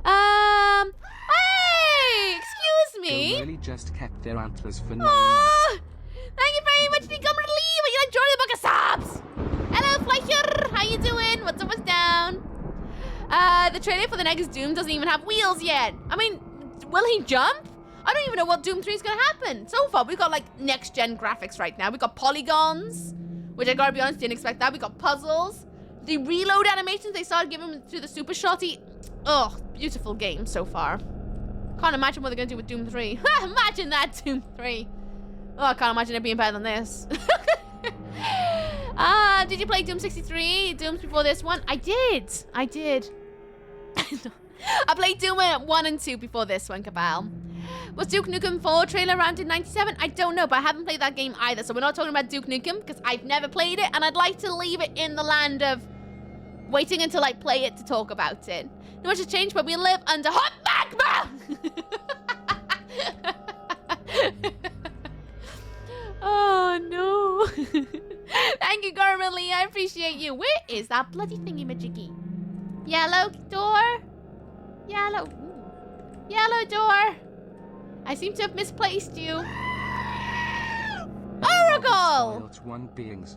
Hey! Excuse me? They really just kept their antlers for 9 months. Thank you very much for coming to leave. You enjoy the book of subs. Hello, Fleischer. How you doing? What's up, what's down? The trailer for the next Doom doesn't even have wheels yet. I mean, will he jump? I don't even know what Doom 3 is gonna happen. So far, we've got like next-gen graphics right now. We got polygons, which I gotta be honest, didn't expect that. We got puzzles. The reload animations they started giving to the super shotty. Oh, beautiful game so far. Can't imagine what they're gonna do with Doom 3. Imagine that, Doom 3. Oh, I can't imagine it being better than this. Did you play Doom 63? Dooms before this one? I did. I played Doom 1 and 2 before this one, Cabal. Was Duke Nukem 4 trailer around in 97? I don't know, but I haven't played that game either, so we're not talking about Duke Nukem, because I've never played it, and I'd like to leave it in the land of waiting until I play it to talk about it. Not much has changed, but we live under hot magma! Oh, no. Thank you, Garmin Lee. I appreciate you. Where is that bloody thingy-majiggy? Yellow door? Yellow. Ooh. Yellow door. I seem to have misplaced you. Oracle! Wild one beings.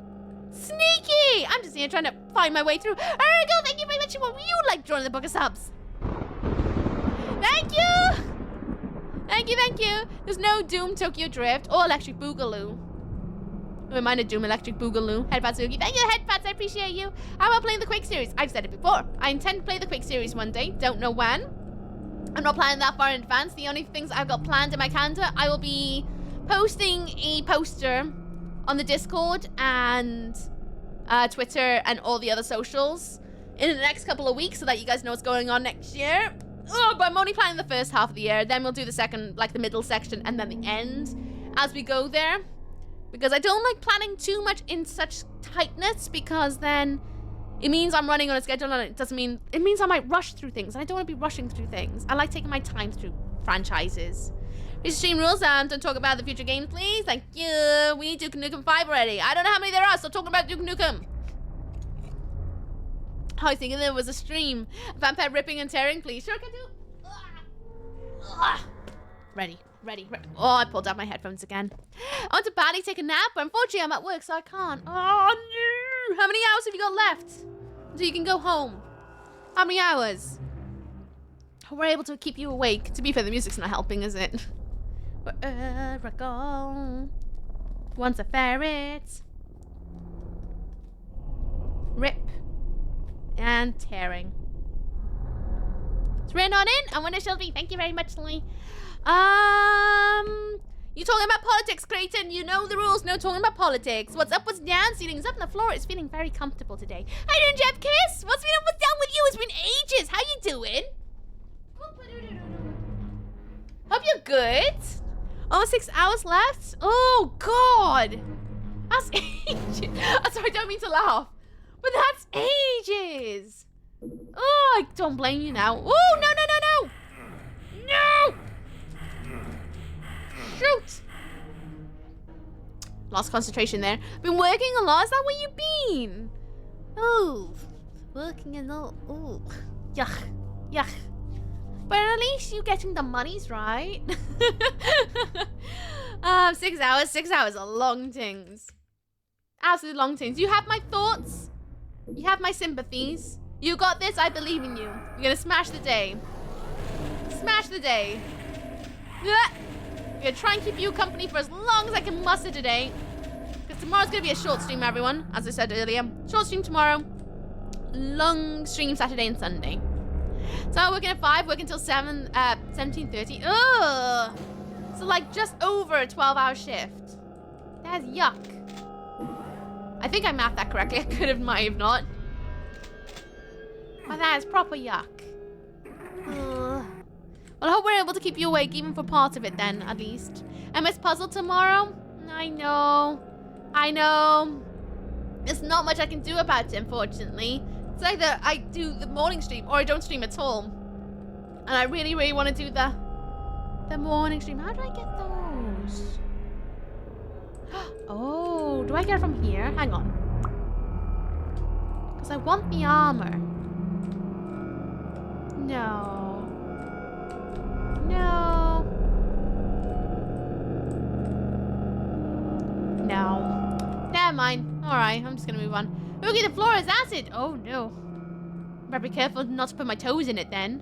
Sneaky! I'm just here trying to find my way through. Oracle, thank you very much. What would you like joining the book of subs? Thank you! Thank you, thank you. There's no Doom Tokyo Drift or Electric Boogaloo. Never mind a Doom Electric Boogaloo. Headpats Oogie. Thank you, Headpats. I appreciate you. How about playing the Quake series? I've said it before. I intend to play the Quake series one day. Don't know when. I'm not planning that far in advance. The only things I've got planned in my calendar, I will be posting a poster on the Discord and Twitter and all the other socials in the next couple of weeks so that you guys know what's going on next year. Oh, but I'm only planning the first half of the year. Then we'll do the second, like the middle section, and then the end as we go there. Because I don't like planning too much in such tightness, because then it means I'm running on a schedule, and it means I might rush through things, and I don't want to be rushing through things. I like taking my time through franchises. This stream rules, don't talk about the future games, please. Thank you. We need Duke Nukem 5 already. I don't know how many there are, so talking about Duke Nukem. I was thinking there was a stream. Vampire ripping and tearing, please. Sure, can do. Ready. Oh, I pulled out my headphones again. I want to badly take a nap, but unfortunately I'm at work, so I can't. Oh, no. How many hours have you got left until you can go home? How many hours? We're able to keep you awake. To be fair, the music's not helping, is it? Wherever I go, once a ferret. Rip. And tearing. It's written on in. I wonder she'll be. Thank you very much, Lee. You talking about politics, Creighton? You know the rules. No talking about politics. What's up? What's down? Ceiling's up, and the floor is feeling very comfortable today. How you doing, Jeff Kiss? What's been up? What's down with you? It's been ages. How you doing? Hope you're good. Almost 6 hours left. Oh God, that's ages. I'm sorry, I don't mean to laugh, but that's ages. Oh, I don't blame you now. Oh, no. No! Shoot! Lost concentration there. Been working a lot? Is that where you've been? Oh, working a lot. Oh, yuck. But at least you're getting the monies, right? 6 hours. 6 hours are long things. Absolute long things. You have my thoughts. You have my sympathies. You got this. I believe in you. You're gonna smash the day. Smash the day. I'm gonna try and keep you company for as long as I can muster today. Because tomorrow's gonna be a short stream, everyone. As I said earlier. Short stream tomorrow. Long stream Saturday and Sunday. So I'm working at 5, working till 17:30. Ugh. So like just over a 12-hour shift. That's yuck. I think I mathed that correctly. I might have not. But that is proper yuck. Ugh. Well, I hope we're able to keep you awake even for part of it then, at least. MS Puzzle tomorrow? I know. There's not much I can do about it, unfortunately. It's either I do the morning stream or I don't stream at all. And I really, really want to do the morning stream. How do I get those? Oh, do I get it from here? Hang on. Because I want the armor. No. Never mind. Alright, I'm just gonna move on. Oogie, the floor is acid! Oh no. Better be careful not to put my toes in it then.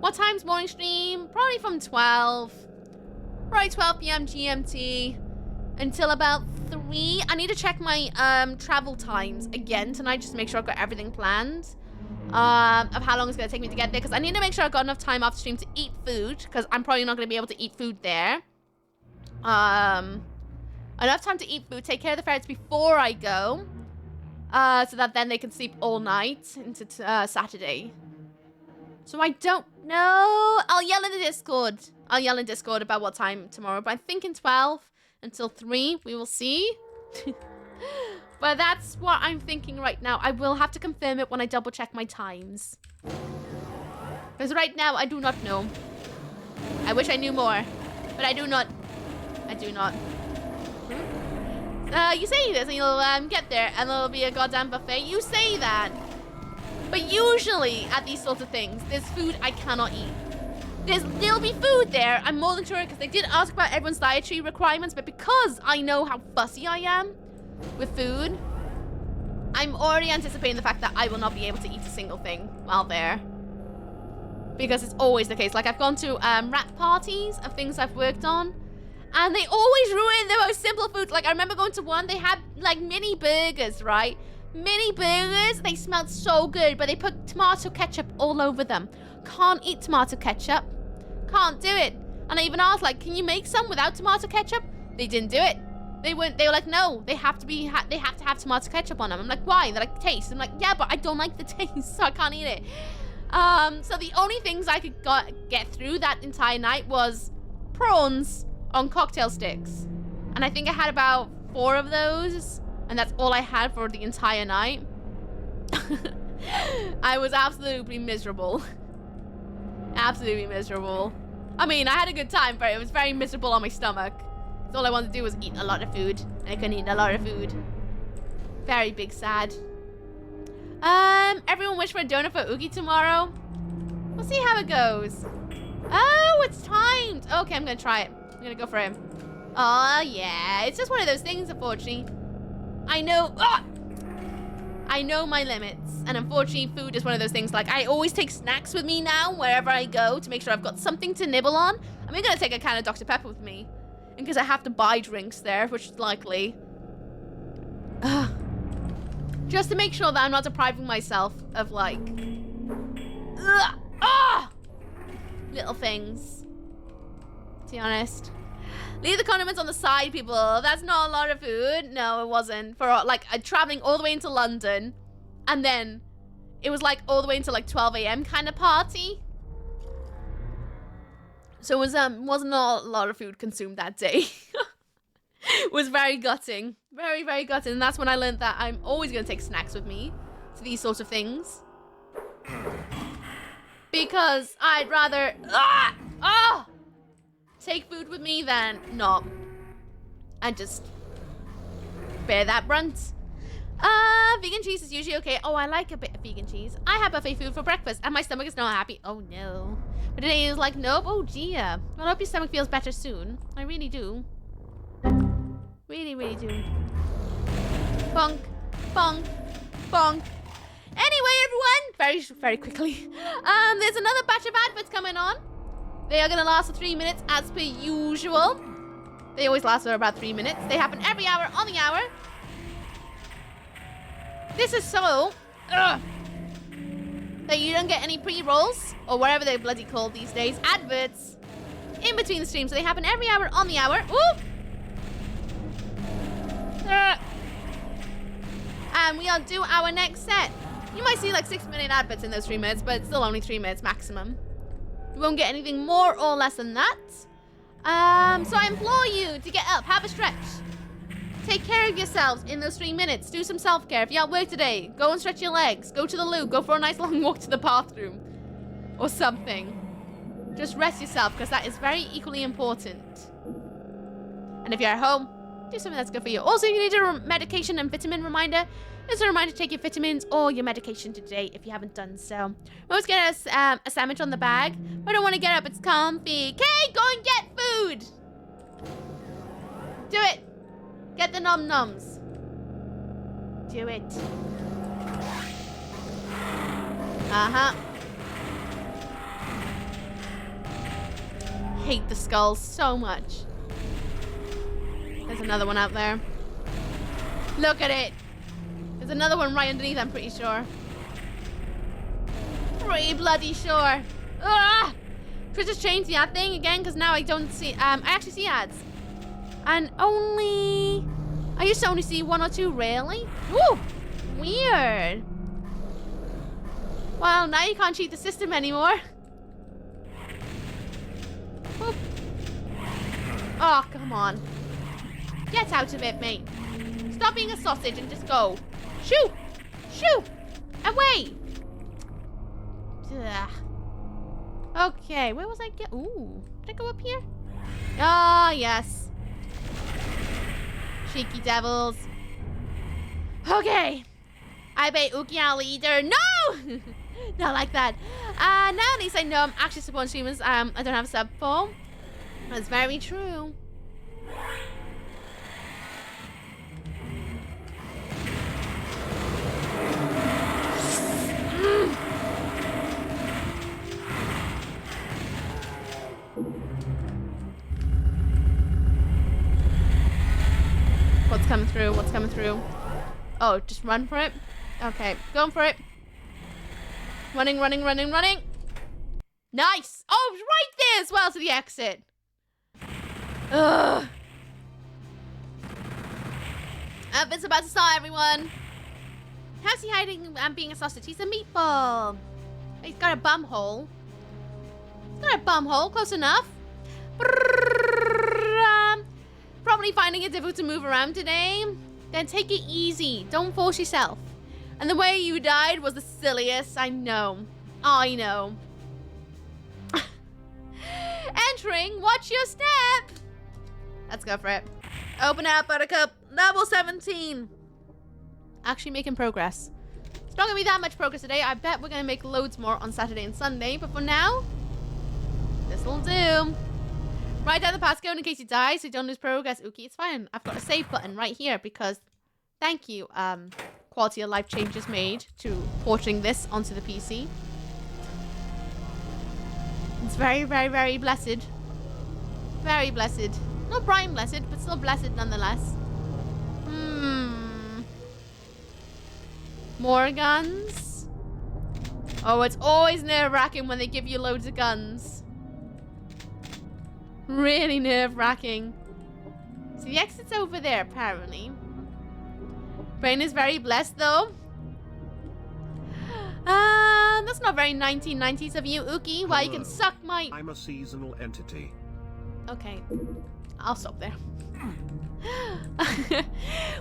What time's morning stream? Probably from 12 Right, 12 p.m. GMT until about 3. I need to check my travel times again tonight just to make sure I've got everything planned. Of how long it's going to take me to get there. Because I need to make sure I've got enough time after stream to eat food. Because I'm probably not going to be able to eat food there. Enough time to eat food. Take care of the ferrets before I go. So that then they can sleep all night into Saturday. So I don't know. I'll yell in the Discord. I'll yell in Discord about what time tomorrow. But I'm thinking 12 until 3. We will see. But that's what I'm thinking right now. I will have to confirm it when I double check my times. Because right now, I do not know. I wish I knew more. But I do not. I do not. You say this and you'll get there and there'll be a goddamn buffet. You say that. But usually at these sorts of things, there's food I cannot eat. There'll be food there. I'm more than sure because they did ask about everyone's dietary requirements. But because I know how fussy I am with food, I'm already anticipating the fact that I will not be able to eat a single thing while there. Because it's always the case. Like, I've gone to wrap parties of things I've worked on, and they always ruin the most simple food. Like, I remember going to one, they had, like, mini burgers, right? Mini burgers, they smelled so good, but they put tomato ketchup all over them. Can't eat tomato ketchup. Can't do it. And I even asked, like, can you make some without tomato ketchup? They didn't do it. They were like, no, they have to have tomato ketchup on them. I'm like, why? They're like, taste. I'm like, yeah, but I don't like the taste, so I can't eat it. So the only things I could get through that entire night was prawns on cocktail sticks. And I think I had about 4 of those, and that's all I had for the entire night. I was absolutely miserable. Absolutely miserable. I mean, I had a good time, but it was very miserable on my stomach. So all I wanted to do was eat a lot of food. And I couldn't eat a lot of food. Very big sad. Everyone wish for a donut for Oogie tomorrow. We'll see how it goes. Oh, it's timed. Okay, I'm gonna try it. I'm gonna go for him. Oh, yeah. It's just one of those things, unfortunately. I know. I know my limits. And unfortunately, food is one of those things. Like, I always take snacks with me now, wherever I go, to make sure I've got something to nibble on. I'm gonna take a can of Dr. Pepper with me. Because I have to buy drinks there, which is likely. Just to make sure that I'm not depriving myself of, like... little things. To be honest. Leave the condiments on the side, people. That's not a lot of food. No, it wasn't. For, like, traveling all the way into London. And then it was, like, all the way into, like, 12 a.m. kind of party. So it was, wasn't a lot of food consumed that day. It was very gutting. Very, very gutting. And that's when I learned that I'm always going to take snacks with me to these sorts of things. Because I'd rather take food with me than not. And just bear that brunt. Vegan cheese is usually okay. Oh, I like a bit of vegan cheese. I had buffet food for breakfast and my stomach is not happy. Oh, no. But today is like, nope. Oh, dear. Well, I hope your stomach feels better soon. I really do. Really, really do. Bonk. Bonk. Bonk. Anyway, everyone. Very quickly. There's another batch of adverts coming on. They are going to last for 3 minutes as per usual. They always last for about 3 minutes. They happen every hour on the hour. This is so... that you don't get any pre-rolls, or whatever they're bloody called these days, adverts, in between the streams. So they happen every hour on the hour. Ooh! And we'll do our next set. You might see like 6-minute adverts in those 3 minutes, but it's still only 3 minutes maximum. You won't get anything more or less than that. So I implore you to get up, have a stretch. Take care of yourselves in those 3 minutes. Do some self-care. If you're at work today, go and stretch your legs. Go to the loo. Go for a nice long walk to the bathroom. Or something. Just rest yourself, because that is very equally important. And if you're at home, do something that's good for you. Also, if you need a medication and vitamin reminder, just a reminder to take your vitamins or your medication today if you haven't done so. Always get a sandwich on the bag. I don't want to get up. It's comfy. Okay, go and get food. Do it. Get the nom-noms. Do it. hate the skulls so much. There's another one out there. Look at it. There's another one right underneath, I'm pretty sure. Pretty bloody sure. Ah! Should just change the ad thing again, because now I don't see, I actually see ads. And only, I used to only see 1 or 2, really? Ooh, weird. Well, now you can't cheat the system anymore. Whoop. Oh, come on. Get out of it, mate. Stop being a sausage and just go. Shoot! Shoot! Away! Ugh. Okay, where was I? Ooh, did I go up here? Ah, yes. Cheeky devils. Okay. I bet Uki our leader. No! Not like that. Now at least I know I'm actually supporting streamers I don't have a sub for. That's very true. What's coming through? What's coming through? Oh, just run for it? Okay, going for it. Running, running, running, running. Nice! Oh, right there as well to the exit. Ugh. It's about to start, everyone. How's he hiding and being a sausage? He's a meatball. He's got a bum hole. He's got a bum hole, close enough. Probably finding it difficult to move around today. Then take it easy. Don't force yourself. And the way you died was the silliest. I know. I know. Entering. Watch your step. Let's go for it. Open up, Buttercup. Level 17. Actually making progress. It's not going to be that much progress today. I bet we're going to make loads more on Saturday and Sunday. But for now, this'll do. Write down the passcode in case you die so you don't lose progress. Uki, it's fine. I've got a save button right here because thank you, quality of life changes made to porting this onto the PC. It's very, very, very blessed. Very blessed. Not prime blessed, but still blessed nonetheless. More guns. Oh, it's always nerve-wracking when they give you loads of guns. Really nerve-wracking. So the exit's over there, apparently. Brain is very blessed, though. That's not very 1990s of you, Uki. Why you can suck my... I'm a seasonal entity. Okay. I'll stop there.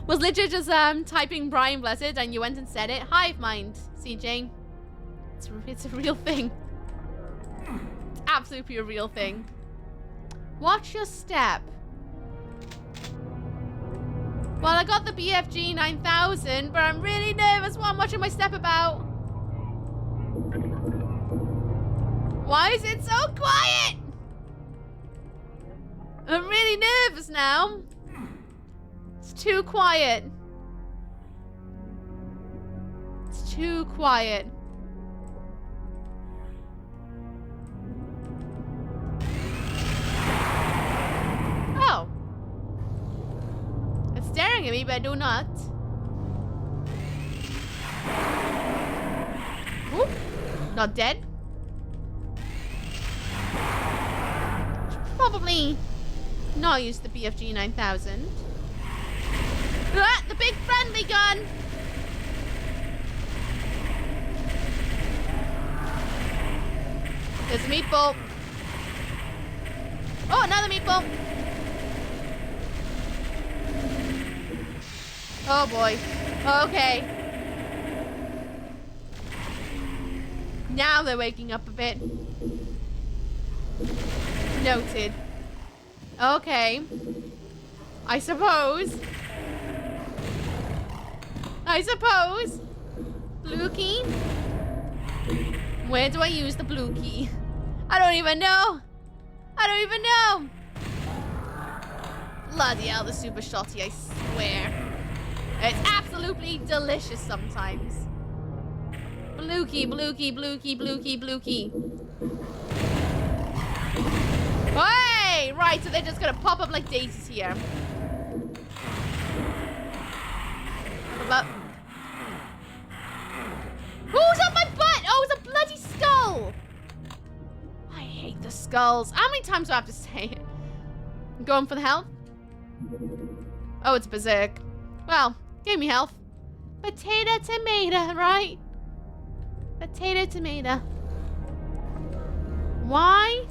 Was literally just typing Brian Blessed and you went and said it. Hive mind, CJ. It's a real thing. It's absolutely a real thing. Watch your step. Well, I got the BFG 9000, but I'm really nervous what I'm watching my step about. Why is it so quiet? I'm really nervous now. It's too quiet. It's too quiet. Oh. It's staring at me, but I do not. Ooh. Not dead. Probably not use the BFG 9000. Ah, the big friendly gun. There's a meatball. Oh, another meatball. Oh boy. Okay. Now they're waking up a bit. Noted. Okay. I suppose. Blue key? Where do I use the blue key? I don't even know. Bloody hell, the super shotty, I swear. It's absolutely delicious sometimes. Blue key, blue key, blue key, blue key, blue key. Hey! Right, so they're just gonna pop up like daisies here. But who's up my butt? Oh, it's a bloody skull! I hate the skulls. How many times do I have to say it? I'm going for the health? Oh, it's berserk. Well, gave me health. Potato, tomato, right? Potato, tomato. Why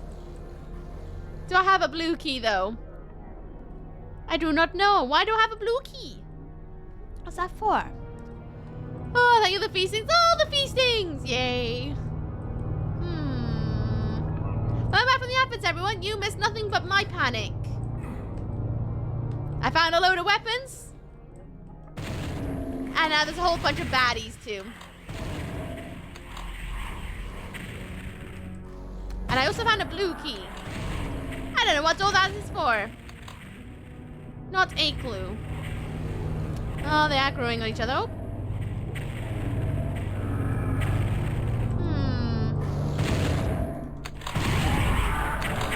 do I have a blue key, though? I do not know. Why do I have a blue key? What's that for? Oh, thank you, the feastings. Oh, the feastings! Yay. Welcome back from the efforts, everyone. You missed nothing but my panic. I found a load of weapons. And now there's a whole bunch of baddies, too. And I also found a blue key. I don't know what all that is for. Not a clue. Oh, they are growing on each other. Oh.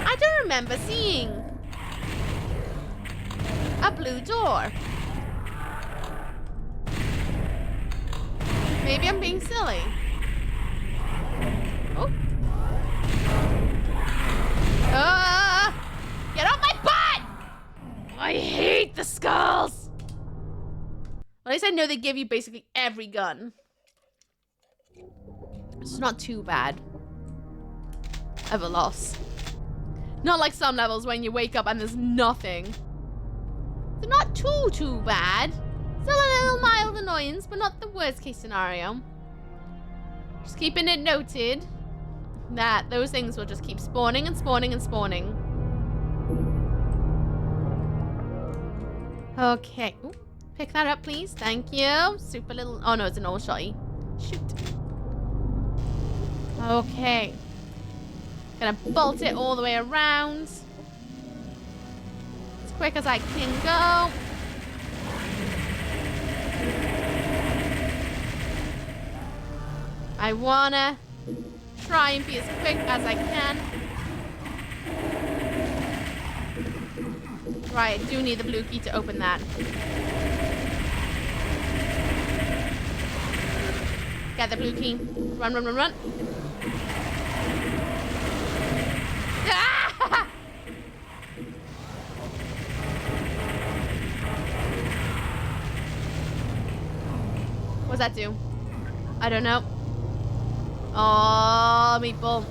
I don't remember seeing a blue door. Maybe I'm being silly. Oh. Get off my butt! I hate the skulls. At least I know they give you basically every gun. It's not too bad of a loss. Not like some levels when you wake up and there's nothing. They're not too bad. Still a little mild annoyance, but not the worst case scenario. Just keeping it noted that those things will just keep spawning and spawning and spawning. Okay. Ooh, pick that up, please. Thank you. Super little... Oh, no, it's an old shotty. Shoot. Okay. Gonna bolt it all the way around. As quick as I can go. I wanna try and be as quick as I can. Right, I do need the blue key to open that. Get the blue key. Run, run, run, run. Ah! What's that do? I don't know. Oh, meatball.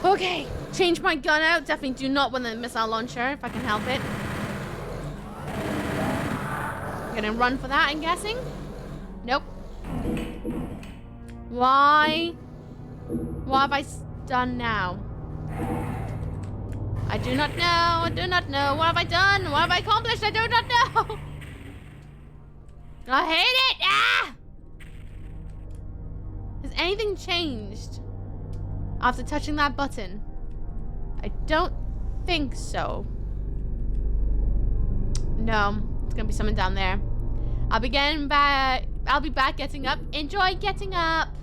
Okay, change my gun out. Definitely do not want the missile launcher if I can help it. I'm gonna run for that, I'm guessing. Nope. Why? What have I done now? I do not know. I do not know. What have I done? What have I accomplished? I do not know. I hate it. Ah! Has anything changed after touching that button? I don't think so. No, it's gonna be something down there. I'll be back getting up. Enjoy getting up.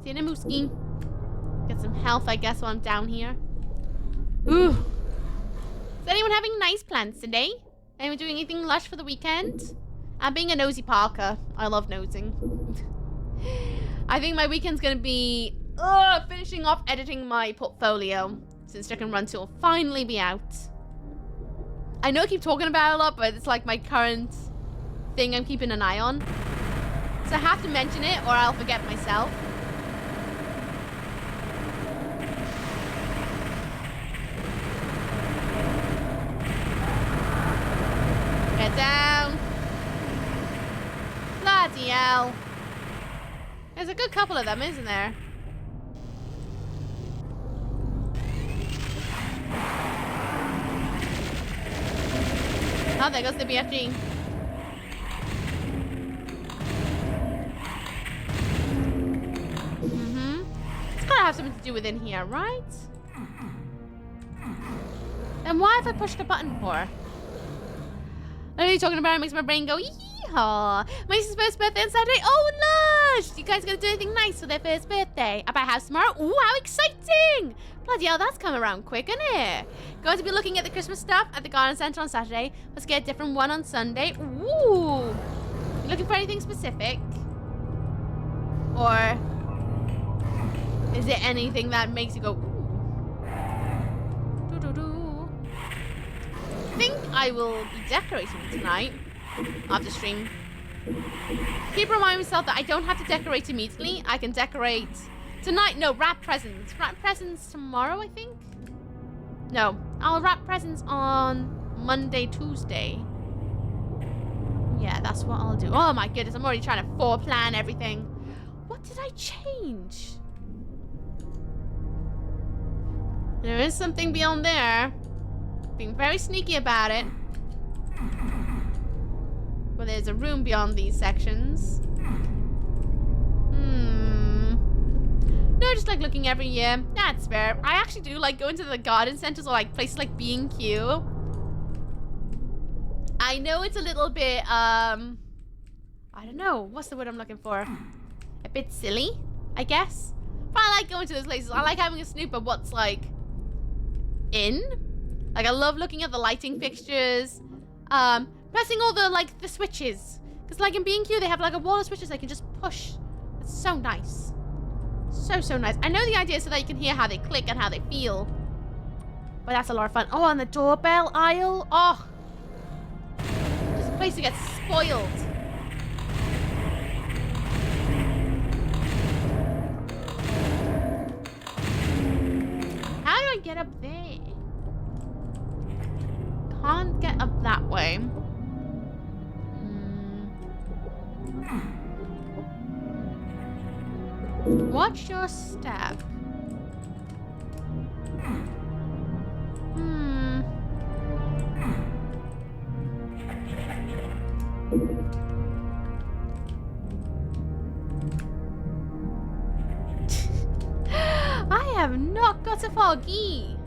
See you in a mooski. Get some health, I guess, while I'm down here. Ooh. Is anyone having nice plans today? Anyone doing anything lush for the weekend? I'm being a nosy Parker. I love nosing. I think my weekend's gonna be finishing off editing my portfolio, since Chicken Run 2 will finally be out. I know I keep talking about it a lot, but it's like my current thing I'm keeping an eye on. So I have to mention it or I'll forget myself. Get down. Bloody hell. There's a good couple of them, isn't there? Oh, there goes the BFG. It's gotta have something to do with in here, right? Then why have I pushed a button for? I know you're talking about it, makes my brain go, yee. Aw, my niece's first birthday on Saturday. Oh, lush! You guys gonna do anything nice for their first birthday? At my house tomorrow? Ooh, how exciting! Bloody hell, that's come around quick, isn't it? Going to be looking at the Christmas stuff at the garden centre on Saturday. Let's get a different one on Sunday. Ooh! You looking for anything specific? Or is it anything that makes you go, ooh? Doo-doo-doo. I think I will be decorating tonight after stream. Keep reminding myself that I don't have to decorate immediately. I can decorate tonight. No, wrap presents. Wrap presents tomorrow, I think. No, I'll wrap presents on Monday, Tuesday. Yeah, that's what I'll do. Oh my goodness, I'm already trying to foreplan everything. What did I change? There is something beyond there. Being very sneaky about it. Well, there's a room beyond these sections. No, just like looking every year. That's fair. I actually do like going to the garden centers or like places like B&Q. I know it's a little bit, I don't know. What's the word I'm looking for? A bit silly, I guess. But I like going to those places. I like having a snoop of what's like in. Like I love looking at the lighting fixtures. Pressing all the like the switches. Because like in B&Q they have like a wall of switches they can just push. It's so nice. So nice. I know the idea is so that you can hear how they click and how they feel. But that's a lot of fun. Oh, and the doorbell aisle. Oh. Just a place to get spoiled. How do I get up there? Can't get up that way. Watch your step. I have not got a foggy.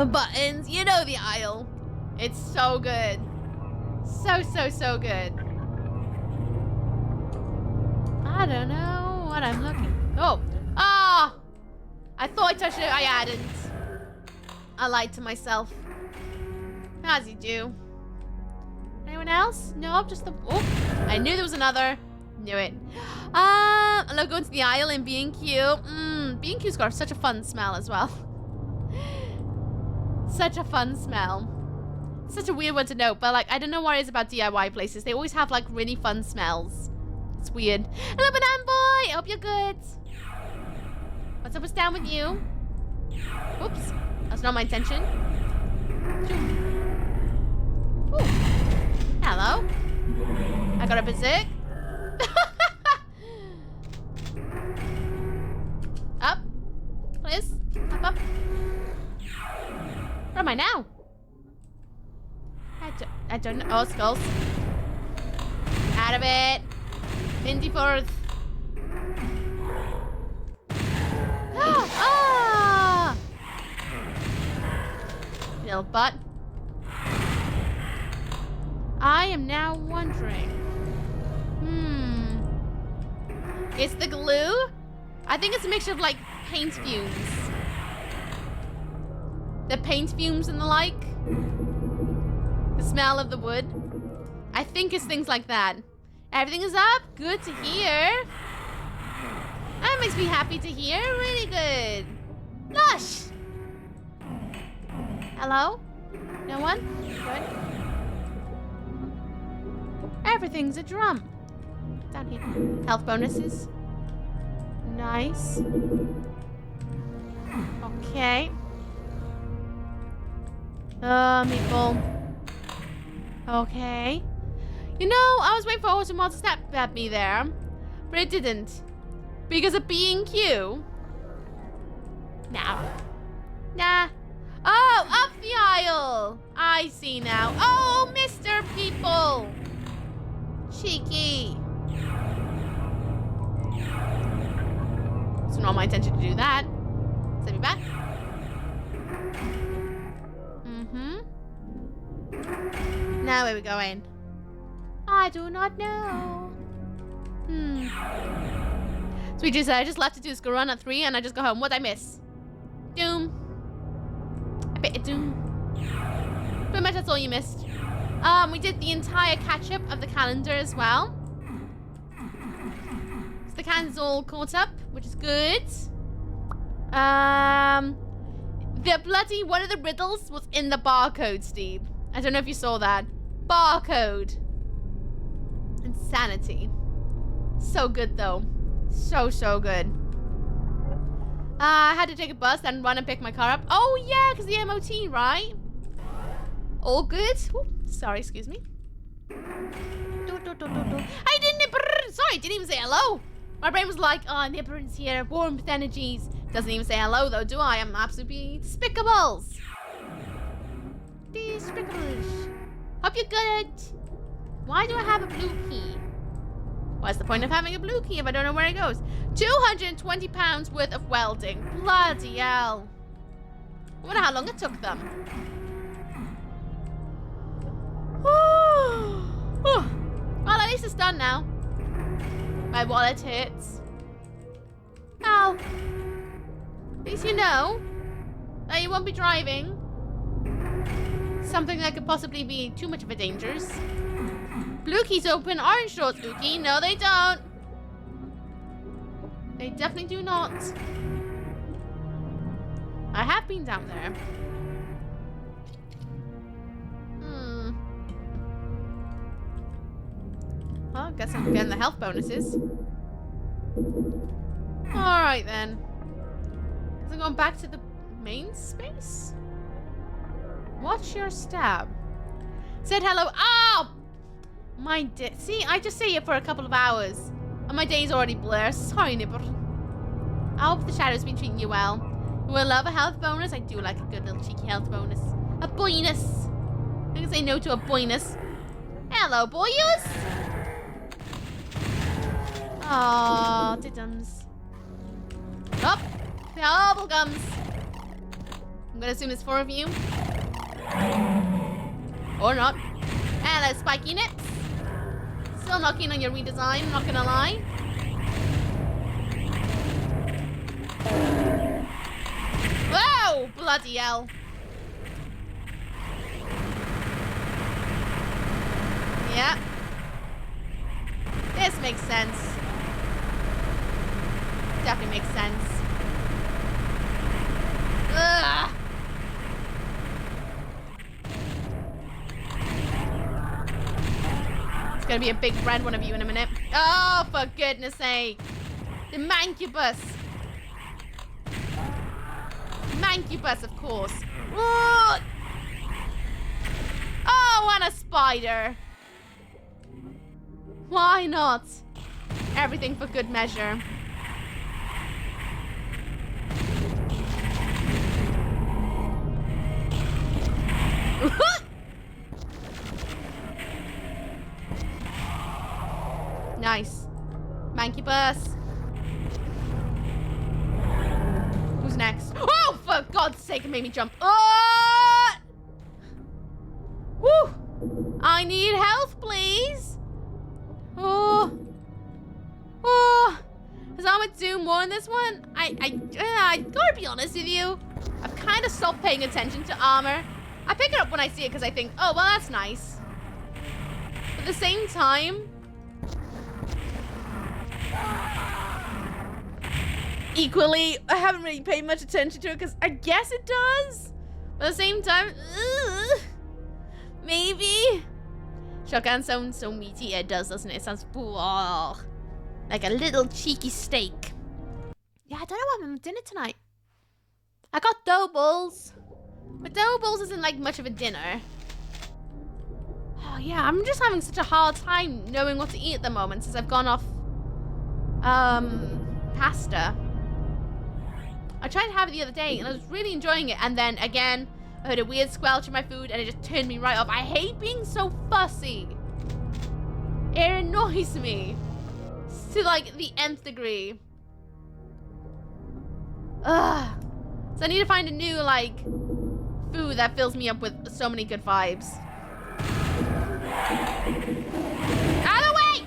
Buttons, you know the aisle. It's so good. So good. I don't know what I'm looking. Oh. Ah! I thought I touched it. I hadn't. I lied to myself. As you do. Anyone else? No, just the... Oh, I knew there was another. Knew it. I'll go into the aisle in B&Q. B&Q's got such a fun smell as well. Such a fun smell. Such a weird one to note, but like I don't know what it is about DIY places. They always have like really fun smells. It's weird. Hello, Banana Boy. I hope you're good. What's up? What's down with you? Oops, that's not my intention. Ooh. Hello. I got a berserk. Up, please. Up. Where am I now? I don't know. Oh, skulls. Out of it. Mindy forth. Ah! Little butt. I am now wondering. It's the glue? I think it's a mixture of like paint fumes. The paint fumes and the like. The smell of the wood. I think it's things like that. Everything is up. Good to hear. That makes me happy to hear. Really good. Lush. Hello? No one? Good. Everything's a drum. Down here. Health bonuses. Nice. Okay. Meatball. Okay. You know, I was waiting for Autumn to snap at me there, but it didn't. Because of B&Q. Nah. Oh, up the aisle. I see now. Oh, Mr. People. Cheeky. not my intention to do that. Send me back. Now where are we going? I do not know. So I just left to do this run at 3 and I just go home. What'd I miss? Doom. A bit of Doom. Pretty much that's all you missed. We did the entire catch-up of the calendar as well. So the calendar's all caught up, which is good. The bloody one of the riddles was in the barcode, Steve. I don't know if you saw that. Barcode. Insanity. So good though. So good. I had to take a bus and run and pick my car up. Oh yeah, because the MOT, right? All good. Ooh, sorry, excuse me. I didn't. Sorry, didn't even say hello. My brain was like, oh, nipperins here, warmth energies. Doesn't even say hello though, do I? I'm absolutely despicables. Despicables. Hope you're good. Why do I have a blue key? What's the point of having a blue key if I don't know where it goes? 220 pounds worth of welding. Bloody hell. I wonder how long it took them. Well, at least it's done now. My wallet hurts. Well, at least you know that you won't be driving something that could possibly be too much of a danger. Blue keys open orange doors, Ookie. No, they don't. They definitely do not. I have been down there. Well, I guess I'm getting the health bonuses. Alright then. Guess I'm going back to the main space. Watch your stab. Said hello. Oh! My day. See, I just stay here for a couple of hours. And my day's already blurred. Sorry, nipper. I hope the shadow's been treating you well. You will love a health bonus. I do like a good little cheeky health bonus. A bonus. I can say no to a bonus. Hello, boys. Aww, diddums. Oh, the gums. I'm gonna assume there's 4 of you. Or not. Hello, spiky nips. Still knocking on your redesign, not gonna lie. Whoa! Bloody hell. Yeah. This makes sense. Definitely makes sense. Ugh. It's gonna be a big red one of you in a minute. Oh, for goodness sake. The mancubus. Mancubus, of course. Ugh. Oh, and a spider. Why not? Everything for good measure. Nice. Mancubus. Who's next? Oh, for God's sake, it made me jump. Oh! Woo! I need health, please. Oh. Oh. Has Armored Doom more in this one? I gotta be honest with you. I've kind of stopped paying attention to armor. I pick it up when I see it because I think, oh, well, that's nice. But at the same time, equally, I haven't really paid much attention to it because I guess it does. But at the same time, maybe. Shotgun sounds so meaty. It does, doesn't it? It sounds like a little cheeky steak. Yeah, I don't know what I'm having for dinner tonight. I got dough balls. But dough balls isn't like much of a dinner. Oh yeah, I'm just having such a hard time knowing what to eat at the moment since I've gone off pasta. I tried to have it the other day and I was really enjoying it, and then again I heard a weird squelch in my food and it just turned me right off. I hate being so fussy. It annoys me to like the nth degree. Ugh. So I need to find a new, like, food that fills me up with so many good vibes. Out of the way!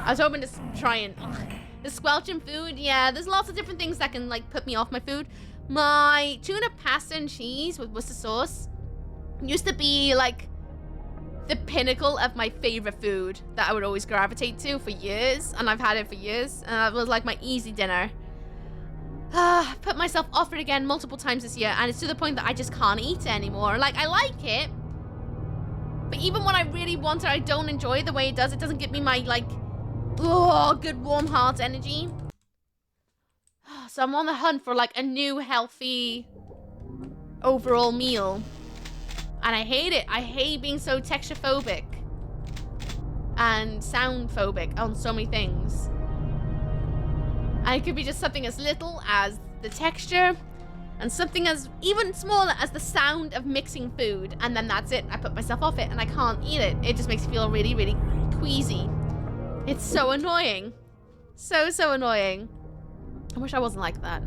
I was hoping to try and... The squelching food, yeah, there's lots of different things that can, like, put me off my food. My tuna pasta and cheese with Worcester sauce used to be, like, the pinnacle of my favorite food that I would always gravitate to for years, and I've had it for years, and it was like my easy dinner. I've put myself off it again multiple times this year, and it's to the point that I just can't eat it anymore. Like, I like it, but even when I really want it, I don't enjoy it the way it does. It doesn't give me my, like, oh, good warm heart energy. So I'm on the hunt for, like, a new healthy overall meal. And I hate it. I hate being so texture phobic and sound phobic on so many things. And it could be just something as little as the texture and something as even smaller as the sound of mixing food. And then that's it. I put myself off it and I can't eat it. It just makes me feel really, really queasy. It's so annoying. So annoying. I wish I wasn't like that.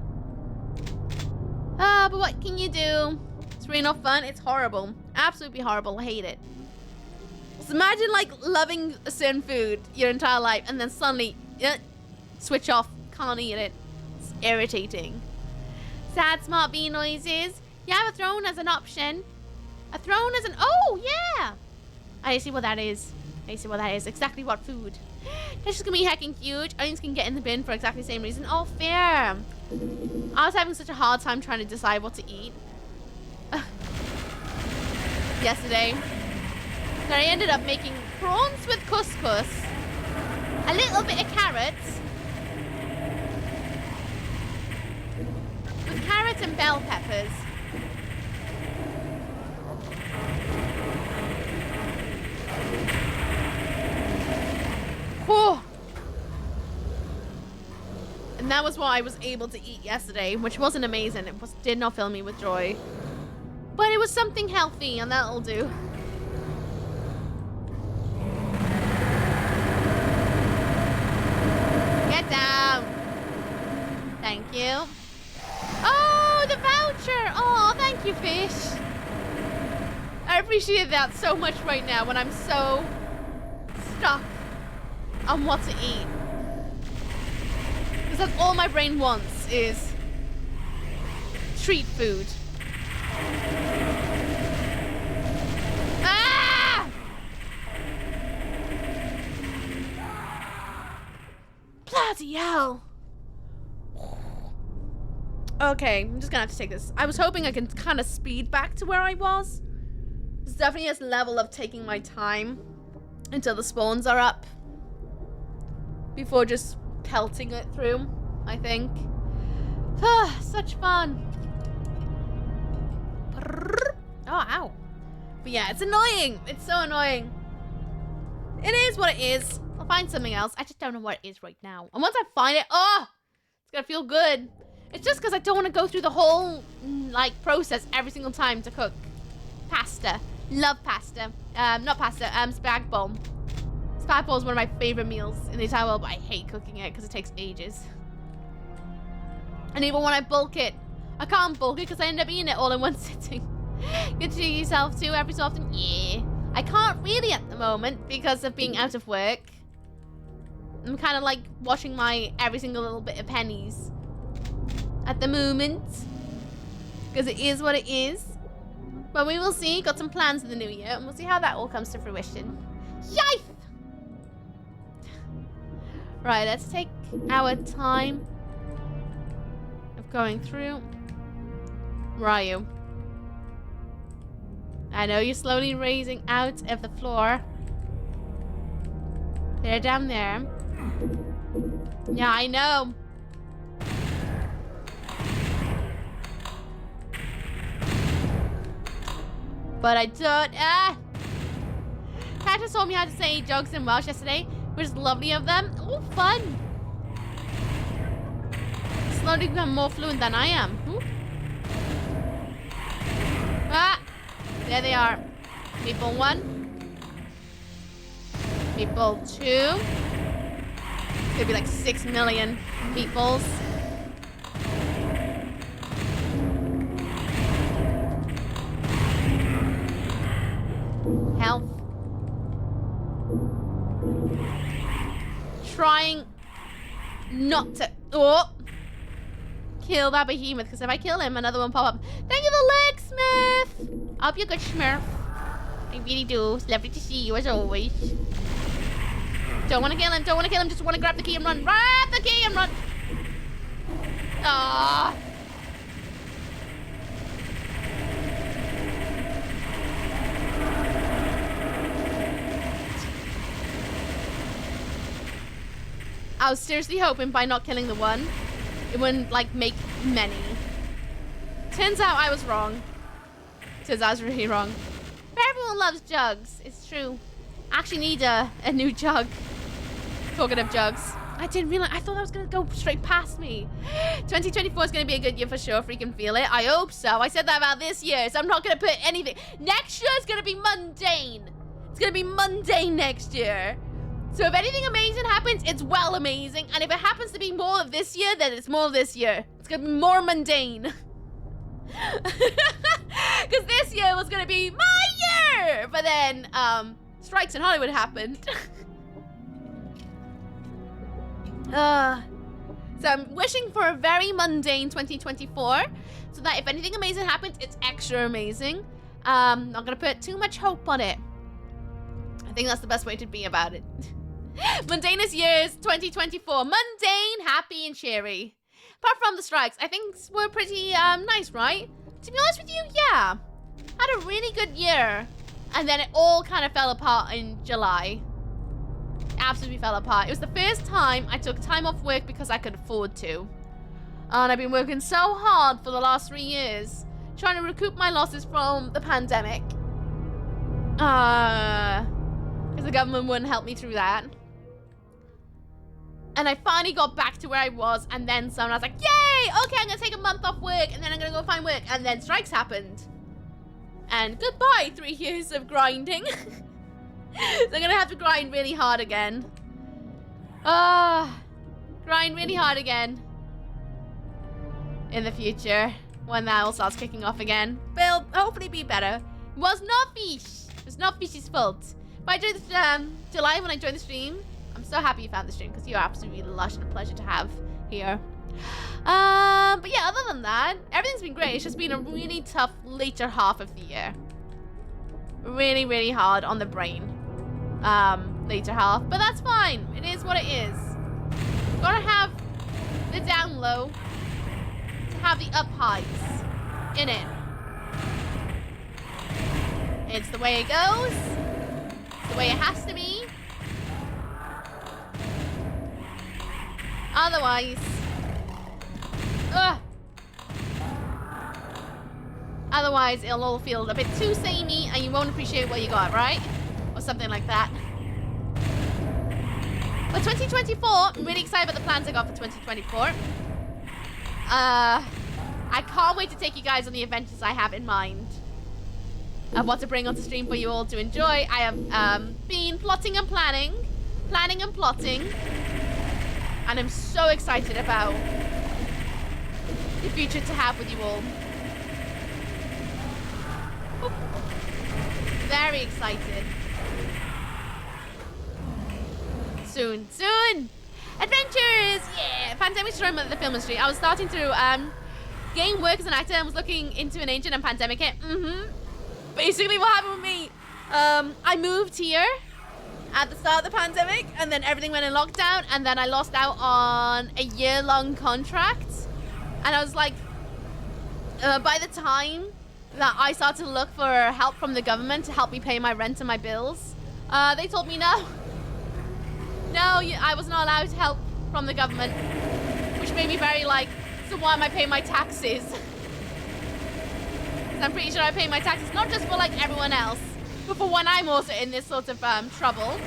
But what can you do? It's really not fun. It's horrible. Absolutely horrible. I hate it. So imagine, like, loving a certain food your entire life and then suddenly switch off. Can't eat it. It's irritating. Sad smart bee noises. Yeah, a throne as an option. A throne as an... Oh, yeah. I see what that is. I see what that is. Exactly what food. That's just gonna be hecking huge. Onions can get in the bin for exactly the same reason. Oh, fair. I was having such a hard time trying to decide what to eat yesterday that I ended up making prawns with couscous, a little bit of carrots, with carrots and bell peppers. Oh. And that was what I was able to eat yesterday, which wasn't amazing. It did not fill me with joy. But it was something healthy, and that'll do. Get down. Thank you. Oh, the voucher. Oh, thank you, fish. I appreciate that so much right now when I'm so stuck on what to eat. Because that's all my brain wants is treat food. Ah! Bloody hell. Okay, I'm just gonna have to take this. I was hoping I can kind of speed back to where I was. There's definitely this level of taking my time until the spawns are up before just pelting it through, I think. Such fun. Oh, ow. But yeah, it's annoying. It's so annoying. It is what it is. I'll find something else. I just don't know what it is right now. And once I find it, oh, it's gonna feel good. It's just because I don't want to go through the whole, like, process every single time to cook pasta. Love pasta. Not pasta, spag bowl. Spag bowl is one of my favorite meals in the entire world, but I hate cooking it because it takes ages. And even when I bulk it, I can't bulk it because I end up eating it all in one sitting. Good to do yourself too every so often. Yeah. I can't really at the moment because of being out of work. I'm kind of like washing my every single little bit of pennies at the moment. Because it is what it is. But we will see. Got some plans in the new year and we'll see how that all comes to fruition. Yife! Right, let's take our time of going through. Where are you? I know you're slowly raising out of the floor. They're down there. Yeah, I know. But I don't. Cactus told me how to say jokes in Welsh yesterday, which is lovely of them. Oh, fun. Slowly become more fluent than I am. Ooh. Ah! There they are. People one. People 2. It's gonna be like 6 million peoples. Health. Trying not to kill that behemoth, because if I kill him, another one pop up. Thank you, the leg smith. I hope you're good, Smurf. I really do. It's lovely to see you as always. Don't want to kill him. Don't want to kill him. Just want to grab the key and run. Grab the key and run. Ah. I was seriously hoping by not killing the one, it wouldn't, like, make many. Turns out I was wrong. Turns out I was really wrong. But everyone loves jugs. It's true. I actually need a new jug. Talking of jugs. I didn't realize. I thought that was going to go straight past me. 2024 is going to be a good year for sure. Freaking feel it. I hope so. I said that about this year, so I'm not going to put anything. Next year is going to be mundane. It's going to be mundane next year. So if anything amazing happens, it's well amazing. And if it happens to be more of this year, then it's more of this year. It's going to be more mundane. Because this year was going to be my year. But then, strikes in Hollywood happened. So I'm wishing for a very mundane 2024. So that if anything amazing happens, it's extra amazing. Not going to put too much hope on it. I think that's the best way to be about it. Mundanest years 2024. Mundane, happy, and cheery. Apart from the strikes, I think we're pretty nice, right? To be honest with you, yeah. Had a really good year. And then it all kind of fell apart in July. Absolutely fell apart. It was the first time I took time off work because I could afford to. And I've been working so hard for the last 3 years, trying to recoup my losses from the pandemic. Because the government wouldn't help me through that. And I finally got back to where I was, and then someone was like, yay! Okay, I'm gonna take a month off work, and then I'm gonna go find work. And then strikes happened. And goodbye, 3 years of grinding. So I'm gonna have to grind really hard again. Grind really hard again. In the future, when that all starts kicking off again. But it'll hopefully be better. It was not Fish. It was not Fish's fault. But I joined July when I joined the stream. I'm so happy you found the stream because you're absolutely lush and a pleasure to have here. But yeah, other than that, everything's been great. It's just been a really tough later half of the year. Really, really hard on the brain. Later half. But that's fine. It is what it is. Gotta have the down low to have the up highs in it. It's the way it goes. It's the way it has to be. Otherwise, otherwise it'll all feel a bit too samey and you won't appreciate what you got, right? Or something like that. But 2024, I'm really excited about the plans I got for 2024. I can't wait to take you guys on the adventures I have in mind of what to bring onto stream for you all to enjoy. I have been plotting and planning and plotting. And I'm so excited about the future to have with you all. Oop. Very excited. Soon. Adventures! Yeah! Pandemic Destroyed the film industry. I was starting to gain work as an actor and was looking into an agent and pandemic hit. Basically what happened with me, I moved here at the start of the pandemic, and then everything went in lockdown, and then I lost out on a year-long contract. And I was like, by the time that I started to look for help from the government to help me pay my rent and my bills, they told me no. No, I was not allowed help from the government, which made me very like, so why am I paying my taxes? Because I'm pretty sure I pay my taxes, not just for like everyone else, but for when I'm also in this sort of trouble.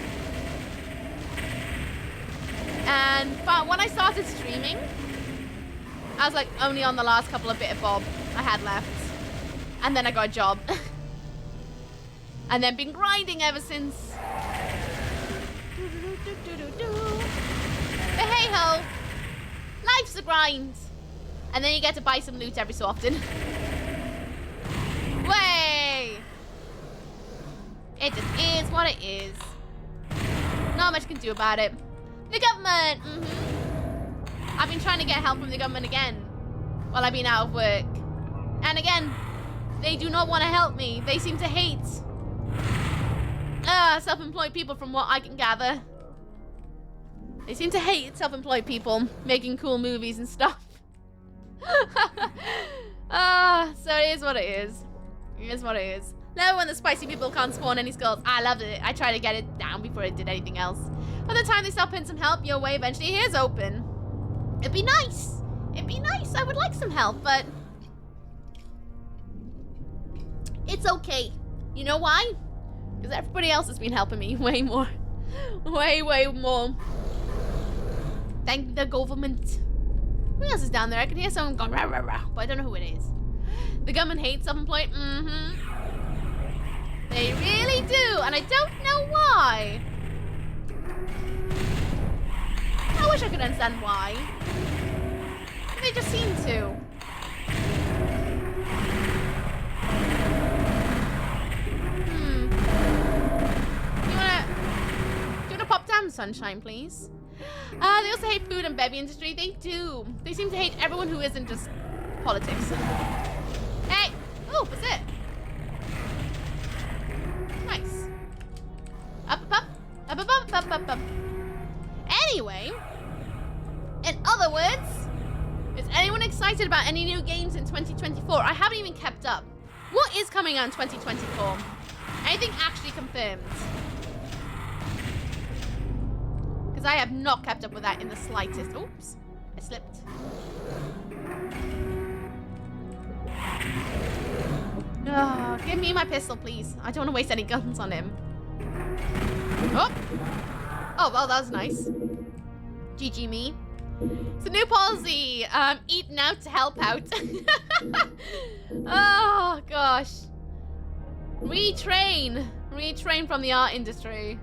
But when I started streaming, I was like only on the last couple of bit of bob I had left. And then I got a job. And then been grinding ever since. But hey ho, life's a grind. And then you get to buy some loot every so often. Way! It just is what it is. Not much you can do about it. The government! I've been trying to get help from the government again while I've been out of work. And again, they do not want to help me. They seem to hate self-employed people from what I can gather. They seem to hate self-employed people making cool movies and stuff. So it is what it is. It is what it is. Never when the spicy people can't spawn any skulls. I love it. I try to get it down before it did anything else. By the time they start putting some help your way, eventually here's open. It'd be nice. It'd be nice. I would like some help, but it's okay. You know why? Because everybody else has been helping me way more. Way more. Thank the government. Who else is down there? I can hear someone going rah rah rah, but I don't know who it is. The government hates self-employed. They really do, and I don't know why. I wish I could understand why. They just seem to. Do you wanna pop down, sunshine, please? They also hate food and bevy industry. They do. They seem to hate everyone who isn't just politics. Hey! Oh, what's it? Nice. Up. Anyway, in other words, is anyone excited about any new games in 2024? I haven't even kept up. What is coming out in 2024? Anything actually confirmed? Because I have not kept up with that in the slightest. Oops, I slipped. Oh, give me my pistol, please. I don't want to waste any guns on him. Oh, well, that was nice. GG me. It's a new policy. Eating out to help out. Oh, gosh. Retrain from the art industry,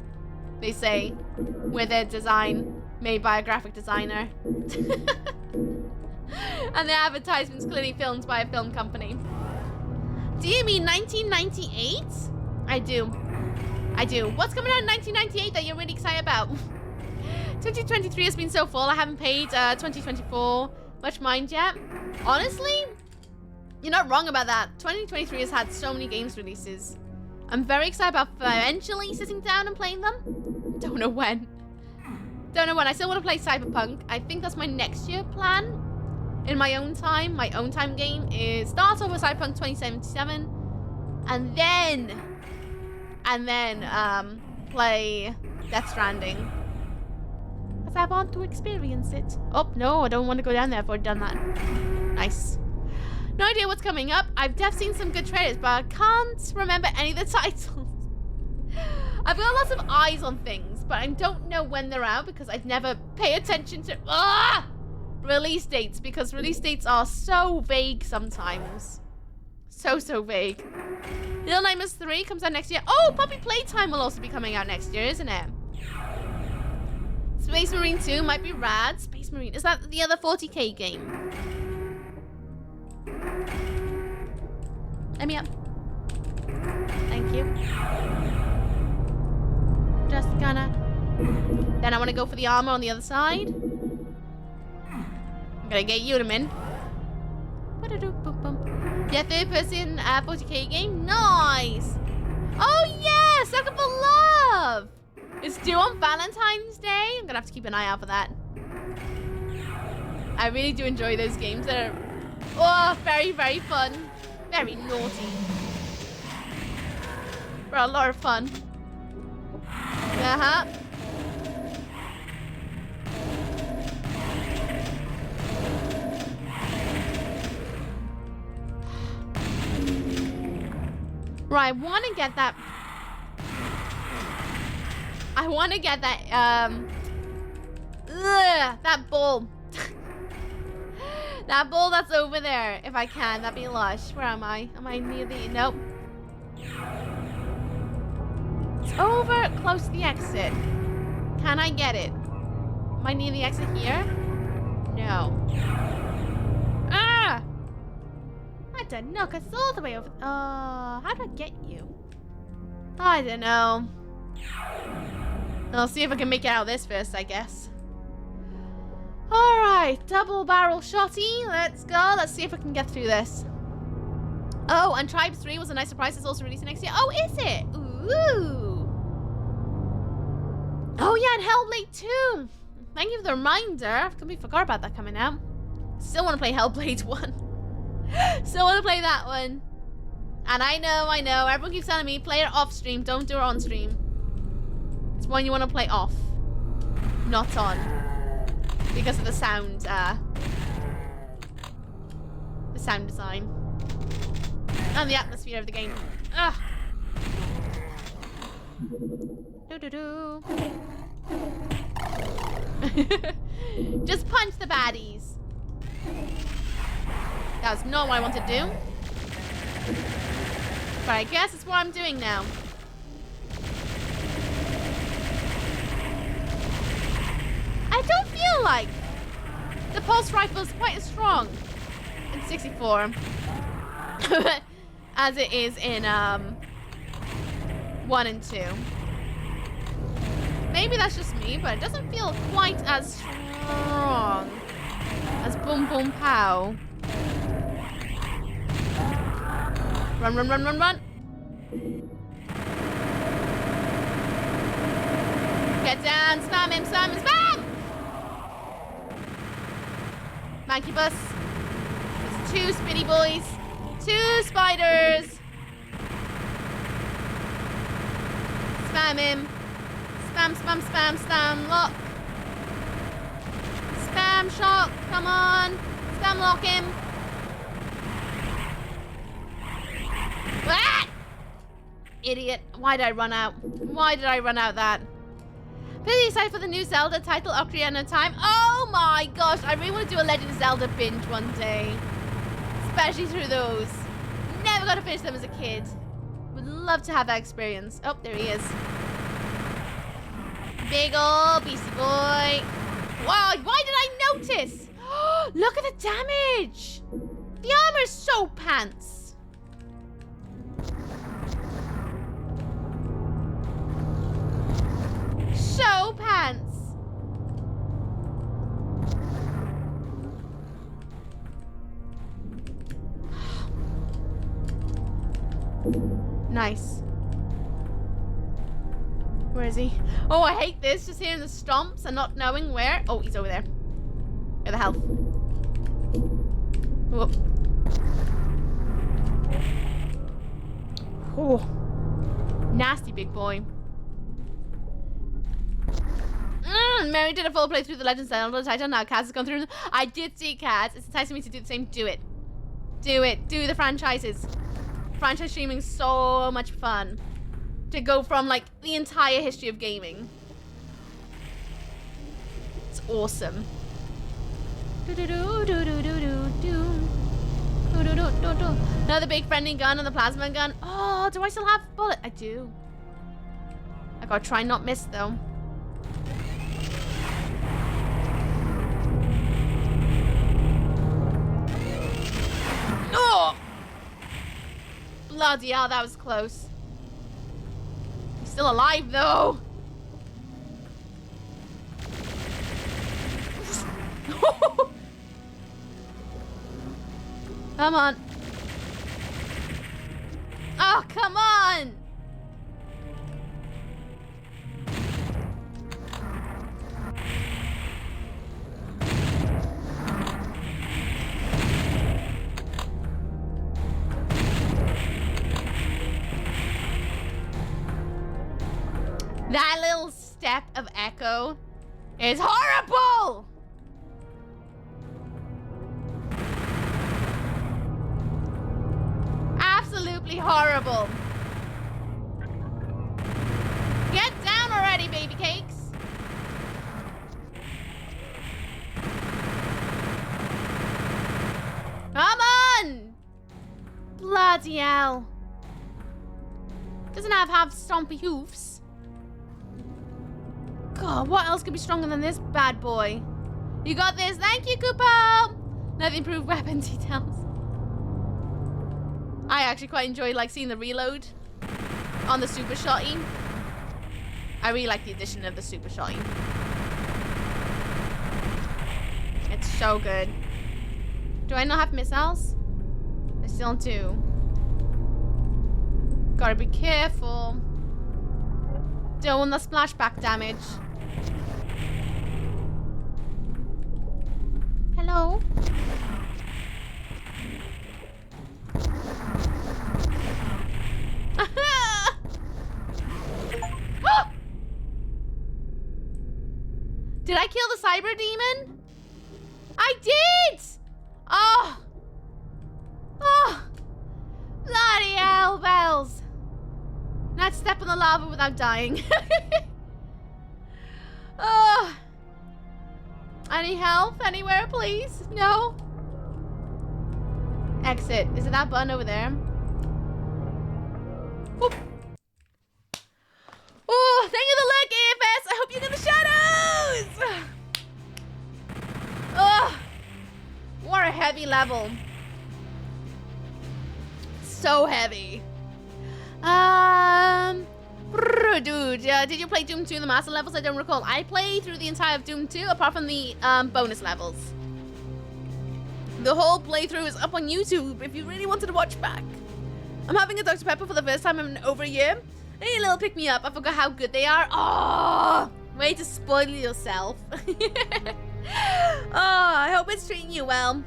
they say, with their design made by a graphic designer. And the advertisement's clearly filmed by a film company. Do you mean 1998? I do. What's coming out in 1998 that you're really excited about? 2023 has been so full. I haven't paid 2024 much mind yet. Honestly, you're not wrong about that. 2023 has had so many games releases. I'm very excited about eventually sitting down and playing them. Don't know when. I still want to play Cyberpunk. I think that's my next year plan. In my own time. My own time game is start off with Cyberpunk 2077. And then play Death Stranding. Because I want to experience it. Oh, no, I don't want to go down there. I've already done that. Nice. No idea what's coming up. I've definitely seen some good trailers, but I can't remember any of the titles. I've got lots of eyes on things, but I don't know when they're out because I'd never pay attention to release dates, because release dates are so vague sometimes. So vague. Little Nightmares 3 comes out next year. Oh, Poppy Playtime will also be coming out next year, isn't it? Space Marine 2 might be rad. Space Marine, is that the other 40k game? Let me up. Thank you. Just gonna. Then I want to go for the armor on the other side. I'm gonna get you in a minute. Yeah, third person 40k game. Nice. Oh yeah, Sucker for Love. It's due on Valentine's Day. I'm gonna have to keep an eye out for that. I really do enjoy those games. They're very fun. Very naughty. For a lot of fun. Right, I want to get that. That bull. That bull that's over there, if I can. That'd be lush. Where am I? Am I near the... Nope. It's over close to the exit. Can Can I get it? Am I near the exit here? No. Ah! I don't know, because it's all the way over. How do I get you? I don't know. I'll see if I can make it out of this first, I guess. Alright, double barrel shotty. Let's go. Let's see if I can get through this. Oh, and Tribes 3 was a nice surprise. It's also releasing next year. Oh, is it? Ooh. Oh, yeah, and Hellblade 2. Thank you for the reminder. I completely forgot about that coming out. Still want to play Hellblade 1. Still want to play that one. And I know. Everyone keeps telling me, play it off stream. Don't do it on stream. It's one you want to play off. Not on. Because of the sound, the sound design. And the atmosphere of the game. Ugh. Do-do-do. Just punch the baddies. That's not what I want to do. But I guess it's what I'm doing now. I don't feel like the pulse rifle is quite as strong in 64 as it is in 1 and 2. Maybe that's just me, but it doesn't feel quite as strong as Boom Boom Pow. Run, run, run, run, run. Get down, spam him, spam him, spam! Monkey bus. There's 2 spitty boys. 2 spiders. Spam him. Spam, spam, spam, spam, lock. Spam shock, come on. Spam lock him. Ah! Idiot. Why did I run out? Why did I run out that? Pretty excited for the new Zelda title, Ocarina of Time. Oh my gosh, I really want to do a Legend of Zelda binge one day. Especially through those. Never got to finish them as a kid. Would love to have that experience. Oh, there he is. Big ol' beastie boy. Wow, why did I notice? Look at the damage. The armor's so pants. So pants. Nice. Where is he? Oh, I hate this. Just hearing the stomps and not knowing where. Oh, he's over there. Where the hell? Whoop. Oh. Nasty big boy. Mary did a full playthrough of the Legend of Zelda title. Now Kaz has gone through. I did see Kaz. It's enticing me to do the same. Do it. Do it. Do the franchises. Franchise streaming is so much fun. To go from like the entire history of gaming. It's awesome. Another big friendly gun and the plasma gun. Oh, do I still have bullet? I do. I gotta try and not miss though. Oh! Bloody hell, that was close. He's still alive though. Come on. Oh, come on. That little step of echo is horrible! Absolutely horrible. Get down already, baby cakes. Come on! Bloody hell. Doesn't have stompy hoofs. God, God, what else could be stronger than this bad boy? You got this. Thank you, Kupo. Nothing improved weapon details. I actually quite enjoy like seeing the reload on the super shotty. I really like the addition of the super shotty. It's so good. Do I not have missiles? I still do. Gotta be careful. Don't want the splashback damage. Hello? Did I kill the cyber demon? I did! Oh! Oh! Bloody hell bells! Not step in the lava without dying. Oh! Any health anywhere, please? No? Exit. Is it that button over there? Whoop. Oh, thank you for the look, AFS. I hope you're in the shadows. Oh, what a heavy level. So heavy. Dude, did you play Doom 2 the master levels? I don't recall. I played through the entire of Doom 2 apart from the bonus levels. The whole playthrough is up on YouTube if you really wanted to watch back. I'm having a Dr. Pepper for the first time in over a year. They need a little pick me up. I forgot how good they are. Oh, way to spoil yourself. Oh, I hope it's treating you well.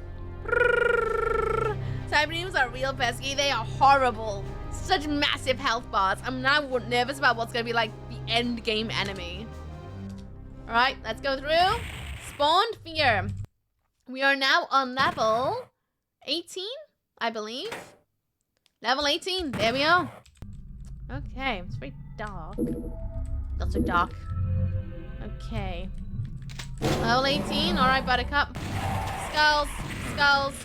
Cyber are real pesky. They are horrible. Such massive health bars. I'm now nervous about what's going to be like the end game enemy. All right, let's go through. Spawned fear. We are now on level 18, I believe. Level 18. There we are. Okay, it's very dark. Not so dark. Okay. Level 18. All right, Buttercup. Skulls. Skulls.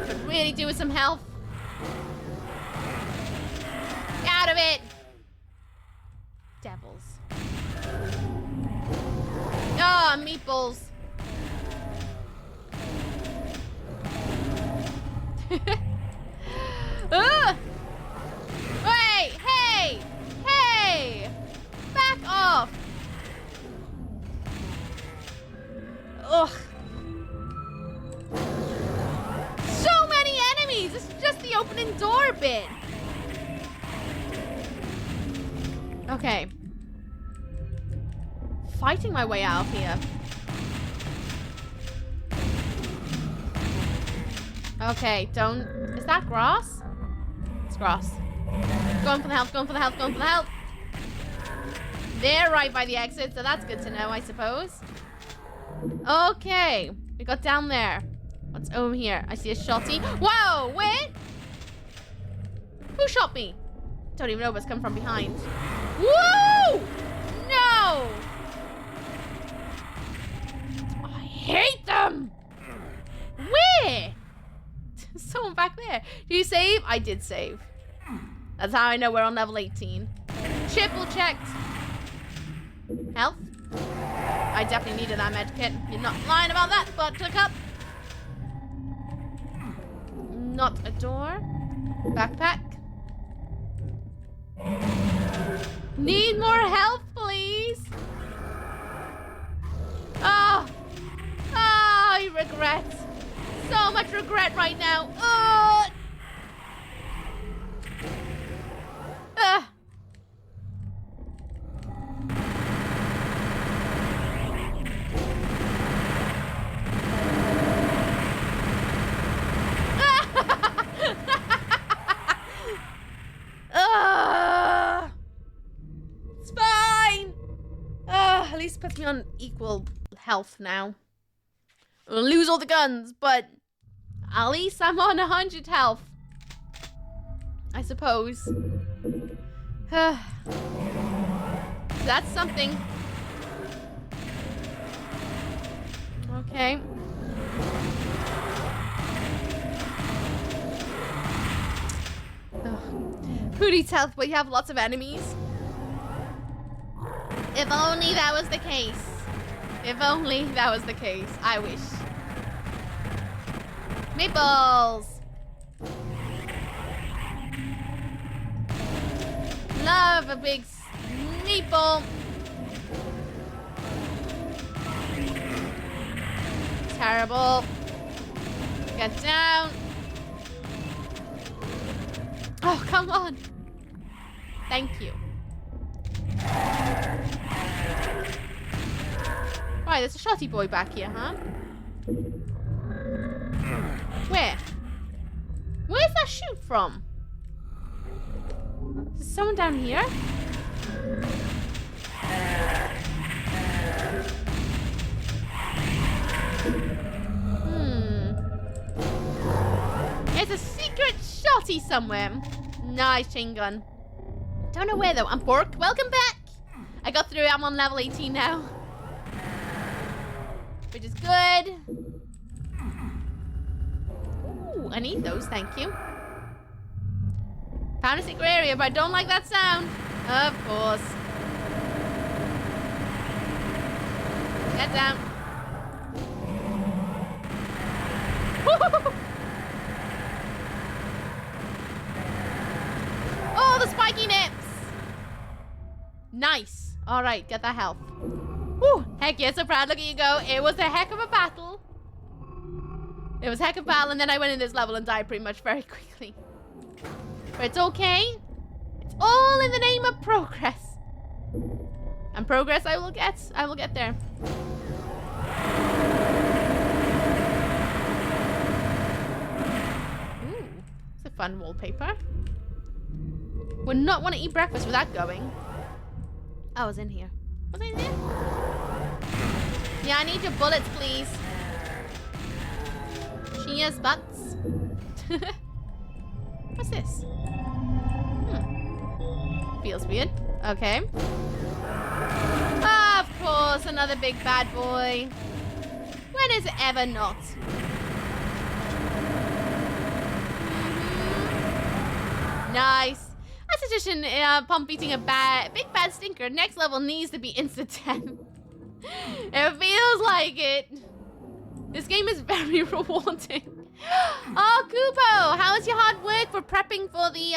Could really do with some health. Get out of it! Devils. Ah, oh, meatballs. Wait! Hey! Hey! Back off! Ugh. So many enemies! This is just the opening door bit. Okay. Fighting my way out of here. Okay, don't... Is that grass? It's grass. Going for the health, going for the health, going for the health. They're right by the exit, so that's good to know, I suppose. Okay. We got down there. What's over here? I see a shotty. Whoa, wait! Who shot me? Don't even know what's coming from behind. Woo! No! I hate them! Where? Someone back there. Did you save? I did save. That's how I know we're on level 18. Triple checked. Health? I definitely needed that med kit. You're not lying about that, Buttercup. Not a door. Backpack. Need more health, please. Oh. Oh, I regret. So much regret right now. Oh. It's fine. At least it puts me on equal health now. I'll lose all the guns, but at least I'm on 100 health. I suppose. That's something. Okay. Who needs health, but you have lots of enemies? If only that was the case. If only that was the case. I wish. Meatballs. Love a big meatball. Terrible. Get down. Oh, come on. Thank you. Right, there's a shotty boy back here, huh? Where? Where's that shoot from? Is there someone down here? There's a secret shotty somewhere. Nice chain gun. Don't know where though. I'm Pork. Welcome back. I got through it. I'm on level 18 now. Which is good. Ooh, I need those. Thank you. Found a secret area, but I don't like that sound. Of course. Get down. Oh, the spiky nips. Nice. All right, get that health. Woo, heck yeah, so proud. Look at you go. It was a heck of a battle. It was a heck of a battle, and then I went in this level and died pretty much very quickly. But it's okay. It's all in the name of progress. And progress I will get. I will get there. Ooh, it's a fun wallpaper. Would not want to eat breakfast without going. I was in here. Was I in there? Yeah, I need your bullets, please. Cheers, butts. What's this? Feels weird. Okay. Of course, another big bad boy. When is it ever not? Nice. A suggestion, pump beating a big bad stinker. Next level needs to be instant 10. It feels like it. This game is very rewarding. Oh, Kupo, how is your hard work for prepping for the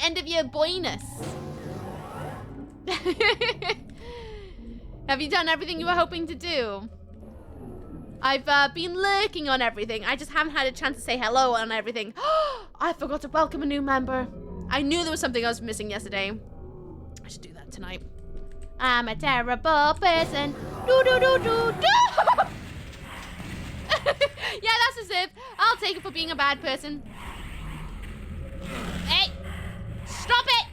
end of year bonus? Have you done everything you were hoping to do? I've been lurking on everything. I just haven't had a chance to say hello on everything. I forgot to welcome a new member. I knew there was something I was missing yesterday. I should do that tonight. I'm a terrible person. Do do do do do. Yeah, that's as if. I'll take it for being a bad person. Hey, stop it!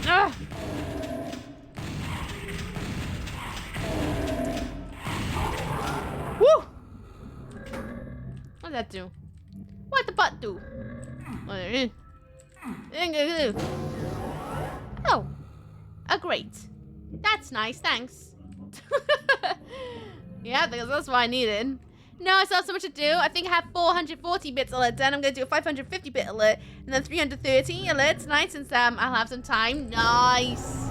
Ugh. Woo! What did that do? What the butt do? Oh, a grate. That's nice, thanks. Yeah, that's what I needed. No, I still have so much to do. I think I have 440 bits alert done. I'm going to do a 550 bit alert and then 330 alerts tonight since I'll have some time. Nice.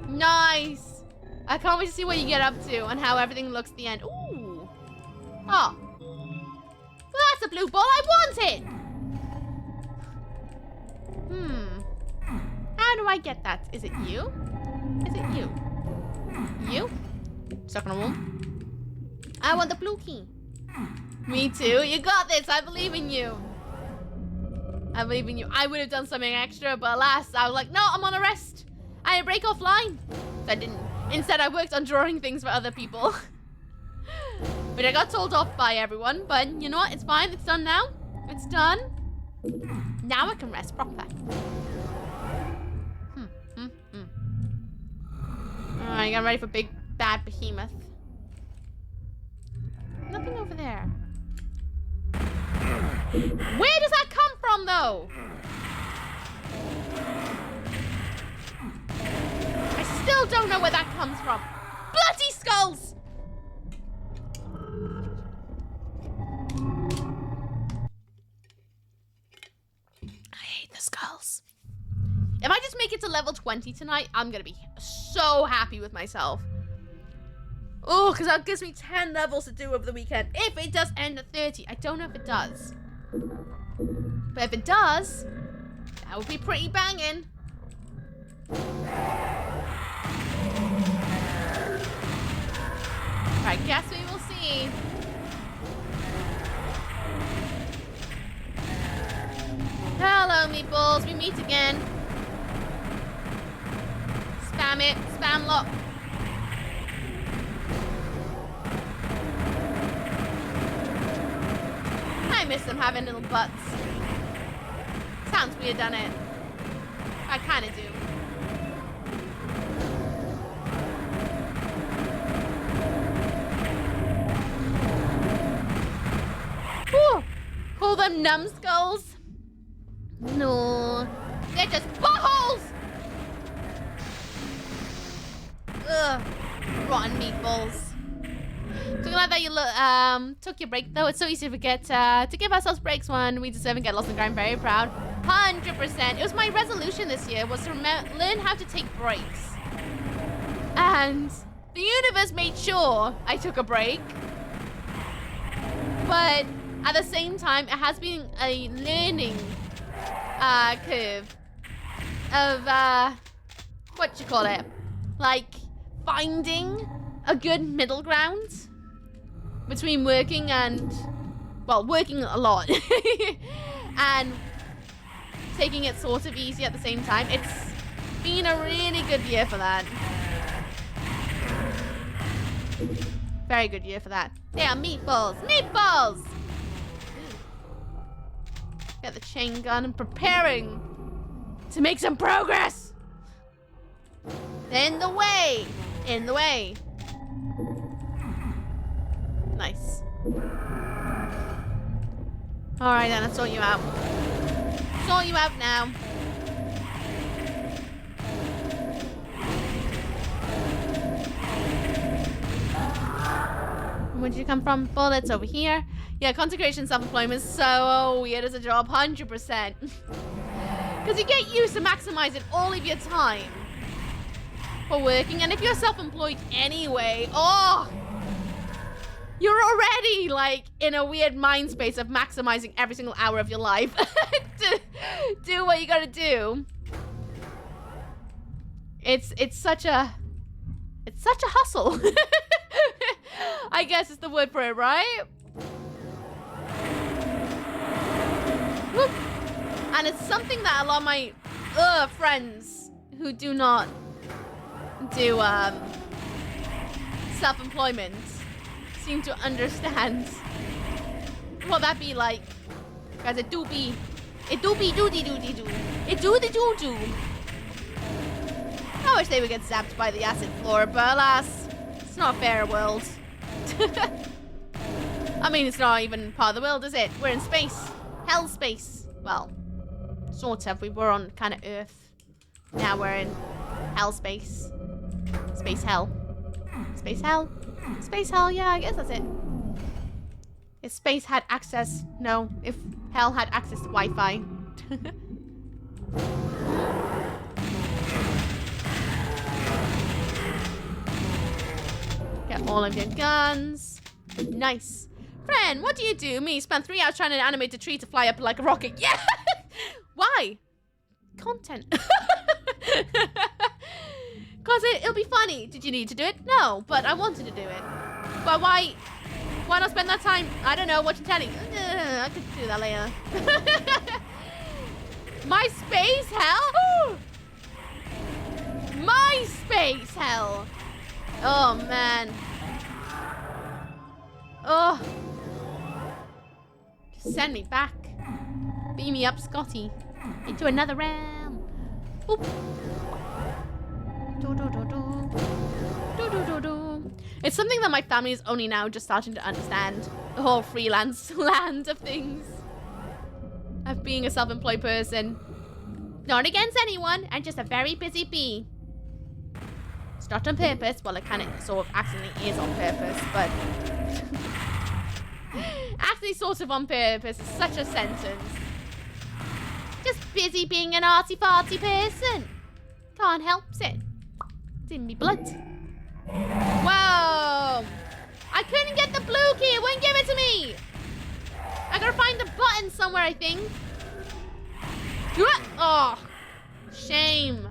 Nice. I can't wait to see what you get up to and how everything looks at the end. Ooh. Oh. Well, that's a blue ball. I want it. How do I get that? Is it you? Is it you? You? Stuck on a wall? I want the blue key. Me too. You got this. I believe in you. I believe in you. I would have done something extra, but alas, I was like, no, I'm on a rest. I had a break offline. So I didn't. Instead, I worked on drawing things for other people. But I got told off by everyone. But you know what? It's fine. It's done now. It's done. Now I can rest proper. Alright, I'm ready for big bad behemoth. Nothing over there. Where does that come from, though? I still don't know where that comes from. Bloody skulls! the skulls. If I just make it to level 20 tonight, I'm gonna be so happy with myself. Oh, because that gives me 10 levels to do over the weekend. If it does end at 30. I don't know if it does. But if it does, that would be pretty banging. I guess we will see. Hello, meatballs. We meet again. Spam it. Spam lock. I miss them having little butts. Sounds weird, doesn't it? I kind of do. Whew. Call them numbskulls? No. They're just buttholes! Ugh. Rotten meatballs. So glad that you took your break, though. It's so easy to forget to give ourselves breaks when we deserve and get lost in the grind. Very proud. 100%. It was my resolution this year, was to learn how to take breaks. And the universe made sure I took a break. But at the same time, it has been a learning curve of, what you call it? Like, finding a good middle ground between working and, well, working a lot and taking it sort of easy at the same time. It's been a really good year for that. Very good year for that. Yeah, meatballs. Meatballs! Get the chain gun and preparing to make some progress. In the way. In the way. Nice. Alright then, let's sort you out. Sort you out now. Where'd you come from? Bullets over here. Yeah, consecration self-employment is so weird as a job, 100%. Because you get used to maximizing all of your time for working, and if you're self-employed anyway, oh, you're already like in a weird mind space of maximizing every single hour of your life to do what you gotta do. It's such a hustle. I guess is the word for it, right? Whoop. And it's something that a lot of my friends who do not do self-employment seem to understand what that be like. Because it do be doody doody doo. It do the doo doo. I wish they would get zapped by the acid floor, but alas, it's not a fair world. I mean, it's not even part of the world, is it? We're in space. Hell space. Well, sort of. We were on kind of Earth. Now we're in hell space. Space hell. Space hell? Space hell, yeah, I guess that's it. If space had access... No, if hell had access to Wi-Fi. Get all of your guns. Nice. Friend, what do you do? Me, spend 3 hours trying to animate a tree to fly up like a rocket. Yeah! Why? Content. Because it'll be funny. Did you need to do it? No, but I wanted to do it. But why not spend that time, I don't know, watching telly? I could do that later. My space hell? My space hell. Oh, man. Oh. Just send me back. Beam me up, Scotty. Into another realm. Boop. Do, do, do, do. Do, do, do, do. It's something that my family is only now just starting to understand. The whole freelance land of things. Of being a self-employed person. Not against anyone, I'm just a very busy bee. It's not on purpose. Well, it kind of sort of accidentally is on purpose, but... actually sort of on purpose is such a sentence. Just busy being an artsy-fartsy person. Can't help it. It's in me blood. Whoa! I couldn't get the blue key. It wouldn't give it to me. I gotta find the button somewhere, I think. Oh, shame.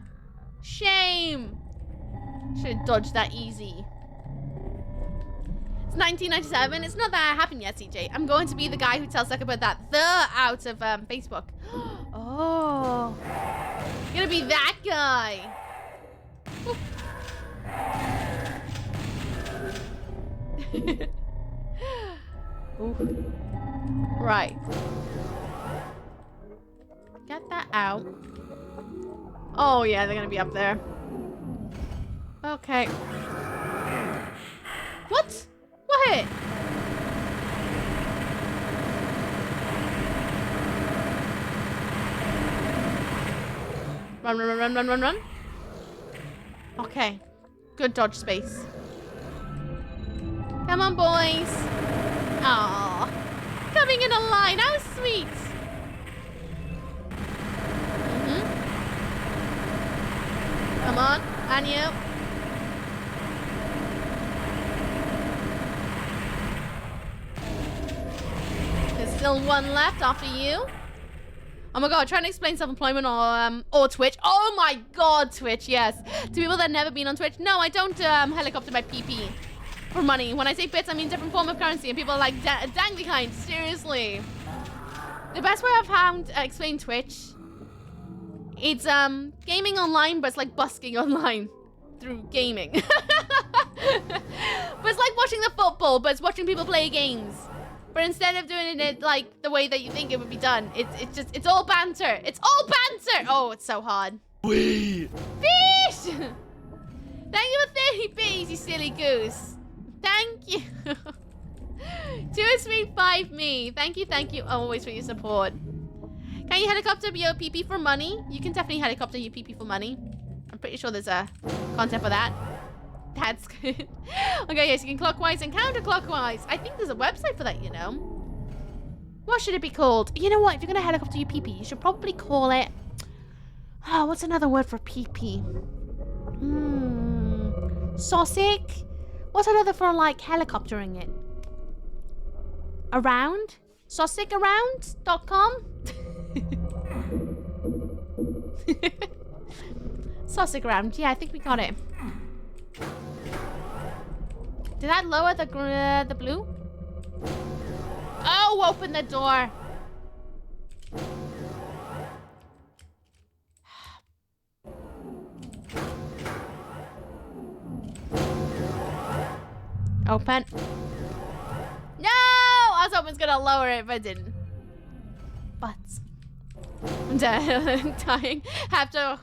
Shame. Should have dodged that easy. It's 1997. It's not that happened yet, CJ. I'm going to be the guy who tells Zuckerberg that out of Facebook. Oh. You're gonna be that guy. Ooh. Right. Get that out. Oh, yeah, they're gonna be up there. Okay. What? What? Run, run, run, run, run, run, run. Okay. Good dodge space. Come on, boys. Aww. Coming in a line. How sweet. Come on. And you. There's still one left after you. Oh my god, trying to explain self-employment or Twitch. Oh my god, Twitch, yes. To people that have never been on Twitch. No, I don't helicopter my PP for money. When I say bits, I mean different form of currency. And people are like, dangly kind, seriously. The best way I've found explain Twitch, it's gaming online, but it's like busking online through gaming. But it's like watching the football, but it's watching people play games. But instead of doing it like the way that you think it would be done, it's all banter. It's all banter. Oh, it's so hard. Wee. Fish! Thank you for 30 bees, you silly goose. Thank you. 235 me. Thank you always for your support. Can you helicopter your PP for money? You can definitely helicopter your PP for money. I'm pretty sure there's a content for that. That's good. Okay, yes, you can clockwise and counterclockwise. I think there's a website for that, you know. What should it be called? You know what? If you're gonna helicopter your PP, you should probably call it... Oh, what's another word for PP? Saucic? What's another for, like, helicoptering it? Around? Saucicaround.com? Saucic around. Yeah, I think we got it. Did that lower the blue? Oh, open the door. Open. No! I was hoping it was gonna lower it, but it didn't. But I'm dying. Have to.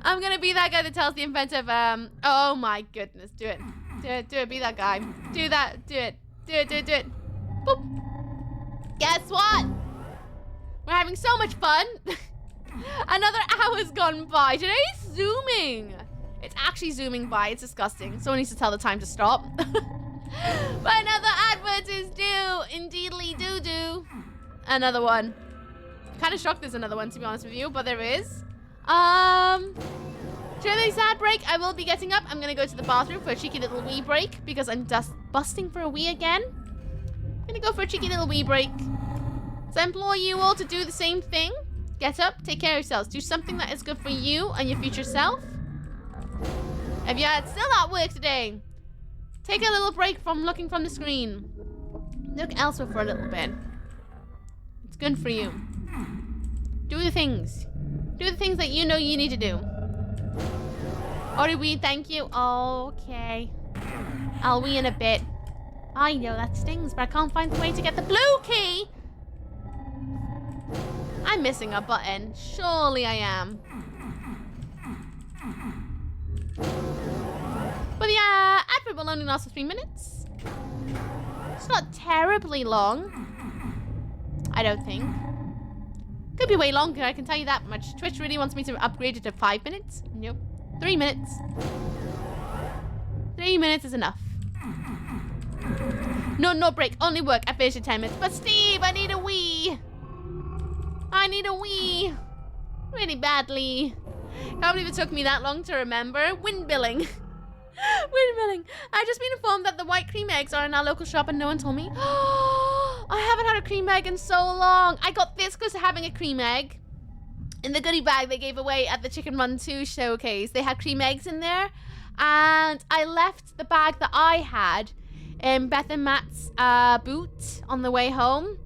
I'm gonna be that guy that tells the inventive, oh my goodness, do it. Do it, be that guy. Do that, do it. Do it. Boop. Guess what? We're having so much fun. Another hour's gone by. Today's zooming. It's actually zooming by. It's disgusting. Someone needs to tell the time to stop. But another advert is due. Indeedly do. Another one. Kind of shocked there's another one, to be honest with you, but there is. During this ad break, I will be getting up. I'm gonna go to the bathroom for a cheeky little wee break because I'm just busting for a wee again. I'm gonna go for a cheeky little wee break. So I implore you all to do the same thing. Get up, take care of yourselves. Do something that is good for you and your future self. If you're still at work today, take a little break from looking from the screen. Look elsewhere for a little bit. It's good for you. Do the things. Do the things that you know you need to do. Or do we thank you? Okay. I'll wee in a bit. I know that stings, but I can't find the way to get the blue key. I'm missing a button. Surely I am. But the advert will only last for 3 minutes. It's not terribly long. I don't think. Could be way longer, I can tell you that much. Twitch really wants me to upgrade it to 5 minutes. Nope. 3 minutes. 3 minutes is enough. No break. Only work. I finished in 10 minutes. But Steve, I need a wee. I need a wee. Really badly. Can't believe it took me that long to remember. Wind billing. Wind billing. I've just been informed that the white cream eggs are in our local shop and no one told me. I haven't had a cream egg in so long. I got this because of having a cream egg. In the goodie bag they gave away at the Chicken Run 2 showcase, they had cream eggs in there. And I left the bag that I had in Beth and Matt's boot on the way home.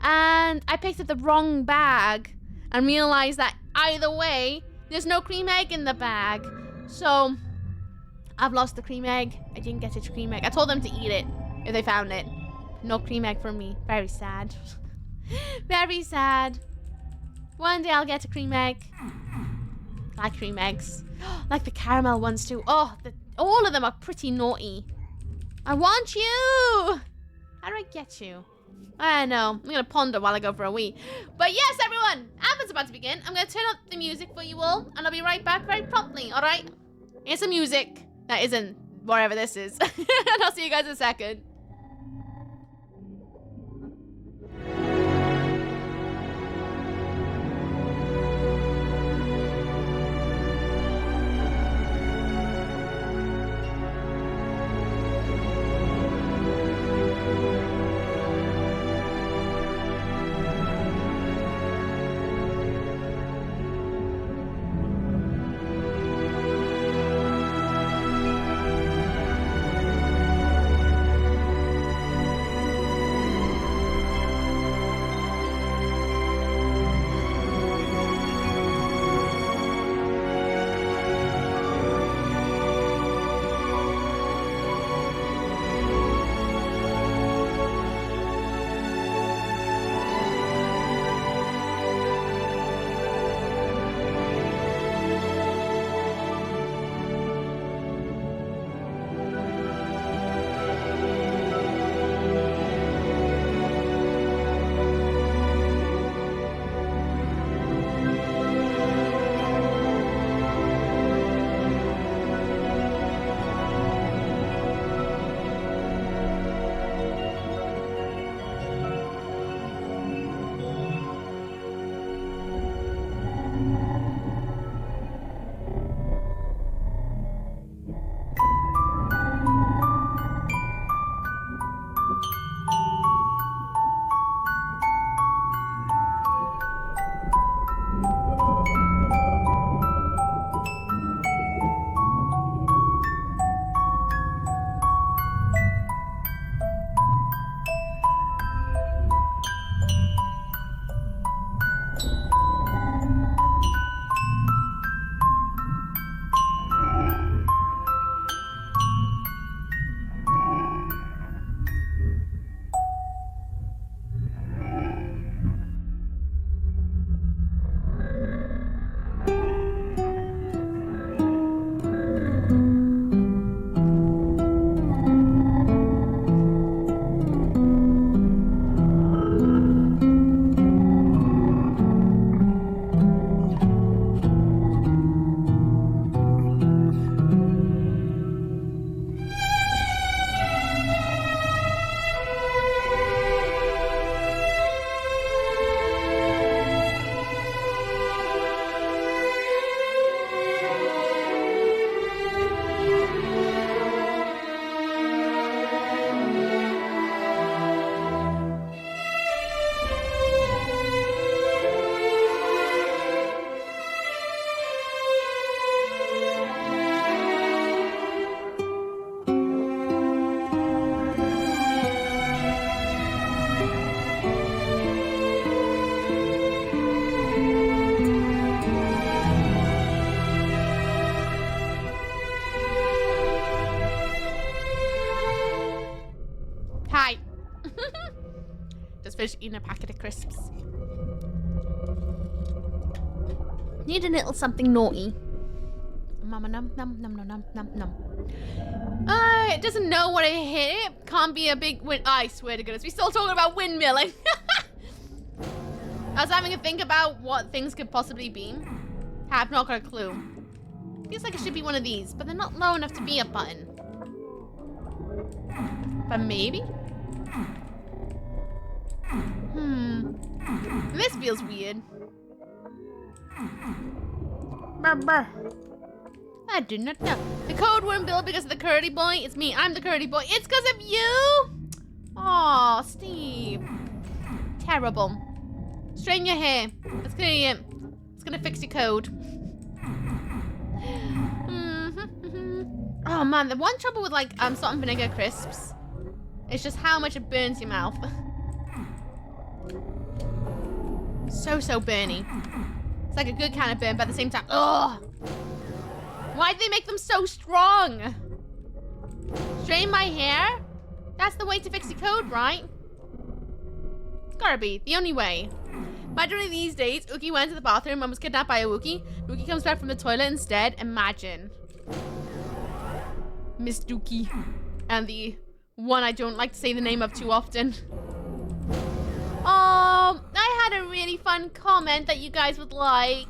And I picked up the wrong bag and realized that either way, there's no cream egg in the bag. So I've lost the cream egg. I didn't get a cream egg. I told them to eat it if they found it. No cream egg for me. Very sad. Very sad. One day I'll get a cream egg. I like cream eggs. Like the caramel ones too. Oh, all of them are pretty naughty. I want you. How do I get you? I know. I'm gonna ponder while I go for a wee. But yes, everyone, Advent's about to begin. I'm gonna turn up the music for you all, and I'll be right back very promptly. All right? Here's some music that isn't wherever this is, and I'll see you guys in a second. Fish eating a packet of crisps. Need a little something naughty. Mama num num num num num num num. It doesn't know what I hit. It can't be a big wind. I swear to goodness, we still talking about windmilling. I was having a think about what things could possibly be. Have not got a clue. Feels like it should be one of these, but they're not low enough to be a button. But maybe? This feels weird. Brr. I do not know. The code wouldn't build because of the curdy boy. It's me. I'm the curdy boy. It's because of you. Oh, Steve. Terrible. Straighten your hair. Let's clear it. It's gonna fix your code. Oh man, the one trouble with like salt and vinegar crisps is just how much it burns your mouth. So burny. It's like a good kind of burn, but at the same time, ugh. Why do they make them so strong? Straighten my hair? That's the way to fix the code, right? It's gotta be the only way. Imagine one of these days, Uki went to the bathroom and was kidnapped by a Wookie. Wookie comes back from the toilet instead. Imagine. Miss Dookie. And the one I don't like to say the name of too often. I had a really fun comment that you guys would like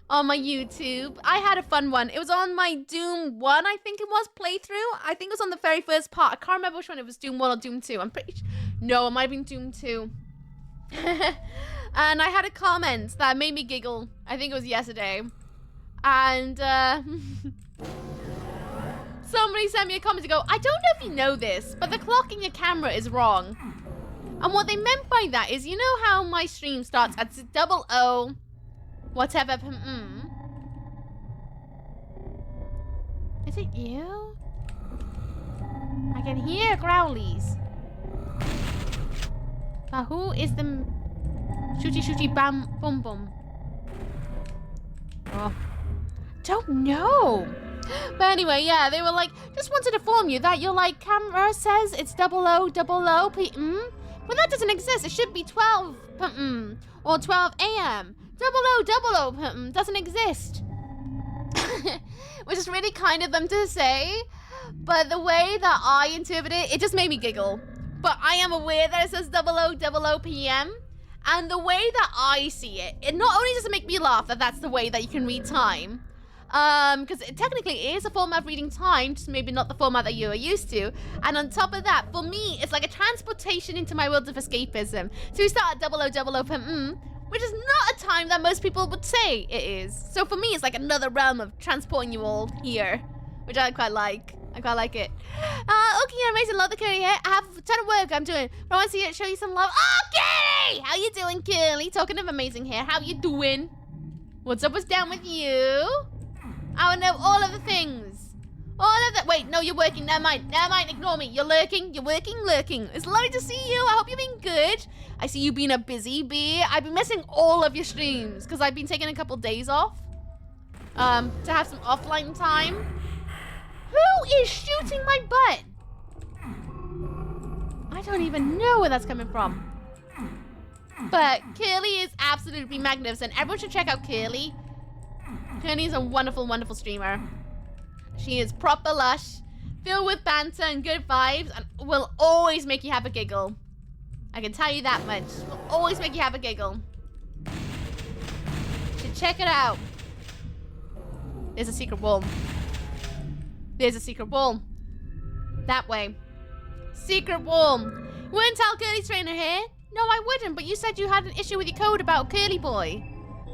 on my YouTube. I had a fun one. It was on my Doom 1, I think it was, playthrough. I think it was on the very first part. I can't remember which one it was, Doom 1 or Doom 2. I'm pretty sure. No, it might have been Doom 2. And I had a comment that made me giggle. I think it was yesterday. And somebody sent me a comment to go, I don't know if you know this, but the clock in your camera is wrong. And what they meant by that is, you know how my stream starts at 00 whatever. Is it you? I can hear growlies. But who is the shooty bam bum bum? Oh, don't know. But anyway, yeah, they were like, just wanted to inform you that your like camera says it's 0000 p.m. But that doesn't exist. It should be 12 p.m. or 12 a.m. 0000 p.m. doesn't exist. Which is really kind of them to say. But the way that I interpret it, it just made me giggle. But I am aware that it says 0000 p.m. And the way that I see it, it not only does it make me laugh that that's the way that you can read time, because it technically is a format of reading time, just maybe not the format that you are used to. And on top of that, for me, it's like a transportation into my world of escapism. So we start at 0000 p.m., which is not a time that most people would say it is. So for me, it's like another realm of transporting you all here, which I quite like. I quite like it. Okay, you're amazing. Love the curly hair. I have a ton of work I'm doing, but I want to see it, show you some love. Okay! How you doing, Curly? Talking of amazing hair, how you doing? What's up, what's down with you? I want to know all of the things. All of the... Wait, no, you're working. Never mind. Never mind. Ignore me. You're lurking. You're working, lurking. It's lovely to see you. I hope you've been good. I see you being a busy bee. I've been missing all of your streams because I've been taking a couple days off to have some offline time. Who is shooting my butt? I don't even know where that's coming from. But Curly is absolutely magnificent. Everyone should check out Curly. Curly is a wonderful, wonderful streamer. She is proper lush, filled with banter and good vibes, and will always make you have a giggle. I can tell you that much. Will always make you have a giggle. You should check it out. There's a secret wall. There's a secret wall. That way. Secret wall. You wouldn't tell Curly to straighten her hair? No, I wouldn't, but you said you had an issue with your code about Curly Boy.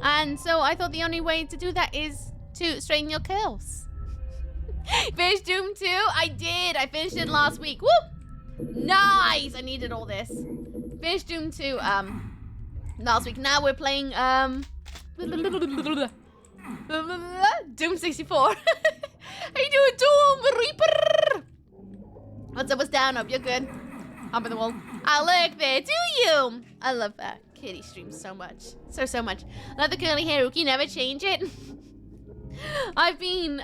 And so I thought the only way to do that is to straighten your curls. Finished Doom 2? I did. I finished it last week. Woo! Nice! I needed all this. Finished Doom 2 last week. Now we're playing Doom 64. How you doing, Doom Reaper? What's up, what's down? Hope you're good. Hop in the wall. I look there, do you? I love that. Kitty streams so much. So much. Love the curly hair, Rookie. Never change it. I've been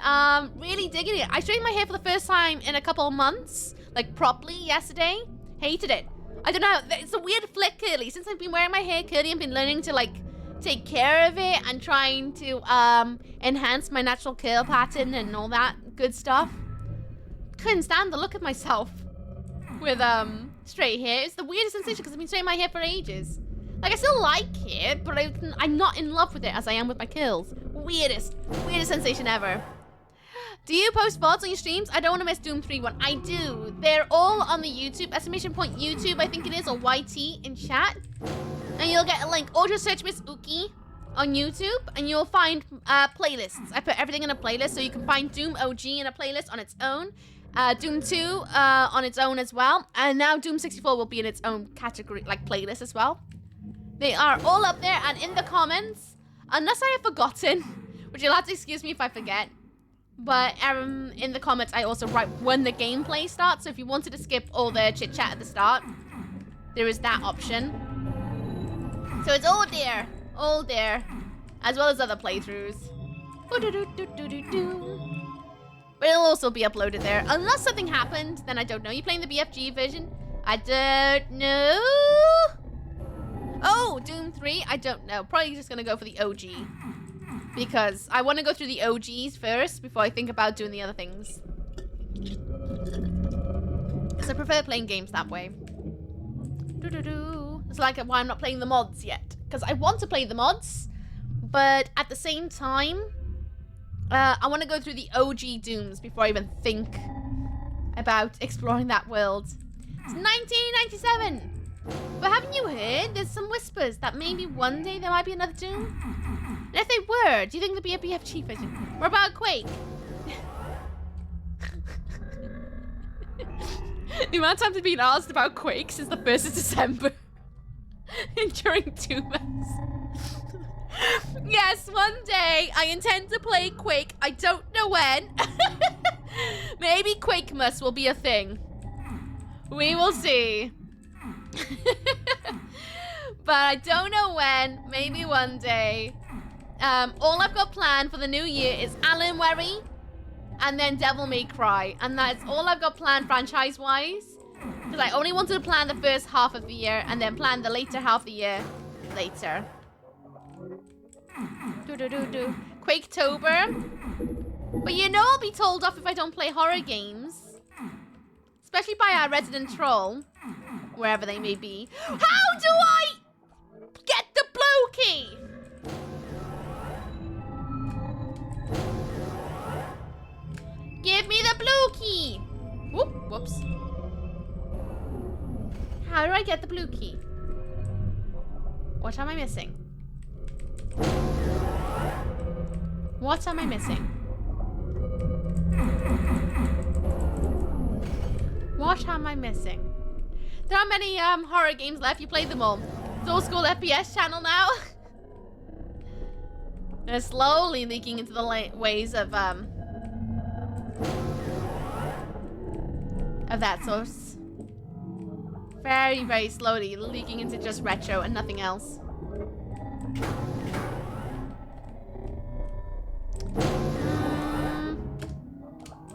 really digging it. I straightened my hair for the first time in a couple of months. Like, properly yesterday. Hated it. I don't know. It's a weird flick, curly. Since I've been wearing my hair curly, I've been learning to, like, take care of it and trying to enhance my natural curl pattern and all that good stuff. Couldn't stand the look of myself with straight hair. It's the weirdest sensation because I've been straightening my hair for ages. Like, I still like it, but I'm not in love with it as I am with my curls. Weirdest sensation ever. Do you post VODs on your streams? I don't want to miss Doom 3 one. I do. They're all on the YouTube. Exclamation point YouTube, I think it is, or YT in chat. And you'll get a link. Or just search Miss Uki on YouTube and you'll find playlists. I put everything in a playlist so you can find Doom OG in a playlist on its own. Doom 2 on its own as well. And now Doom 64 will be in its own category, like playlist as well. They are all up there and in the comments. Unless I have forgotten, which you'll have to excuse me if I forget. But in the comments, I also write when the gameplay starts. So if you wanted to skip all the chit chat at the start, there is that option. So it's all there, as well as other playthroughs. But it'll also be uploaded there, unless something happened. Then I don't know. You playing the BFG version? I don't know. Oh, Doom 3? I don't know. Probably just gonna go for the OG. Because I want to go through the OGs first before I think about doing the other things. Because I prefer playing games that way. It's like why I'm not playing the mods yet. Because I want to play the mods, but at the same time, I want to go through the OG Dooms before I even think about exploring that world. It's 1997! But haven't you heard? There's some whispers that maybe one day there might be another Doom. And if they were, do you think there'd be a BFG version? What about Quake? The amount of times I've been asked about Quake since the 1st of December. During 2 months. Yes, one day I intend to play Quake. I don't know when. Maybe Quakemas will be a thing. We will see. But I don't know when. Maybe one day. All I've got planned for the new year is Alan Wary and then Devil May Cry. And that's all I've got planned franchise-wise. Because I only wanted to plan the first half of the year and then plan the later half of the year later. Quaketober. But you know I'll be told off if I don't play horror games. Especially by our resident troll. Wherever they may be. How do I get the blue key? Give me the blue key. Whoops. How do I get the blue key? What am I missing? What am I missing? What am I missing? There aren't many horror games left. You played them all. It's Old School FPS channel now. They're slowly leaking into the ways of that source. Very, very slowly leaking into just retro and nothing else.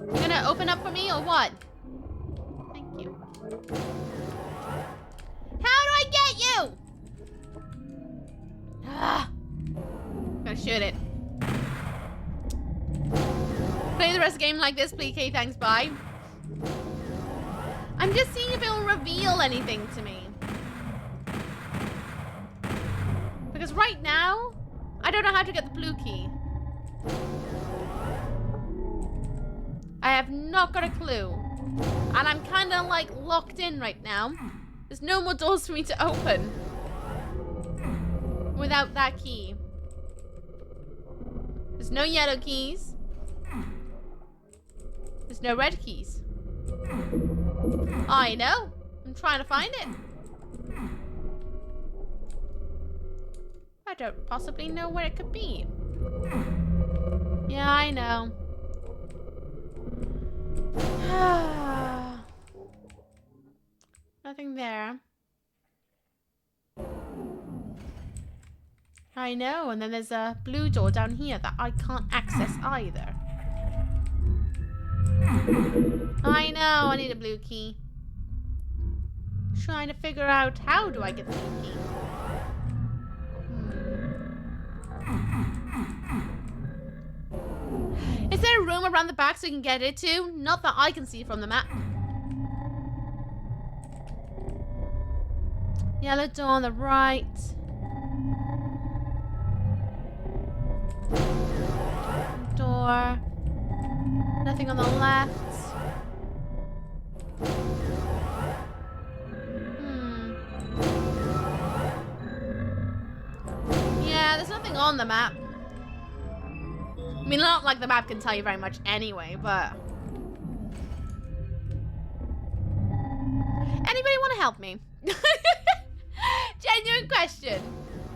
You gonna open up for me or what? Thank you. How do I get you? I'm gonna shoot it. Play the rest of the game like this, please. Okay, thanks, bye. I'm just seeing if it'll reveal anything to me. Because right now, I don't know how to get the blue key. I have not got a clue. And I'm kind of like locked in right now. There's no more doors for me to open without that key. There's no yellow keys. There's no red keys. I know. I'm trying to find it. I don't possibly know where it could be. Yeah, I know. Nothing there. I know, and then there's a blue door down here that I can't access either. I know, I need a blue key. Trying to figure out how do I get the blue key. Is there a room around the back so you can get it to? Not that I can see from the map. Yellow door on the right. Door. Nothing on the left. Yeah, there's nothing on the map. I mean, not like the map can tell you very much anyway, but... Anybody want to help me? Genuine question.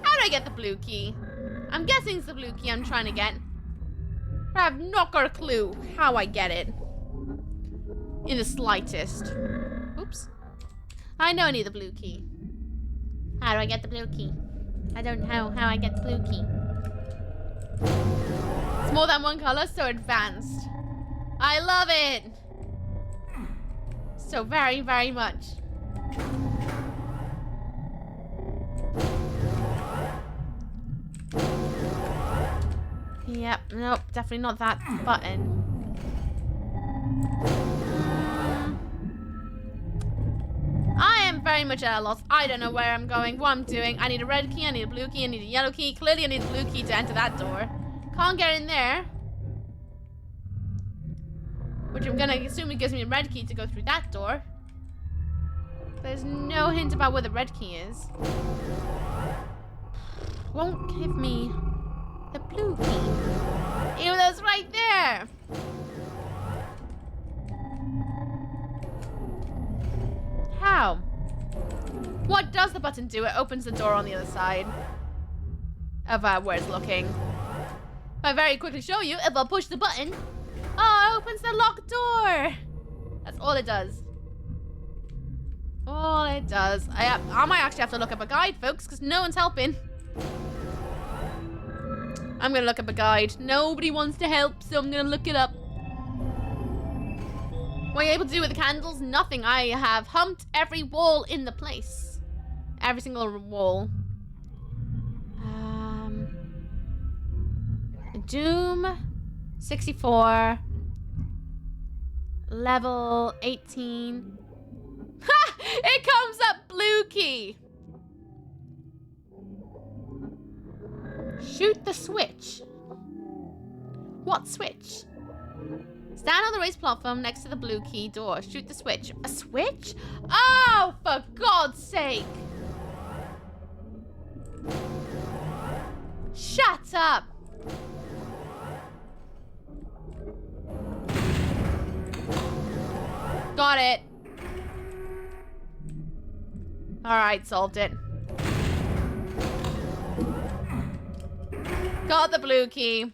How do I get the blue key? I'm guessing it's the blue key I'm trying to get. But I have not got a clue how I get it. In the slightest. Oops. I know I need the blue key. How do I get the blue key? I don't know how I get the blue key. It's more than one color, so advanced. I love it. So very, very much. Yep, nope, definitely not that button. I am very much at a loss. I don't know where I'm going, what I'm doing. I need a red key, I need a blue key, I need a yellow key. Clearly I need a blue key to enter that door. Can't get in there. Which I'm gonna assume it gives me a red key to go through that door. There's no hint about where the red key is. Won't give me the blue key. Even though it's right there. How? What does the button do? It opens the door on the other side of where it's looking. I'll very quickly show you. If I push the button, oh, it opens the locked door. That's all it does. All it does. I might actually have to look up a guide, folks, because no one's helping. I'm gonna look up a guide. Nobody wants to help, so I'm gonna look it up. What are you able to do with the candles? Nothing. I have humped every wall in the place. Every single wall. Doom 64. Level 18. Ha! It comes up blue key. Shoot the switch. What switch? Stand on the raised platform next to the blue key door. Shoot the switch. A switch? Oh, for God's sake. Shut up. Got it. Alright, solved it. Got the blue key.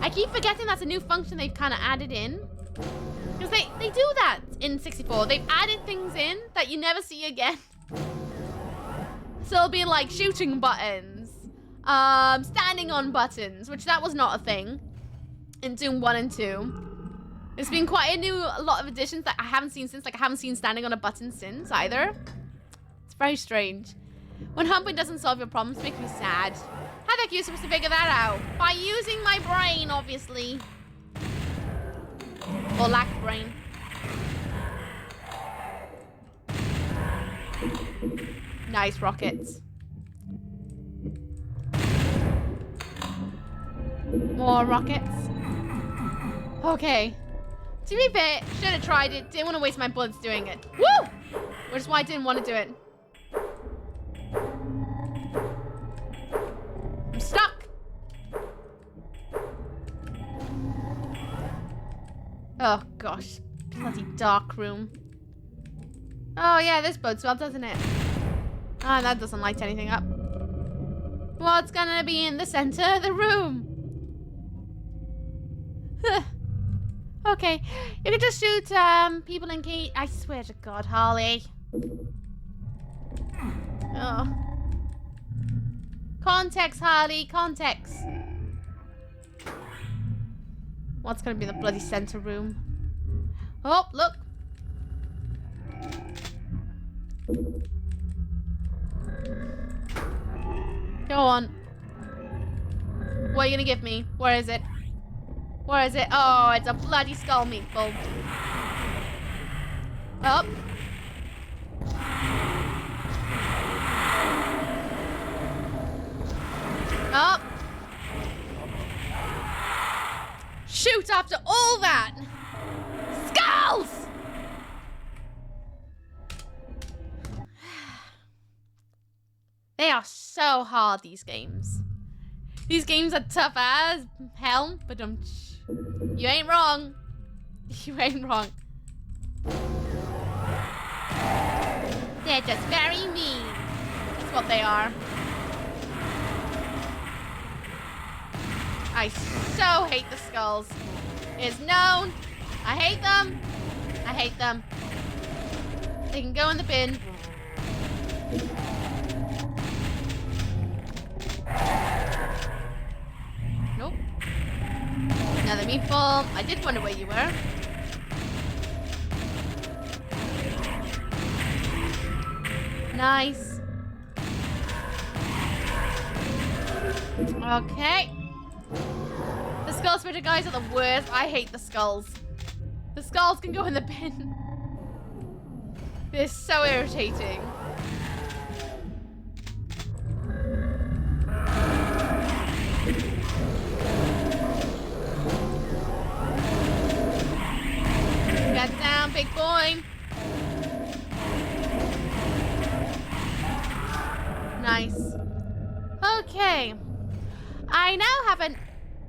I keep forgetting that's a new function they've kind of added in. Because they do that in 64. They've added things in that you never see again. So it'll be like shooting buttons. Standing on buttons, which that was not a thing in Doom 1 and 2. There's been quite a lot of additions that I haven't seen since. Like, I haven't seen standing on a button since either. It's very strange. When humping doesn't solve your problems, it makes me sad. How the heck are you supposed to figure that out? By using my brain, obviously. Or lack of brain. Nice rockets. More rockets. Okay. To be fair, should have tried it. Didn't want to waste my bullets doing it. Woo! Which is why I didn't want to do it. I'm stuck. Oh gosh. Bloody dark room. Oh yeah, this bodes well, doesn't it? Ah, that doesn't light anything up. What's gonna be in the center of the room? Okay, you can just shoot people in key. I swear to God, Harley. Oh. Context, Harley, context. What's gonna be the bloody center room? Oh, look. Go on. What are you gonna give me? Where is it? Where is it? Oh, it's a bloody skull meatball. Up. Up. Shoot after all that. They are so hard, these games. These games are tough as hell, but you ain't wrong. You ain't wrong. They're just very mean. That's what they are. I so hate the skulls. It's known. I hate them. I hate them. They can go in the bin. Nope. Another meatball. I did wonder where you were. Nice. Okay. The skull splitter guys are the worst. I hate the skulls. The skulls can go in the bin. They're so irritating. Get down, big boy. Nice. Okay. I now have a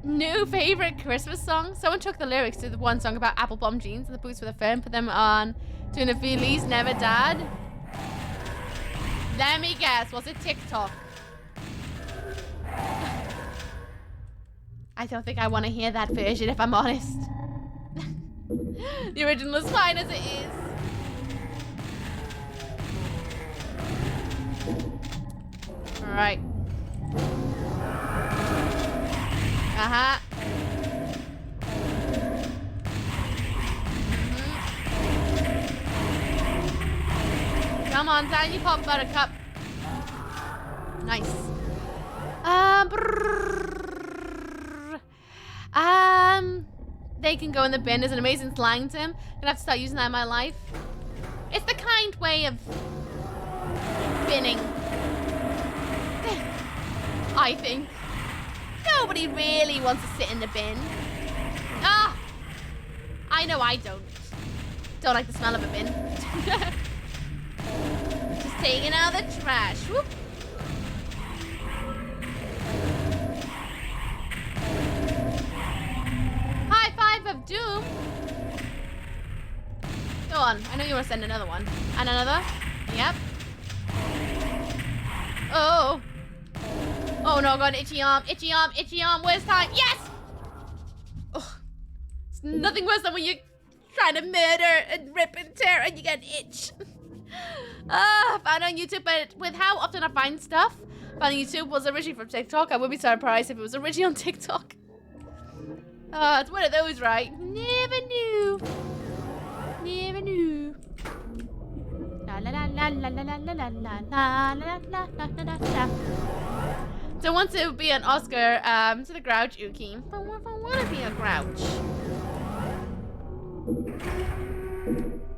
new favorite Christmas song. Someone took the lyrics to the one song about apple bomb jeans and the boots with a fur and put them on doing the Feliz Navidad. Let me guess, was it TikTok? I don't think I want to hear that version if I'm honest. The original is fine as it is. Alright. Uh-huh. Come on, down you pop, buttercup. Nice. They can go in the bin is an amazing slang term. Gonna have to start using that in my life. It's the kind way of binning. I think. Nobody really wants to sit in the bin. Ah! I know I don't. Don't like the smell of a bin. Just taking out the trash. Whoop. High five of doom. Go on. I know you want to send another one. And another. Yep. Oh. Oh no, got an itchy arm, itchy arm, itchy arm. Where's time? Yes! Oh, it's nothing worse than when you're trying to murder and rip and tear and you get an itch. Found on YouTube, but with how often I find stuff, found on YouTube was originally from TikTok. I would be surprised if it was originally on TikTok. It's one of those, right? Never knew. Never knew. La la la la la la la la la la la la la la. Don't want to be an Oscar to the Grouch Uki. But what if I want to be a Grouch?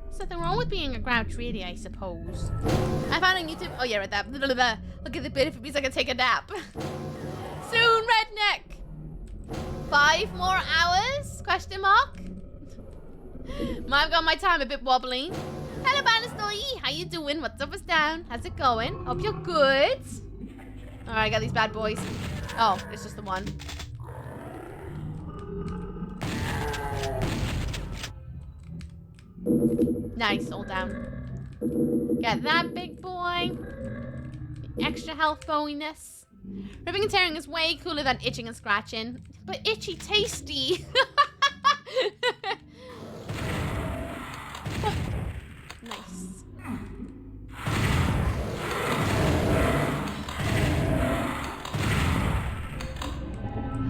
There's nothing wrong with being a Grouch, really, I suppose. I found on YouTube. Oh yeah, right there. Look at the bit if it means I can take a nap. Soon, redneck. 5 more hours? Question mark. I've got my time a bit wobbly. Hello, Banastoy. How you doing? What's up? What's down? How's it going? Hope you're good. Alright, I got these bad boys. Oh, it's just the one. Nice, all down. Get that, big boy. Extra health bonus. Ripping and tearing is way cooler than itching and scratching. But itchy tasty. Nice.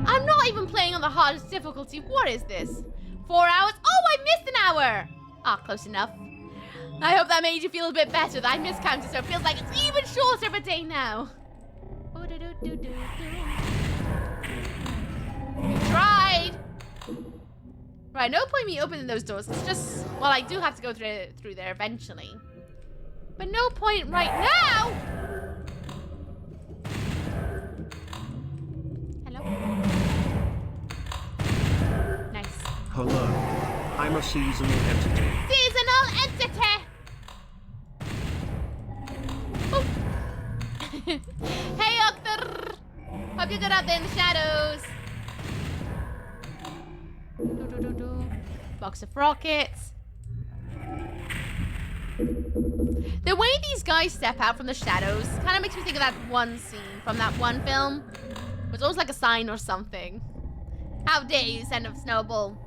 I'm not even playing on the hardest difficulty. What is this? 4 hours? Oh, I missed an hour. Ah, close enough. I hope that made you feel a bit better that I miscounted, so it feels like it's even shorter of a day now. We tried. Right, no point me opening those doors. It's just, well, I do have to go through there eventually. But no point right now. Hello? Nice. Hello. I'm a seasonal entity. Seasonal entity! Hey, Octor! Hope you're good out there in the shadows. Box of rockets. The way these guys step out from the shadows kind of makes me think of that one scene from that one film. It was always like a sign or something. How dare you send a snowball?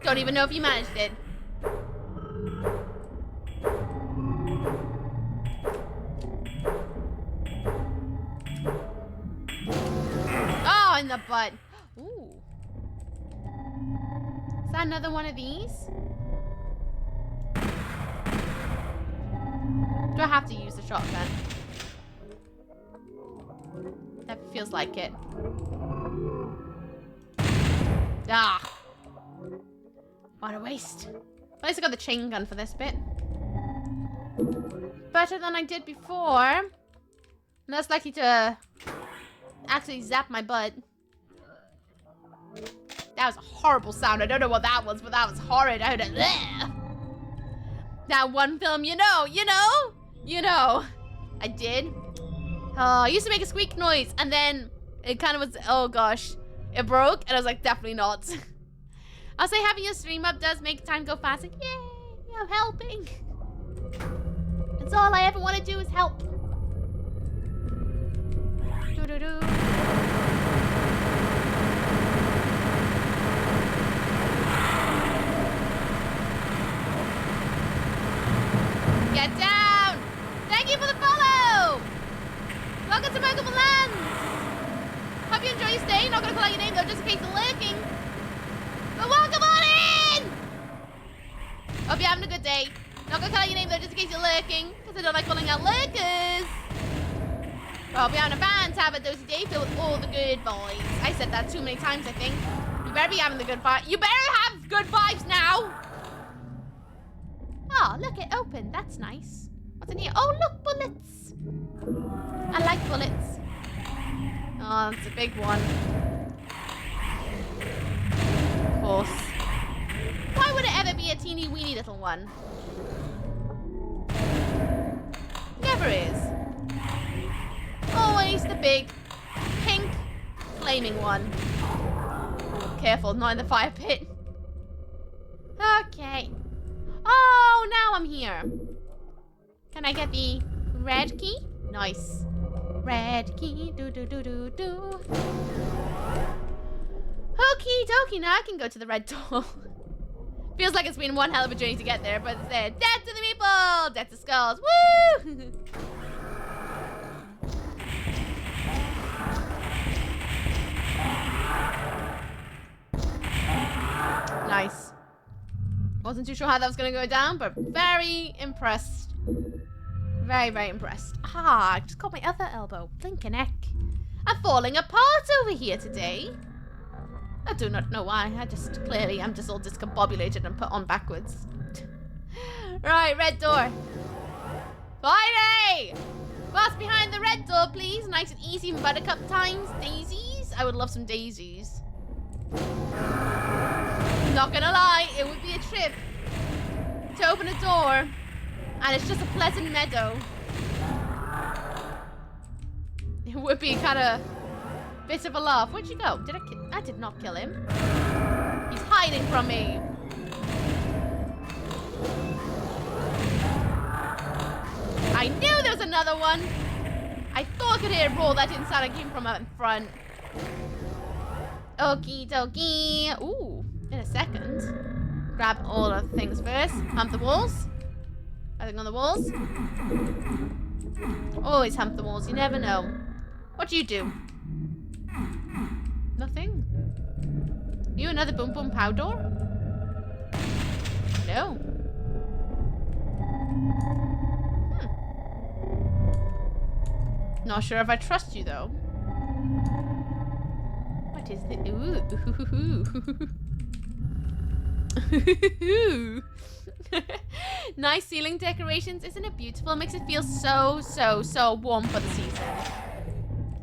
Don't even know if you managed it. Oh, in the butt. Ooh. Is that another one of these? Do I have to use the shotgun? That feels like it. Ah! What a waste. At least I got the chain gun for this bit. Better than I did before. Less likely to actually zap my butt. That was a horrible sound. I don't know what that was, but that was horrid. I heard it. That one film, you know. I did. I used to make a squeak noise, and then it kind of was, oh gosh. It broke, and I was like, definitely not. I'll say having your stream up does make time go fast. Like, yay, I'm helping. That's all I ever want to do is help. Do-do-do. Get down! Thank you for the follow! Welcome to Multiple Lands! Hope you enjoy your stay. Not gonna call out your name though, just in case you're lurking. But welcome on in! Hope you're having a good day. Not gonna call out your name though, just in case you're lurking, because I don't like calling out lurkers. Well, hope you're having a fantastic day filled with all the good vibes. I said that too many times, I think. You better be having the good vibes. You better have good vibes now! Oh, look, it opened. That's nice. What's in here? Oh, look, bullets. I like bullets. Oh, that's a big one. Of course. Why would it ever be a teeny weeny little one? Never is. Always the big, pink, flaming one. Careful, not in the fire pit. Okay. Oh, now I'm here. Can I get the red key? Nice. Red key, do. Okie dokie, now I can go to the red door. Feels like it's been one hell of a journey to get there, but it's there. Death to the people! Death to skulls. Woo! Nice. Wasn't too sure how that was going to go down, but very impressed. Very, very impressed. Ah, I just got my other elbow. Blinking heck. I'm falling apart over here today. I do not know why. I'm just all discombobulated and put on backwards. Right, red door. Friday! Pass behind the red door, please. Nice and easy in buttercup times. Daisies? I would love some daisies. Not gonna lie, it would be a trip to open a door, and it's just a pleasant meadow. It would be kind of bit of a laugh. Where'd you go? I did not kill him. He's hiding from me. I knew there was another one. I thought I could hear a roar. That didn't sound like it came from in front. Okie dokie. Ooh. In a second. Grab all of the things first. Hump the walls. Nothing on the walls. Always hump the walls. You never know. What do you do? Nothing. You another boom boom pow door? No. Not sure if I trust you though. What is the ooh? Nice ceiling decorations, isn't it beautiful? It makes it feel so warm for the season.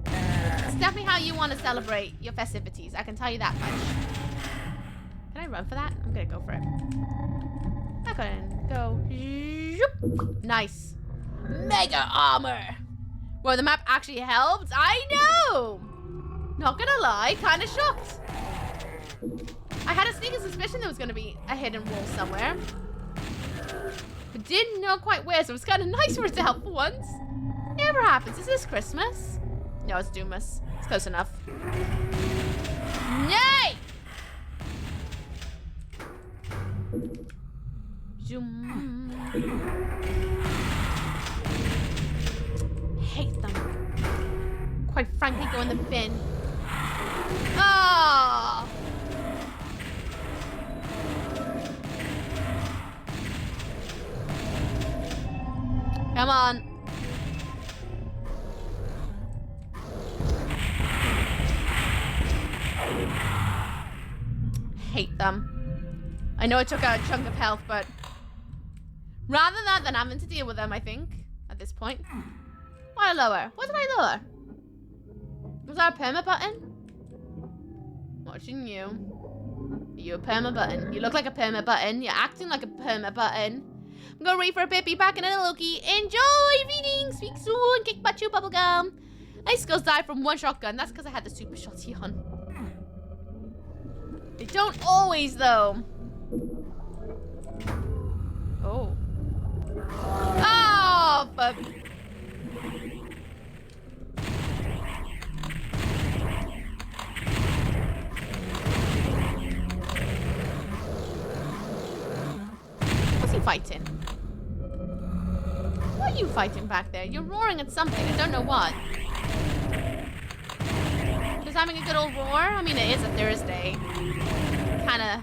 It's definitely how you want to celebrate your festivities, I can tell you that much. Can I run for that? I'm gonna go for it. I'm gonna go. Nice. Mega armor. Well, the map actually helped. I know. Not gonna lie, kind of shocked. I had a sneaking suspicion there was gonna be a hidden wall somewhere, but didn't know quite where. So it was kind of nice for it to help for once. Never happens. Is this Christmas? No, it's Doomus. It's close enough. Yay! Zoom. Hate them. Quite frankly, go in the bin. Oh! Come on. Hate them. I know it took a chunk of health, but rather than having to deal with them, I think, at this point. Why lower? What did I lower? Was that a perma button? Watching you. Are you a perma button? You look like a perma button. You're acting like a perma button. I'm gonna read for a bit, be back in a little. Enjoy reading. Speak soon. Kick butt chew bubblegum. My skills died from one shotgun. That's because I had the super shotty on. They don't always, though. Oh. Oh, fuck. What's he fighting? What are you fighting back there? You're roaring at something. I don't know what. Just having a good old roar? I mean, it is a Thursday. Kinda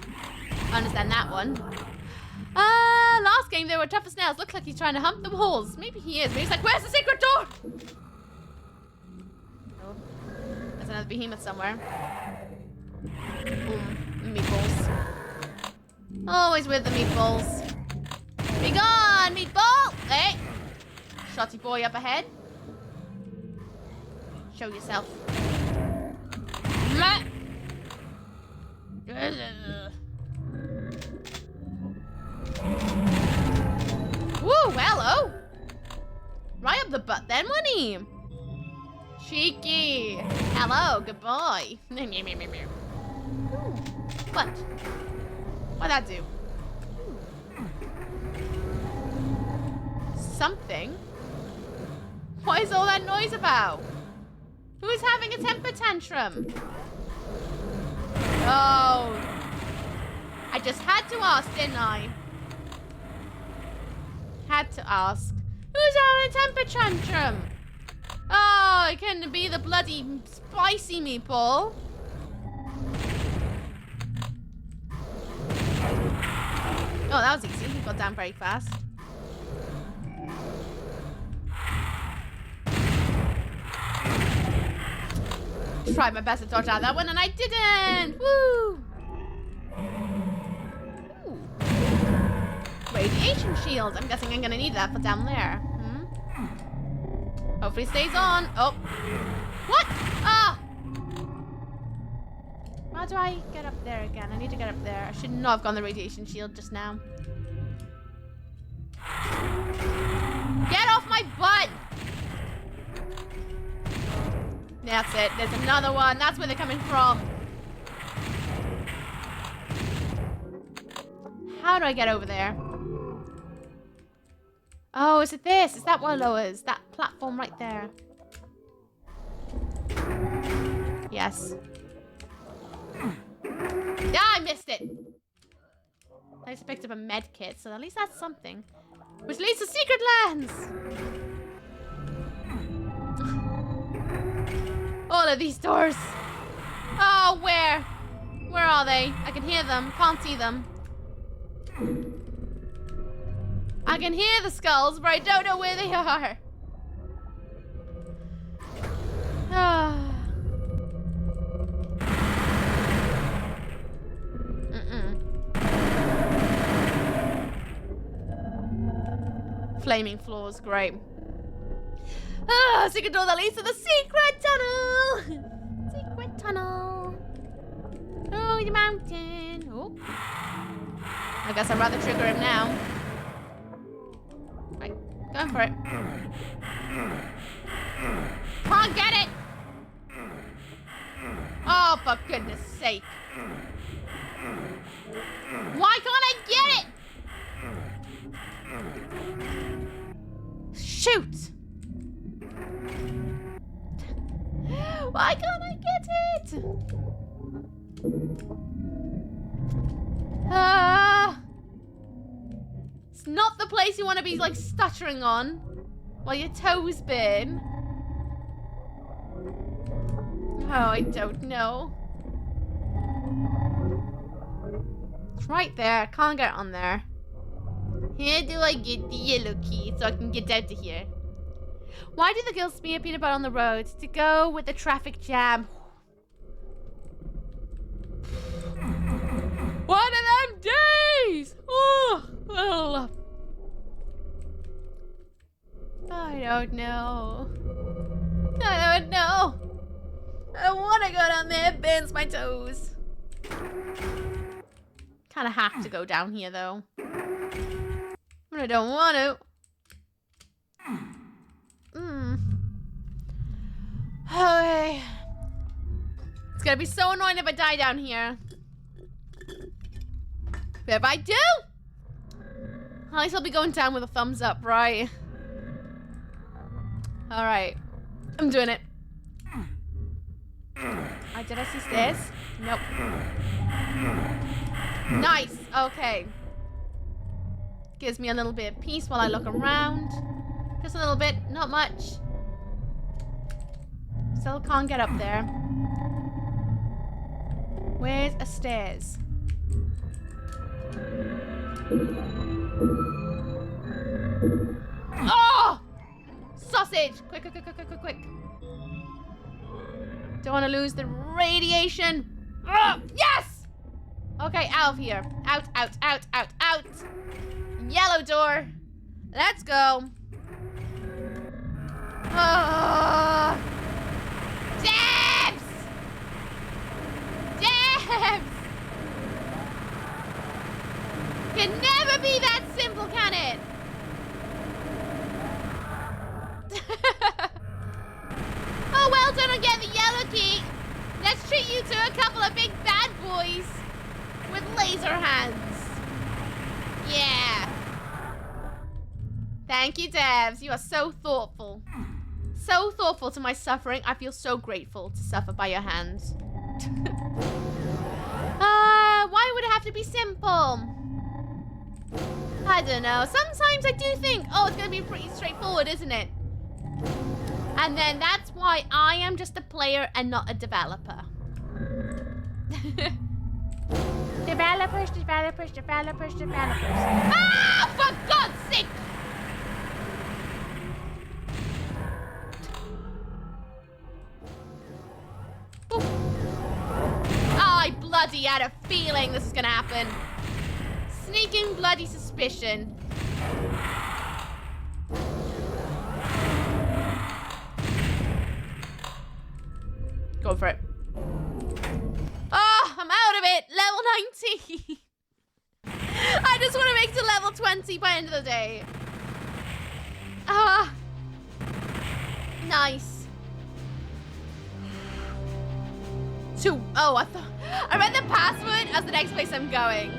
understand that one. Last game they were tough as nails. Looks like he's trying to hump the walls. Maybe he is. Maybe he's like, where's the secret door? Oh, there's another behemoth somewhere. Boom. Meatballs. Always with the meatballs. Be gone, meatball! Hey! Shotty boy up ahead. Show yourself. Woo, hello. Right up the butt then, wasn't he? Cheeky. Hello, goodbye. What? What'd that do? Something? What is all that noise about? Who's having a temper tantrum? Oh. I just had to ask, didn't I? Had to ask. Who's having a temper tantrum? Oh, it couldn't be the bloody spicy meatball. Oh, that was easy. He got down very fast. Tried my best to dodge out that one, and I didn't! Woo! Ooh. Radiation shield. I'm guessing I'm gonna need that for down there. Hopefully it stays on. Oh. What? Ah! How do I get up there again? I need to get up there. I should not have gone the radiation shield just now. Get off my butt! That's it. There's another one. That's where they're coming from. How do I get over there? Oh, is it this? Is that what lowers? That platform right there. Yes. Yeah, I missed it. I just picked up a med kit, so at least that's something. Which leads to secret lands. All of these doors. Oh, where? Where are they? I can hear them. Can't see them. I can hear the skulls, but I don't know where they are. Flaming floors, great. Secret door that leads to the secret tunnel. Secret tunnel. Oh, the mountain. Oh. I guess I'd rather trigger him now. Right, Going for it. Can't get it. Oh, for goodness sake. Why can't I get it? Shoot. Why can't I get it? It's not the place you want to be, like, stuttering on while your toes burn. Oh, I don't know. It's right there. I can't get on there. How do I get the yellow key so I can get out of here? Why do the girls smear peanut butter on the road? To go with the traffic jam. One of them days! Oh, well. I don't know. I don't know. I want to go down there, it burns my toes. Kind of have to go down here, though. But I don't want to. Okay. It's gonna be so annoying if I die down here. But if I do, at least I'll be going down with a thumbs up, right? Alright. I'm doing it. Did I see stairs? Nope. Nice. Okay. Gives me a little bit of peace while I look around. Just a little bit. Not much. Still can't get up there. Where's a stairs? Oh! Sausage! Quick, quick, quick, quick, quick, quick, quick. Don't want to lose the radiation. Ugh, yes! Okay, out of here. Out, out, out, out, out. Yellow door. Let's go. Debs! Debs! Can never be that simple, can it? Oh, well done on getting the yellow key. Let's treat you to a couple of big bad boys with laser hands. Yeah. Thank you, Devs. You are so thoughtful. So thoughtful to my suffering. I feel so grateful to suffer by your hands. Why would it have to be simple? I don't know. Sometimes I do think, oh, it's going to be pretty straightforward, isn't it? And then that's why I am just a player and not a developer. Developers, developers, developers, developers. Ah, for God's sake! Ooh. I bloody had a feeling this was gonna happen. Sneaking bloody suspicion. Go for it. Oh, I'm out of it. Level 19. I just want to make it to level 20 by the end of the day. Ah. Nice. Oh, I read the password as the next place I'm going.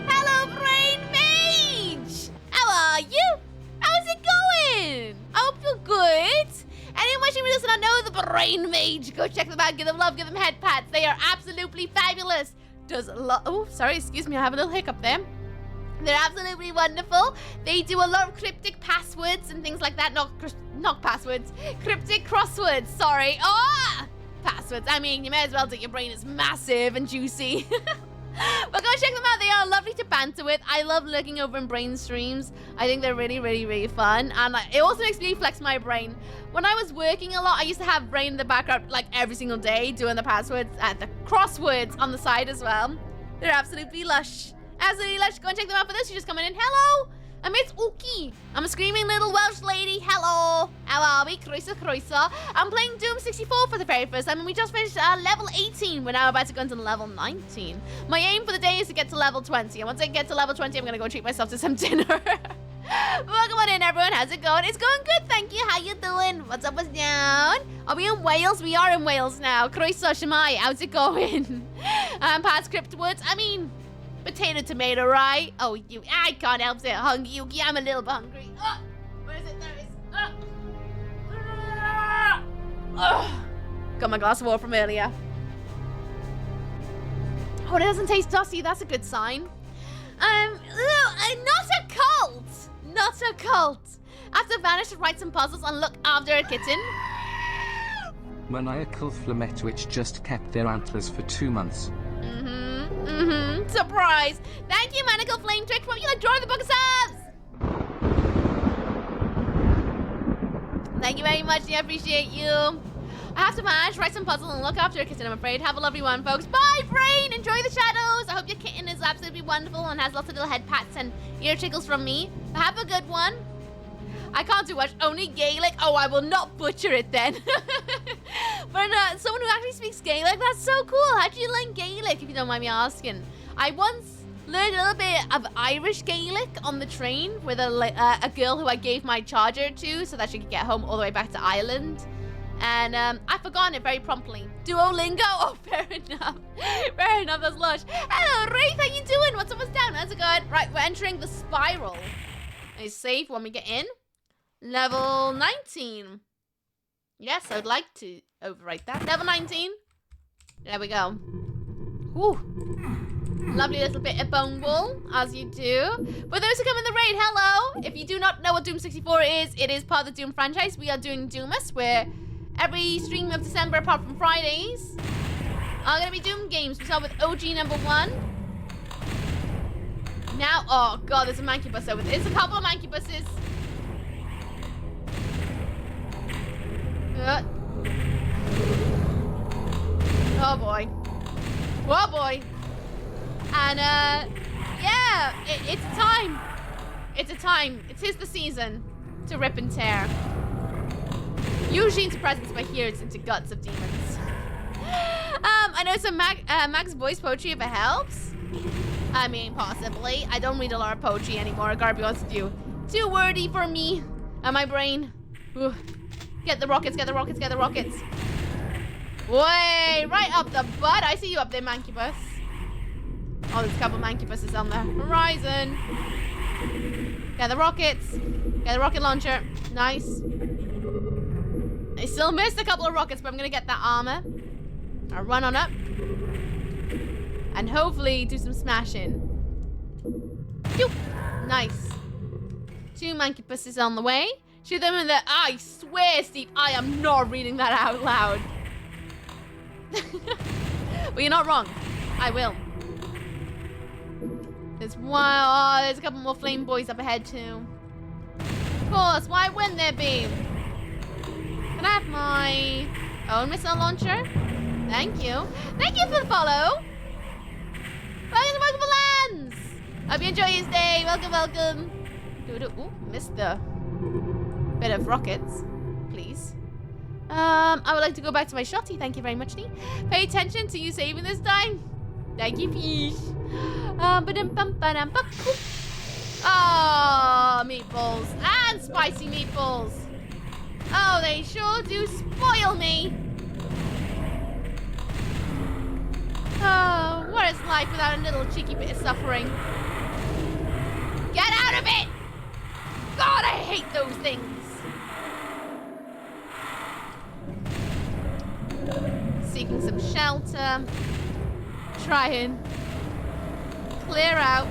Hello, Brain Mage. How are you? How's it going? I hope you're good. Anyone watching me does not know the Brain Mage, go check them out, give them love, give them head pats. They are absolutely fabulous. Oh, sorry, excuse me, I have a little hiccup there. They're absolutely wonderful. They do a lot of cryptic passwords and things like that. Not passwords, cryptic crosswords, sorry. Oh, passwords. I mean, you may as well do. Your brain is massive and juicy. But go check them out. They are lovely to banter with. I love looking over in brain streams. I think they're really, really, really fun. And it also makes me flex my brain. When I was working a lot, I used to have brain in the background like every single day doing the passwords and the crosswords on the side as well. They're absolutely lush. Absolutely lush. Go and check them out for this. You're just coming in. Hello. It's Uki. I'm a screaming little Welsh lady. Hello. How are we? Croeso, croeso. I'm playing Doom 64 for the very first time, and we just finished level 18. We're now about to go into level 19. My aim for the day is to get to level 20. And once I get to level 20, I'm going to go treat myself to some dinner. Welcome on in, everyone. everyone? How's it going? It's going good, thank you. How you doing? What's up, what's down? Are we in Wales? We are in Wales now. Croeso Shemai, how's it going? Past Crypt Woods. I mean, potato, tomato, right? Oh, I can't help it. Hungry, Yuki. I'm a little bit hungry. Oh, where is it? There it is. Got my glass of water from earlier. Oh, it doesn't taste dusty. That's a good sign. Not a cult. Not a cult. I have to vanish to write some puzzles and look after a kitten. Maniacal Flamet which just kept their antlers for 2 months. Surprise. Thank you, Manical Flame Trick. From you like drawing the book of subs. Thank you very much. I appreciate you. I have to manage, write some puzzles, and look after a kitten, I'm afraid. Have a lovely one, folks. Bye, Brain! Enjoy the shadows! I hope your kitten is absolutely wonderful and has lots of little head pats and ear tickles from me. But have a good one. I can't do much, only Gaelic. Oh, I will not butcher it then. But someone who actually speaks Gaelic, that's so cool. How do you learn Gaelic, if you don't mind me asking? I once learned a little bit of Irish Gaelic on the train with a girl who I gave my charger to so that she could get home all the way back to Ireland. And I've forgotten it very promptly. Duolingo? Oh, fair enough. Fair enough, that's lush. Hello, Wraith, how you doing? What's up, what's down? How's it going? Right, we're entering the spiral. Is safe when we get in. Level 19. Yes, I would like to overwrite that. Level 19. There we go. Woo. Lovely little bit of bone wool, as you do. For those who come in the raid, hello. If you do not know what Doom 64 is, it is part of the Doom franchise. We are doing Doomus, where every stream of December, apart from Fridays, are going to be Doom games. We start with OG number 1. Now, oh god, there's a Mancubus over there. There's a couple of Mancubuses. Oh boy. Oh boy. And, yeah, it's a time. It's a time. It is the season to rip and tear. Usually into presence, but here it's into guts of demons. I know some Max voice poetry if it helps. I mean, possibly. I don't read a lot of poetry anymore. I gotta be honest with you. Too wordy for me and my brain. Ooh. Get the rockets, get the rockets, get the rockets. Way, right up the butt. I see you up there, Mancubus. Oh, there's a couple of Mancubuses on the horizon. Get the rockets. Get the rocket launcher. Nice. I still missed a couple of rockets, but I'm gonna get that armor. I'll run on up. And hopefully do some smashing. Doop. Nice. 2 Mancubuses on the way. Shoot them in the... I swear, Steve, I am not reading that out loud. Well, you're not wrong. I will. There's one... Oh, there's a couple more flame boys up ahead, too. Of course, why wouldn't there be? Can I have my own missile launcher? Thank you. Thank you for the follow. Welcome to Lands. Hope you enjoy your stay. Welcome, welcome. Ooh, missed the bit of rockets, please. I would like to go back to my shotty. Thank you very much, Nee. Pay attention to you saving this time. Thank you, Peach. Oh, meatballs and spicy meatballs. Oh, they sure do spoil me. Oh, what is life without a little cheeky bit of suffering? Get out of it! God, I hate those things. Seeking some shelter. Try and clear out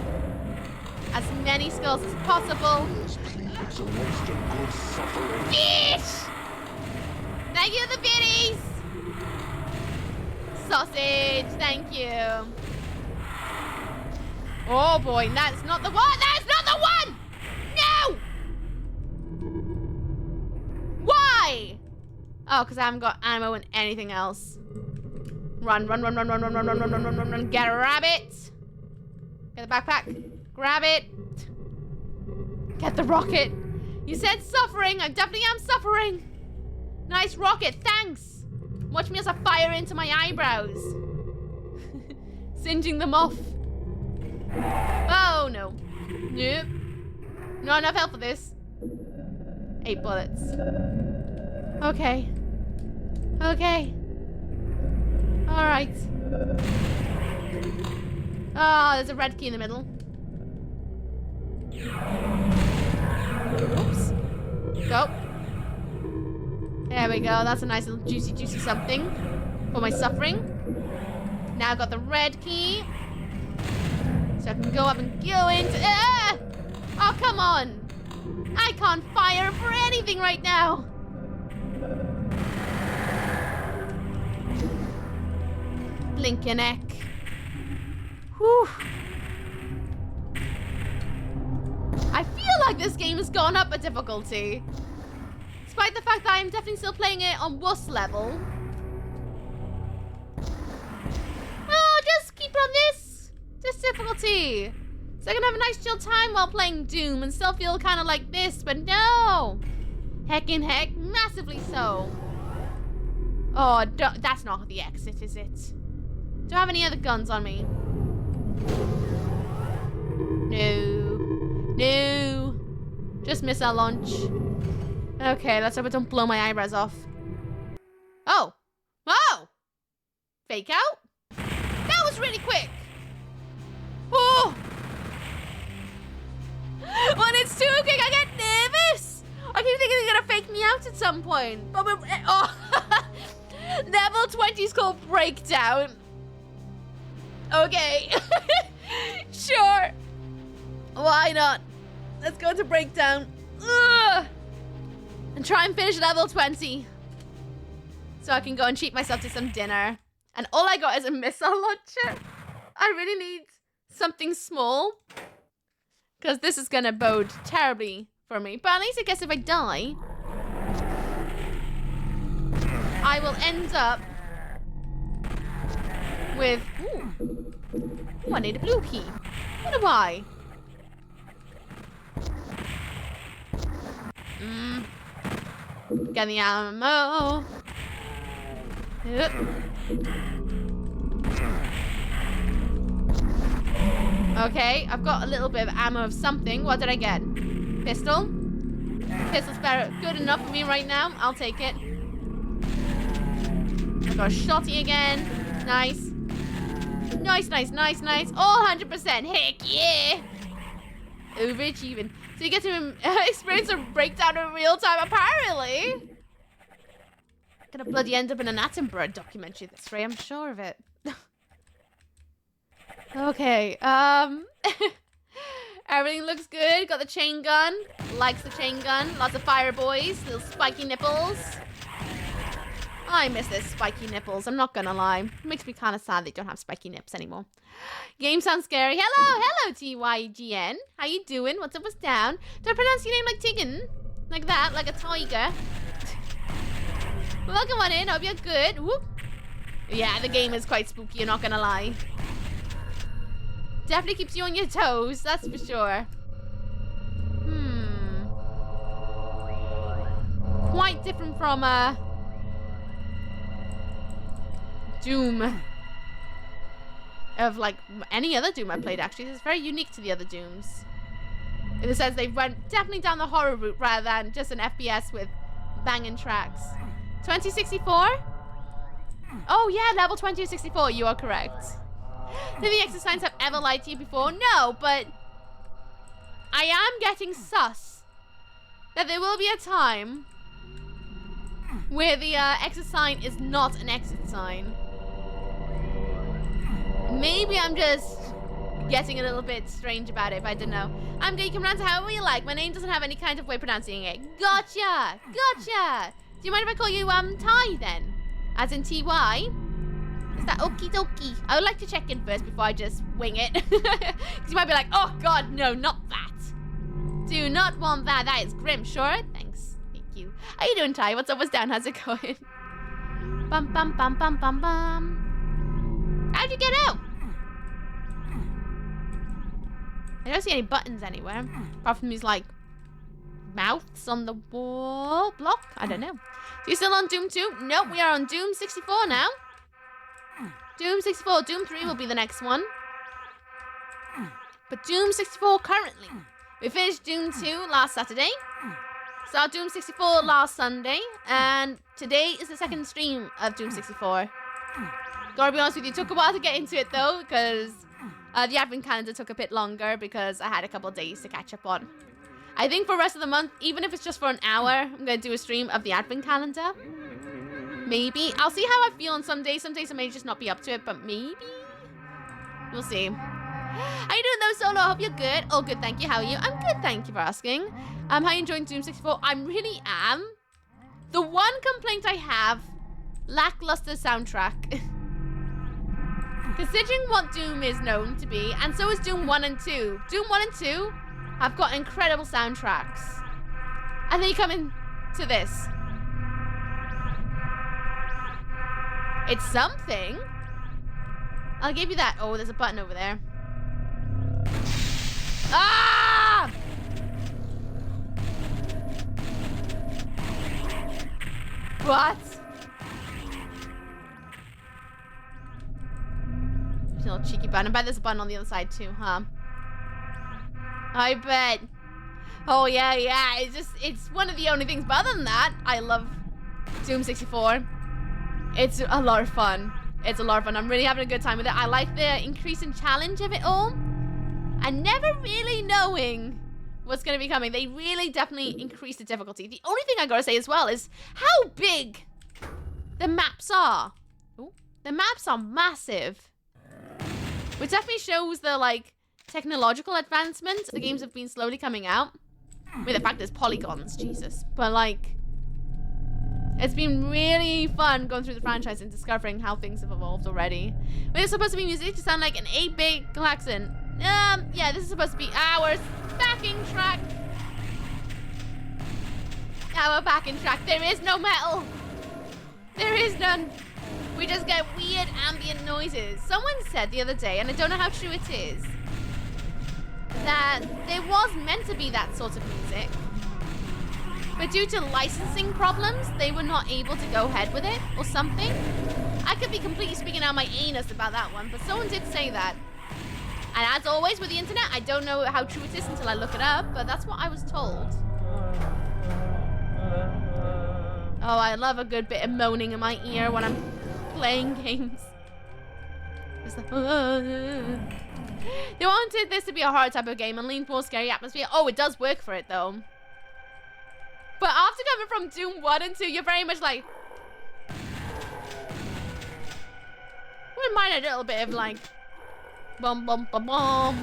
as many skulls as possible. Fish! Thank you, the biddies! Sausage, thank you. Oh boy, that's not the one! That's not the one! No! Why? Oh, because I haven't got ammo and anything else. Run, run, run, run, run, run, run, run, run, run, run, run, run. Grab it. Get the backpack. Grab it. Get the rocket. You said suffering. I definitely am suffering. Nice rocket. Thanks. Watch me as I fire into my eyebrows. Singeing them off. Oh, no. Nope. Not enough help for this. 8 bullets. Okay. Okay. Alright. Oh, there's a red key in the middle. Oops. Go. There we go. That's a nice little juicy something for my suffering. Now I've got the red key. So I can go up and go into... Ah! Oh, come on. I can't fire for anything right now. Blink your neck. Whew. I feel like this game has gone up a difficulty. Despite the fact that I'm definitely still playing it on wuss level. Oh, just keep it on this difficulty. So I can have a nice chill time while playing Doom and still feel kind of like this, but no. Heckin' heck, massively so. Oh, that's not the exit, is it? Do I have any other guns on me? No. No. Just missile launch. Okay, let's hope it don't blow my eyebrows off. Oh. Oh! Fake out? That was really quick. Oh! When it's too quick, I get nervous. I keep thinking they're gonna fake me out at some point. But oh. Level 20 is called Breakdown. Okay. Sure. Why not? Let's go to Breakdown. Ugh. And try and finish level 20. So I can go and treat myself to some dinner. And all I got is a missile launcher. I really need something small. Because this is going to bode terribly for me. But at least I guess if I die, I will end up with... Ooh, I need a blue key. What do I? Get the ammo. Okay, I've got a little bit of ammo of something. What did I get? Pistol? Pistol's better, good enough for me right now. I'll take it. I've got a shotty again. Nice. Nice, nice, nice, nice. All 100%. Heck yeah. Overachieving. So you get to experience a breakdown in real time, apparently. Gonna bloody end up in an Attenborough documentary this way, I'm sure of it. Okay, everything looks good. Got the chain gun. Likes the chain gun. Lots of fire boys. Little spiky nipples. I miss those spiky nipples, I'm not gonna lie. It makes me kind of sad they don't have spiky nips anymore. Game sounds scary. Hello, TYGN. How you doing? What's up, what's down? Do I pronounce your name like Tiggin? Like that, like a tiger? Welcome on in, hope you're good. Whoop. Yeah, the game is quite spooky, you're not gonna lie. Definitely keeps you on your toes, that's for sure. Quite different from, Doom. Of, like, any other Doom I played, actually. It's very unique to the other Dooms. In the sense they went definitely down the horror route rather than just an FPS with banging tracks. 2064? Oh, yeah, level 20 or 64, you are correct. Did the exit signs have ever lied to you before? No, but I am getting sus that there will be a time where the exit sign is not an exit sign. Maybe I'm just getting a little bit strange about it, but I don't know. I'm good, you can pronounce it however you like. My name doesn't have any kind of way of pronouncing it. Gotcha! Gotcha! Do you mind if I call you, Ty, then? As in T-Y? Is that okie dokie? I would like to check in first before I just wing it. Because you might be like, oh god, no, not that. Do not want that. That is grim. Sure? Thanks. Thank you. How you doing, Ty? What's up, what's down? How's it going? Bum, bum, bum, bum, bum, bum. How'd you get out? I don't see any buttons anywhere. Apart from these, like, mouths on the wall block. I don't know. So you still on Doom 2? Nope, we are on Doom 64 now. Doom 64. Doom 3 will be the next one. But Doom 64 currently. We finished Doom 2 last Saturday. So I Doom 64 last Sunday, and today is the second stream of Doom 64. Gotta be honest with you, it took a while to get into it though, because the advent calendar took a bit longer because I had a couple of days to catch up on. I think for the rest of the month, even if it's just for an hour, I'm gonna do a stream of the advent calendar. Maybe. I'll see how I feel on some days. Some days I may just not be up to it, but maybe. We'll see. How you doing though, Solo? I hope you're good. Oh, good, thank you. How are you? I'm good, thank you for asking. How you enjoying Doom 64? I really am. The one complaint I have, lackluster soundtrack. Considering what Doom is known to be, and so is Doom 1 and 2. Doom 1 and 2 have got incredible soundtracks. And then you come into this. It's something. I'll give you that. Oh, there's a button over there. Ah! What? There's a little cheeky button. I bet there's a button on the other side too, huh? I bet. Oh yeah. It's one of the only things. But other than that, I love Doom 64. It's a lot of fun. It's a lot of fun. I'm really having a good time with it. I like the increasing challenge of it all. And never really knowing what's going to be coming. They really definitely increase the difficulty. The only thing I gotta say as well is how big the maps are. Ooh, the maps are massive. Which definitely shows the, like, technological advancements. The games have been slowly coming out. With the fact there's polygons, Jesus. But, like, it's been really fun going through the franchise and discovering how things have evolved already. It's supposed to be music to sound like an 8-bit klaxon. Yeah, this is supposed to be our backing track. Our backing track. There is no metal. There is none. We just get weird ambient noises. Someone said the other day, and I don't know how true it is, that there was meant to be that sort of music. But due to licensing problems, they were not able to go ahead with it or something. I could be completely speaking out my anus about that one, but someone did say that. And as always with the internet, I don't know how true it is until I look it up, but that's what I was told. Oh, I love a good bit of moaning in my ear when I'm playing games. It's like, they wanted this to be a hard type of game and lean more scary atmosphere. Oh, it does work for it though. But after coming from Doom 1 and 2, you're very much like... Wouldn't mind a little bit of like... Bum bum bum bum.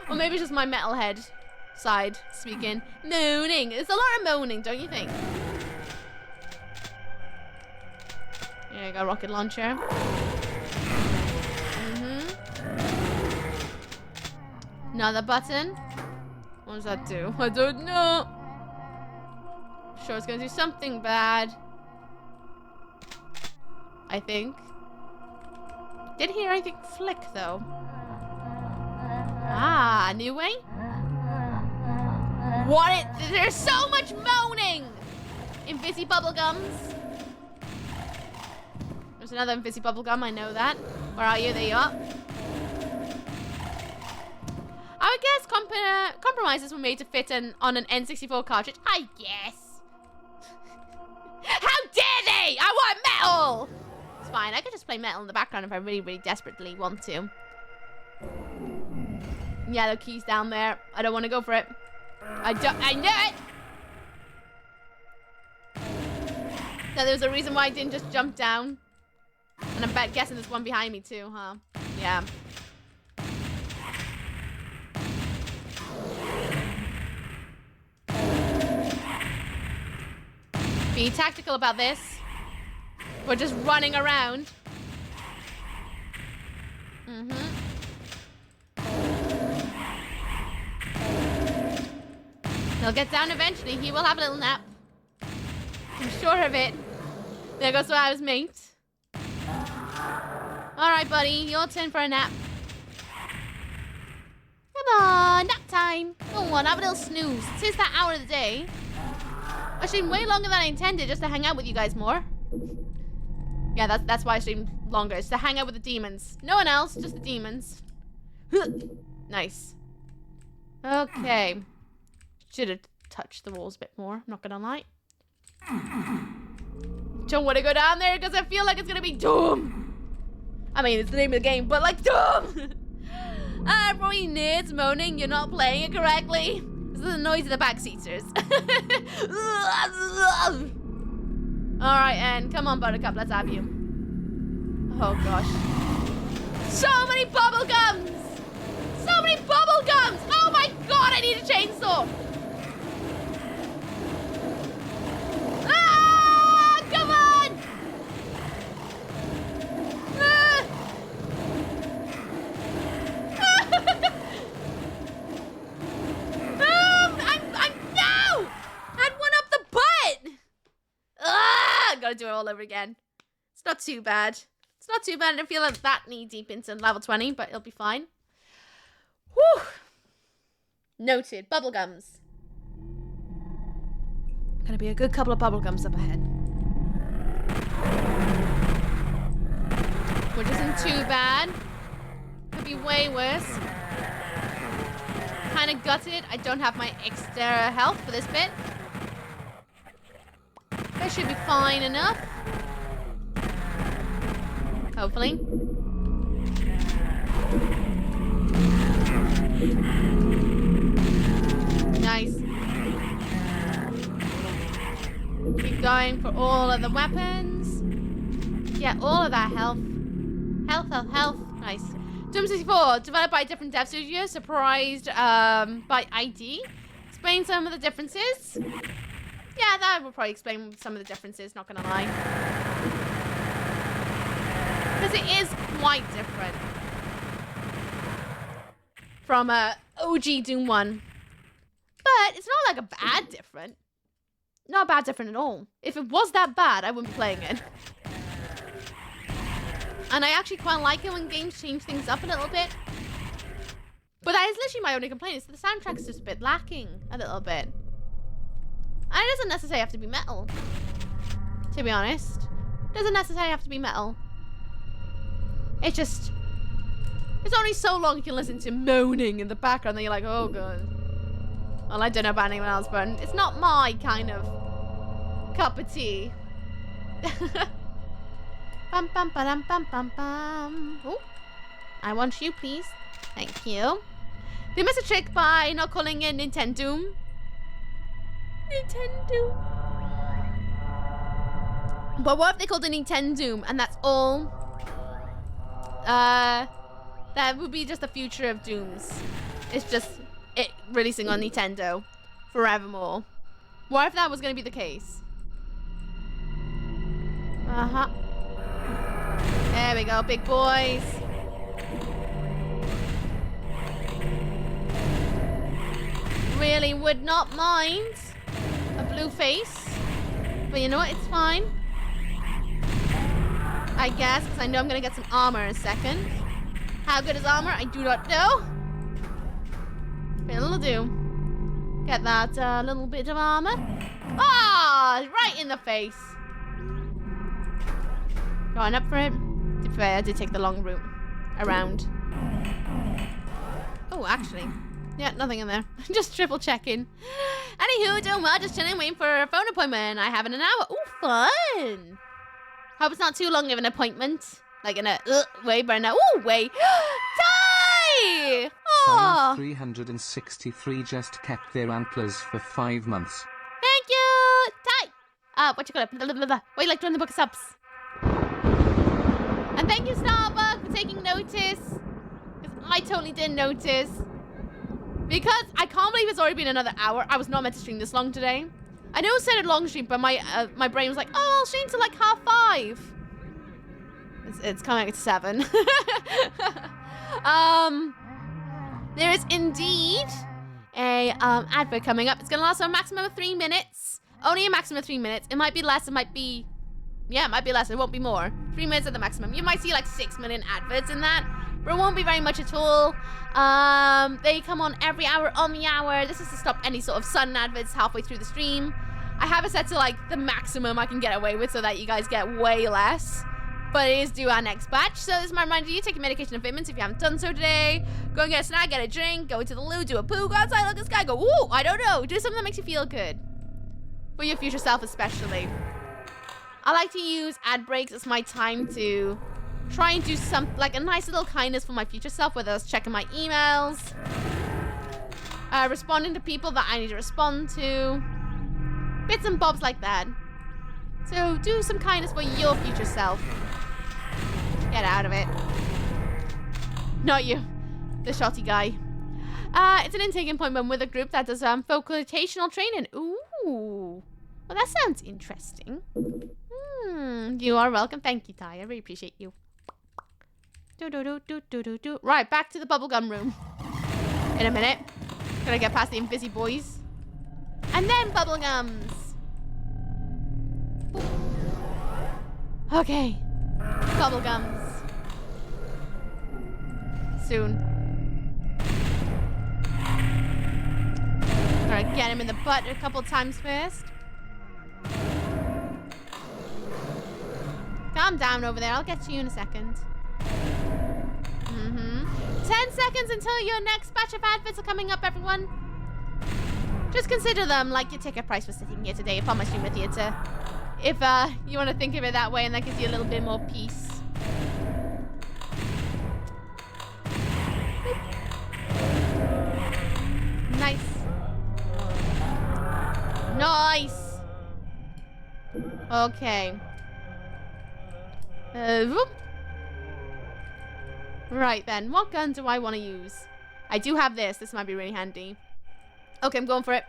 Or maybe just my metalhead side speaking. Moaning. There's a lot of moaning, don't you think? There you go, rocket launcher. Another button. What does that do? I don't know. Sure, it's gonna do something bad. I think. Did hear anything flick though? Ah, a new way? What? There's so much moaning in fizzy bubblegums. There's another fizzy bubblegum, I know that. Where are you? There you are. I would guess compromises were made to fit on an N64 cartridge. I guess. How dare they? I want metal! It's fine. I could just play metal in the background if I really, really desperately want to. Yellow keys down there. I don't want to go for it. I knew it! So there was a reason why I didn't just jump down. And I'm guessing there's one behind me too, huh? Yeah. Be tactical about this. We're just running around. He'll get down eventually. He will have a little nap. I'm sure of it. There goes where I was mate. Alright, buddy. Your turn for a nap. Come on, nap time. Go on, have a little snooze. It is that hour of the day. I streamed way longer than I intended just to hang out with you guys more. Yeah, that's why I streamed longer. It's to hang out with the demons. No one else, just the demons. Nice. Okay. Should have touch the walls a bit more. I'm not gonna lie. Don't want to go down there because I feel like it's gonna be doom. I mean, it's the name of the game, but like doom. For you nerds moaning, you're not playing it correctly. This is the noise of the backseaters. Alright, and come on, Buttercup, let's have you. Oh gosh. So many bubble gums! So many bubble gums! Oh my god, I need a chainsaw! Ah! Come on! Ah! I'm no! I'd one up the butt! Ah! Gotta do it all over again. It's not too bad. It's not too bad. I don't feel like that knee deep into level 20, but it'll be fine. Whew. Noted. Bubblegums. Gonna be a good couple of bubblegums up ahead. Which isn't too bad. Could be way worse. Kinda gutted. I don't have my extra health for this bit. That should be fine enough. Hopefully. Nice. Keep going for all of the weapons. Get all of that health. Health. Nice. Doom 64, developed by a different dev studio, surprised by ID. Explain some of the differences. Yeah, that will probably explain some of the differences, not gonna lie. Because it is quite different from OG Doom 1. But it's not like a bad different. Not bad different at all. If it was that bad, I wouldn't be playing it. And I actually quite like it when games change things up a little bit. But that is literally my only complaint, is the soundtrack's just a bit lacking a little bit. And it doesn't necessarily have to be metal. To be honest. It doesn't necessarily have to be metal. It's just... It's only so long you can listen to moaning in the background that you're like, oh god. Well, I don't know about anyone else, but it's not my kind of cup of tea. Bum bum ba-dum bum bum bum. Oh, I want you, please. Thank you. They missed a trick by not calling it Nintendo. Nintendo. But what if they called it Nintendo and that's all? That would be just the future of Dooms. It's just it releasing on Nintendo forevermore. What if that was going to be the case? Uh-huh. There we go, big boys. Really would not mind a blue face. But you know what? It's fine. I guess, because I know I'm going to get some armor in a second. How good is armor? I do not know. But it'll do. Get that little bit of armor. Ah! Right in the face. Going up for it. I did take the long route around. Oh, actually. Yeah, nothing in there. Just triple checking. Anywho, doing well. Just chilling, waiting for a phone appointment. I have in an hour. Oh, fun. Hope it's not too long of an appointment. Like in a way, but now. Oh, way. Ty! Time 363 just kept their antlers for 5 months. Thank you, Ty. What you call it? Blah, blah, blah, blah. What you like doing the book of subs? And thank you, Starbuck, for taking notice. Because I totally didn't notice. Because I can't believe it's already been another hour. I was not meant to stream this long today. I know it said a long stream, but my brain was like, oh, I'll stream till like 5:30. It's coming at 7. There is indeed a advert coming up. It's gonna last a maximum of 3 minutes. Only a maximum of 3 minutes. It might be less. It might be. Yeah, it might be less. It won't be more. 3 minutes at the maximum. You might see like 6 minute adverts in that, but it won't be very much at all. They come on every hour on the hour. This is to stop any sort of sudden adverts halfway through the stream. I have it set to like the maximum I can get away with so that you guys get way less. But it is due our next batch, so this is my reminder to you, take your medication and vitamins if you haven't done so today. Go and get a snack, get a drink, go to the loo, do a poo, go outside, look at the sky, go, ooh, I don't know. Do something that makes you feel good. For your future self especially. I like to use ad breaks as my time to try and do some, like a nice little kindness for my future self, whether it's checking my emails, responding to people that I need to respond to, bits and bobs like that. So do some kindness for your future self. Get out of it. Not you, the shotty guy. It's an intake appointment with a group that does vocational training. Ooh, well that sounds interesting. You are welcome. Thank you, Ty. I really appreciate you. Right, back to the bubblegum room. In a minute. Gotta get past the invisi boys. And then bubblegums. Okay. Bubblegums. Soon. Alright, get him in the butt a couple times first. Calm down over there. I'll get to you in a second. 10 seconds until your next batch of adverts are coming up, everyone. Just consider them like your ticket price for sitting here today upon my stream with theater. If you want to think of it that way, and that gives you a little bit more peace. Nice. Nice. Okay. Whoop. Right then, what gun do I want to use? I do have this. This might be really handy. Okay, I'm going for it.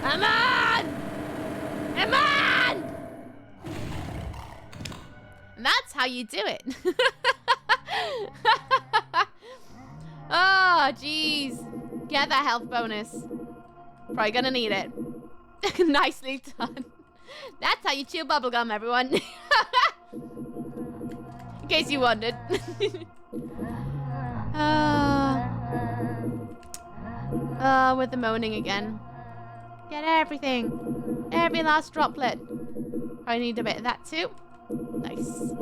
Come on! Come on! And that's how you do it. Oh, jeez. Get that health bonus. Probably gonna need it. Nicely done. That's how you chew bubblegum, everyone. In case you wondered. With the moaning again. Get everything. Every last droplet. I need a bit of that too. Nice.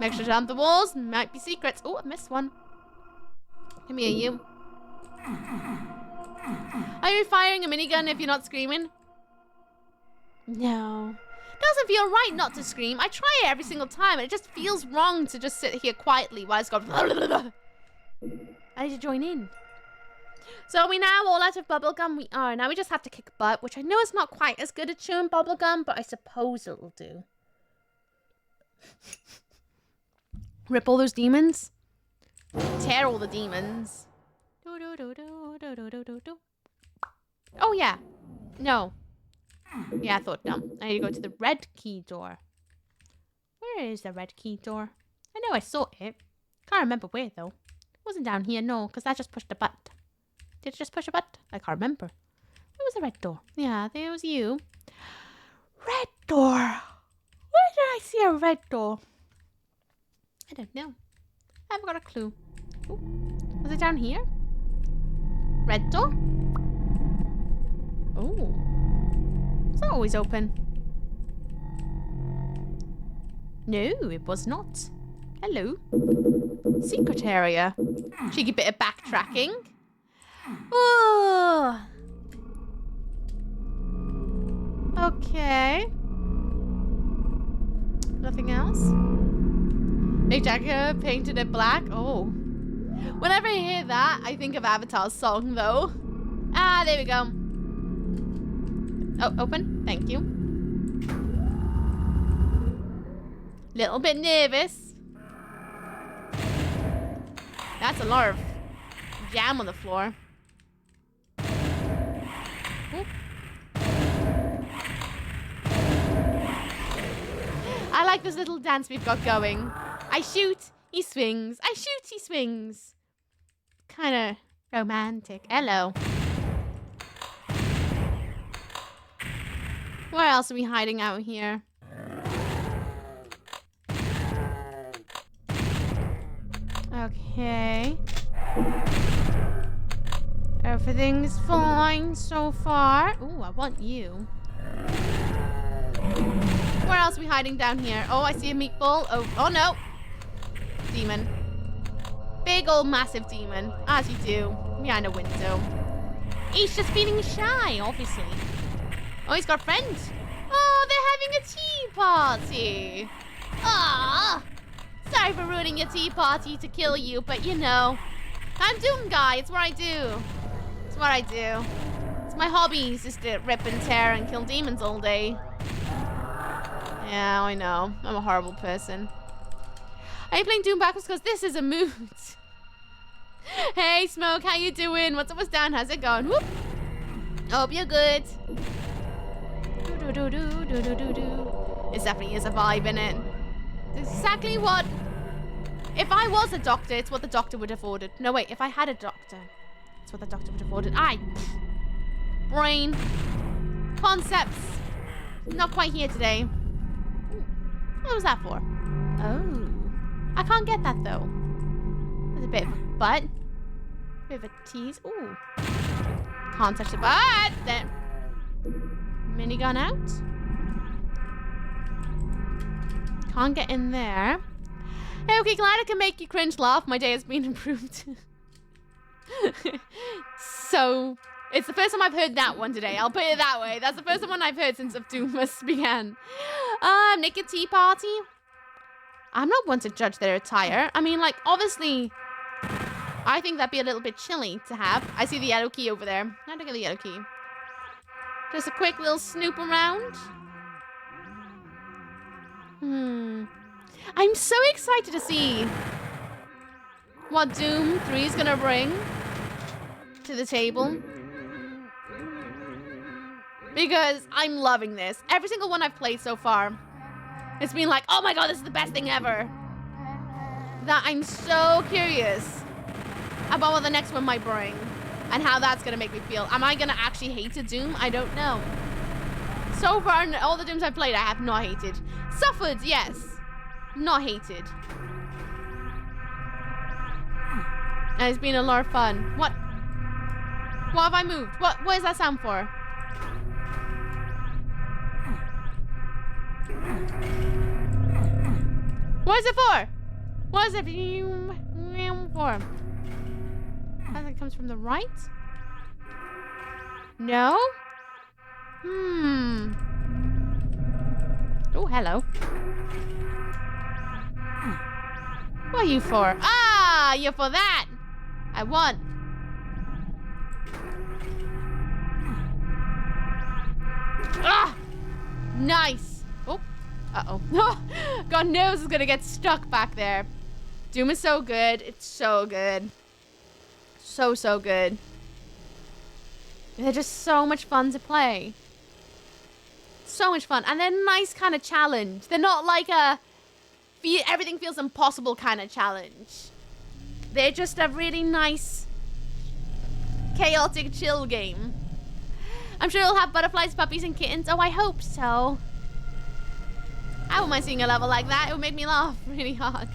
Make sure to jump the walls. Might be secrets. Oh, I missed one. Come here, you. Are you firing a minigun if you're not screaming? No. Doesn't feel right not to scream. I try it every single time, and it just feels wrong to just sit here quietly while it's going. I need to join in. So are we now all out of bubblegum? We are. Now we just have to kick butt, which I know is not quite as good at chewing bubblegum, but I suppose it'll do. Rip all those demons. Tear all the demons. Oh, yeah. No. Yeah, I thought no. I need to go to the red key door. Where is the red key door? I know I saw it. Can't remember where, though. It wasn't down here, no, because I just pushed a button. Did it just push a button? I can't remember. Where was the red door? Yeah, there was you. Red door. Where did I see a red door? I don't know. I haven't got a clue. Ooh. Was it down here? Red door? Oh. Is that always open? No, it was not. Hello. Secret area. Cheeky bit of backtracking. Oh. Okay. Nothing else? Big Jacker painted it black. Oh. Whenever I hear that, I think of Avatar's song, though. Ah, there we go. Oh, open. Thank you. Little bit nervous. That's a lot of jam on the floor. Oop. I like this little dance we've got going. I shoot, he swings. I shoot, he swings. Kind of romantic. Hello. Where else are we hiding out here? Okay. Everything's fine so far. Ooh, I want you. Where else are we hiding down here? Oh, I see a meatball. Oh no. Demon. Big old massive demon. As you do. Behind a window. He's just feeling shy, obviously. Oh, he's got friends. Oh, they're having a tea party. Ah. Sorry for ruining your tea party to kill you, but you know. I'm Doom Guy. It's what I do. It's what I do. It's my hobby, is just to rip and tear and kill demons all day. Yeah, I know. I'm a horrible person. Are you playing Doom backwards? Because this is a mood. Hey, Smoke, how you doing? What's up, what's down? How's it going? Whoop. Hope you're good. It definitely is a vibe, innit? It's exactly what... If I was a doctor, it's what the doctor would have ordered. No, wait. If I had a doctor, it's what the doctor would have ordered. Brain. Concepts. Not quite here today. Ooh. What was that for? Oh. I can't get that, though. There's a bit of a butt. Bit of a tease. Ooh. Can't touch the butt. There. Minigun out. Can't get in there. Hey, okay, glad I can make you cringe laugh. My day has been improved. So, it's the first time I've heard that one today. I'll put it that way. That's the first one I've heard since Doomus began. Naked tea party. I'm not one to judge their attire. I mean, like, obviously, I think that'd be a little bit chilly to have. I see the yellow key over there. How'd I get the yellow key? Just a quick little snoop around. I'm so excited to see what Doom 3 is gonna bring to the table. Because I'm loving this. Every single one I've played so far, it's been like, oh my god, this is the best thing ever. That I'm so curious about what the next one might bring and how that's gonna make me feel. Am I gonna actually hate a Doom? I don't know. So far, all the Dooms I've played, I have not hated. Suffered, yes. Not hated. And it's been a lot of fun. What? What have I moved? What is that sound for? What is it for? What is it for? I think it comes from the right? No? Oh, hello. What are you for? Ah, you're for that. I won. Ah, nice. Oh, uh-oh. God knows it's gonna get stuck back there. Doom is so good. It's so good. So good. They're just so much fun to play. So much fun. And they're a nice kind of challenge. They're not like a everything feels impossible kind of challenge. They're just a really nice, chaotic, chill game. I'm sure it'll have butterflies, puppies, and kittens. Oh, I hope so. I wouldn't mind seeing a level like that. It would make me laugh really hard.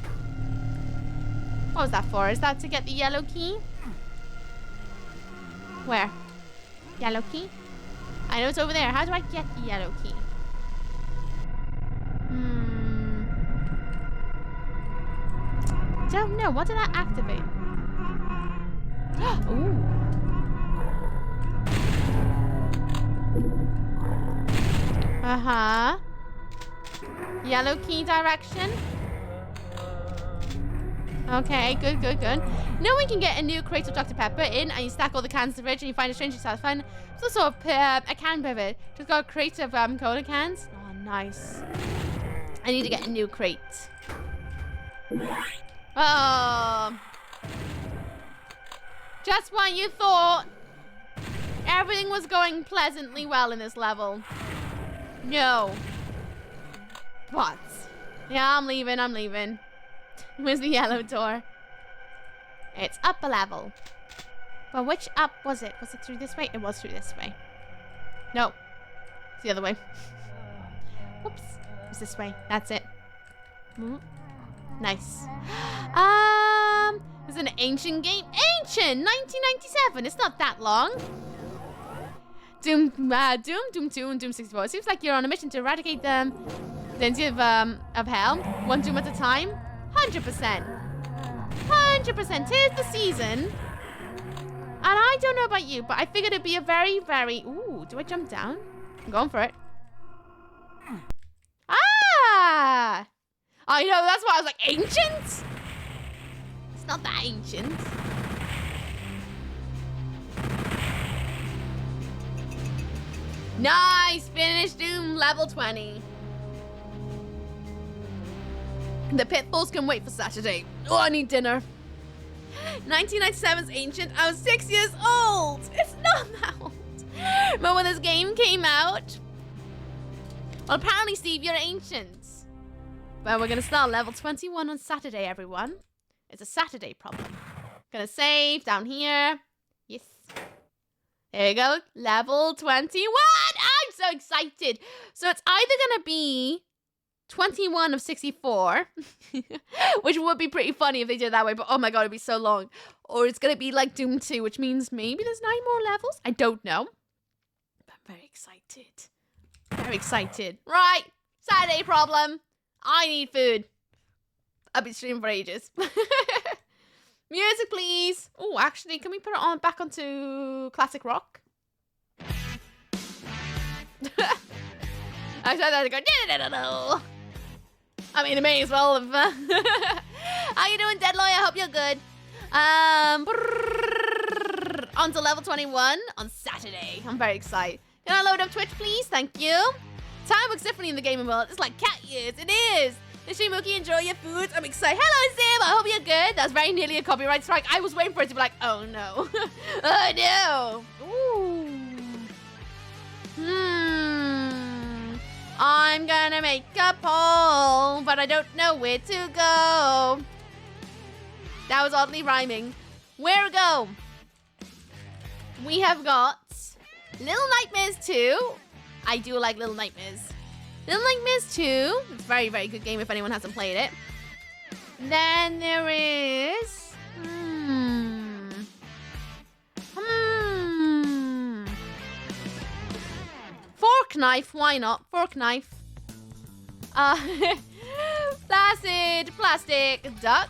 What was that for? Is that to get the yellow key? Where? Yellow key? I know it's over there. How do I get the yellow key? Don't know. What did that activate? Ooh. Uh-huh. Yellow key direction. Okay, good. Now we can get a new crate of Dr. Pepper in, and you stack all the cans in the fridge, and you find a strange yourself fun. It's also a can pivot. Just got a crate of cola cans. Oh, nice. I need to get a new crate. Oh. Just when you thought everything was going pleasantly well in this level. No. But. Yeah, I'm leaving. Where's the yellow door? It's up a level. But which up was it? Was it through this way? It was through this way. No. It's the other way. Whoops. It's this way. That's it. Nice. It's an ancient game. Ancient! 1997. It's not that long. Doom 2 and Doom 64. It seems like you're on a mission to eradicate the entity of hell. One doom at a time. 100%. 100%. 'Tis the season. And I don't know about you, but I figured it'd be a very, very... Ooh, do I jump down? I'm going for it. Ah! I know, that's why I was like, ancient? It's not that ancient. Nice! Finish Doom level 20. The pitfalls can wait for Saturday. Oh, I need dinner. 1997's ancient. I was 6 years old. It's not that old. But when this game came out... Well, apparently, Steve, you're ancient. But we're going to start level 21 on Saturday, everyone. It's a Saturday problem. Gonna save down here. Yes. There you go. Level 21. I'm so excited. So it's either going to be 21 of 64, which would be pretty funny if they did it that way, but oh my god, it'd be so long. Or it's going to be like Doom 2, which means maybe there's 9 more levels. I don't know. But I'm very excited. Very excited. Right. Saturday problem. I need food. I've been streaming for ages. Music, please. Oh, actually, can we put it on back onto classic rock? I tried that to go. No. I mean, it may as well have. How you doing, Deadloy? I hope you're good. On to level 21 on Saturday. I'm very excited. Can I load up Twitch, please? Thank you. Time looks differently in the gaming world. It's like cat years. It is. Mr. Mookie, enjoy your food. I'm excited. Hello, Zim. I hope you're good. That's very nearly a copyright strike. I was waiting for it to be like, oh no. Oh no. Ooh. I'm gonna make a poll, but I don't know where to go. That was oddly rhyming. Where to go? We have got Little Nightmares 2. I do like Little Nightmares. Little Nightmares 2. It's a very, very good game if anyone hasn't played it. Then there is... Fork Knife. Why not? Fork Knife. Placid Plastic Duck.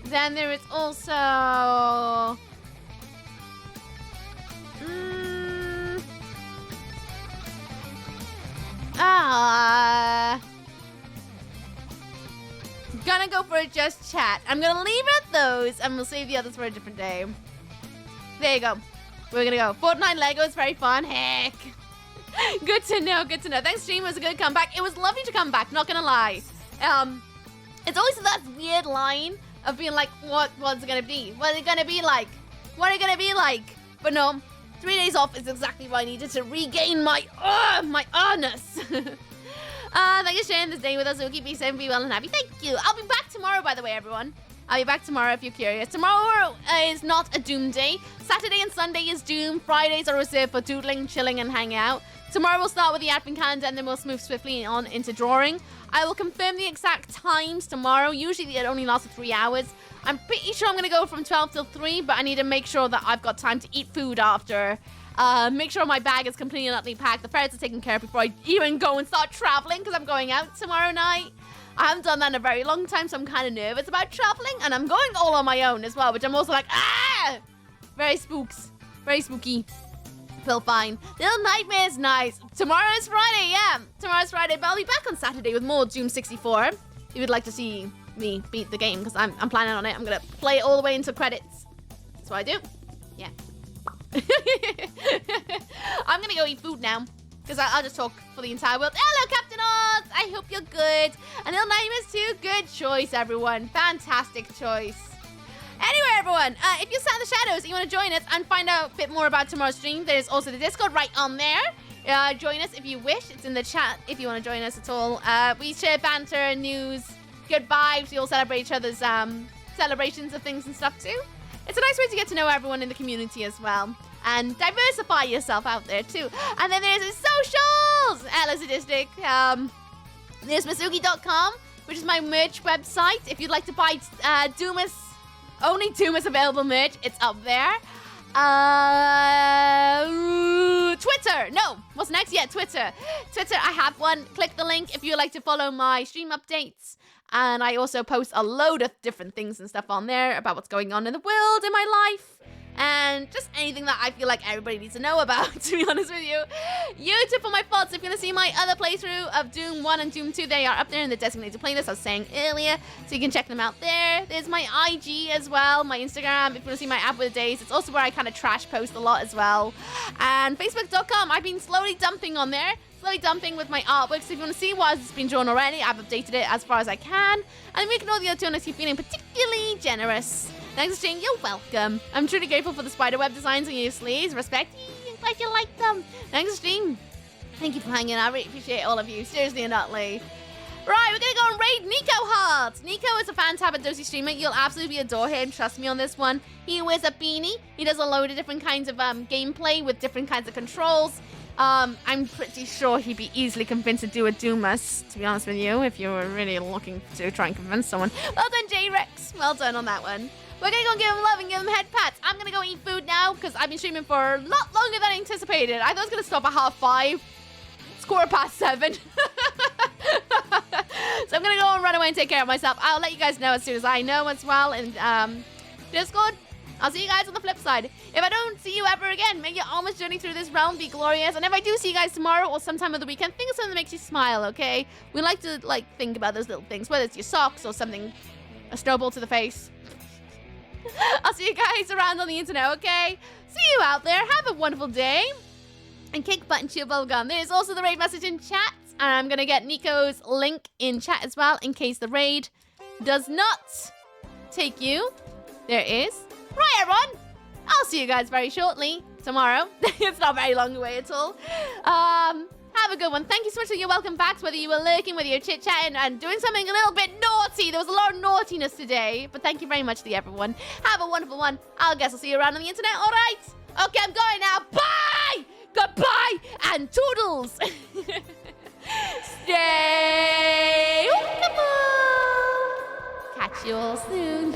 Then there is also... Gonna go for just chat. I'm gonna leave it at those and we'll save the others for a different day. There you go. We're gonna go. Fortnite Lego is very fun. Heck. Good to know. Good to know. Thanks, stream. It was a good comeback. It was lovely to come back. Not gonna lie. It's always that weird line of being like, what's it gonna be? What is it gonna be like? What are you gonna be like? But no, 3 days off is exactly what I needed to regain my honest. Thank you for sharing this day with us. So keep being safe and be well and happy. Thank you. I'll be back tomorrow, by the way, everyone. I'll be back tomorrow if you're curious. Tomorrow is not a Doom day. Saturday and Sunday is Doom. Fridays are reserved for doodling, chilling, and hanging out. Tomorrow we'll start with the advent calendar and then we'll move swiftly on into drawing. I will confirm the exact times tomorrow. Usually it only lasts for 3 hours. I'm pretty sure I'm going to go from 12 till 3, but I need to make sure that I've got time to eat food after. Make sure my bag is completely and utterly packed. The ferrets are taken care of before I even go and start traveling because I'm going out tomorrow night. I haven't done that in a very long time, so I'm kind of nervous about traveling. And I'm going all on my own as well, which I'm also like, very spooks. Very spooky. Feel fine. Little Nightmares, nice. Tomorrow's Friday, yeah. Tomorrow's Friday, but I'll be back on Saturday with more Doom 64. If you would like to see me beat the game, because I'm planning on it. I'm going to play it all the way into credits. That's what I do. Yeah. I'm going to go eat food now. Because I'll just talk for the entire world. Hello, Captain Oz! I hope you're good. And Little Nightmares too. Good choice, everyone. Fantastic choice. Anyway, everyone, if you're sat in the shadows and you want to join us and find out a bit more about tomorrow's stream, there's also the Discord right on there. Join us if you wish. It's in the chat if you want to join us at all. We share banter, news, good vibes. We all celebrate each other's celebrations of things and stuff too. It's a nice way to get to know everyone in the community as well. and diversify yourself out there too. And then there's his socials, Ella Sadistic. There's Masugi.com, which is my merch website. If you'd like to buy Doomus, only Doomus available merch, it's up there. Twitter. No, what's next? Yeah, Twitter. Twitter, I have one. Click the link if you'd like to follow my stream updates. And I also post a load of different things and stuff on there about what's going on in the world, in my life. And just anything that I feel like everybody needs to know about, to be honest with you. YouTube for my thoughts. If you want to see my other playthrough of Doom 1 and Doom 2, they are up there in the designated playlist I was saying earlier. So you can check them out there. There's my IG as well, my Instagram. If you want to see my app with the days, it's also where I kind of trash post a lot as well. And Facebook.com, I've been slowly dumping on there. Slowly dumping with my artwork. So if you want to see what has been drawn already, I've updated it as far as I can. And making all the other two unless you're feeling particularly generous. Thanks for stream, you're welcome. I'm truly grateful for the spiderweb designs on your sleeves. Respect, I'm glad you like them. Thanks for stream. Thank you for hanging out. I really appreciate all of you. Seriously and utterly. Right, we're gonna go and raid Nico hard. Nico is a fan tab and dosy streamer. You'll absolutely adore him. Trust me on this one. He wears a beanie. He does a load of different kinds of gameplay with different kinds of controls. I'm pretty sure he'd be easily convinced to do a Doomus, to be honest with you, if you were really looking to try and convince someone. Well done, J-Rex. Well done on that one. We're gonna go and give him love and give him head pats. I'm gonna go eat food now because I've been streaming for a lot longer than I anticipated. I thought I was gonna stop at 5:30. It's 7:15. So I'm gonna go and run away and take care of myself. I'll let you guys know as soon as I know as well. And Discord, I'll see you guys on the flip side. If I don't see you ever again, may your almost journey through this realm be glorious. And if I do see you guys tomorrow or sometime of the weekend, think of something that makes you smile, okay? We like to think about those little things, whether it's your socks or something, a snowball to the face. I'll see you guys around on the internet, okay? See you out there. Have a wonderful day. And kick butt and chew bubblegum. There's also the raid message in chat. And I'm going to get Nico's link in chat as well in case the raid does not take you. There is. Right, everyone. I'll see you guys very shortly. Tomorrow. It's not very long away at all. Have a good one. Thank you so much for your welcome backs, whether you were lurking, whether you're chit-chatting and doing something a little bit naughty. There was a lot of naughtiness today, but thank you very much to everyone. Have a wonderful one. I'll see you around on the internet, all right? Okay, I'm going now. Bye! Goodbye and toodles. Stay walkable. Catch you all soon.